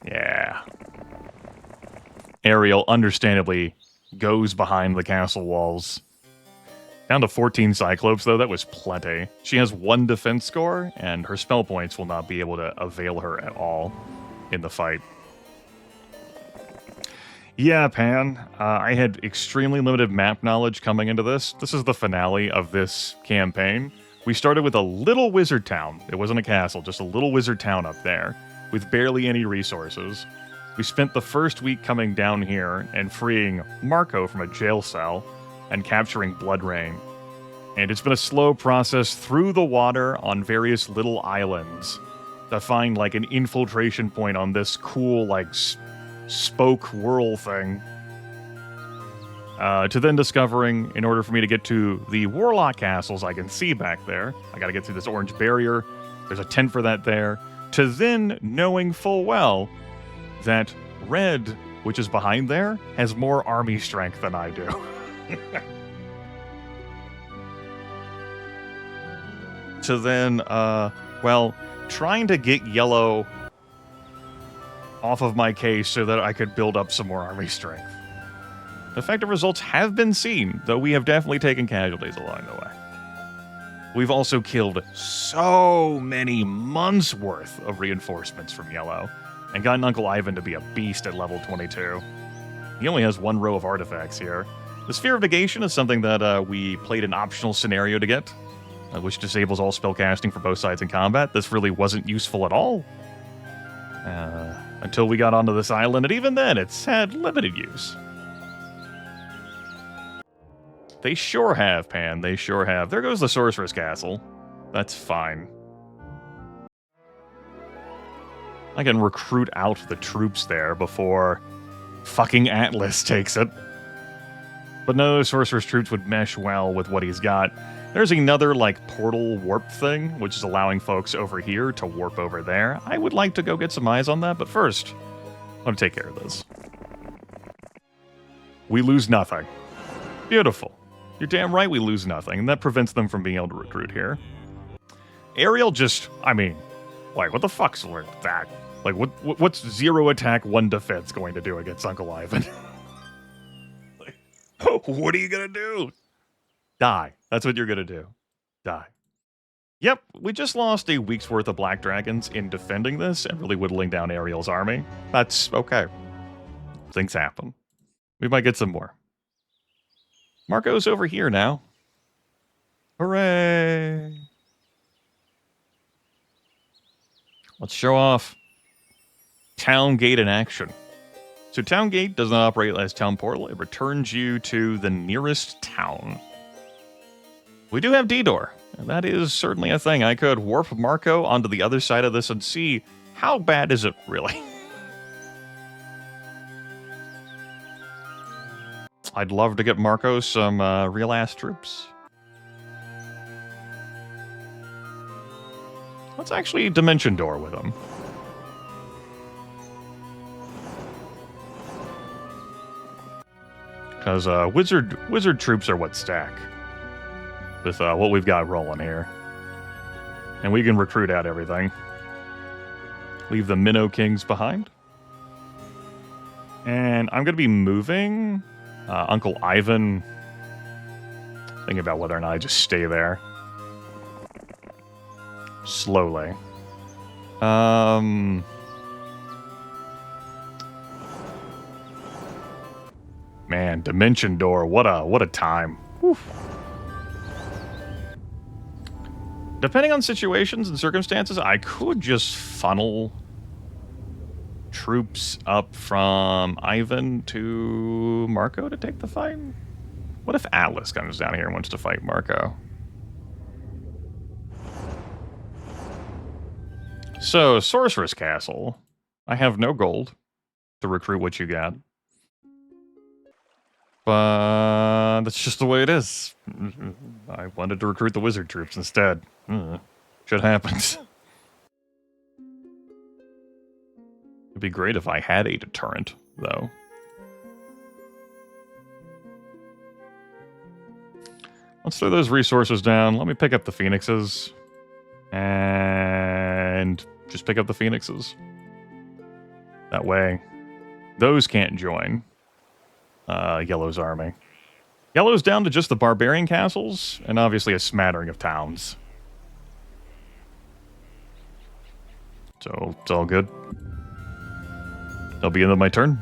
Yeah. Ariel, understandably, goes behind the castle walls. Down to 14 Cyclops, though. That was plenty. She has 1 defense score, and her spell points will not be able to avail her at all in the fight. Yeah, Pan. I had extremely limited map knowledge coming into this. This is the finale of this campaign. We started with a little wizard town. It wasn't a castle, just a little wizard town up there, with barely any resources. We spent the first week coming down here and freeing Marco from a jail cell and capturing Blood Rain. And it's been a slow process through the water on various little islands to find, like, an infiltration point on this cool, like, spoke whirl thing. To then discovering, in order for me to get to the Warlock castles I can see back there, I gotta get through this orange barrier, there's a tent for that there, to then knowing full well that Red, which is behind there, has more army strength than I do. To then, well, trying to get Yellow off of my case so that I could build up some more army strength. Effective results have been seen, though we have definitely taken casualties along the way. We've also killed so many months' worth of reinforcements from Yellow, and gotten Uncle Ivan to be a beast at level 22. He only has 1 row of artifacts here. The Sphere of Negation is something that we played an optional scenario to get, which disables all spellcasting for both sides in combat. This really wasn't useful at all. Until we got onto this island, and even then, it's had limited use. They sure have, Pan. They sure have. There goes the Sorceress Castle. That's fine. I can recruit out the troops there before fucking Atlas takes it. But no, Sorcerer's troops would mesh well with what he's got. There's another, like, portal warp thing, which is allowing folks over here to warp over there. I would like to go get some eyes on that, but first, I'm going to take care of this. We lose nothing. Beautiful. You're damn right we lose nothing, and that prevents them from being able to recruit here. Ariel just, I mean, like, what the fuck's that? Like, what's 0 attack, 1 defense going to do against Uncle Ivan? Like, what are you going to do? Die. That's what you're going to do. Die. Yep, we just lost a week's worth of Black Dragons in defending this and really whittling down Ariel's army. That's okay. Things happen. We might get some more. Marco's over here now. Hooray! Let's show off Town Gate in action. So Town Gate does not operate as Town Portal. It returns you to the nearest town. We do have D-Door, and that is certainly a thing. I could warp Marco onto the other side of this and see how bad is it really. I'd love to get Marco some real-ass troops. Let's actually Dimension Door with him. Because wizard troops are what stack with what we've got rolling here. And we can recruit out everything. Leave the Minnow Kings behind. And I'm going to be moving Uncle Ivan. Thinking about whether or not I just stay there. Slowly. Man, Dimension Door, what a time. Whew. Depending on situations and circumstances, I could just funnel troops up from Ivan to Marco to take the fight. What if Atlas comes down here and wants to fight Marco? So, Sorceress Castle. I have no gold to recruit what you got. But that's just the way it is. I wanted to recruit the wizard troops instead. Shit happens. It'd be great if I had a deterrent, though. Let's throw those resources down. Let me pick up the phoenixes. And just pick up the phoenixes. That way, those can't join Yellow's army. Yellow's down to just the barbarian castles, and obviously a smattering of towns. So, it's all good. That'll be the end of my turn.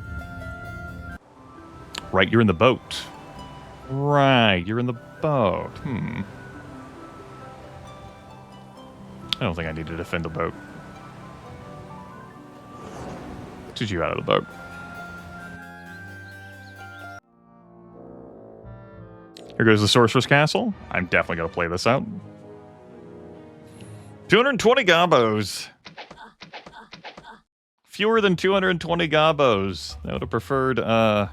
Right, you're in the boat. Right, you're in the boat. I don't think I need to defend the boat. Get you out of the boat. Here goes the Sorceress Castle. I'm definitely going to play this out. 220 gobos. Fewer than 220 gobos. I would have preferred the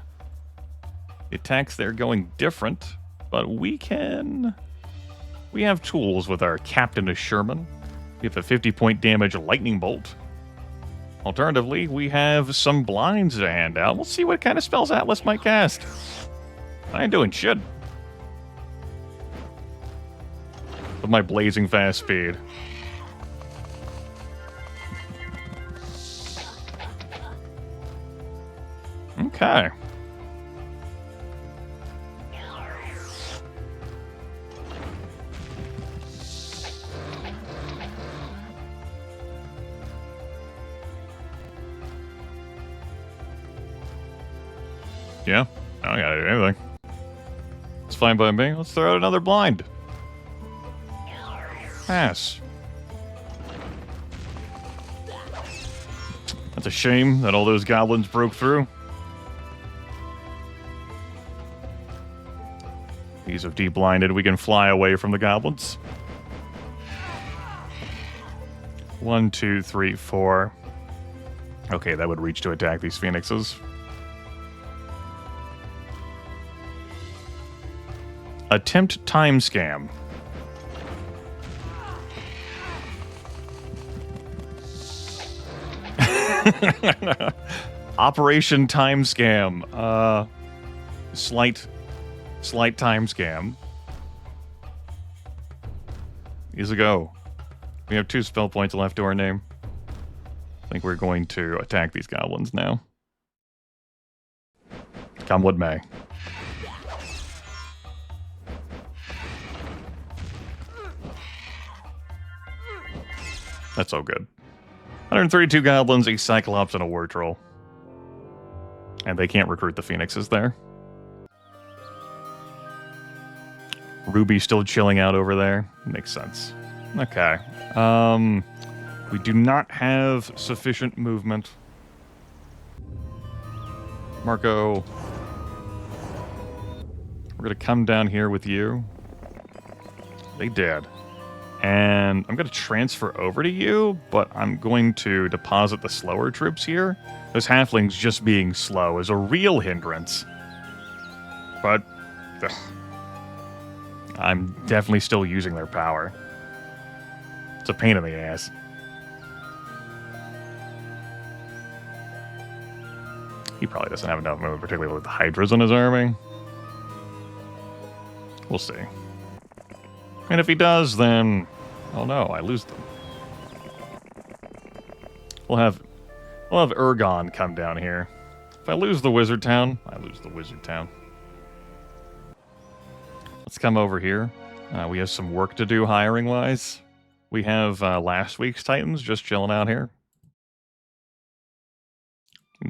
attacks there going different. But we have tools with our Captain of Sherman. We have a 50-point damage lightning bolt. Alternatively, we have some blinds to hand out. We'll see what kind of spells Atlas might cast. I ain't doing shit. With my blazing fast speed. Okay. Yeah, I don't gotta do anything. It's fine by me. Let's throw out another blind. Pass. That's a shame that all those goblins broke through. These have de-blinded. We can fly away from the goblins. 1, 2, 3, 4. Okay, that would reach to attack these phoenixes. Attempt time scam. Operation time scam. Slight time scam. Here's a go. We have 2 spell points left to our name. I think we're going to attack these goblins now. Come what may. That's so good. 132 goblins, a cyclops, and a war troll. And they can't recruit the phoenixes there. Ruby's still chilling out over there. Makes sense. Okay. We do not have sufficient movement. Marco. We're going to come down here with you. They did. And I'm going to transfer over to you, but I'm going to deposit the slower troops here. Those halflings just being slow is a real hindrance. But ugh, I'm definitely still using their power. It's a pain in the ass. He probably doesn't have enough movement, particularly with the Hydras in his army. We'll see. And if he does, then... oh no, I lose them. We'll have Ergon come down here. If I lose the Wizard Town, I lose the Wizard Town. Let's come over here. We have some work to do hiring-wise. We have last week's Titans just chilling out here.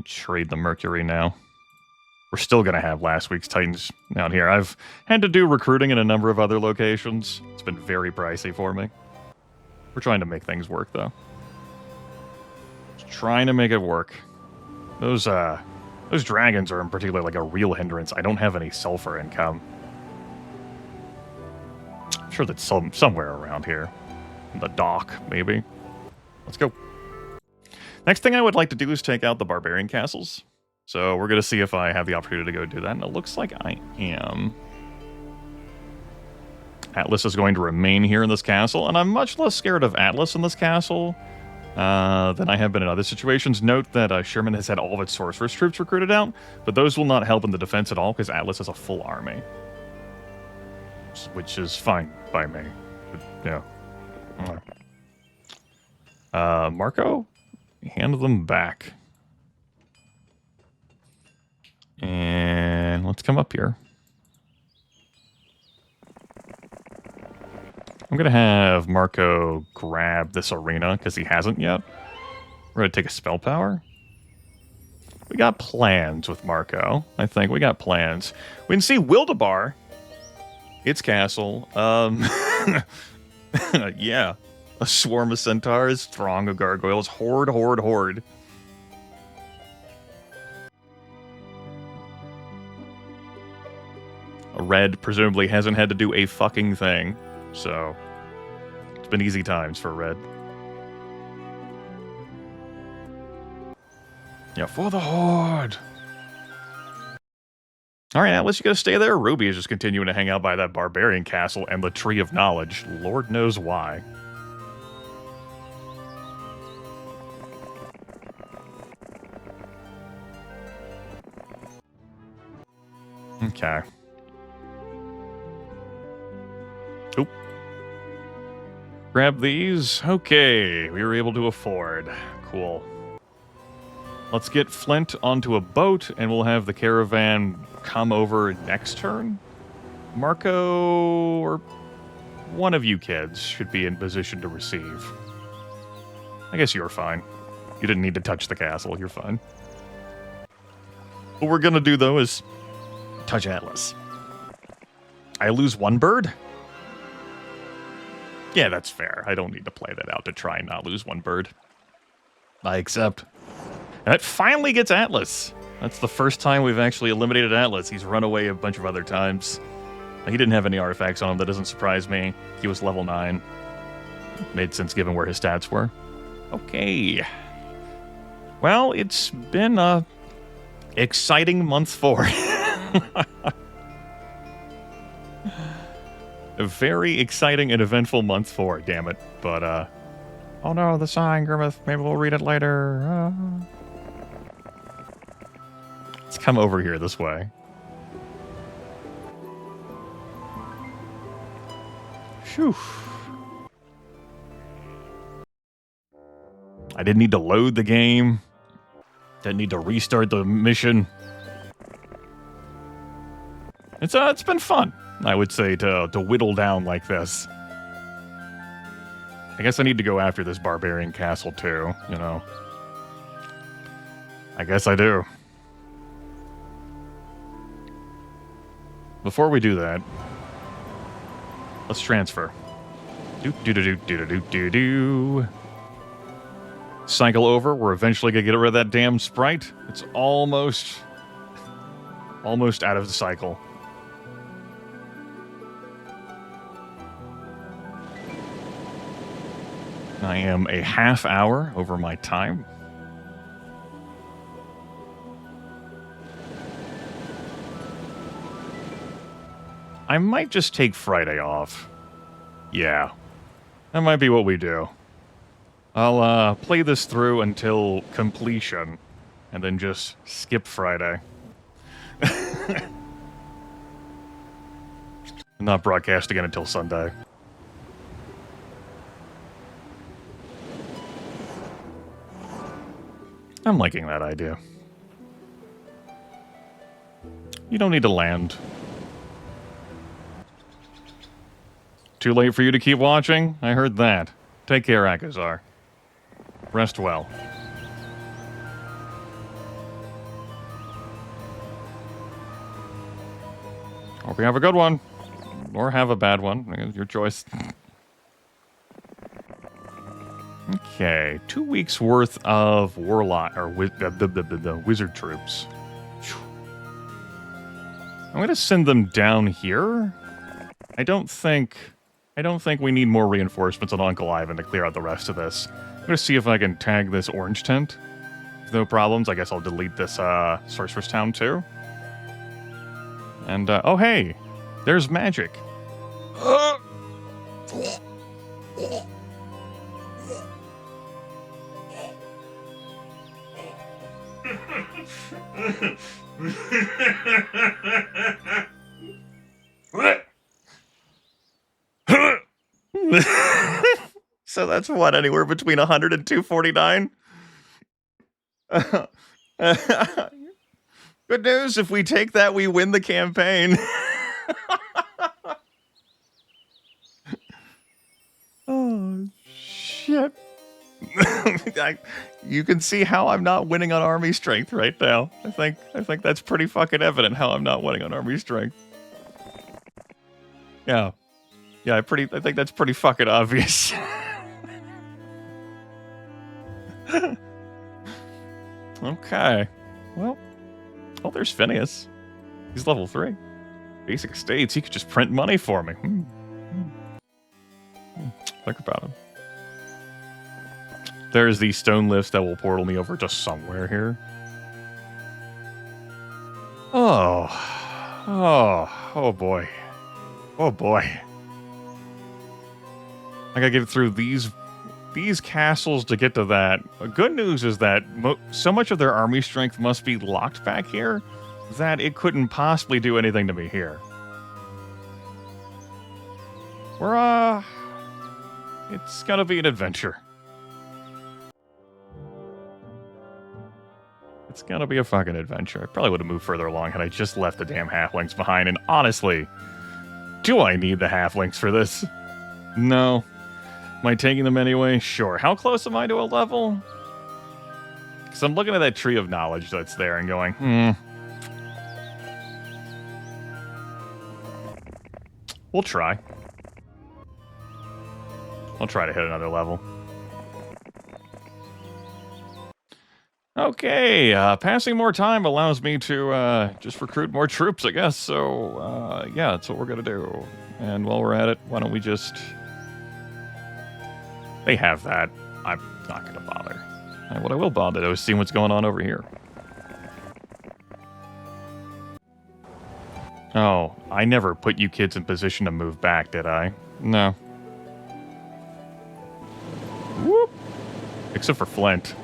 Trade the Mercury now. We're still going to have last week's Titans out here. I've had to do recruiting in a number of other locations. It's been very pricey for me. We're trying to make things work, though. Just trying to make it work. Those dragons are in particular like a real hindrance. I don't have any sulfur income. I'm sure that's somewhere around here. In the dock, maybe. Let's go. Next thing I would like to do is take out the barbarian castles. So we're going to see if I have the opportunity to go do that. And it looks like I am. Atlas is going to remain here in this castle. And I'm much less scared of Atlas in this castle than I have been in other situations. Note that Sherman has had all of its sorceress troops recruited out. But those will not help in the defense at all because Atlas has a full army. Which is fine by me. But, yeah. Marco? Hand them back. And let's come up here. I'm going to have Marco grab this arena because he hasn't yet. We're going to take a spell power. We got plans with Marco. I think we got plans. We can see Wildebar. Its castle. Yeah. A swarm of centaurs, throng of gargoyles, horde, horde, horde. Red presumably hasn't had to do a fucking thing, so it's been easy times for Red. Yeah, for the horde. All right, Atlas, you gotta stay there. Ruby is just continuing to hang out by that barbarian castle and the Tree of Knowledge. Lord knows why. Okay. Oop. Grab these. Okay, we were able to afford. Cool. Let's get Flint onto a boat, and we'll have the caravan come over next turn. Marco, or one of you kids, should be in position to receive. I guess you're fine. You didn't need to touch the castle. You're fine. What we're gonna do, though, is touch Atlas. I lose one bird? Yeah, that's fair. I don't need to play that out to try and not lose one bird. I accept. And that finally gets Atlas. That's the first time we've actually eliminated Atlas. He's run away a bunch of other times. He didn't have any artifacts on him. That doesn't surprise me. He was level 9. Made sense given where his stats were. Okay. Well, it's been a exciting month 4. A very exciting and eventful month 4, damn it. But, oh no, the sign, Grimith. Maybe we'll read it later. Let's come over here this way. Phew. I didn't need to load the game. Didn't need to restart the mission. It's been fun, I would say, to whittle down like this. I guess I need to go after this barbarian castle too, you know. I guess I do. Before we do that, let's transfer. Do. Cycle over. We're eventually gonna get rid of that damn sprite. It's almost out of the cycle. I am a half hour over my time. I might just take Friday off. Yeah, that might be what we do. I'll play this through until completion, and then just skip Friday. Not broadcast again until Sunday. I'm liking that idea. You don't need to land. Too late for you to keep watching? I heard that. Take care, Akazar. Rest well. Hope you have a good one. Or have a bad one. Your choice. Okay. 2 weeks worth of warlock or the wizard troops. I'm gonna send them down here. I don't think we need more reinforcements on Uncle Ivan to clear out the rest of this. I'm gonna see if I can tag this orange tent. If no problems, I guess I'll delete this Sorcerer's Town too. And oh hey, there's magic. What? So that's what, anywhere between 100 and 249? Good news, if we take that, we win the campaign. Oh, shit. You can see how I'm not winning on army strength right now. I think that's pretty fucking evident how I'm not winning on army strength. Yeah. Yeah, I think that's pretty fucking obvious. Okay. Well, there's Phineas. He's level 3. Basic estates, he could just print money for me. Think about him. There's the stone lifts that will portal me over to somewhere here. Oh boy. Oh boy. I gotta get through these castles to get to that. Good news is that so much of their army strength must be locked back here that it couldn't possibly do anything to me here. It's gonna be an adventure. It's gonna be a fucking adventure. I probably would have moved further along had I just left the damn halflings behind, and honestly, do I need the halflings for this? No. Am I taking them anyway? Sure. How close am I to a level? Because I'm looking at that tree of knowledge that's there and going, We'll try. I'll try to hit another level. Okay, passing more time allows me to just recruit more troops, I guess. So, yeah, that's what we're going to do. And while we're at it, why don't we just... They have that. I'm not going to bother. And what I will bother, though, is seeing what's going on over here. Oh, I never put you kids in position to move back, did I? No. Whoop! Except for Flint.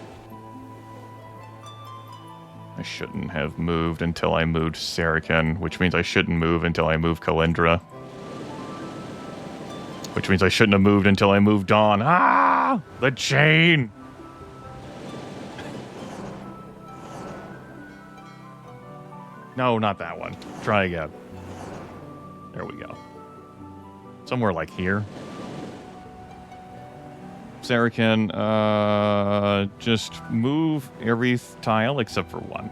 I shouldn't have moved until I moved Sarikhan, which means I shouldn't move until I move Kalindra. Which means I shouldn't have moved until I moved Dawn. Ah! The chain! No, not that one. Try again. There we go. Somewhere like here. Sarah just move every tile except for one.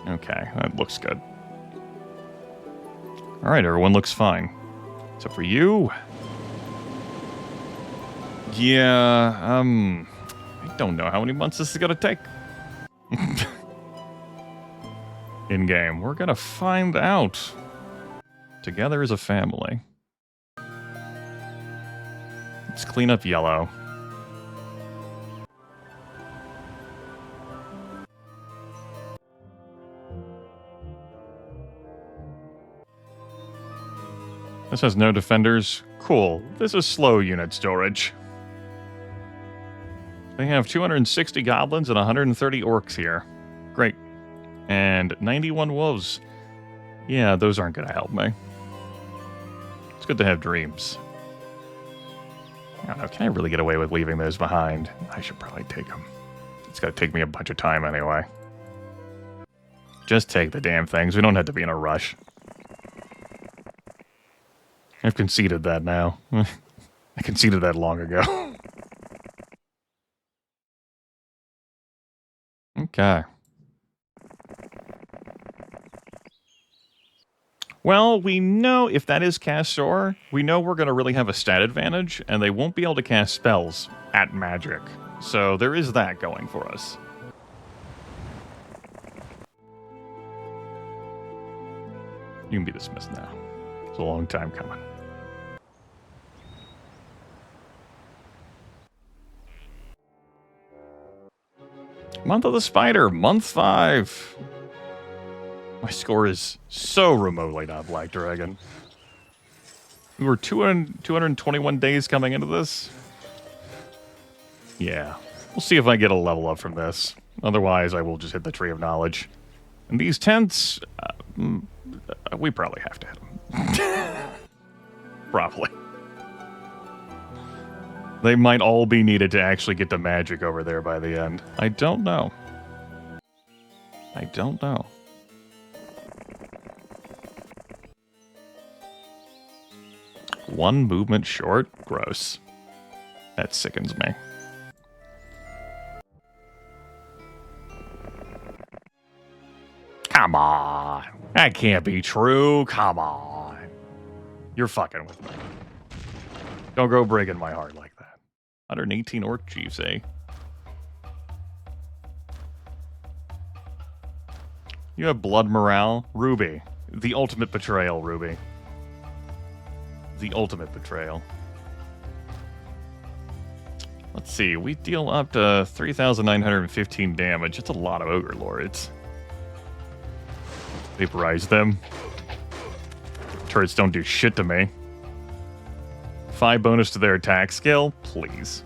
Okay, that looks good. Alright, everyone looks fine. Except for you. Yeah, I don't know how many months this is gonna take. In-game. We're gonna find out. Together as a family. Let's clean up yellow. This has no defenders. Cool. This is slow unit storage. They have 260 goblins and 130 orcs here. Great. And 91 wolves. Yeah, those aren't going to help me. It's good to have dreams. I don't know, can I really get away with leaving those behind? I should probably take them. It's going to take me a bunch of time anyway. Just take the damn things. We don't have to be in a rush. I've conceded that now. I conceded that long ago. Okay. Well, we know if that is Castor, we know we're going to really have a stat advantage, and they won't be able to cast spells at magic. So there is that going for us. You can be dismissed now. It's a long time coming. Month of the Spider, month 5. My score is so remotely not Black Dragon. We were 221 days coming into this. Yeah. We'll see if I get a level up from this. Otherwise, I will just hit the Tree of Knowledge. And these tents, we probably have to hit them. Probably. They might all be needed to actually get the magic over there by the end. I don't know. I don't know. One movement short? Gross. That sickens me. Come on. That can't be true. Come on. You're fucking with me. Don't go breaking my heart like that. 118 orc chiefs, eh? You have blood morale. Ruby. The ultimate betrayal, Ruby. The ultimate betrayal. Let's see. We deal up to 3,915 damage. It's a lot of Ogre Lords. Vaporize them. Turrets don't do shit to me. 5 bonus to their attack skill? Please.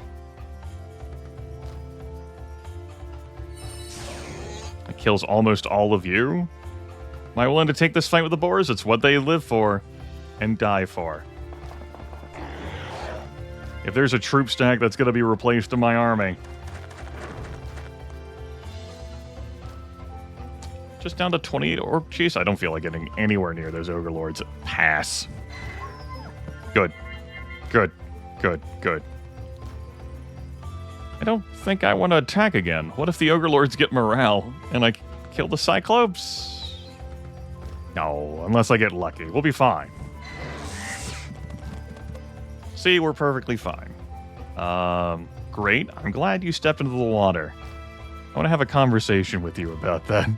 That kills almost all of you? Am I willing to take this fight with the boars? It's what they live for. And die for. If there's a troop stack that's going to be replaced in my army. Just down to 28 orc chiefs? I don't feel like getting anywhere near those Ogre Lords. Pass. Good. Good. Good. Good. I don't think I want to attack again. What if the Ogre Lords get morale and I kill the Cyclopes? No, unless I get lucky. We'll be fine. See, we're perfectly fine. Great. I'm glad you stepped into the water. I want to have a conversation with you about that.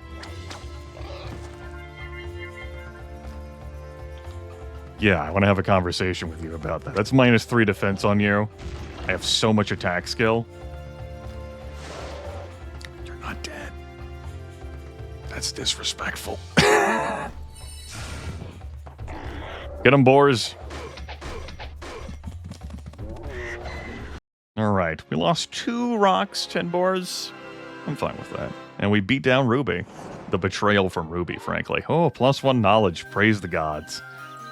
Yeah, I want to have a conversation with you about that. That's -3 defense on you. I have so much attack skill. You're not dead. That's disrespectful. Get them, boars. Alright, we lost 2 rocks, 10 boars. I'm fine with that. And we beat down Ruby. The betrayal from Ruby, frankly. Oh, +1 knowledge. Praise the gods.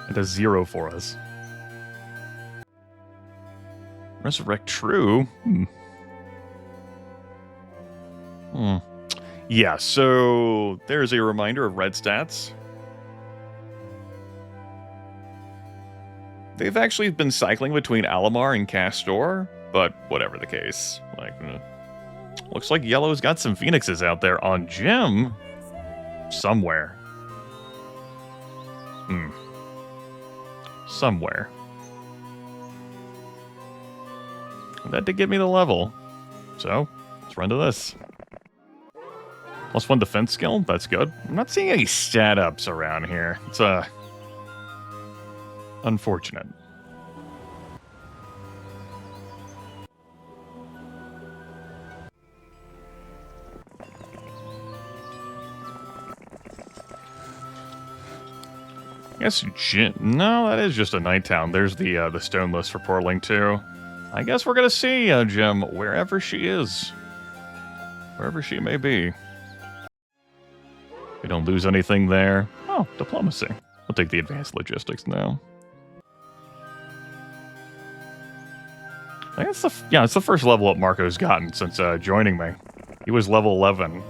It does 0 for us. Resurrect True? Yeah, so there's a reminder of red stats. They've actually been cycling between Alamar and Castor, but whatever the case. Like, looks like Yellow's got some Phoenixes out there on Gem. Somewhere. Somewhere. That did give me the level. So, let's run to this. +1 defense skill, that's good. I'm not seeing any stat ups around here. It's, unfortunate. I guess no, that is just a night town. There's the stone list for Portling too. I guess we're gonna see Gem wherever she is, wherever she may be. We don't lose anything there. Oh, diplomacy. We'll take the advanced logistics now. I think it's the first level up Marco's gotten since joining me. He was level 11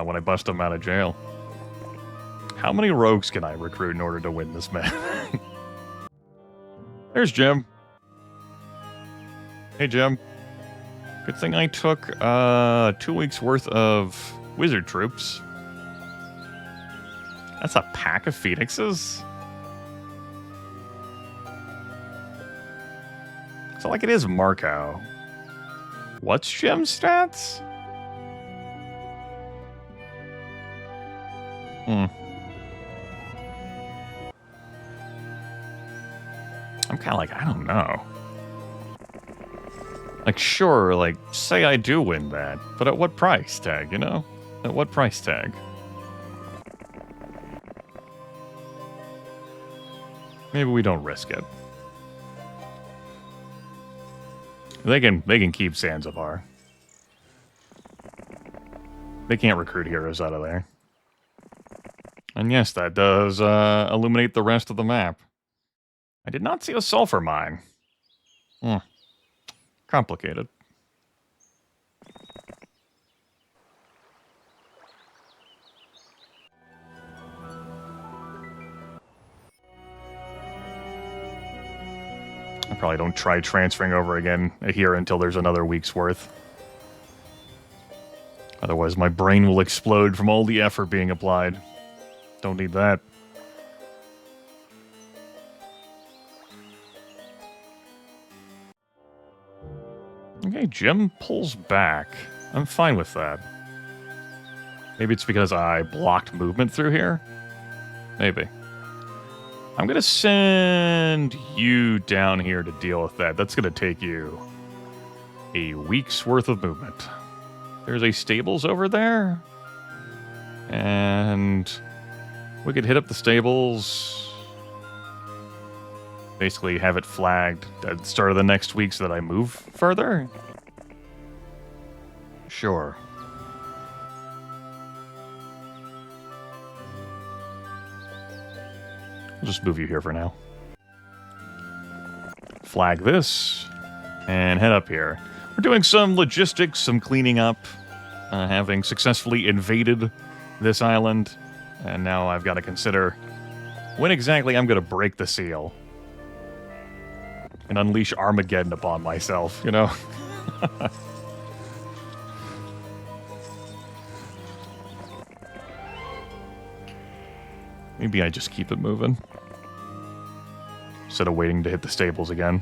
when I busted him out of jail. How many rogues can I recruit in order to win this match? There's Jim. Hey, Jim. Good thing I took 2 weeks worth of wizard troops. That's a pack of phoenixes? So like it is Marco. What's Jim's stats? I'm kind of like, I don't know. Like, sure, like, say I do win that, but at what price tag, you know? At what price tag? Maybe we don't risk it. They can keep Zanzibar. They can't recruit heroes out of there. And yes, that does illuminate the rest of the map. I did not see a sulfur mine. Complicated. I probably don't try transferring over again here until there's another week's worth. Otherwise, my brain will explode from all the effort being applied. Don't need that. Okay, Jim pulls back. I'm fine with that. Maybe it's because I blocked movement through here? Maybe. I'm gonna send you down here to deal with that. That's gonna take you a week's worth of movement. There's a stables over there. And we could hit up the stables. Basically have it flagged at the start of the next week so that I move further? Sure. I'll just move you here for now. Flag this, and head up here. We're doing some logistics, some cleaning up, having successfully invaded this island, and now I've got to consider when exactly I'm going to break the seal. And unleash Armageddon upon myself, you know? Maybe I just keep it moving. Instead of waiting to hit the stables again.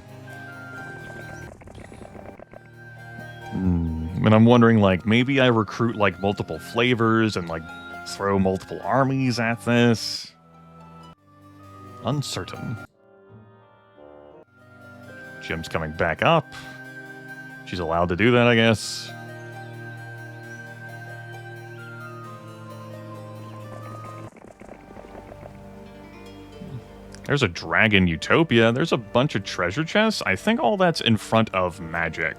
And I'm wondering, like, maybe I recruit, like, multiple flavors and, like, throw multiple armies at this? Uncertain. Jim's coming back up. She's allowed to do that, I guess. There's a dragon utopia. There's a bunch of treasure chests. I think all that's in front of magic.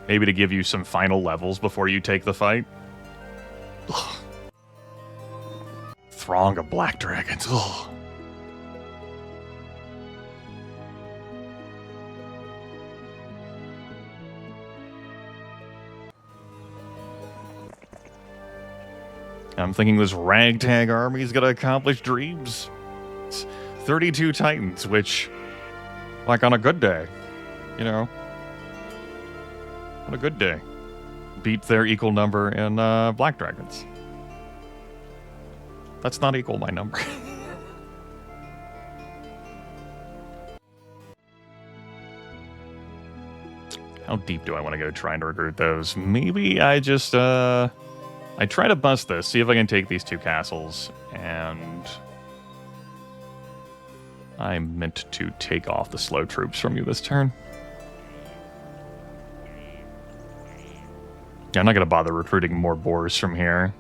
Maybe to give you some final levels before you take the fight. Ugh. Throng of black dragons. Ugh. I'm thinking this ragtag army is going to accomplish dreams. It's 32 titans, which Like on a good day. You know. On a good day. Beat their equal number in Black Dragons. That's not equal my number. How deep do I want to go trying to recruit those? Maybe I just, I try to bust this, see if I can take these 2 castles, and I meant to take off the slow troops from you this turn. Yeah, I'm not going to bother recruiting more boars from here.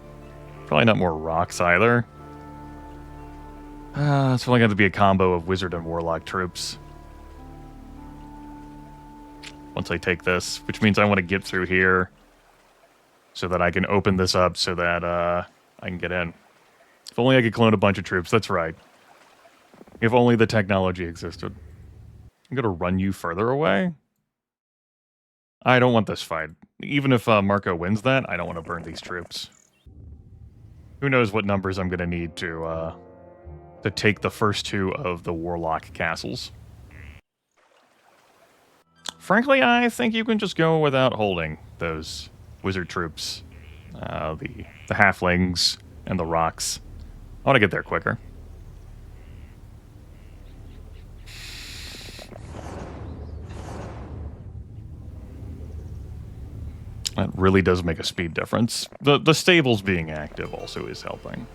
Probably not more rocks either. It's only going to be a combo of wizard and warlock troops. Once I take this, which means I want to get through here so that I can open this up so that I can get in. If only I could clone a bunch of troops, that's right. If only the technology existed. I'm going to run you further away. I don't want this fight. Even if Marco wins that, I don't want to burn these troops. Who knows what numbers I'm going to need to take the first 2 of the warlock castles. Frankly, I think you can just go without holding those wizard troops. The halflings and the rocks. I want to get there quicker. That really does make a speed difference. The stables being active also is helping.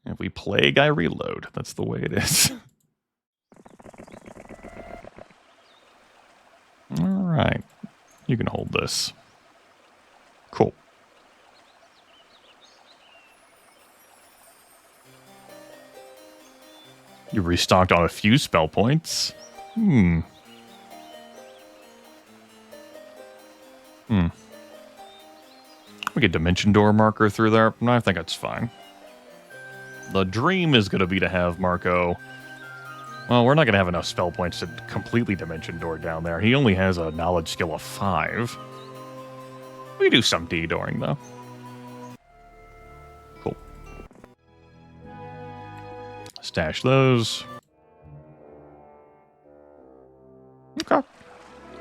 If we plague, I reload. That's the way it is. Alright. You can hold this. Cool. You restocked on a few spell points. We get Dimension Door marker through there. No, I think that's fine. The dream is going to be to have Marco... Well, we're not going to have enough spell points to completely Dimension Door down there. He only has a knowledge skill of 5. We do some D-dooring, though. Cool. Stash those. Okay.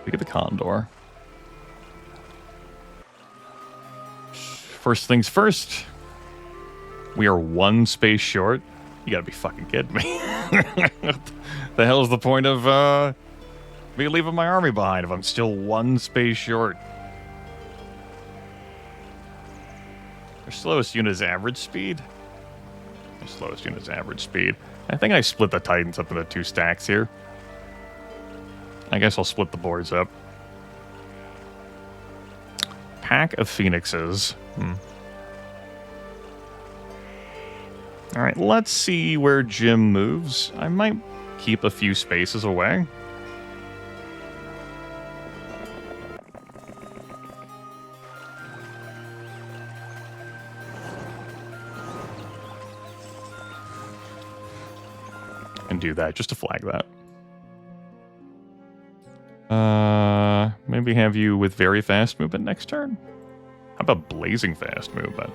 We get the Condor. First things first. We are 1 space short. You gotta be fucking kidding me. The hell is the point of me leaving my army behind if I'm still 1 space short? Their slowest unit is average speed. Their slowest unit is average speed. I think I split the Titans up into 2 stacks here. I guess I'll split the boards up. Pack of Phoenixes. Alright, let's see where Jim moves. I might keep a few spaces away. And do that, just to flag that. Maybe have you with very fast movement next turn? How about blazing fast movement?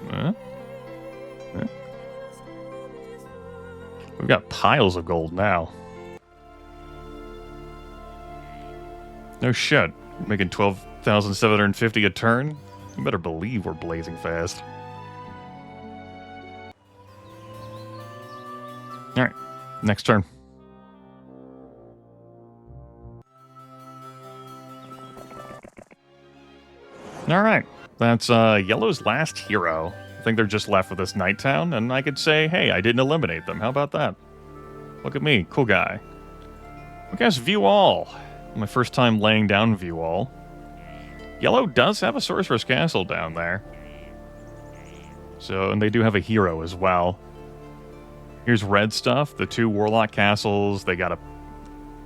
We've got piles of gold now. No shit. We're making 12,750 a turn? You better believe we're blazing fast. Alright, next turn. Alright, that's Yellow's last hero. I think they're just left with this Night Town, and I could say, hey, I didn't eliminate them. How about that? Look at me, cool guy. I guess View All. My first time laying down View All. Yellow does have a Sorcerer's Castle down there. So, and they do have a hero as well. Here's red stuff, the 2 Warlock Castles. They got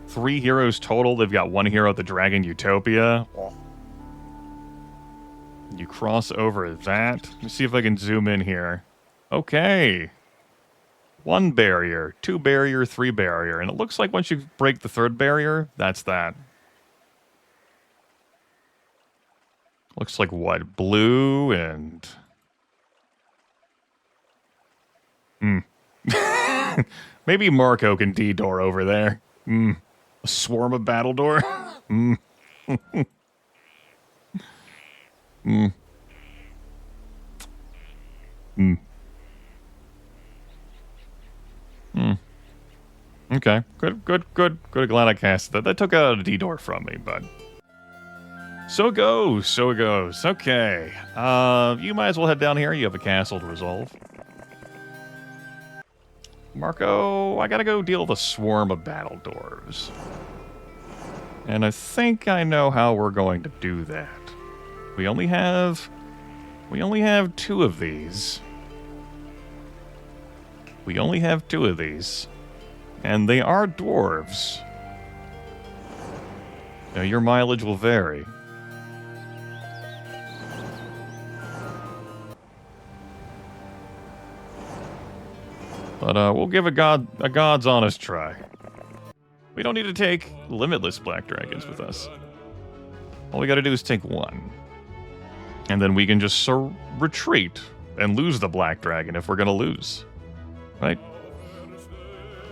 3 heroes total. They've got 1 hero at the Dragon Utopia. You cross over that. Let me see if I can zoom in here. Okay. 1 barrier, 2 barrier, 3 barrier. And it looks like once you break the 3rd barrier, that's that. Looks like what? Blue and... Maybe Marco can D-door over there. A swarm of battle door. Okay, good. Glad I cast that. That took out a D-door from me, but... So it goes. Okay. You might as well head down here. You have a castle to resolve. Marco, I gotta go deal with a swarm of battle dwarves. And I think I know how we're going to do that. We only have 2 of these. And they are dwarves. Now, your mileage will vary. But we'll give a god's honest try. We don't need to take limitless black dragons with us. All we gotta do is take 1. And then we can just retreat and lose the black dragon if we're gonna lose. Right?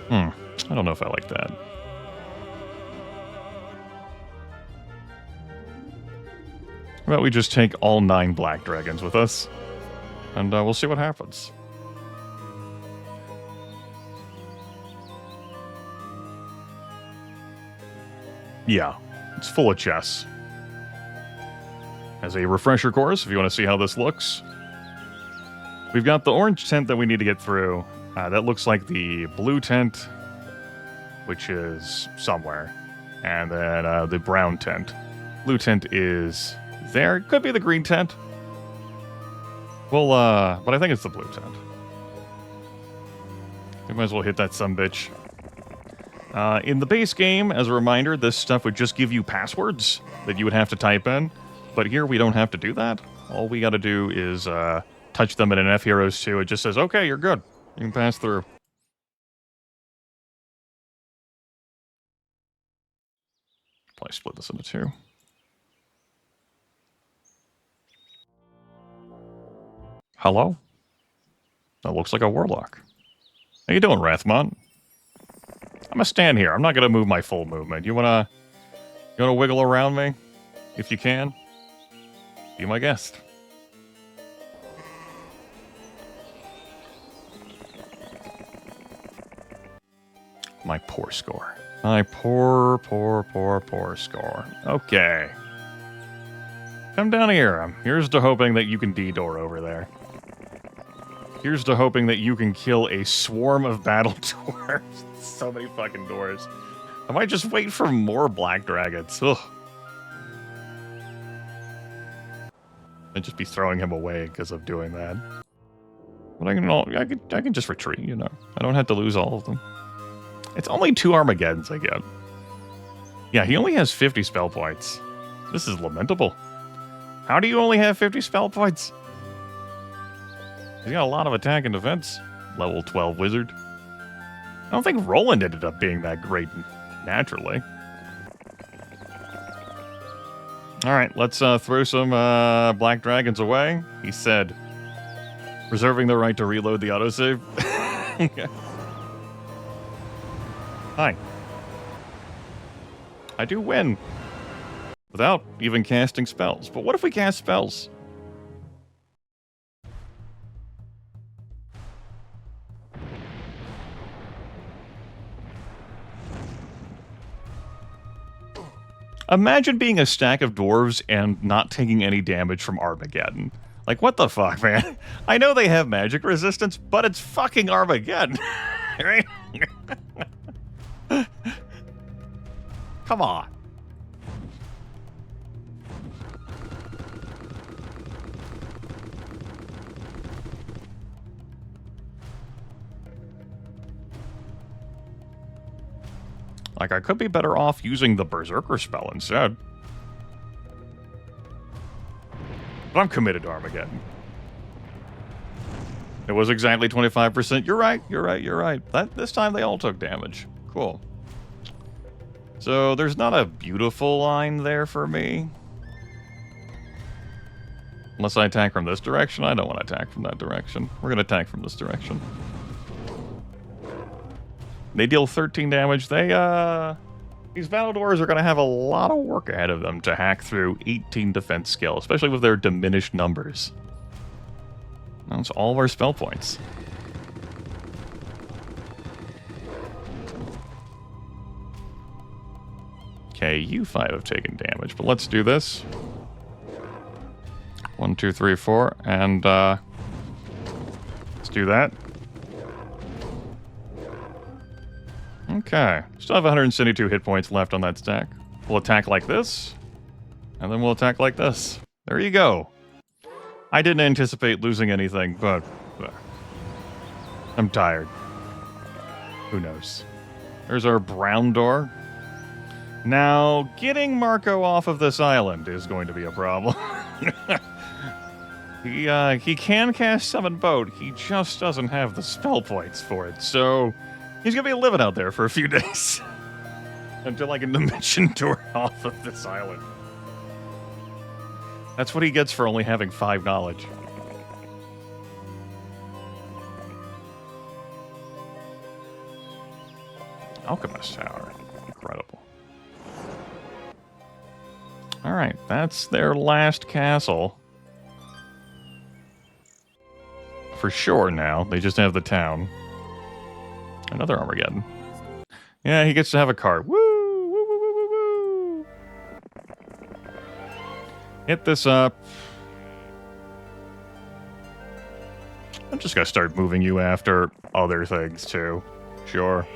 I don't know if I like that. How about we just take all 9 black dragons with us? And we'll see what happens. Yeah, it's full of chess. As a refresher course, if you want to see how this looks, we've got the orange tent that we need to get through. That looks like the blue tent, which is somewhere. And then the brown tent. Blue tent is there. It could be the green tent. Well, but I think it's the blue tent. We might as well hit that sumbitch. In the base game, as a reminder, this stuff would just give you passwords that you would have to type in. But here we don't have to do that. All we gotta do is touch them in an fheroes2. It just says, okay, you're good. You can pass through. Probably split this into 2. Hello? That looks like a warlock. How you doing, Rathmon? I'm gonna stand here. I'm not gonna move my full movement. You wanna wiggle around me? If you can? Be my guest. My poor score. My poor score. Okay. Come down here. Here's to hoping that you can D-door over there. Here's to hoping that you can kill a swarm of battle dwarves. So many fucking doors. I might just wait for more black dragons. Ugh. I'd just be throwing him away because of doing that. But I can just retreat, you know. I don't have to lose all of them. It's only 2 Armageddons I get. Yeah, he only has 50 spell points. This is lamentable. How do you only have 50 spell points? He's got a lot of attack and defense. Level 12 wizard. I don't think Roland ended up being that great naturally. Alright, let's throw some black dragons away. He said, reserving the right to reload the autosave. Okay. Hi. I do win. Without even casting spells. But what if we cast spells? Imagine being a stack of dwarves and not taking any damage from Armageddon. Like, what the fuck, man? I know they have magic resistance, but it's fucking Armageddon. Right? Come on. Like, I could be better off using the Berserker spell instead. But I'm committed to Armageddon. It was exactly 25%. You're right. This time they all took damage. Cool. So, there's not a beautiful line there for me. Unless I attack from this direction. I don't want to attack from that direction. We're going to attack from this direction. They deal 13 damage. These Valadors are going to have a lot of work ahead of them to hack through 18 defense skill, especially with their diminished numbers. That's all of our spell points. Okay, you 5 have taken damage, but let's do this. 1, 2, 3, 4, and let's do that. Okay, still have 172 hit points left on that stack. We'll attack like this, and then we'll attack like this. There you go. I didn't anticipate losing anything, but I'm tired. Who knows? There's our brown door. Now, getting Marco off of this island is going to be a problem. He can cast Summon Boat, he just doesn't have the spell points for it, so he's gonna be living out there for a few days. Until I can dimension tour off of this island. That's what he gets for only having 5 knowledge. Alchemist Tower. Incredible. Alright, that's their last castle. For sure now. They just have the town. Another Armageddon. Yeah, he gets to have a card. Woo! Woo, woo, woo, woo, woo! Hit this up. I'm just gonna start moving you after other things, too. Sure.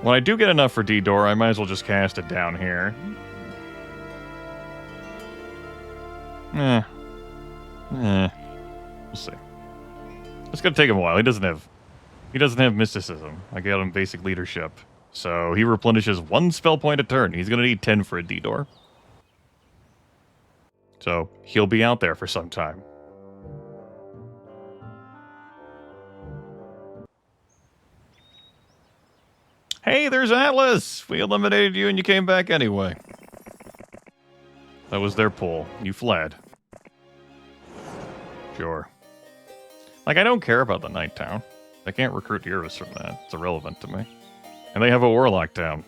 When I do get enough for D-Door, I might as well just cast it down here. We'll see. It's gonna take him a while. He doesn't have mysticism. I got him basic leadership. So he replenishes 1 spell point a turn. He's gonna need 10 for a D-Door. So he'll be out there for some time. Hey, there's Atlas! We eliminated you and you came back anyway. That was their pull. You fled. Sure. Like, I don't care about the Night Town. They can't recruit heroes from that. It's irrelevant to me. And they have a Warlock Town.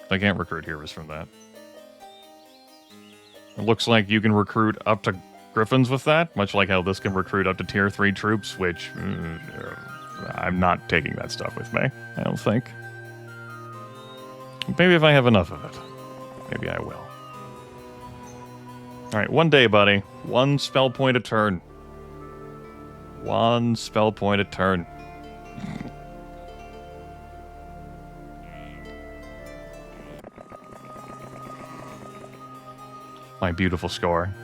They can't recruit heroes from that. It looks like you can recruit up to Griffins with that, much like how this can recruit up to tier 3 troops, which... I'm not taking that stuff with me, I don't think. Maybe if I have enough of it. Maybe I will. Alright, 1 day, buddy. 1 spell point a turn. 1 spell point a turn. My beautiful score.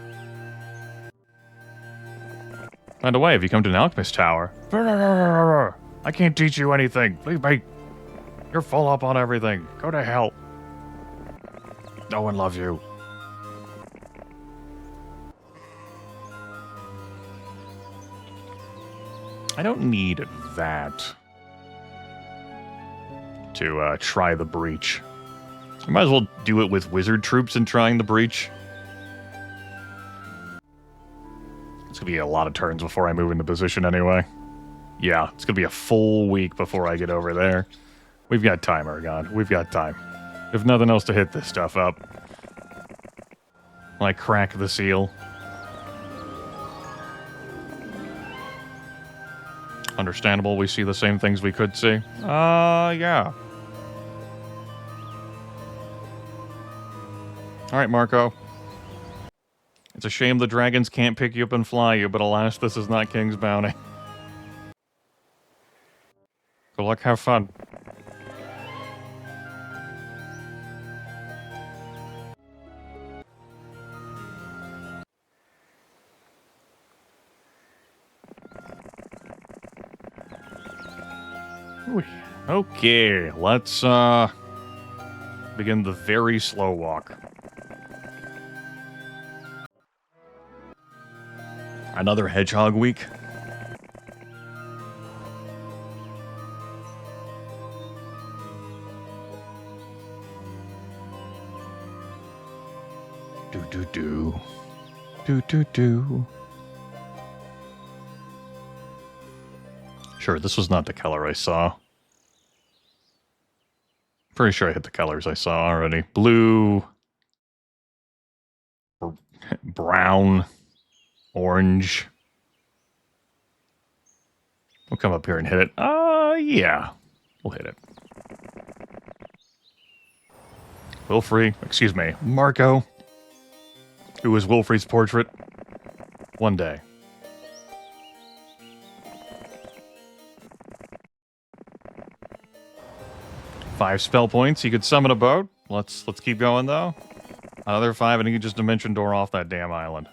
By the way, have you come to an Alchemist Tower? I can't teach you anything. Leave me. You're full up on everything. Go to hell. No one loves you. I don't need that to try the breach. I might as well do it with wizard troops and trying the breach. It's gonna be a lot of turns before I move into position anyway. Yeah, it's gonna be a full week before I get over there. We've got time, Argon. We've got time. If nothing else to hit this stuff up. Like crack the seal. Understandable, we see the same things we could see. Yeah. Alright, Marco. It's a shame the dragons can't pick you up and fly you, but alas, this is not King's Bounty. Good luck, have fun. Okay, let's begin the very slow walk. Another hedgehog week. Do. Sure, this was not the color I saw. Pretty sure I hit the colors I saw already. Blue, brown, orange. We'll come up here and hit it. Yeah. We'll hit it. Wilfrey, excuse me, Marco, who is Wilfrey's portrait. One day. Five spell points. You could summon a boat. Let's keep going though. Another 5, and you can just dimension door off that damn island.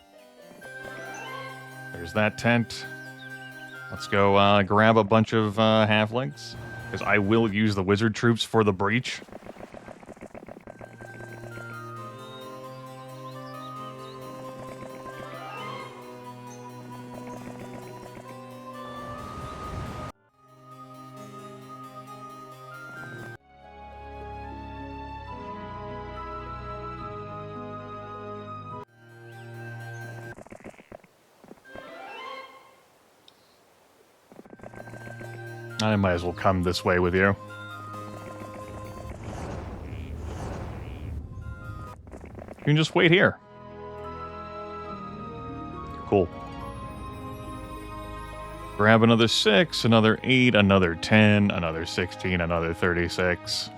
There's that tent. Let's go grab a bunch of halflings, because I will use the wizard troops for the breach. I might as well come this way with you. You can just wait here. Cool. Grab another 6, another 8, another 10, another 16, another 36.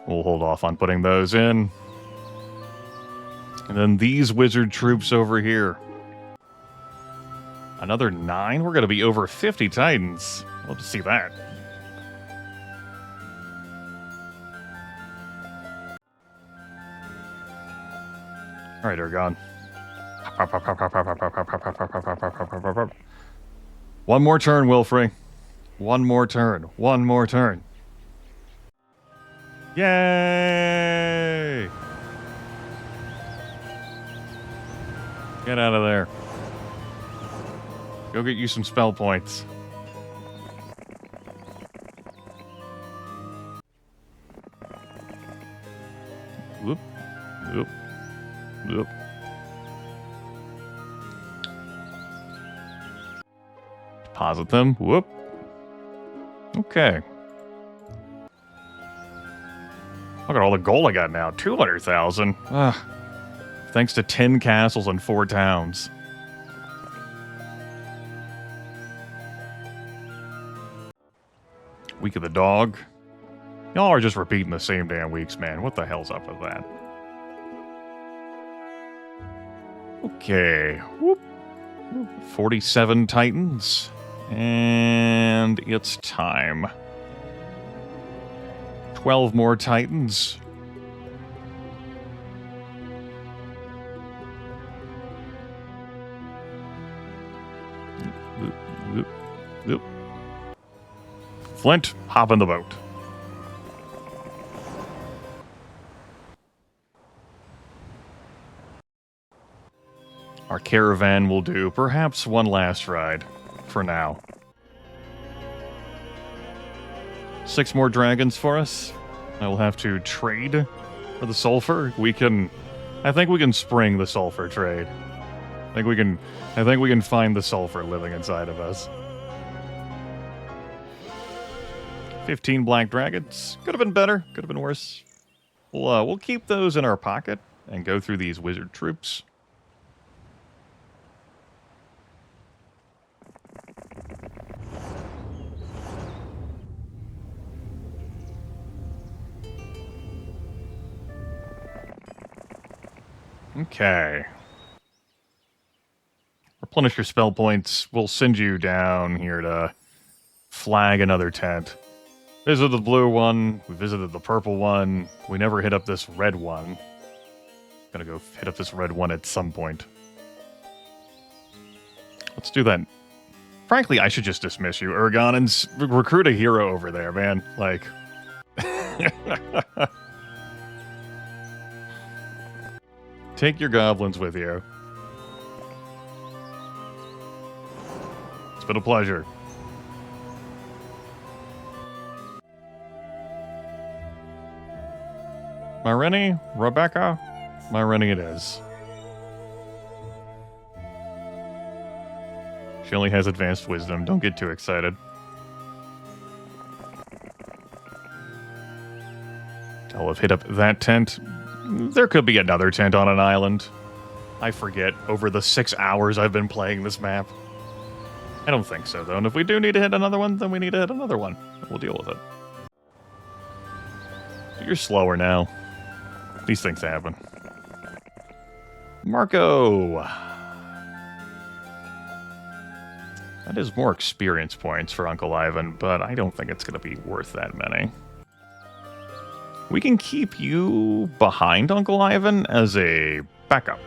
We'll hold off on putting those in. And then these wizard troops over here. Another 9? We're going to be over 50 titans. Love to see that. Alright, they're gone. One more turn, Wilfrey. One more turn. One more turn. Yay! Get out of there. Go get you some spell points. Whoop. Whoop. Whoop. Deposit them. Whoop. Okay. Look at all the gold I got now. 200,000. Thanks to 10 castles and 4 towns. Week of the dog. Y'all are just repeating the same damn weeks, man. What the hell's up with that? Okay. Whoop. 47 titans. And it's time. 12 more titans. Flint, hop in the boat. Our caravan will do perhaps one last ride for now. 6 more dragons for us. I will have to trade for the sulfur. I think we can spring the sulfur trade. I think we can find the sulfur living inside of us. 15 black dragons. Could have been better. Could have been worse. We'll keep those in our pocket and go through these wizard troops. Okay. Replenish your spell points. We'll send you down here to flag another tent. Visited the blue one. We visited the purple one. We never hit up this red one. Gonna go hit up this red one at some point. Let's do that. Frankly, I should just dismiss you, Urgon, and recruit a hero over there, man. Like... Take your goblins with you. It's been a pleasure. Myrene, Rebecca, Myrene it is. She only has advanced wisdom. Don't get too excited. I'll have hit up that tent. There could be another tent on an island. I forget over the 6 hours I've been playing this map. I don't think so, though. And if we do need to hit another one, then we need to hit another one. We'll deal with it. You're slower now. These things happen. Marco! That is more experience points for Uncle Ivan, but I don't think it's going to be worth that many. We can keep you behind Uncle Ivan as a backup.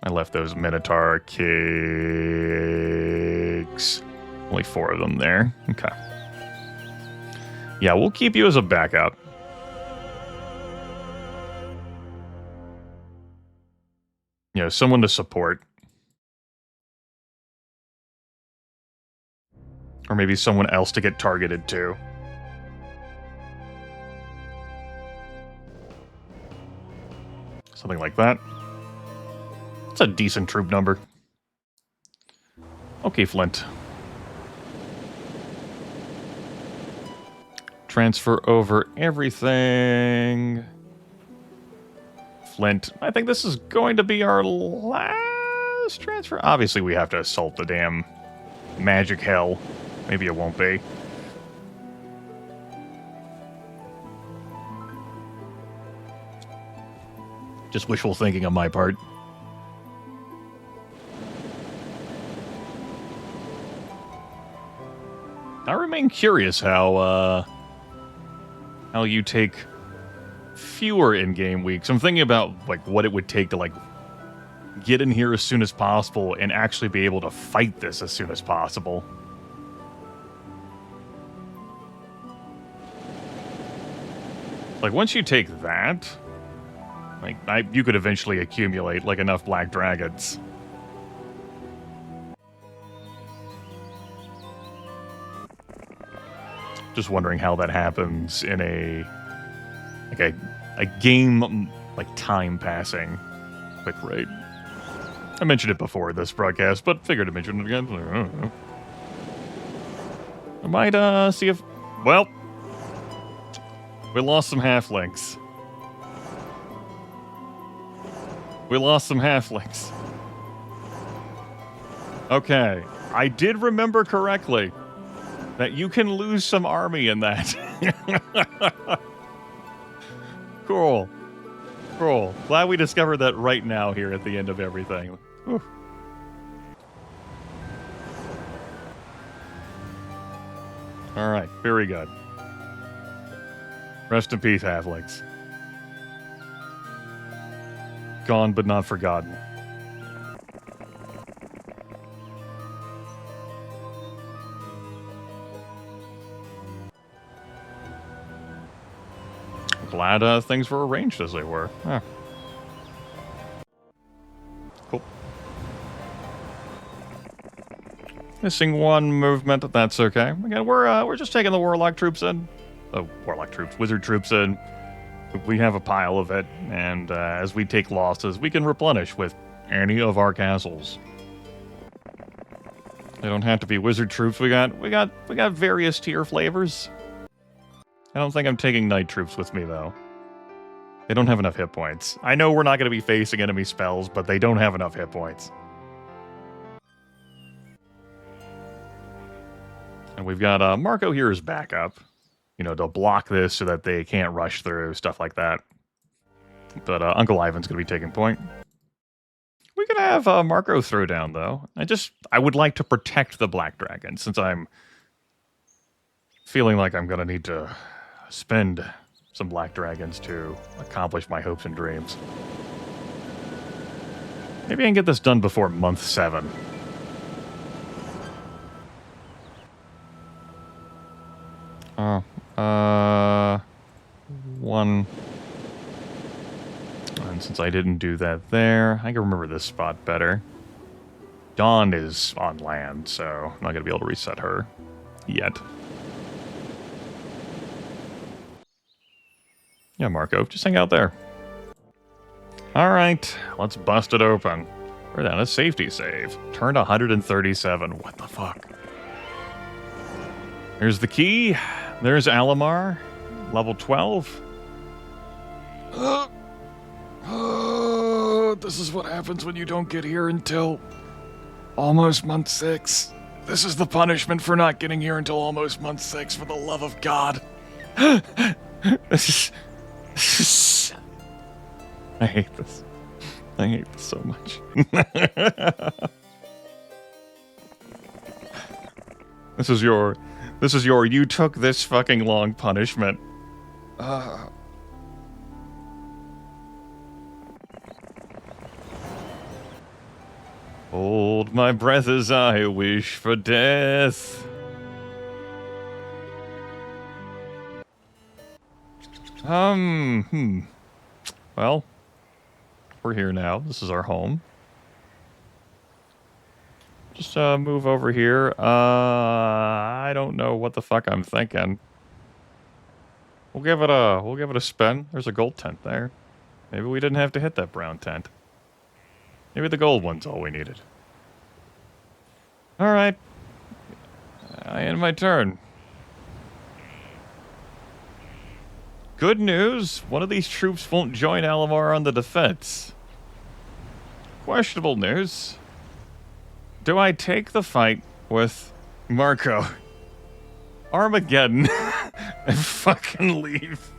I left those Minotaur cakes. Only 4 of them there. Okay. Yeah, we'll keep you as a backup. You know, someone to support. Or maybe someone else to get targeted to. Something like that. It's a decent troop number. Okay, Flint. Transfer over everything. Flint. I think this is going to be our last transfer. Obviously, we have to assault the damn magic hell. Maybe it won't be. Just wishful thinking on my part. I remain curious how you take fewer in-game weeks. I'm thinking about like what it would take to like get in here as soon as possible and actually be able to fight this as soon as possible. Like once you take that, like you could eventually accumulate like enough black dragons. Just wondering how that happens in a game like time passing quick rate. I mentioned it before this broadcast, but figured to mention it again. I don't know. I might see if well, we lost some halflings. We lost some halflings. Okay, I did remember correctly that you can lose some army in that. Cool. Cool. Glad we discovered that right now here at the end of everything. Whew. Alright, very good. Rest in peace, halflings. Gone but not forgotten. Glad things were arranged as they were. Huh. Cool. Missing one movement, that's okay. Again, we're just taking the warlock troops in. Wizard troops in. We have a pile of it, and as we take losses, we can replenish with any of our castles. They don't have to be wizard troops. We got various tier flavors. I don't think I'm taking knight troops with me, though. They don't have enough hit points. I know we're not going to be facing enemy spells, but they don't have enough hit points. And we've got Marco here as backup. You know, to block this so that they can't rush through, stuff like that. But Uncle Ivan's going to be taking point. We could have Marco throw down, though. I would like to protect the Black Dragon, since I'm feeling like I'm going to need to spend some Black Dragons to accomplish my hopes and dreams. Maybe I can get this done before month 7. One. And since I didn't do that there, I can remember this spot better. Dawn is on land, so I'm not going to be able to reset her yet. Yeah, Marco, just hang out there. Alright, let's bust it open. We're down a safety save. Turned 137. What the fuck? Here's the key. There's Alamar. Level 12. This is what happens when you don't get here until almost month 6. This is the punishment for not getting here until almost month 6, for the love of God. I hate this. I hate this so much. This is your, you took this fucking long punishment. Hold my breath as I wish for death. Well, we're here now. This is our home. Just move over here. I don't know what the fuck I'm thinking. We'll give it a spin. There's a gold tent there. Maybe we didn't have to hit that brown tent. Maybe the gold one's all we needed. All right. I end my turn. Good news. One of these troops won't join Alamar on the defense. Questionable news. Do I take the fight with Marco, Armageddon, and fucking leave?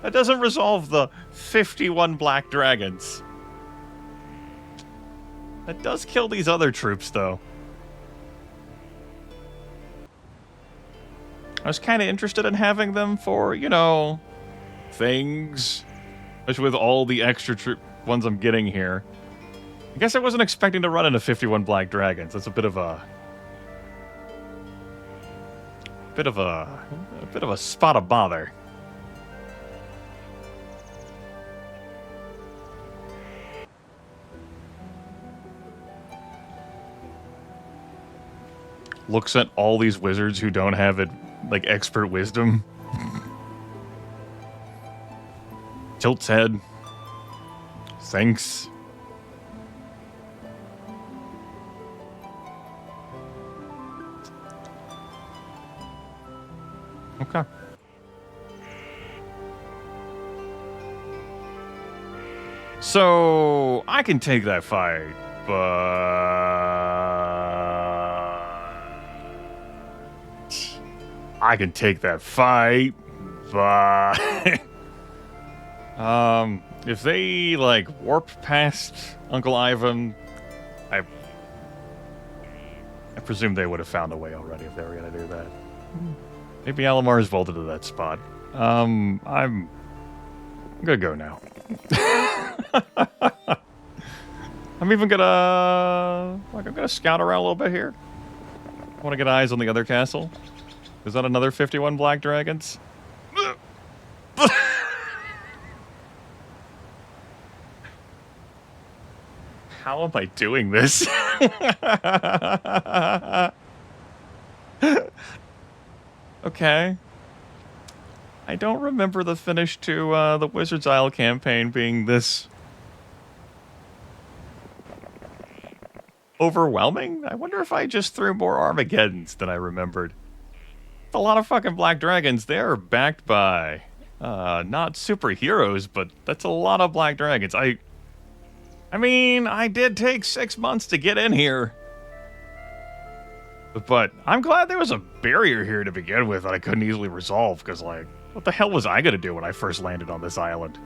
That doesn't resolve the 51 black dragons. That does kill these other troops, though. I was kind of interested in having them for, you know, things. Especially with all the extra ones I'm getting here. I guess I wasn't expecting to run into 51 black dragons. That's a bit of a spot of bother. Looks at all these wizards who don't have it, like, expert wisdom. Tilts head. Thanks. Okay. So, I can take that fight, I can take that fight, but if they, like, warp past Uncle Ivan, I presume they would have found a way already if they were gonna do that. Maybe Alamar's vaulted to that spot. I'm gonna go now. I'm even gonna, like, I'm gonna scout around a little bit here. I want to get eyes on the other castle. Is that another 51 black dragons? How am I doing this? Okay. I don't remember the finish to the Wizard's Isle campaign being this overwhelming. I wonder if I just threw more Armageddons than I remembered. A lot of fucking black dragons. They're backed by not superheroes, but that's a lot of black dragons. I mean, I did take 6 months to get in here. But I'm glad there was a barrier here to begin with that I couldn't easily resolve, because, like, what the hell was I going to do when I first landed on this island?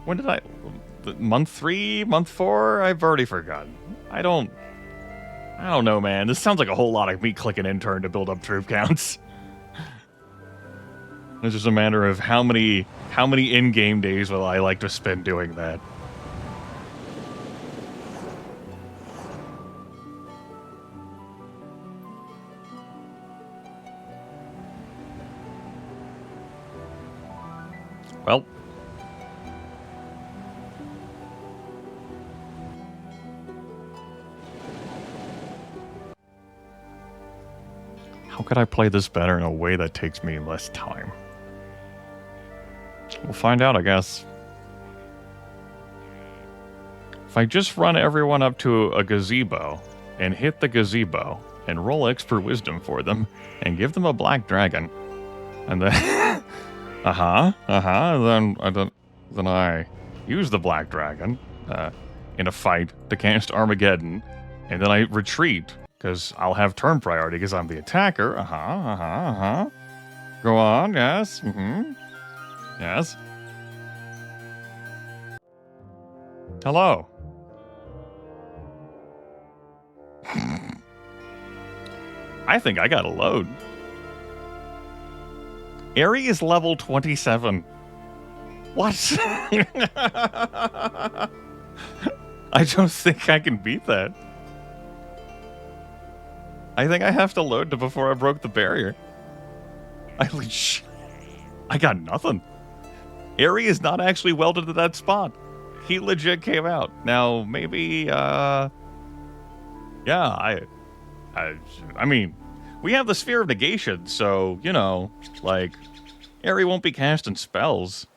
When did month 3? Month 4? I've already forgotten. I don't know, man. This sounds like a whole lot of me clicking intern to build up troop counts. It's just a matter of how many in-game days will I like to spend doing that. Well. How could I play this better in a way that takes me less time? We'll find out, I guess. If I just run everyone up to a gazebo and hit the gazebo and roll expert wisdom for them and give them a black dragon, and then then I use the black dragon in a fight to cast Armageddon, and then I retreat because I'll have turn priority because I'm the attacker. Go on, yes. Yes. Hello. I think I got a load. Aerie is level 27. What? I don't think I can beat that. I think I have to load to before I broke the barrier. I got nothing. Aerie is not actually welded to that spot. He legit came out. Now, maybe, yeah, I mean, we have the Sphere of Negation, so, you know, like, Aerie won't be casting spells.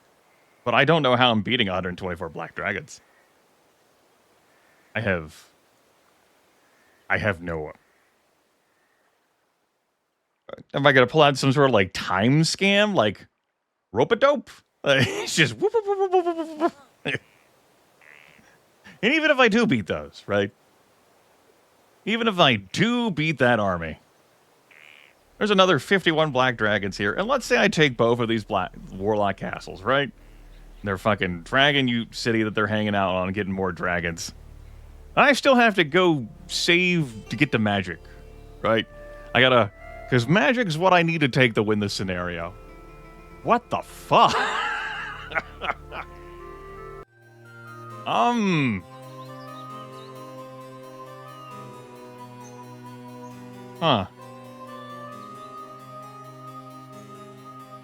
But I don't know how I'm beating 124 Black Dragons. I have no... Am I going to pull out some sort of, like, time scam? Like, rope-a-dope? It's just... whoop, whoop, whoop, whoop, whoop, whoop. And even if I do beat those, right? Even if I do beat that army, there's another 51 Black Dragons here. And let's say I take both of these Black Warlock castles, right? They're fucking Dragon City that they're hanging out on, getting more dragons. I still have to go save to get to magic, right? I gotta... Because magic's what I need to take to win this scenario. What the fuck? Huh.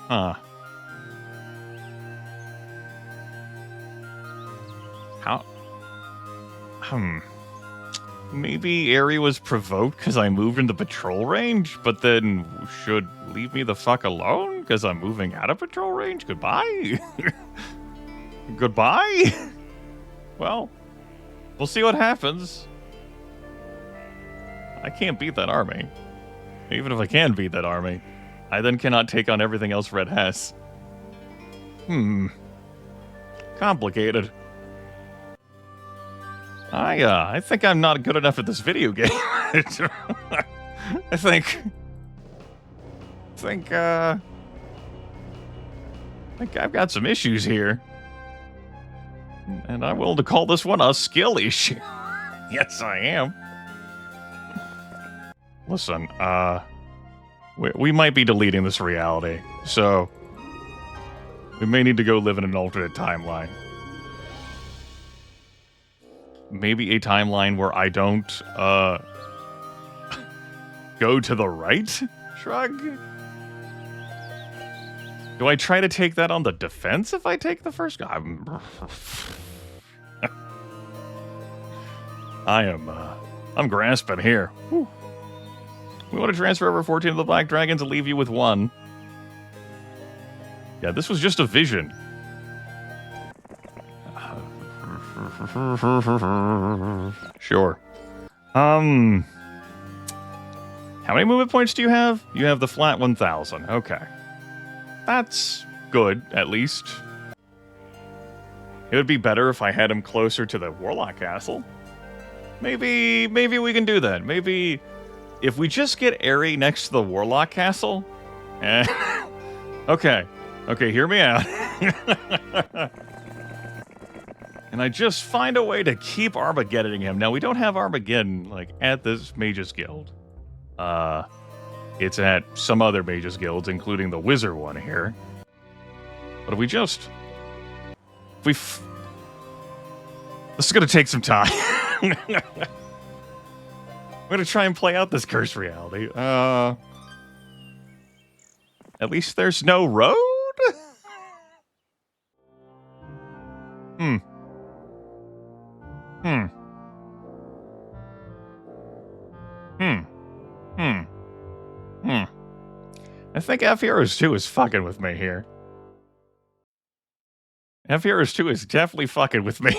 How? Maybe Aerie was provoked because I moved into patrol range, but then should leave me the fuck alone because I'm moving out of patrol range? Goodbye? Goodbye? Well, we'll see what happens. I can't beat that army. Even if I can beat that army, I then cannot take on everything else Red has. Complicated. I think I'm not good enough at this video game. I think I've got some issues here. And I'm willing to call this one a skill issue. Yes, I am. Listen, we might be deleting this reality, so we may need to go live in an alternate timeline. Maybe a timeline where I don't, go to the right? Shrug? Do I try to take that on the defense if I take the first guy? I'm grasping here. Whew. We want to transfer over 14 of the Black Dragons and leave you with one. Yeah, this was just a vision. Sure. How many movement points do you have? You have the flat 1,000. Okay. That's good, at least. It would be better if I had him closer to the Warlock Castle. Maybe we can do that. Maybe if we just get Aerie next to the Warlock Castle. Okay, hear me out. And I just find a way to keep Armageddoning him. Now, we don't have Armageddon, like, at this Mages Guild. It's at some other Mages Guilds, including the Wizard one here. But if we just... This is gonna take some time. I'm gonna try and play out this cursed reality. At least there's no road? I think fheroes2 is fucking with me here. fheroes2 is definitely fucking with me.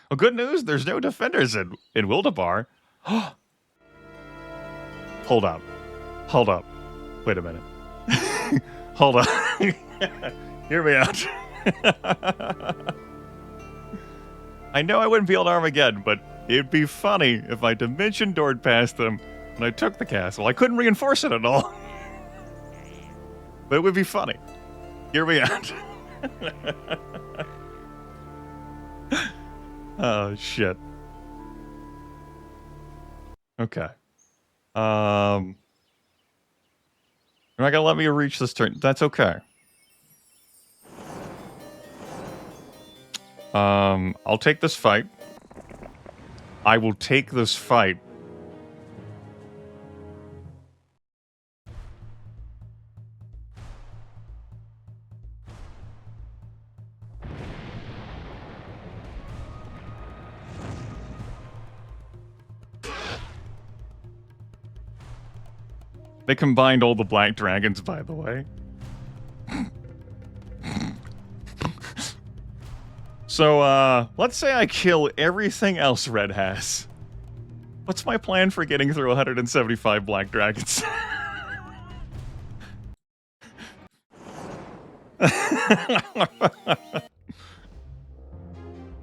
Oh, good news, there's no defenders in Wildabar. Hold up. Hold up. Wait a minute. Hold up. Hear me out. I know I wouldn't be able to Armageddon, but it'd be funny if I dimension doored past them and I took the castle. I couldn't reinforce it at all. But it would be funny. Hear me out. Oh, shit. Okay. You're not gonna let me reach this turn. That's okay. I'll take this fight. I will take this fight. They combined all the black dragons, by the way. So, let's say I kill everything else Red has. What's my plan for getting through 175 black dragons?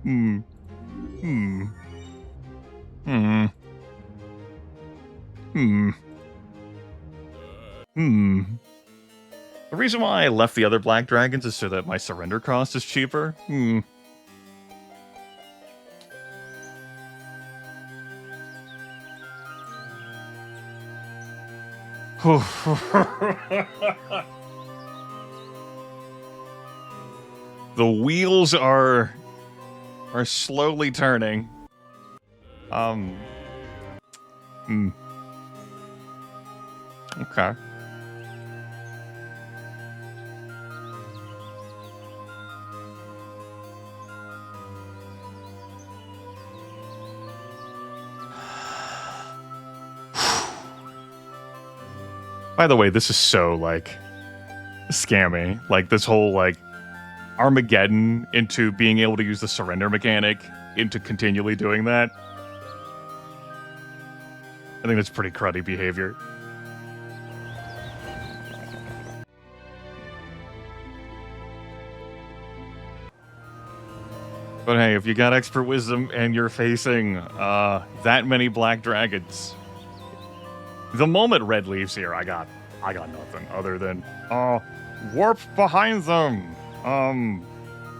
Hmm. The reason why I left the other black dragons is so that my surrender cost is cheaper. The wheels are slowly turning. Okay. By the way, this is so, like, scammy. Like, this whole, like, Armageddon into being able to use the surrender mechanic into continually doing that. I think that's pretty cruddy behavior. But hey, if you got expert wisdom and you're facing that many black dragons, the moment Red leaves here, I got nothing other than warp behind them.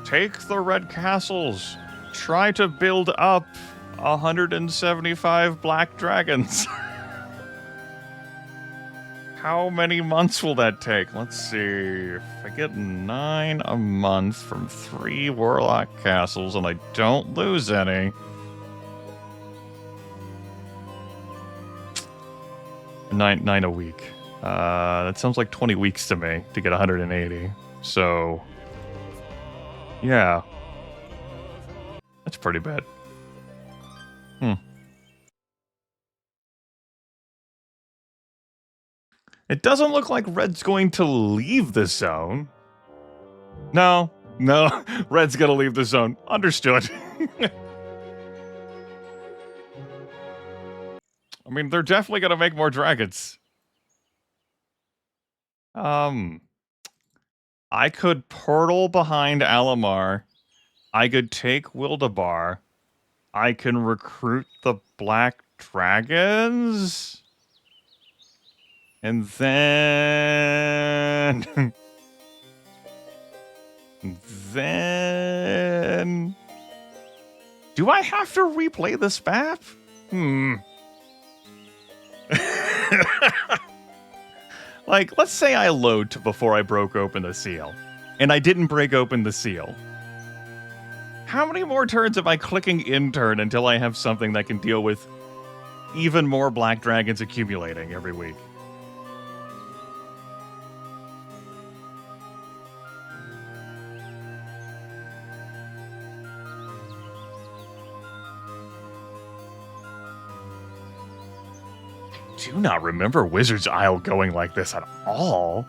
Take the red castles. Try to build up 175 black dragons. How many months will that take? Let's see. If I get 9 a month from 3 warlock castles and I don't lose any. Nine a week. That sounds like 20 weeks to me to get 180. So, yeah. That's pretty bad. It doesn't look like Red's going to leave the zone. No, Red's gonna leave the zone. Understood. I mean, they're definitely gonna make more dragons. I could portal behind Alamar. I could take Wildabar. I can recruit the black dragons. And then... Do I have to replay this map? Like, let's say I load to before I broke open the seal. And I didn't break open the seal. How many more turns am I clicking in turn until I have something that can deal with even more black dragons accumulating every week? Do not remember Wizard's Isle going like this at all.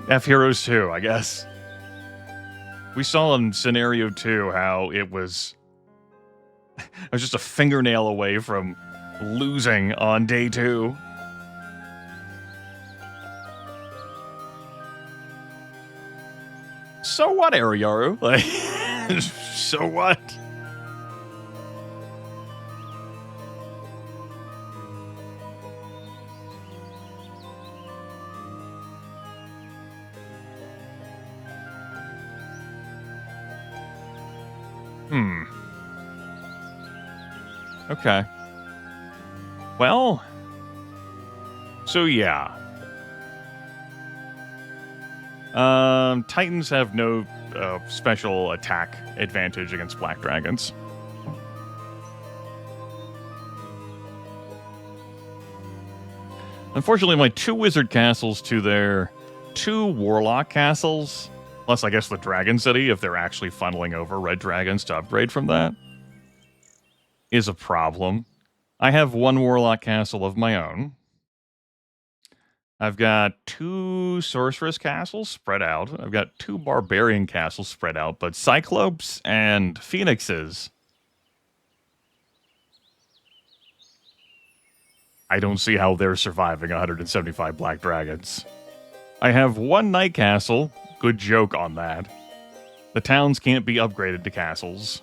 fheroes2, I guess. We saw in scenario 2 how it was... I was just a fingernail away from losing on day 2. So what, Ariyaru? Like, so what? Okay. Well, so yeah. Titans have no special attack advantage against black dragons. Unfortunately, my 2 wizard castles to their 2 warlock castles, plus I guess the dragon city, if they're actually funneling over red dragons to upgrade from that, is a problem. I have 1 warlock castle of my own. I've got 2 sorceress castles spread out. I've got 2 barbarian castles spread out, but cyclopes and phoenixes, I don't see how they're surviving 175 black dragons. I have 1 knight castle. Good joke on that. The towns can't be upgraded to castles.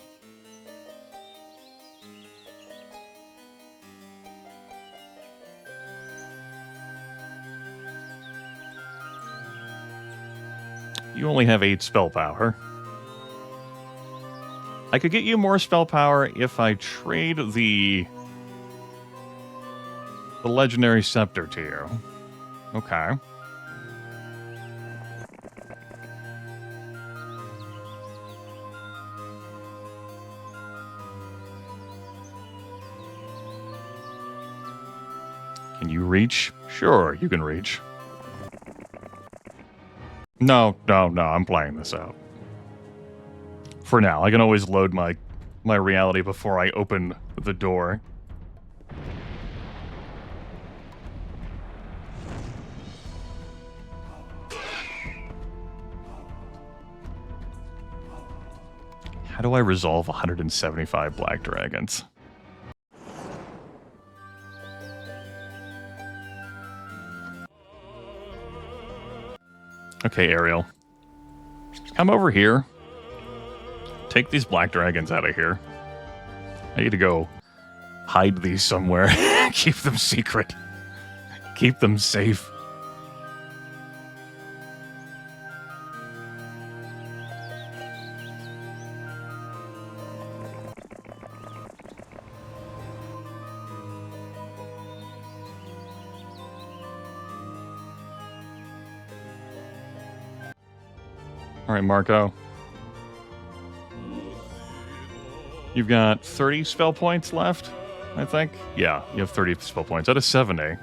You only have 8 spell power. I could get you more spell power if I trade the legendary scepter to you. Okay. Can you reach? Sure, you can reach. No, I'm playing this out. For now, I can always load my reality before I open the door. How do I resolve 175 black dragons? Okay, Ariel. Come over here. Take these black dragons out of here. I need to go hide these somewhere. Keep them secret. Keep them safe. All right, Marco. You've got 30 spell points left, I think. Yeah, you have 30 spell points out of 70.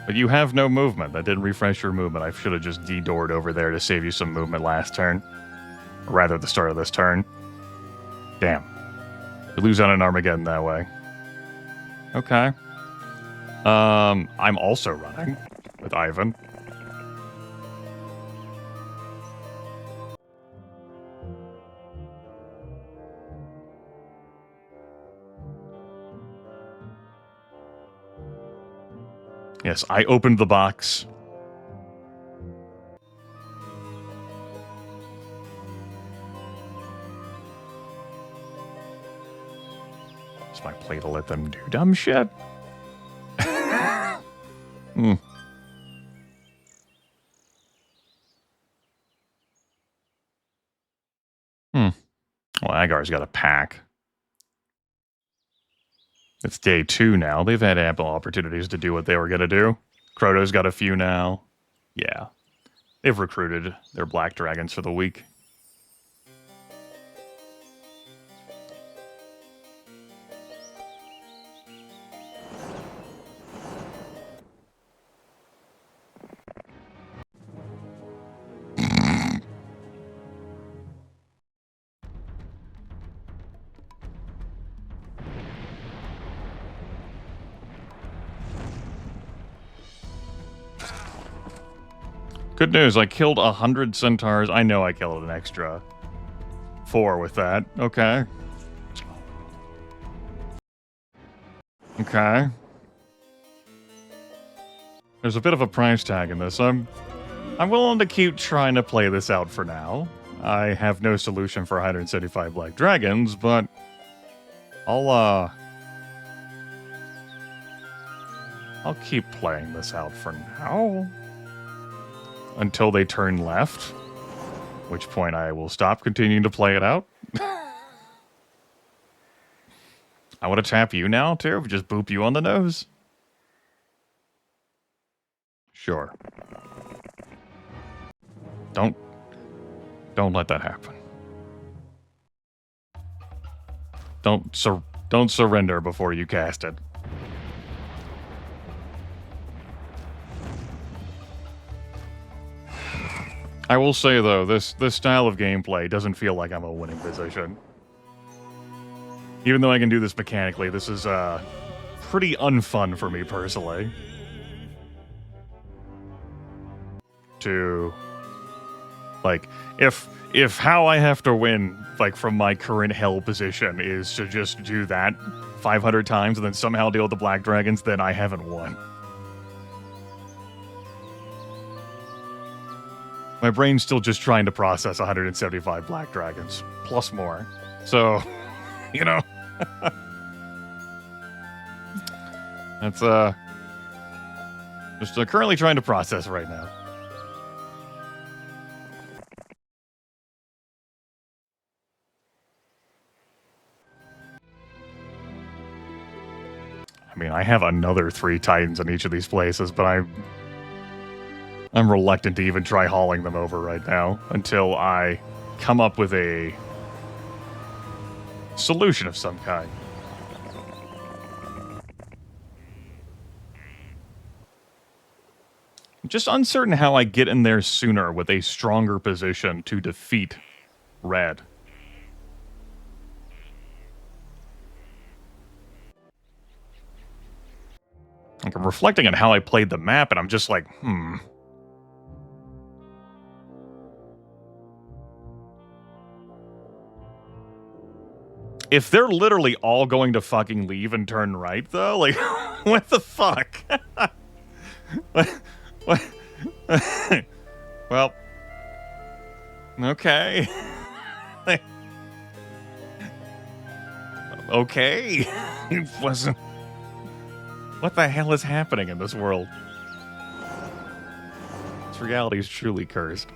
But you have no movement. That didn't refresh your movement. I should have just de-doored over there to save you some movement last turn. Or rather, at the start of this turn. Damn. You lose on an Armageddon that way. Okay. I'm also running with Ivan. Yes, I opened the box. It's my play to let them do dumb shit. Hmm. Well, Agar's got a pack. It's day 2 now. They've had ample opportunities to do what they were going to do. Crotto's got a few now. Yeah. They've recruited their black dragons for the week. Good news, I killed 100 centaurs. I know I killed an extra 4 with that. Okay. Okay. There's a bit of a price tag in this. I'm willing to keep trying to play this out for now. I have no solution for 175 black dragons, but I'll keep playing this out for now. Until they turn left. Which point I will stop continuing to play it out. I want to tap you now, too. Just boop you on the nose. Sure. Don't let that happen. Don't surrender before you cast it. I will say though, this style of gameplay doesn't feel like I'm a winning position. Even though I can do this mechanically, this is pretty unfun for me personally. To like, if how I have to win, like from my current hell position, is to just do that 500 times and then somehow deal with the black dragons, then I haven't won. My brain's still just trying to process 175 black dragons, plus more. So, you know, that's just currently trying to process right now. I mean, I have another 3 titans in each of these places, but I'm reluctant to even try hauling them over right now until I come up with a solution of some kind. I'm just uncertain how I get in there sooner with a stronger position to defeat red. Like, I'm reflecting on how I played the map, and I'm just like, If they're literally all going to fucking leave and turn right, though, like, what the fuck? What? Well, okay. Okay. It wasn't... What the hell is happening in this world? This reality is truly cursed.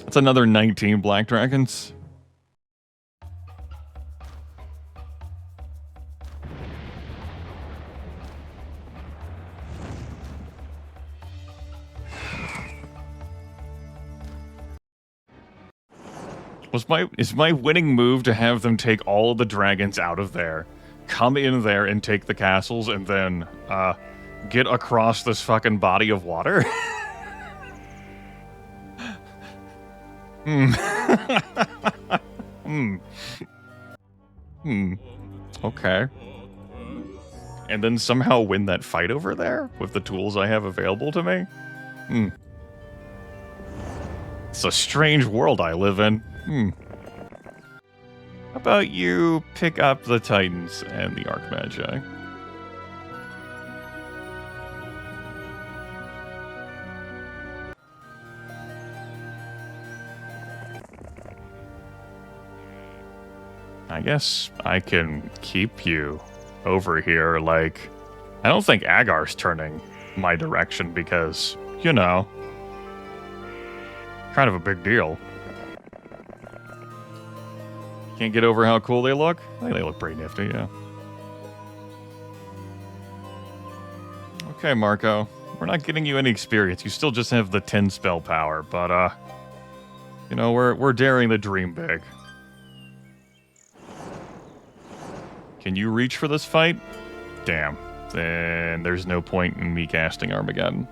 That's another 19 black dragons. Is my winning move to have them take all of the dragons out of there, come in there and take the castles, and then get across this fucking body of water? Okay. And then somehow win that fight over there with the tools I have available to me? It's a strange world I live in. How about you pick up the Titans and the Archmagi? I guess I can keep you over here, like... I don't think Agar's turning my direction because, you know... kind of a big deal. Can't get over how cool they look? I think they look pretty nifty, yeah. Okay, Marco. We're not getting you any experience. You still just have the 10 spell power, but, you know, we're daring the dream big. Can you reach for this fight? Damn. Then there's no point in me casting Armageddon.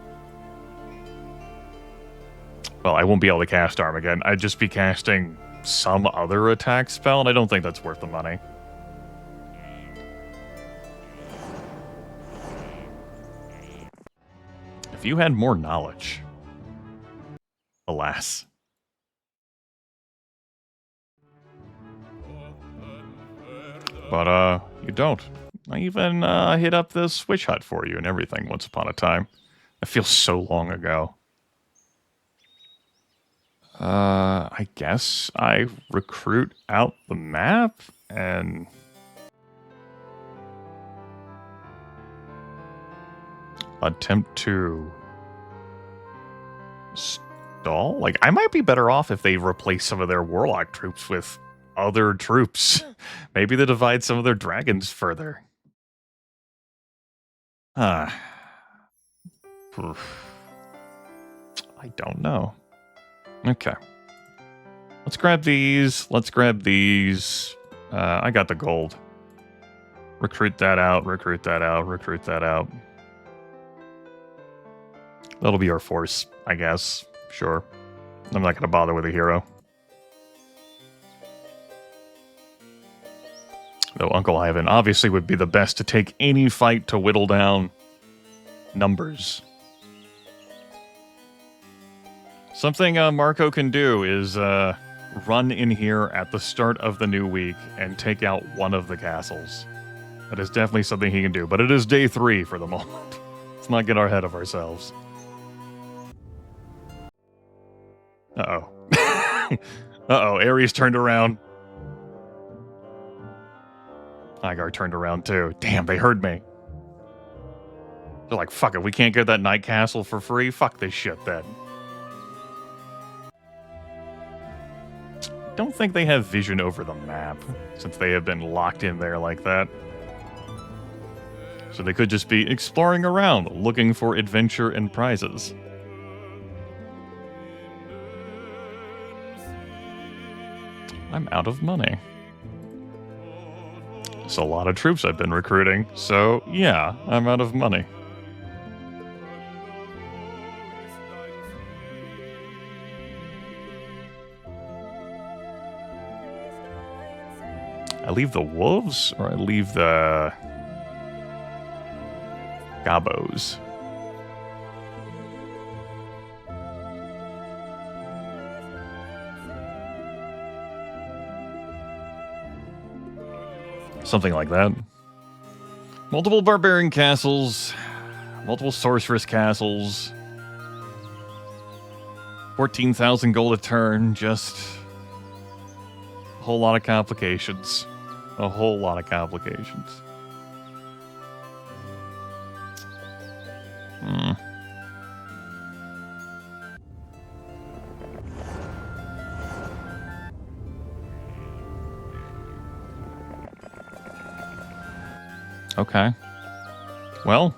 Well, I won't be able to cast Armageddon. I'd just be casting some other attack spell, and I don't think that's worth the money. you had more knowledge. Alas. But, you don't. I even, hit up this witch hut for you and everything once upon a time. It feels so long ago. I guess I recruit out the map and... attempt to... stall? Like, I might be better off if they replace some of their warlock troops with other troops. Maybe they divide some of their dragons further. I don't know. Okay. Let's grab these. Let's grab these. I got the gold. Recruit that out. Recruit that out. Recruit that out. That'll be our force, I guess. Sure. I'm not going to bother with a hero. Though Uncle Ivan obviously would be the best to take any fight to whittle down numbers. Something Marco can do is run in here at the start of the new week and take out one of the castles. That is definitely something he can do, but it is day 3 for the moment. Let's not get ahead of ourselves. Uh-oh. Uh-oh, Ares turned around. Igar turned around too. Damn, they heard me. They're like, fuck it, we can't get that night castle for free? Fuck this shit then. Don't think they have vision over the map, since they have been locked in there like that. So they could just be exploring around, looking for adventure and prizes. I'm out of money. It's a lot of troops I've been recruiting, so yeah, I'm out of money. I leave the wolves, or I leave the gobos? Something like that. Multiple barbarian castles, multiple sorceress castles, 14,000 gold a turn, just a whole lot of complications. A whole lot of complications. Okay. Well,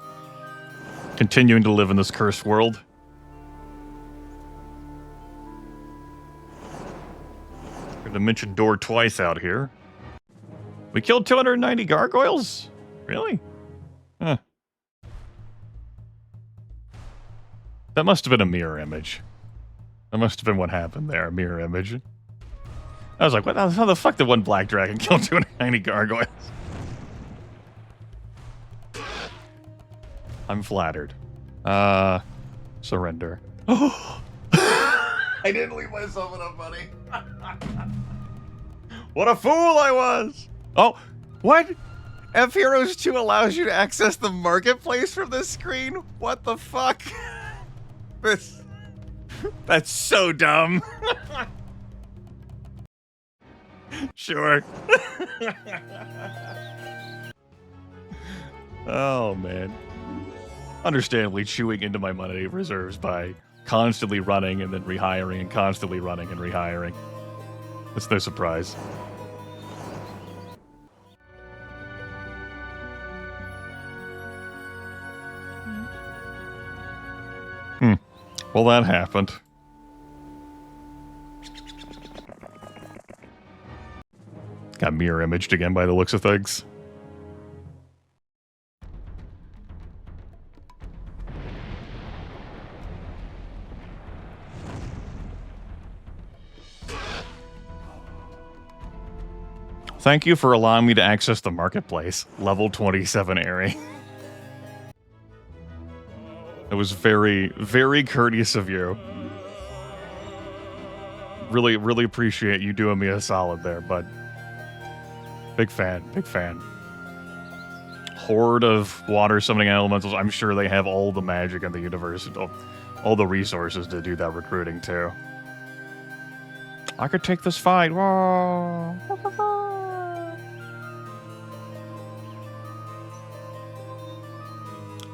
continuing to live in this cursed world. Gonna mention door twice out here. We killed 290 gargoyles? Really? Huh. That must have been a mirror image. That must have been what happened there, a mirror image. I was like, what? How the fuck did one black dragon kill 290 gargoyles? I'm flattered. Surrender. Oh! I didn't leave myself enough money. What a fool I was! Oh, what? fheroes2 allows you to access the marketplace from this screen? What the fuck? That's so dumb. Sure. Oh, man. Understandably chewing into my money reserves by constantly running and then rehiring and constantly running and rehiring. It's no surprise. Well, that happened. Got mirror imaged again by the looks of things. Thank you for allowing me to access the marketplace. Level 27 area. It was very, very courteous of you. Really, really appreciate you doing me a solid there, bud. Big fan, big fan. Horde of water summoning elementals. I'm sure they have all the magic in the universe, all the resources to do that recruiting too. I could take this fight. Whoa.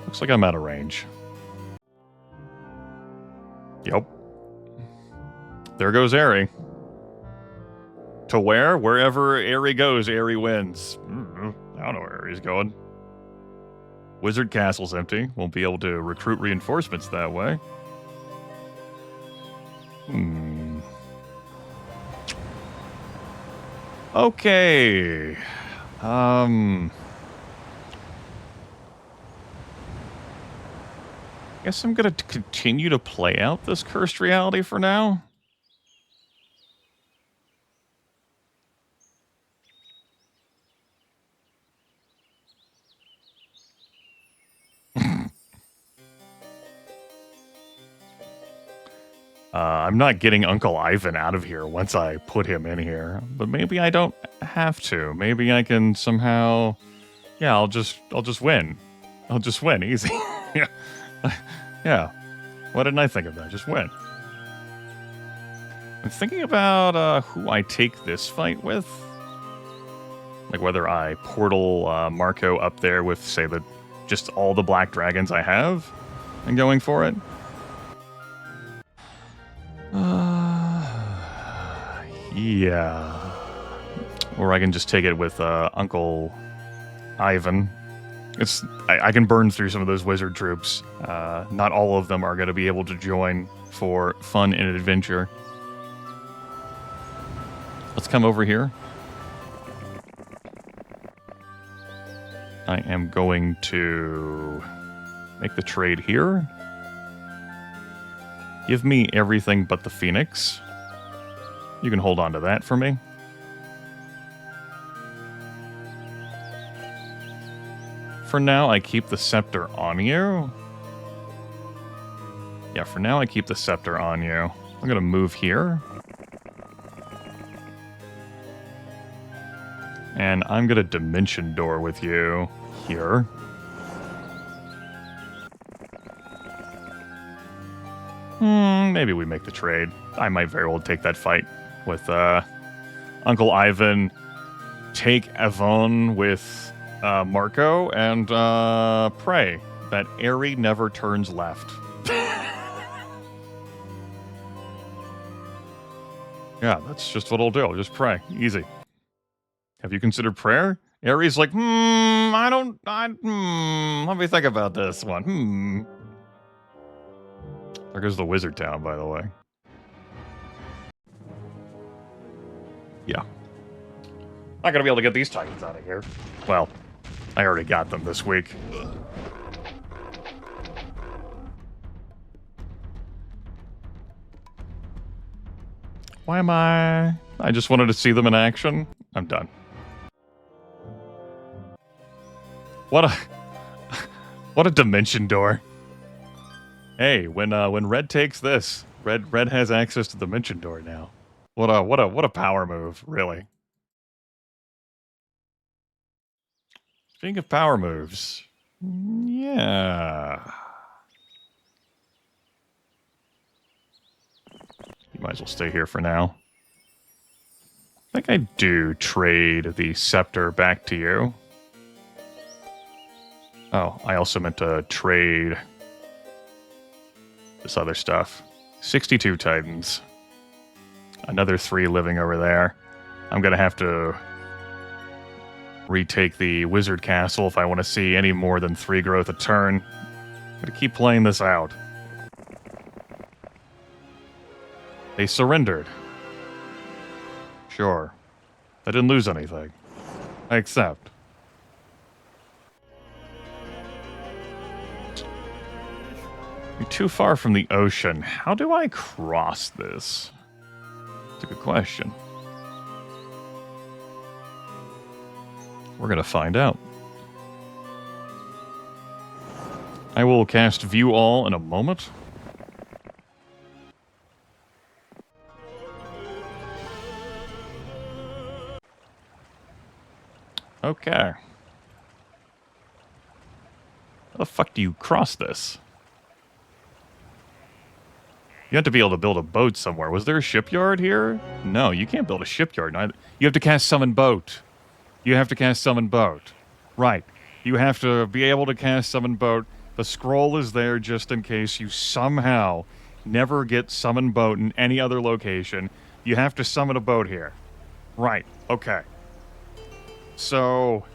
Looks like I'm out of range. Yep. There goes Aerie. To where? Wherever Aerie goes, Aerie wins. I don't know where Aerie's going. Wizard Castle's empty. Won't be able to recruit reinforcements that way. Okay. Guess I'm gonna continue to play out this cursed reality for now. I'm not getting Uncle Ivan out of here once I put him in here, but maybe I don't have to. Maybe I can somehow. Yeah, I'll just win. I'll just win, easy. Yeah. Yeah. Why didn't I think of that? Just win. I'm thinking about who I take this fight with. Like whether I portal Marco up there with, say, just all the black dragons I have and going for it. Yeah. Or I can just take it with Uncle Ivan. I can burn through some of those wizard troops. Not all of them are going to be able to join for fun and adventure. Let's come over here. I am going to make the trade here. Give me everything but the Phoenix. You can hold on to that for me. For now, I keep the scepter on you. Yeah, for now, I keep the scepter on you. I'm going to move here. And I'm going to dimension door with you here. Maybe we make the trade. I might very well take that fight with Uncle Ivan. Take Avon with Marco and pray that Aerie never turns left. Yeah, that's just what I'll do. I'll just pray. Easy. Have you considered prayer? Aerie's like, let me think about this one. There goes the wizard town, by the way. Yeah. Not gonna be able to get these titans out of here. Well, I already got them this week. Why am I just wanted to see them in action. I'm done. What a dimension door. Hey, when Red takes this, Red has access to the dimension door now. What a power move, really. Speaking of power moves, yeah. You might as well stay here for now. I think I do trade the scepter back to you. Oh, I also meant to trade this other stuff. 62 titans. Another 3 living over there. I'm going to have to retake the wizard castle if I want to see any more than 3 growth a turn. I'm going to keep playing this out. They surrendered. Sure. I didn't lose anything. I accept. You're too far from the ocean. How do I cross this? That's a good question. We're going to find out. I will cast View All in a moment. Okay. How the fuck do you cross this? You have to be able to build a boat somewhere. Was there a shipyard here? No, you can't build a shipyard. You have to cast Summon Boat. You have to cast Summon Boat. Right. You have to be able to cast Summon Boat. The scroll is there just in case you somehow never get Summon Boat in any other location. You have to summon a boat here. Right. Okay. So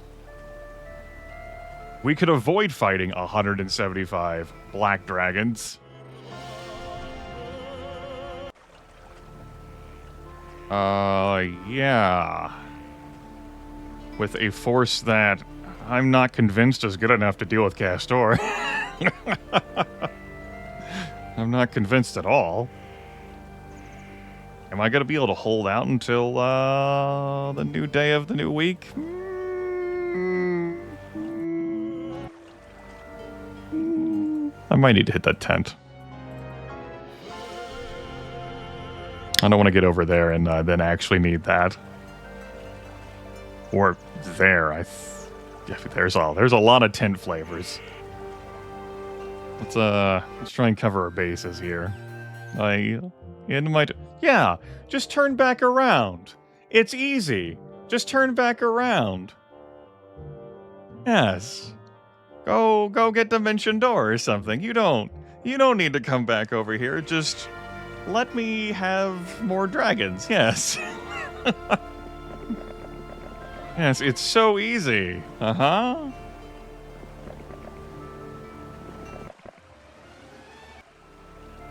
we could avoid fighting 175 black dragons. Yeah. With a force that I'm not convinced is good enough to deal with Castor. I'm not convinced at all. Am I going to be able to hold out until the new day of the new week? I might need to hit that tent. I don't want to get over there and then actually need that. Or there. There's a lot of tent flavors. Let's try and cover our bases here. Yeah, just turn back around. It's easy. Just turn back around. Yes. Go get Dimension Door or something. You don't need to come back over here. Just let me have more dragons. Yes. Yes, it's so easy. Uh-huh.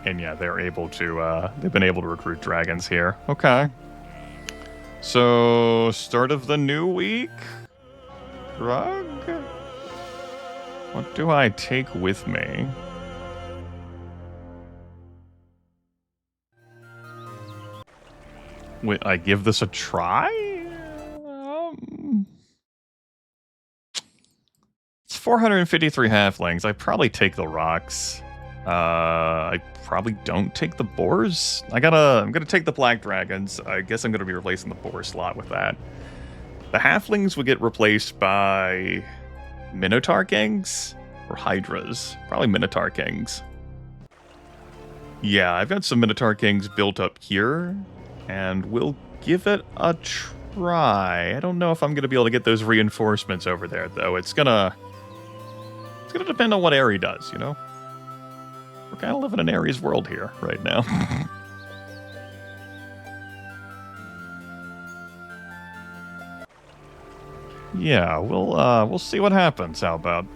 And yeah, they've been able to recruit dragons here. Okay. So, start of the new week? Drug? What do I take with me? Wait, I give this a try? It's 453 halflings. I probably take the rocks. I probably don't take the boars. I'm gonna take the black dragons. I guess I'm gonna be replacing the boar slot with that. The halflings would get replaced by Minotaur Kings or Hydras. Probably Minotaur Kings. Yeah, I've got some Minotaur Kings built up here, and we'll give it a try. I don't know if I'm gonna be able to get those reinforcements over there, though. It's gonna depend on what Aerie does, you know? We're kind of living in Aerie's world here right now. Yeah, we'll see what happens. How about?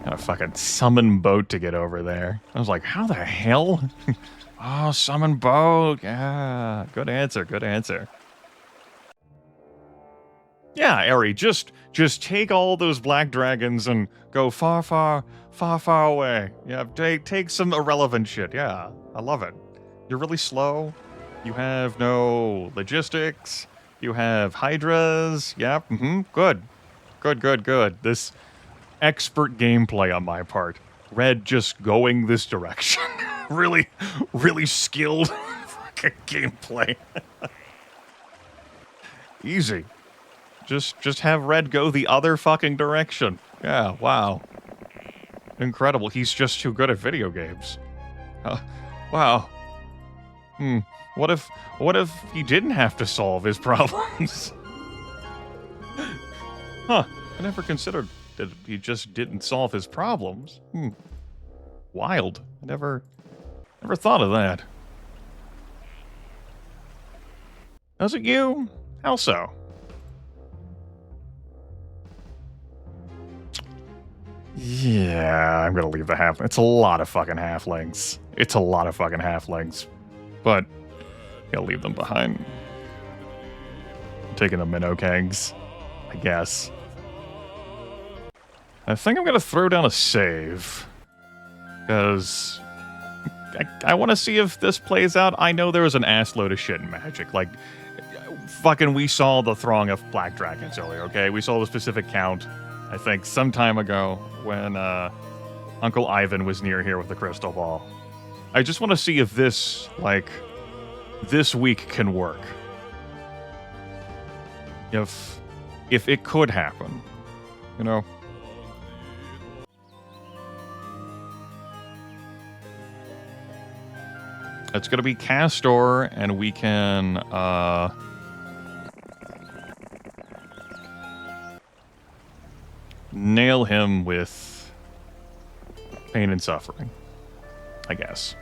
Gotta fucking summon boat to get over there. I was like, how the hell? Oh, summon boat. Yeah, good answer. Good answer. Yeah, Aerie, just take all those black dragons and go far, far, far, far away. Yeah, take some irrelevant shit. Yeah, I love it. You're really slow. You have no logistics. You have hydras. Yeah, good. Good. This expert gameplay on my part. Red just going this direction. really skilled fucking gameplay. Easy. Just have Red go the other fucking direction. Yeah, wow. Incredible. He's just too good at video games. Wow. What if he didn't have to solve his problems? Huh. I never considered that he just didn't solve his problems. Wild. I never thought of that. Was it you? How so? Yeah, I'm gonna leave the halflings. It's a lot of fucking halflings. But gotta leave them behind. I'm taking the minnow kegs, I guess. I think I'm gonna throw down a save. Because I want to see if this plays out. I know there was an ass load of shit in Magic. Like, we saw the throng of black dragons earlier, okay? We saw the specific count, I think, some time ago when Uncle Ivan was near here with the crystal ball. I just want to see if this, like, this week can work. If it could happen, you know? It's going to be Castor, and we can, nail him with pain and suffering, I guess.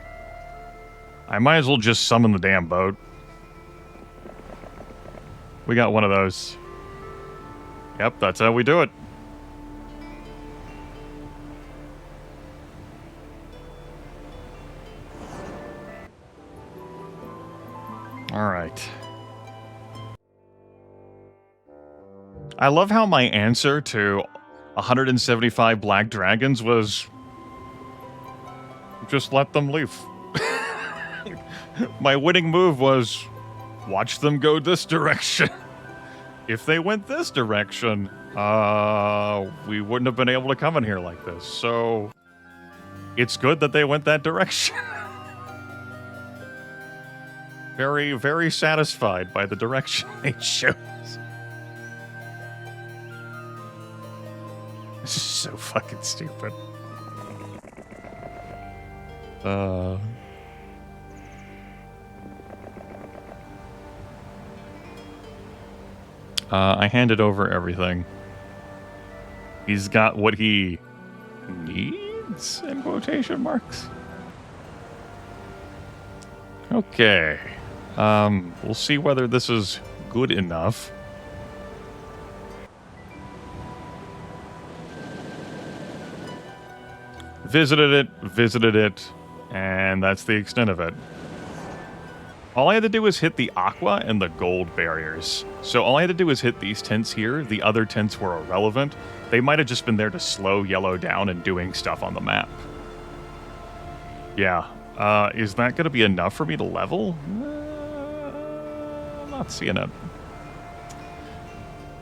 I might as well just summon the damn boat. We got one of those. Yep, that's how we do it. All right. I love how my answer to 175 black dragons was just let them leave. My winning move was watch them go this direction. If they went this direction, we wouldn't have been able to come in here like this. So it's good that they went that direction. Very, very satisfied by the direction they chose. This is so fucking stupid. I handed over everything. He's got what he needs, in quotation marks. Okay. We'll see whether this is good enough. Visited it, and that's the extent of it. All I had to do was hit the aqua and the gold barriers. So all I had to do was hit these tents here. The other tents were irrelevant. They might have just been there to slow yellow down and doing stuff on the map. Yeah. Is that going to be enough for me to level? Not seeing it.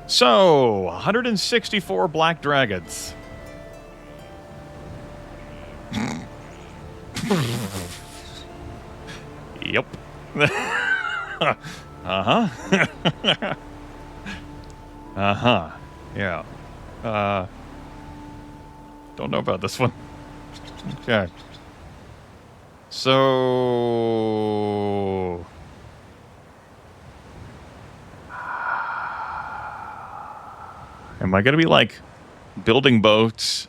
So, 164 black dragons. Yep. Uh-huh. Uh-huh. Yeah. Don't know about this one. Okay. So... am I going to be, like, building boats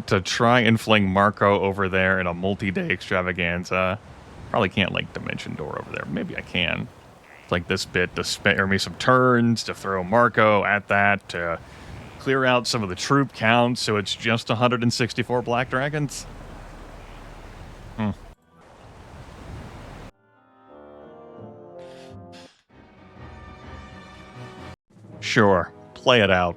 to try and fling Marco over there in a multi-day extravaganza? Probably can't, like, Dimension Door over there. Maybe I can. Like this bit to spare me some turns, to throw Marco at that, to clear out some of the troop counts, so it's just 164 black dragons. Sure, play it out.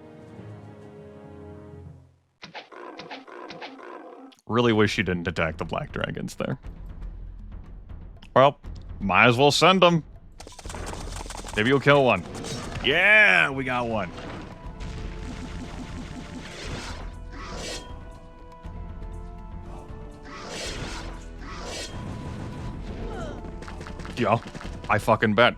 Really wish you didn't attack the black dragons there. Well, might as well send them. Maybe you'll kill one. Yeah, we got one. Yeah, I fucking bet.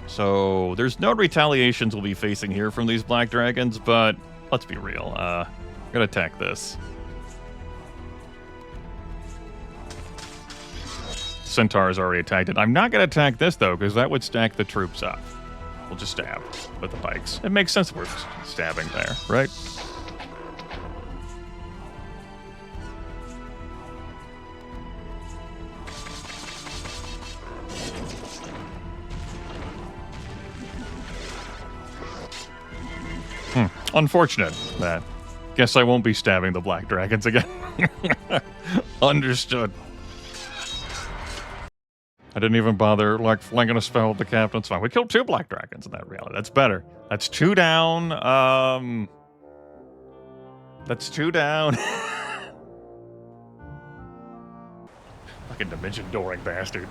So, there's no retaliations we'll be facing here from these black dragons, but let's be real. I'm gonna attack this. Centaur's already attacked it. I'm not gonna attack this, though, because that would stack the troops up. We'll just stab with the pikes. It makes sense we're stabbing there, right? Unfortunate that. Guess I won't be stabbing the black dragons again. Understood. I didn't even bother, like, flinging a spell at the captain. It's fine. We killed 2 black dragons in that reality. That's better. That's 2 down. That's 2 down. Fucking dimension dooring bastard.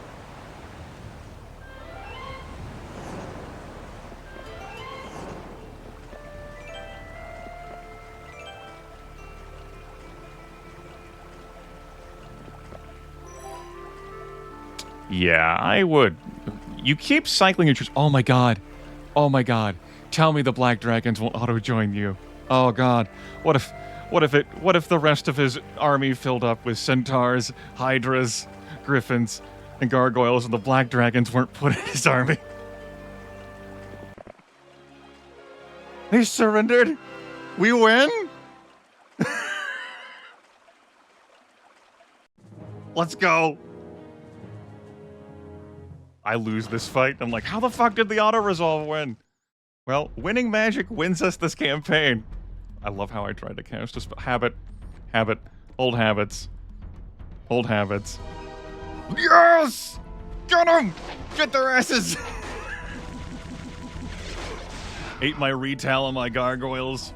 Yeah, I would. You keep cycling your troops. Oh my god. Oh my god. Tell me the black dragons won't auto-join you. Oh god. What if the rest of his army filled up with centaurs, hydras, griffins, and gargoyles, and the black dragons weren't put in his army? They surrendered? We win? Let's go. I lose this fight. I'm like, how the fuck did the auto-resolve win? Well, winning magic wins us this campaign. I love how I tried to cast a spell. Habit. Old habits. Old habits. Yes! Get them! Get their asses! Ate my retail and my gargoyles.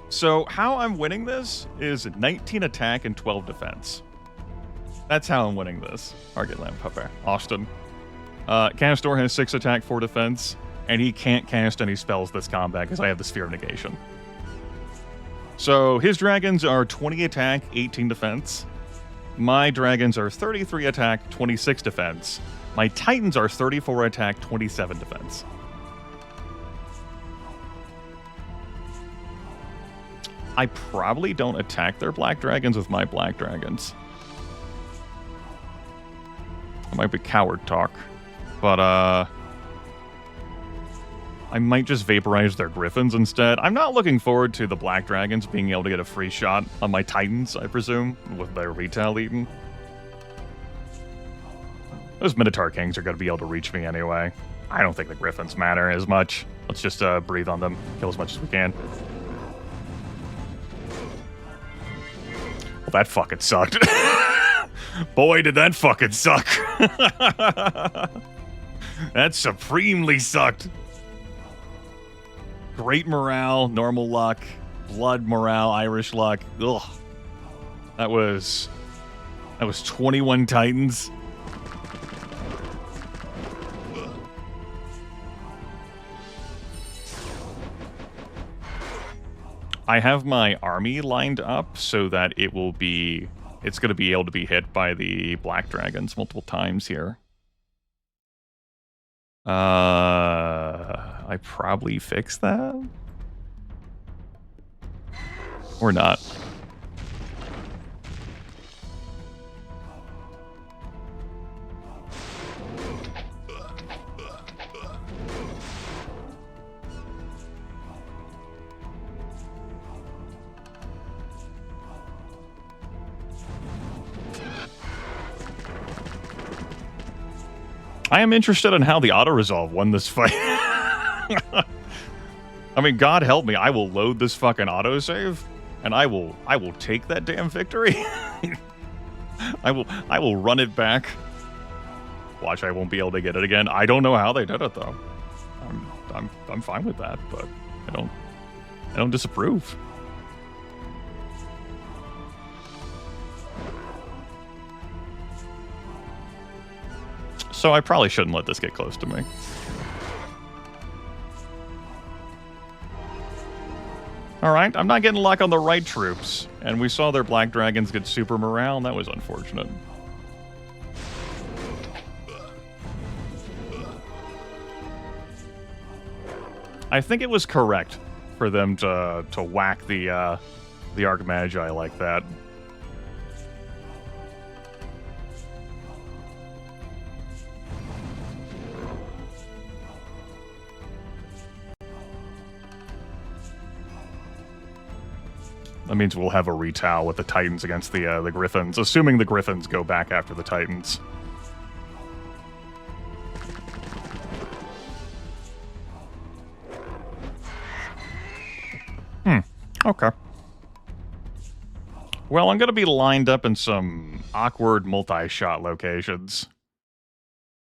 So how I'm winning this is 19 attack and 12 defense. That's how I'm winning this. Target Lamp Pepper. Austin. Castor has 6 attack, 4 defense, and he can't cast any spells this combat because I have the Sphere of Negation. So his dragons are 20 attack, 18 defense. My dragons are 33 attack, 26 defense. My titans are 34 attack, 27 defense. I probably don't attack their black dragons with my black dragons. That might be coward talk. But, I might just vaporize their griffins instead. I'm not looking forward to the black dragons being able to get a free shot on my titans, I presume, with their retail eaten. Those Minotaur Kings are going to be able to reach me anyway. I don't think the griffins matter as much. Let's just breathe on them, kill as much as we can. Well, that fucking sucked. Boy, did that fucking suck. That supremely sucked. Great morale, normal luck, blood morale, Irish luck. Ugh. That was 21 titans. I have my army lined up so that it's going to be able to be hit by the black dragons multiple times here. I probably fix that? Or not. I am interested in how the auto-resolve won this fight. I mean, God help me, I will load this fucking autosave, and I will take that damn victory. I will run it back. Watch, I won't be able to get it again. I don't know how they did it though. I'm fine with that, but I don't disapprove. So I probably shouldn't let this get close to me. Alright, I'm not getting luck on the right troops. And we saw their black dragons get super morale, and that was unfortunate. I think it was correct for them to whack the Archmagi like that. That means we'll have a retowel with the Titans against the Griffins, assuming the Griffins go back after the Titans. Okay. Well, I'm going to be lined up in some awkward multi-shot locations,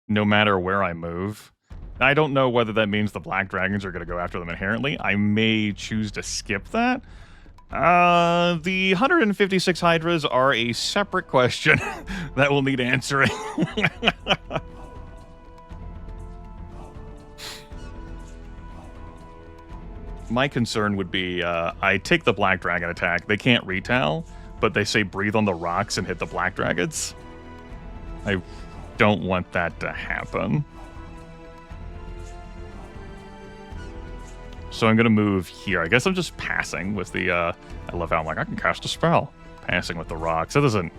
no matter where I move. I don't know whether that means the Black Dragons are going to go after them inherently. I may choose to skip that. The 156 Hydras are a separate question that will need answering. My concern would be, I take the Black Dragon attack. They can't retell, but they say breathe on the rocks and hit the Black Dragons. I don't want that to happen. So I'm going to move here. I guess I'm just passing with the, I love how I'm like, I can cast a spell. Passing with the rocks. That doesn't,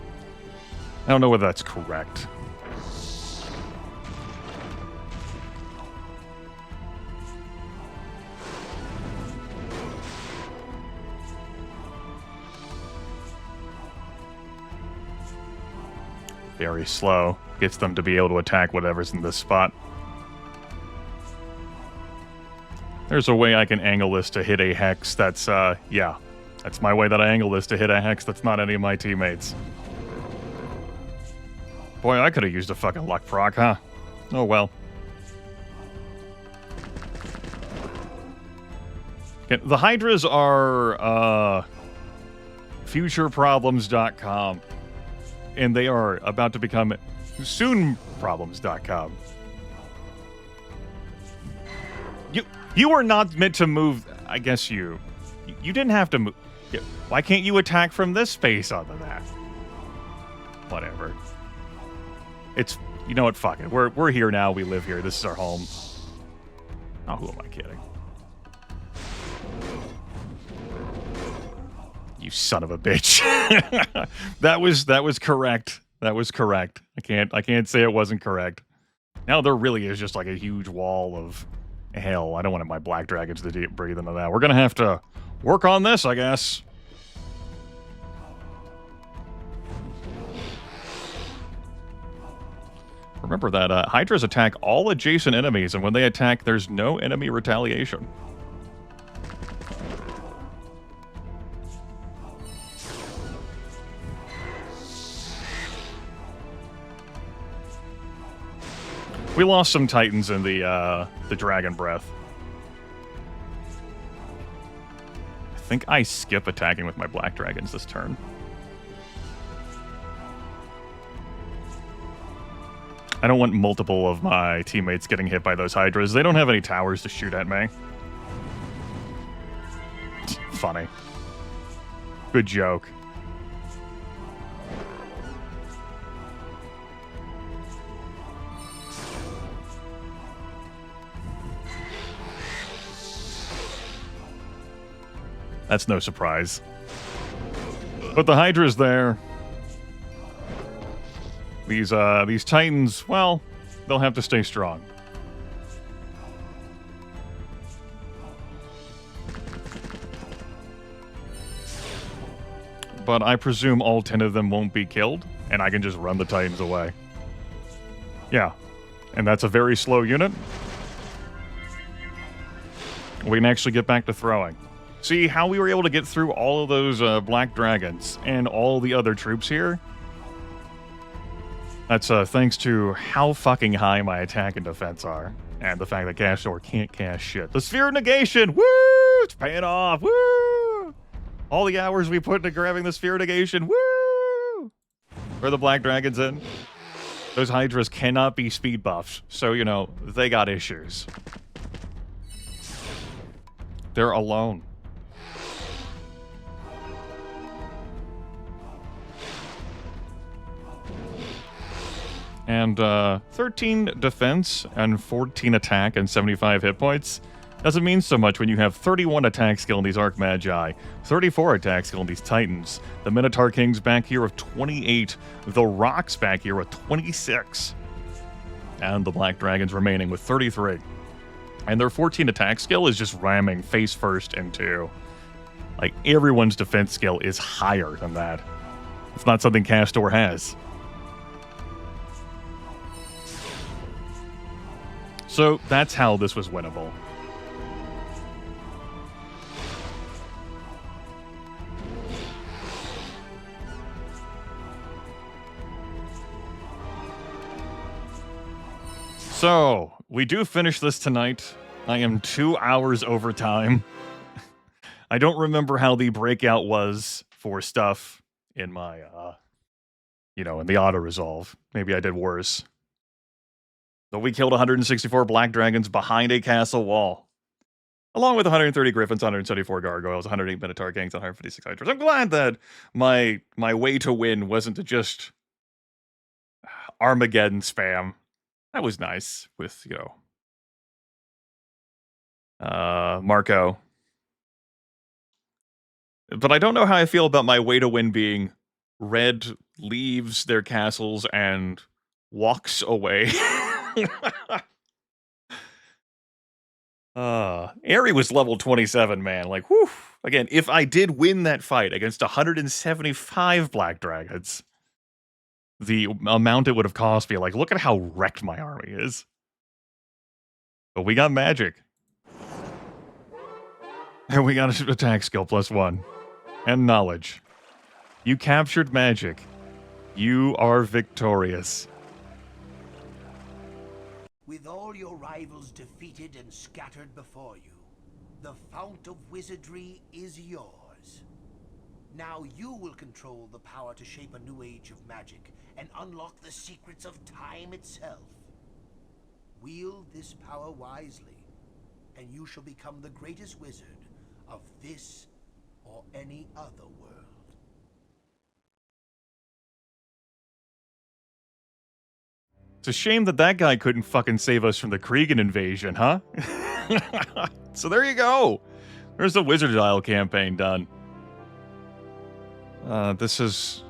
I don't know whether that's correct. Very slow. Gets them to be able to attack whatever's in this spot. There's a way I can angle this to hit a hex that's, yeah. That's my way that I angle this to hit a hex that's not any of my teammates. Boy, I could have used a fucking luck proc, huh? Oh well. Okay, the Hydras are, futureproblems.com. And they are about to become soonproblems.com. You are not meant to move. I guess you didn't have to move. Why can't you attack from this space other than that? Whatever. It's, you know what, fuck it. We're here now, we live here, this is our home. Oh, who am I kidding? You son of a bitch. That was correct. That was correct. I can't say it wasn't correct. Now there really is just like a huge wall of hell. I don't want my black dragons to breathe into that. We're gonna have to work on this, I guess. Remember that Hydras attack all adjacent enemies, and when they attack, there's no enemy retaliation. We lost some Titans in the Dragon Breath. I think I skip attacking with my Black Dragons this turn. I don't want multiple of my teammates getting hit by those Hydras. They don't have any towers to shoot at me. Funny. Good joke. That's no surprise. But the Hydra's there. These Titans, well, they'll have to stay strong. But I presume all 10 of them won't be killed, and I can just run the Titans away. Yeah. And that's a very slow unit. We can actually get back to throwing. See, how we were able to get through all of those Black Dragons and all the other troops here? That's thanks to how fucking high my attack and defense are. And the fact that Castor can't cast shit. The Sphere of Negation! Woo! It's paying off! Woo! All the hours we put into grabbing the Sphere of Negation! Woo! Where are the Black Dragons in? Those Hydras cannot be speed buffs. So, you know, they got issues. They're alone. And 13 defense and 14 attack and 75 hit points doesn't mean so much when you have 31 attack skill in these Arc Magi, 34 attack skill in these Titans, the Minotaur Kings back here with 28, the Rocks back here with 26, and the Black Dragons remaining with 33. And their 14 attack skill is just ramming face first into. Like, everyone's defense skill is higher than that. It's not something Castor has. So that's how this was winnable. So, we do finish this tonight. I am 2 hours over time. I don't remember how the breakout was for stuff in my, in the auto-resolve. Maybe I did worse. So we killed 164 Black Dragons behind a castle wall. Along with 130 Griffins, 174 Gargoyles, 108 Minotaur Kings, 156 Hydras. I'm glad that my way to win wasn't to just Armageddon spam. That was nice with, Marco. But I don't know how I feel about my way to win being red leaves their castles and walks away. Aerie was level 27, man. Like, whew. Again, if I did win that fight against 175 Black Dragons, the amount it would have cost me, like, look at how wrecked my army is. But we got magic. And we got an attack skill +1. And knowledge. You captured magic. You are victorious. With all your rivals defeated and scattered before you, the fount of wizardry is yours. Now you will control the power to shape a new age of magic and unlock the secrets of time itself. Wield this power wisely, and you shall become the greatest wizard of this or any other world. It's a shame that that guy couldn't fucking save us from the Cregan invasion, huh? So there you go. There's the Wizard Isle campaign done. This has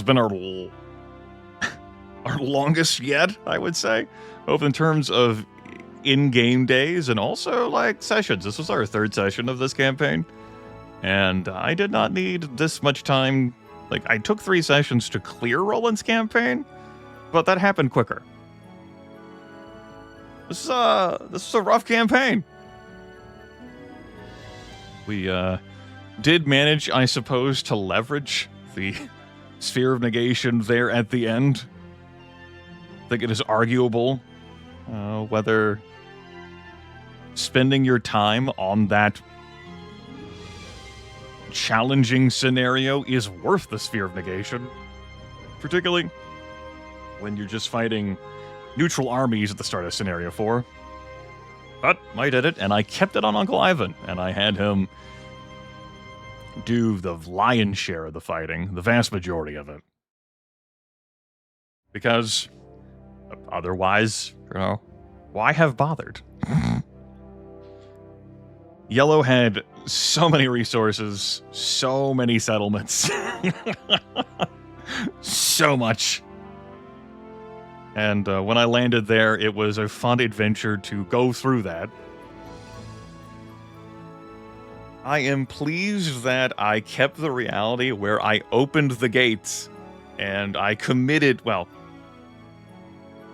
been our longest yet, I would say, both in terms of in-game days and also like sessions. This was our 3rd session of this campaign, and I did not need this much time. Like, I took 3 sessions to clear Roland's campaign, but that happened quicker. This is a rough campaign. We did manage, I suppose, to leverage the sphere of negation there at the end. I think it is arguable whether spending your time on that challenging scenario is worth the sphere of negation, particularly when you're just fighting neutral armies at the start of Scenario 4. But I did it, and I kept it on Uncle Ivan, and I had him do the lion's share of the fighting, the vast majority of it. Because otherwise, why have bothered? Yellow had so many resources, so many settlements, so much. And when I landed there, it was a fun adventure to go through that. I am pleased that I kept the reality where I opened the gates and I committed, well,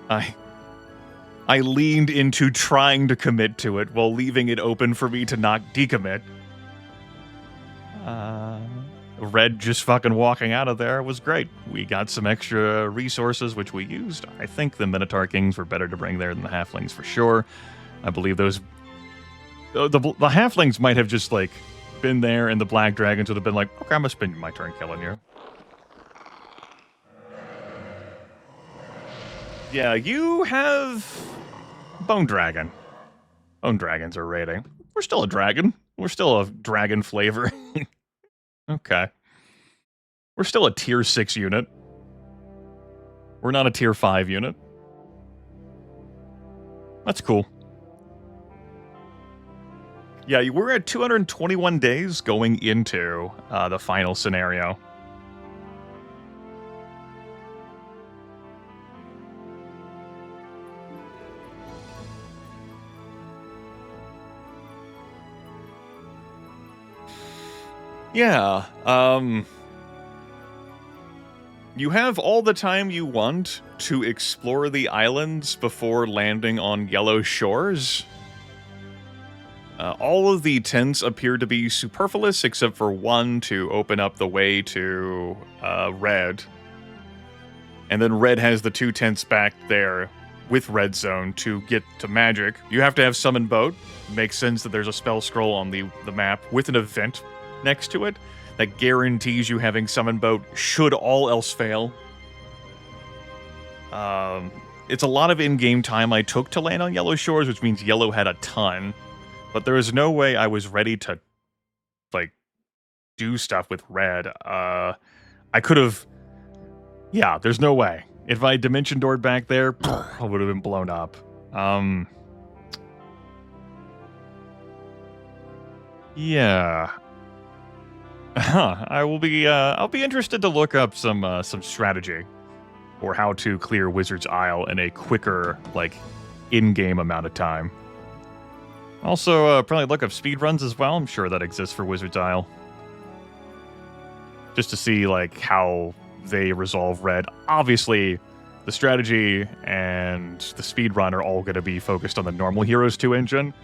I leaned into trying to commit to it while leaving it open for me to not decommit. Red just fucking walking out of there was great. We got some extra resources, which we used. I think the Minotaur Kings were better to bring there than the Halflings for sure. I believe those... The Halflings might have just, like, been there, and the Black Dragons would have been like, okay, I'm gonna spend my turn killing you. Yeah, you have... Bone Dragon. Bone Dragons are raiding. We're still a dragon. We're still a dragon flavor. Okay. We're still a tier 6 unit. We're not a tier 5 unit. That's cool. Yeah, we're at 221 days going into the final scenario. Yeah, you have all the time you want to explore the islands before landing on Yellow Shores. All of the tents appear to be superfluous except for one to open up the way to Red. And then Red has the 2 tents back there with Red Zone to get to Magic. You have to have Summon Boat. Makes sense that there's a spell scroll on the map with an event next to it that guarantees you having Summon Boat should all else fail. It's a lot of in-game time I took to land on Yellow Shores, which means Yellow had a ton. But there was no way I was ready to, like, do stuff with Red. I could have... Yeah, there's no way. If I dimension doored back there, I would have been blown up. Yeah. I'll be interested to look up some strategy or how to clear Wizard's Isle in a quicker, like, in-game amount of time. Also, probably look up speedruns as well. I'm sure that exists for Wizard's Isle. Just to see, like, how they resolve red. Obviously, the strategy and the speedrun are all going to be focused on the normal Heroes 2 engine.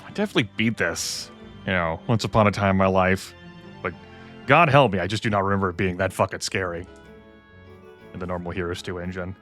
I definitely beat this, once upon a time in my life. But God help me, I just do not remember it being that fucking scary in the normal Heroes 2 engine.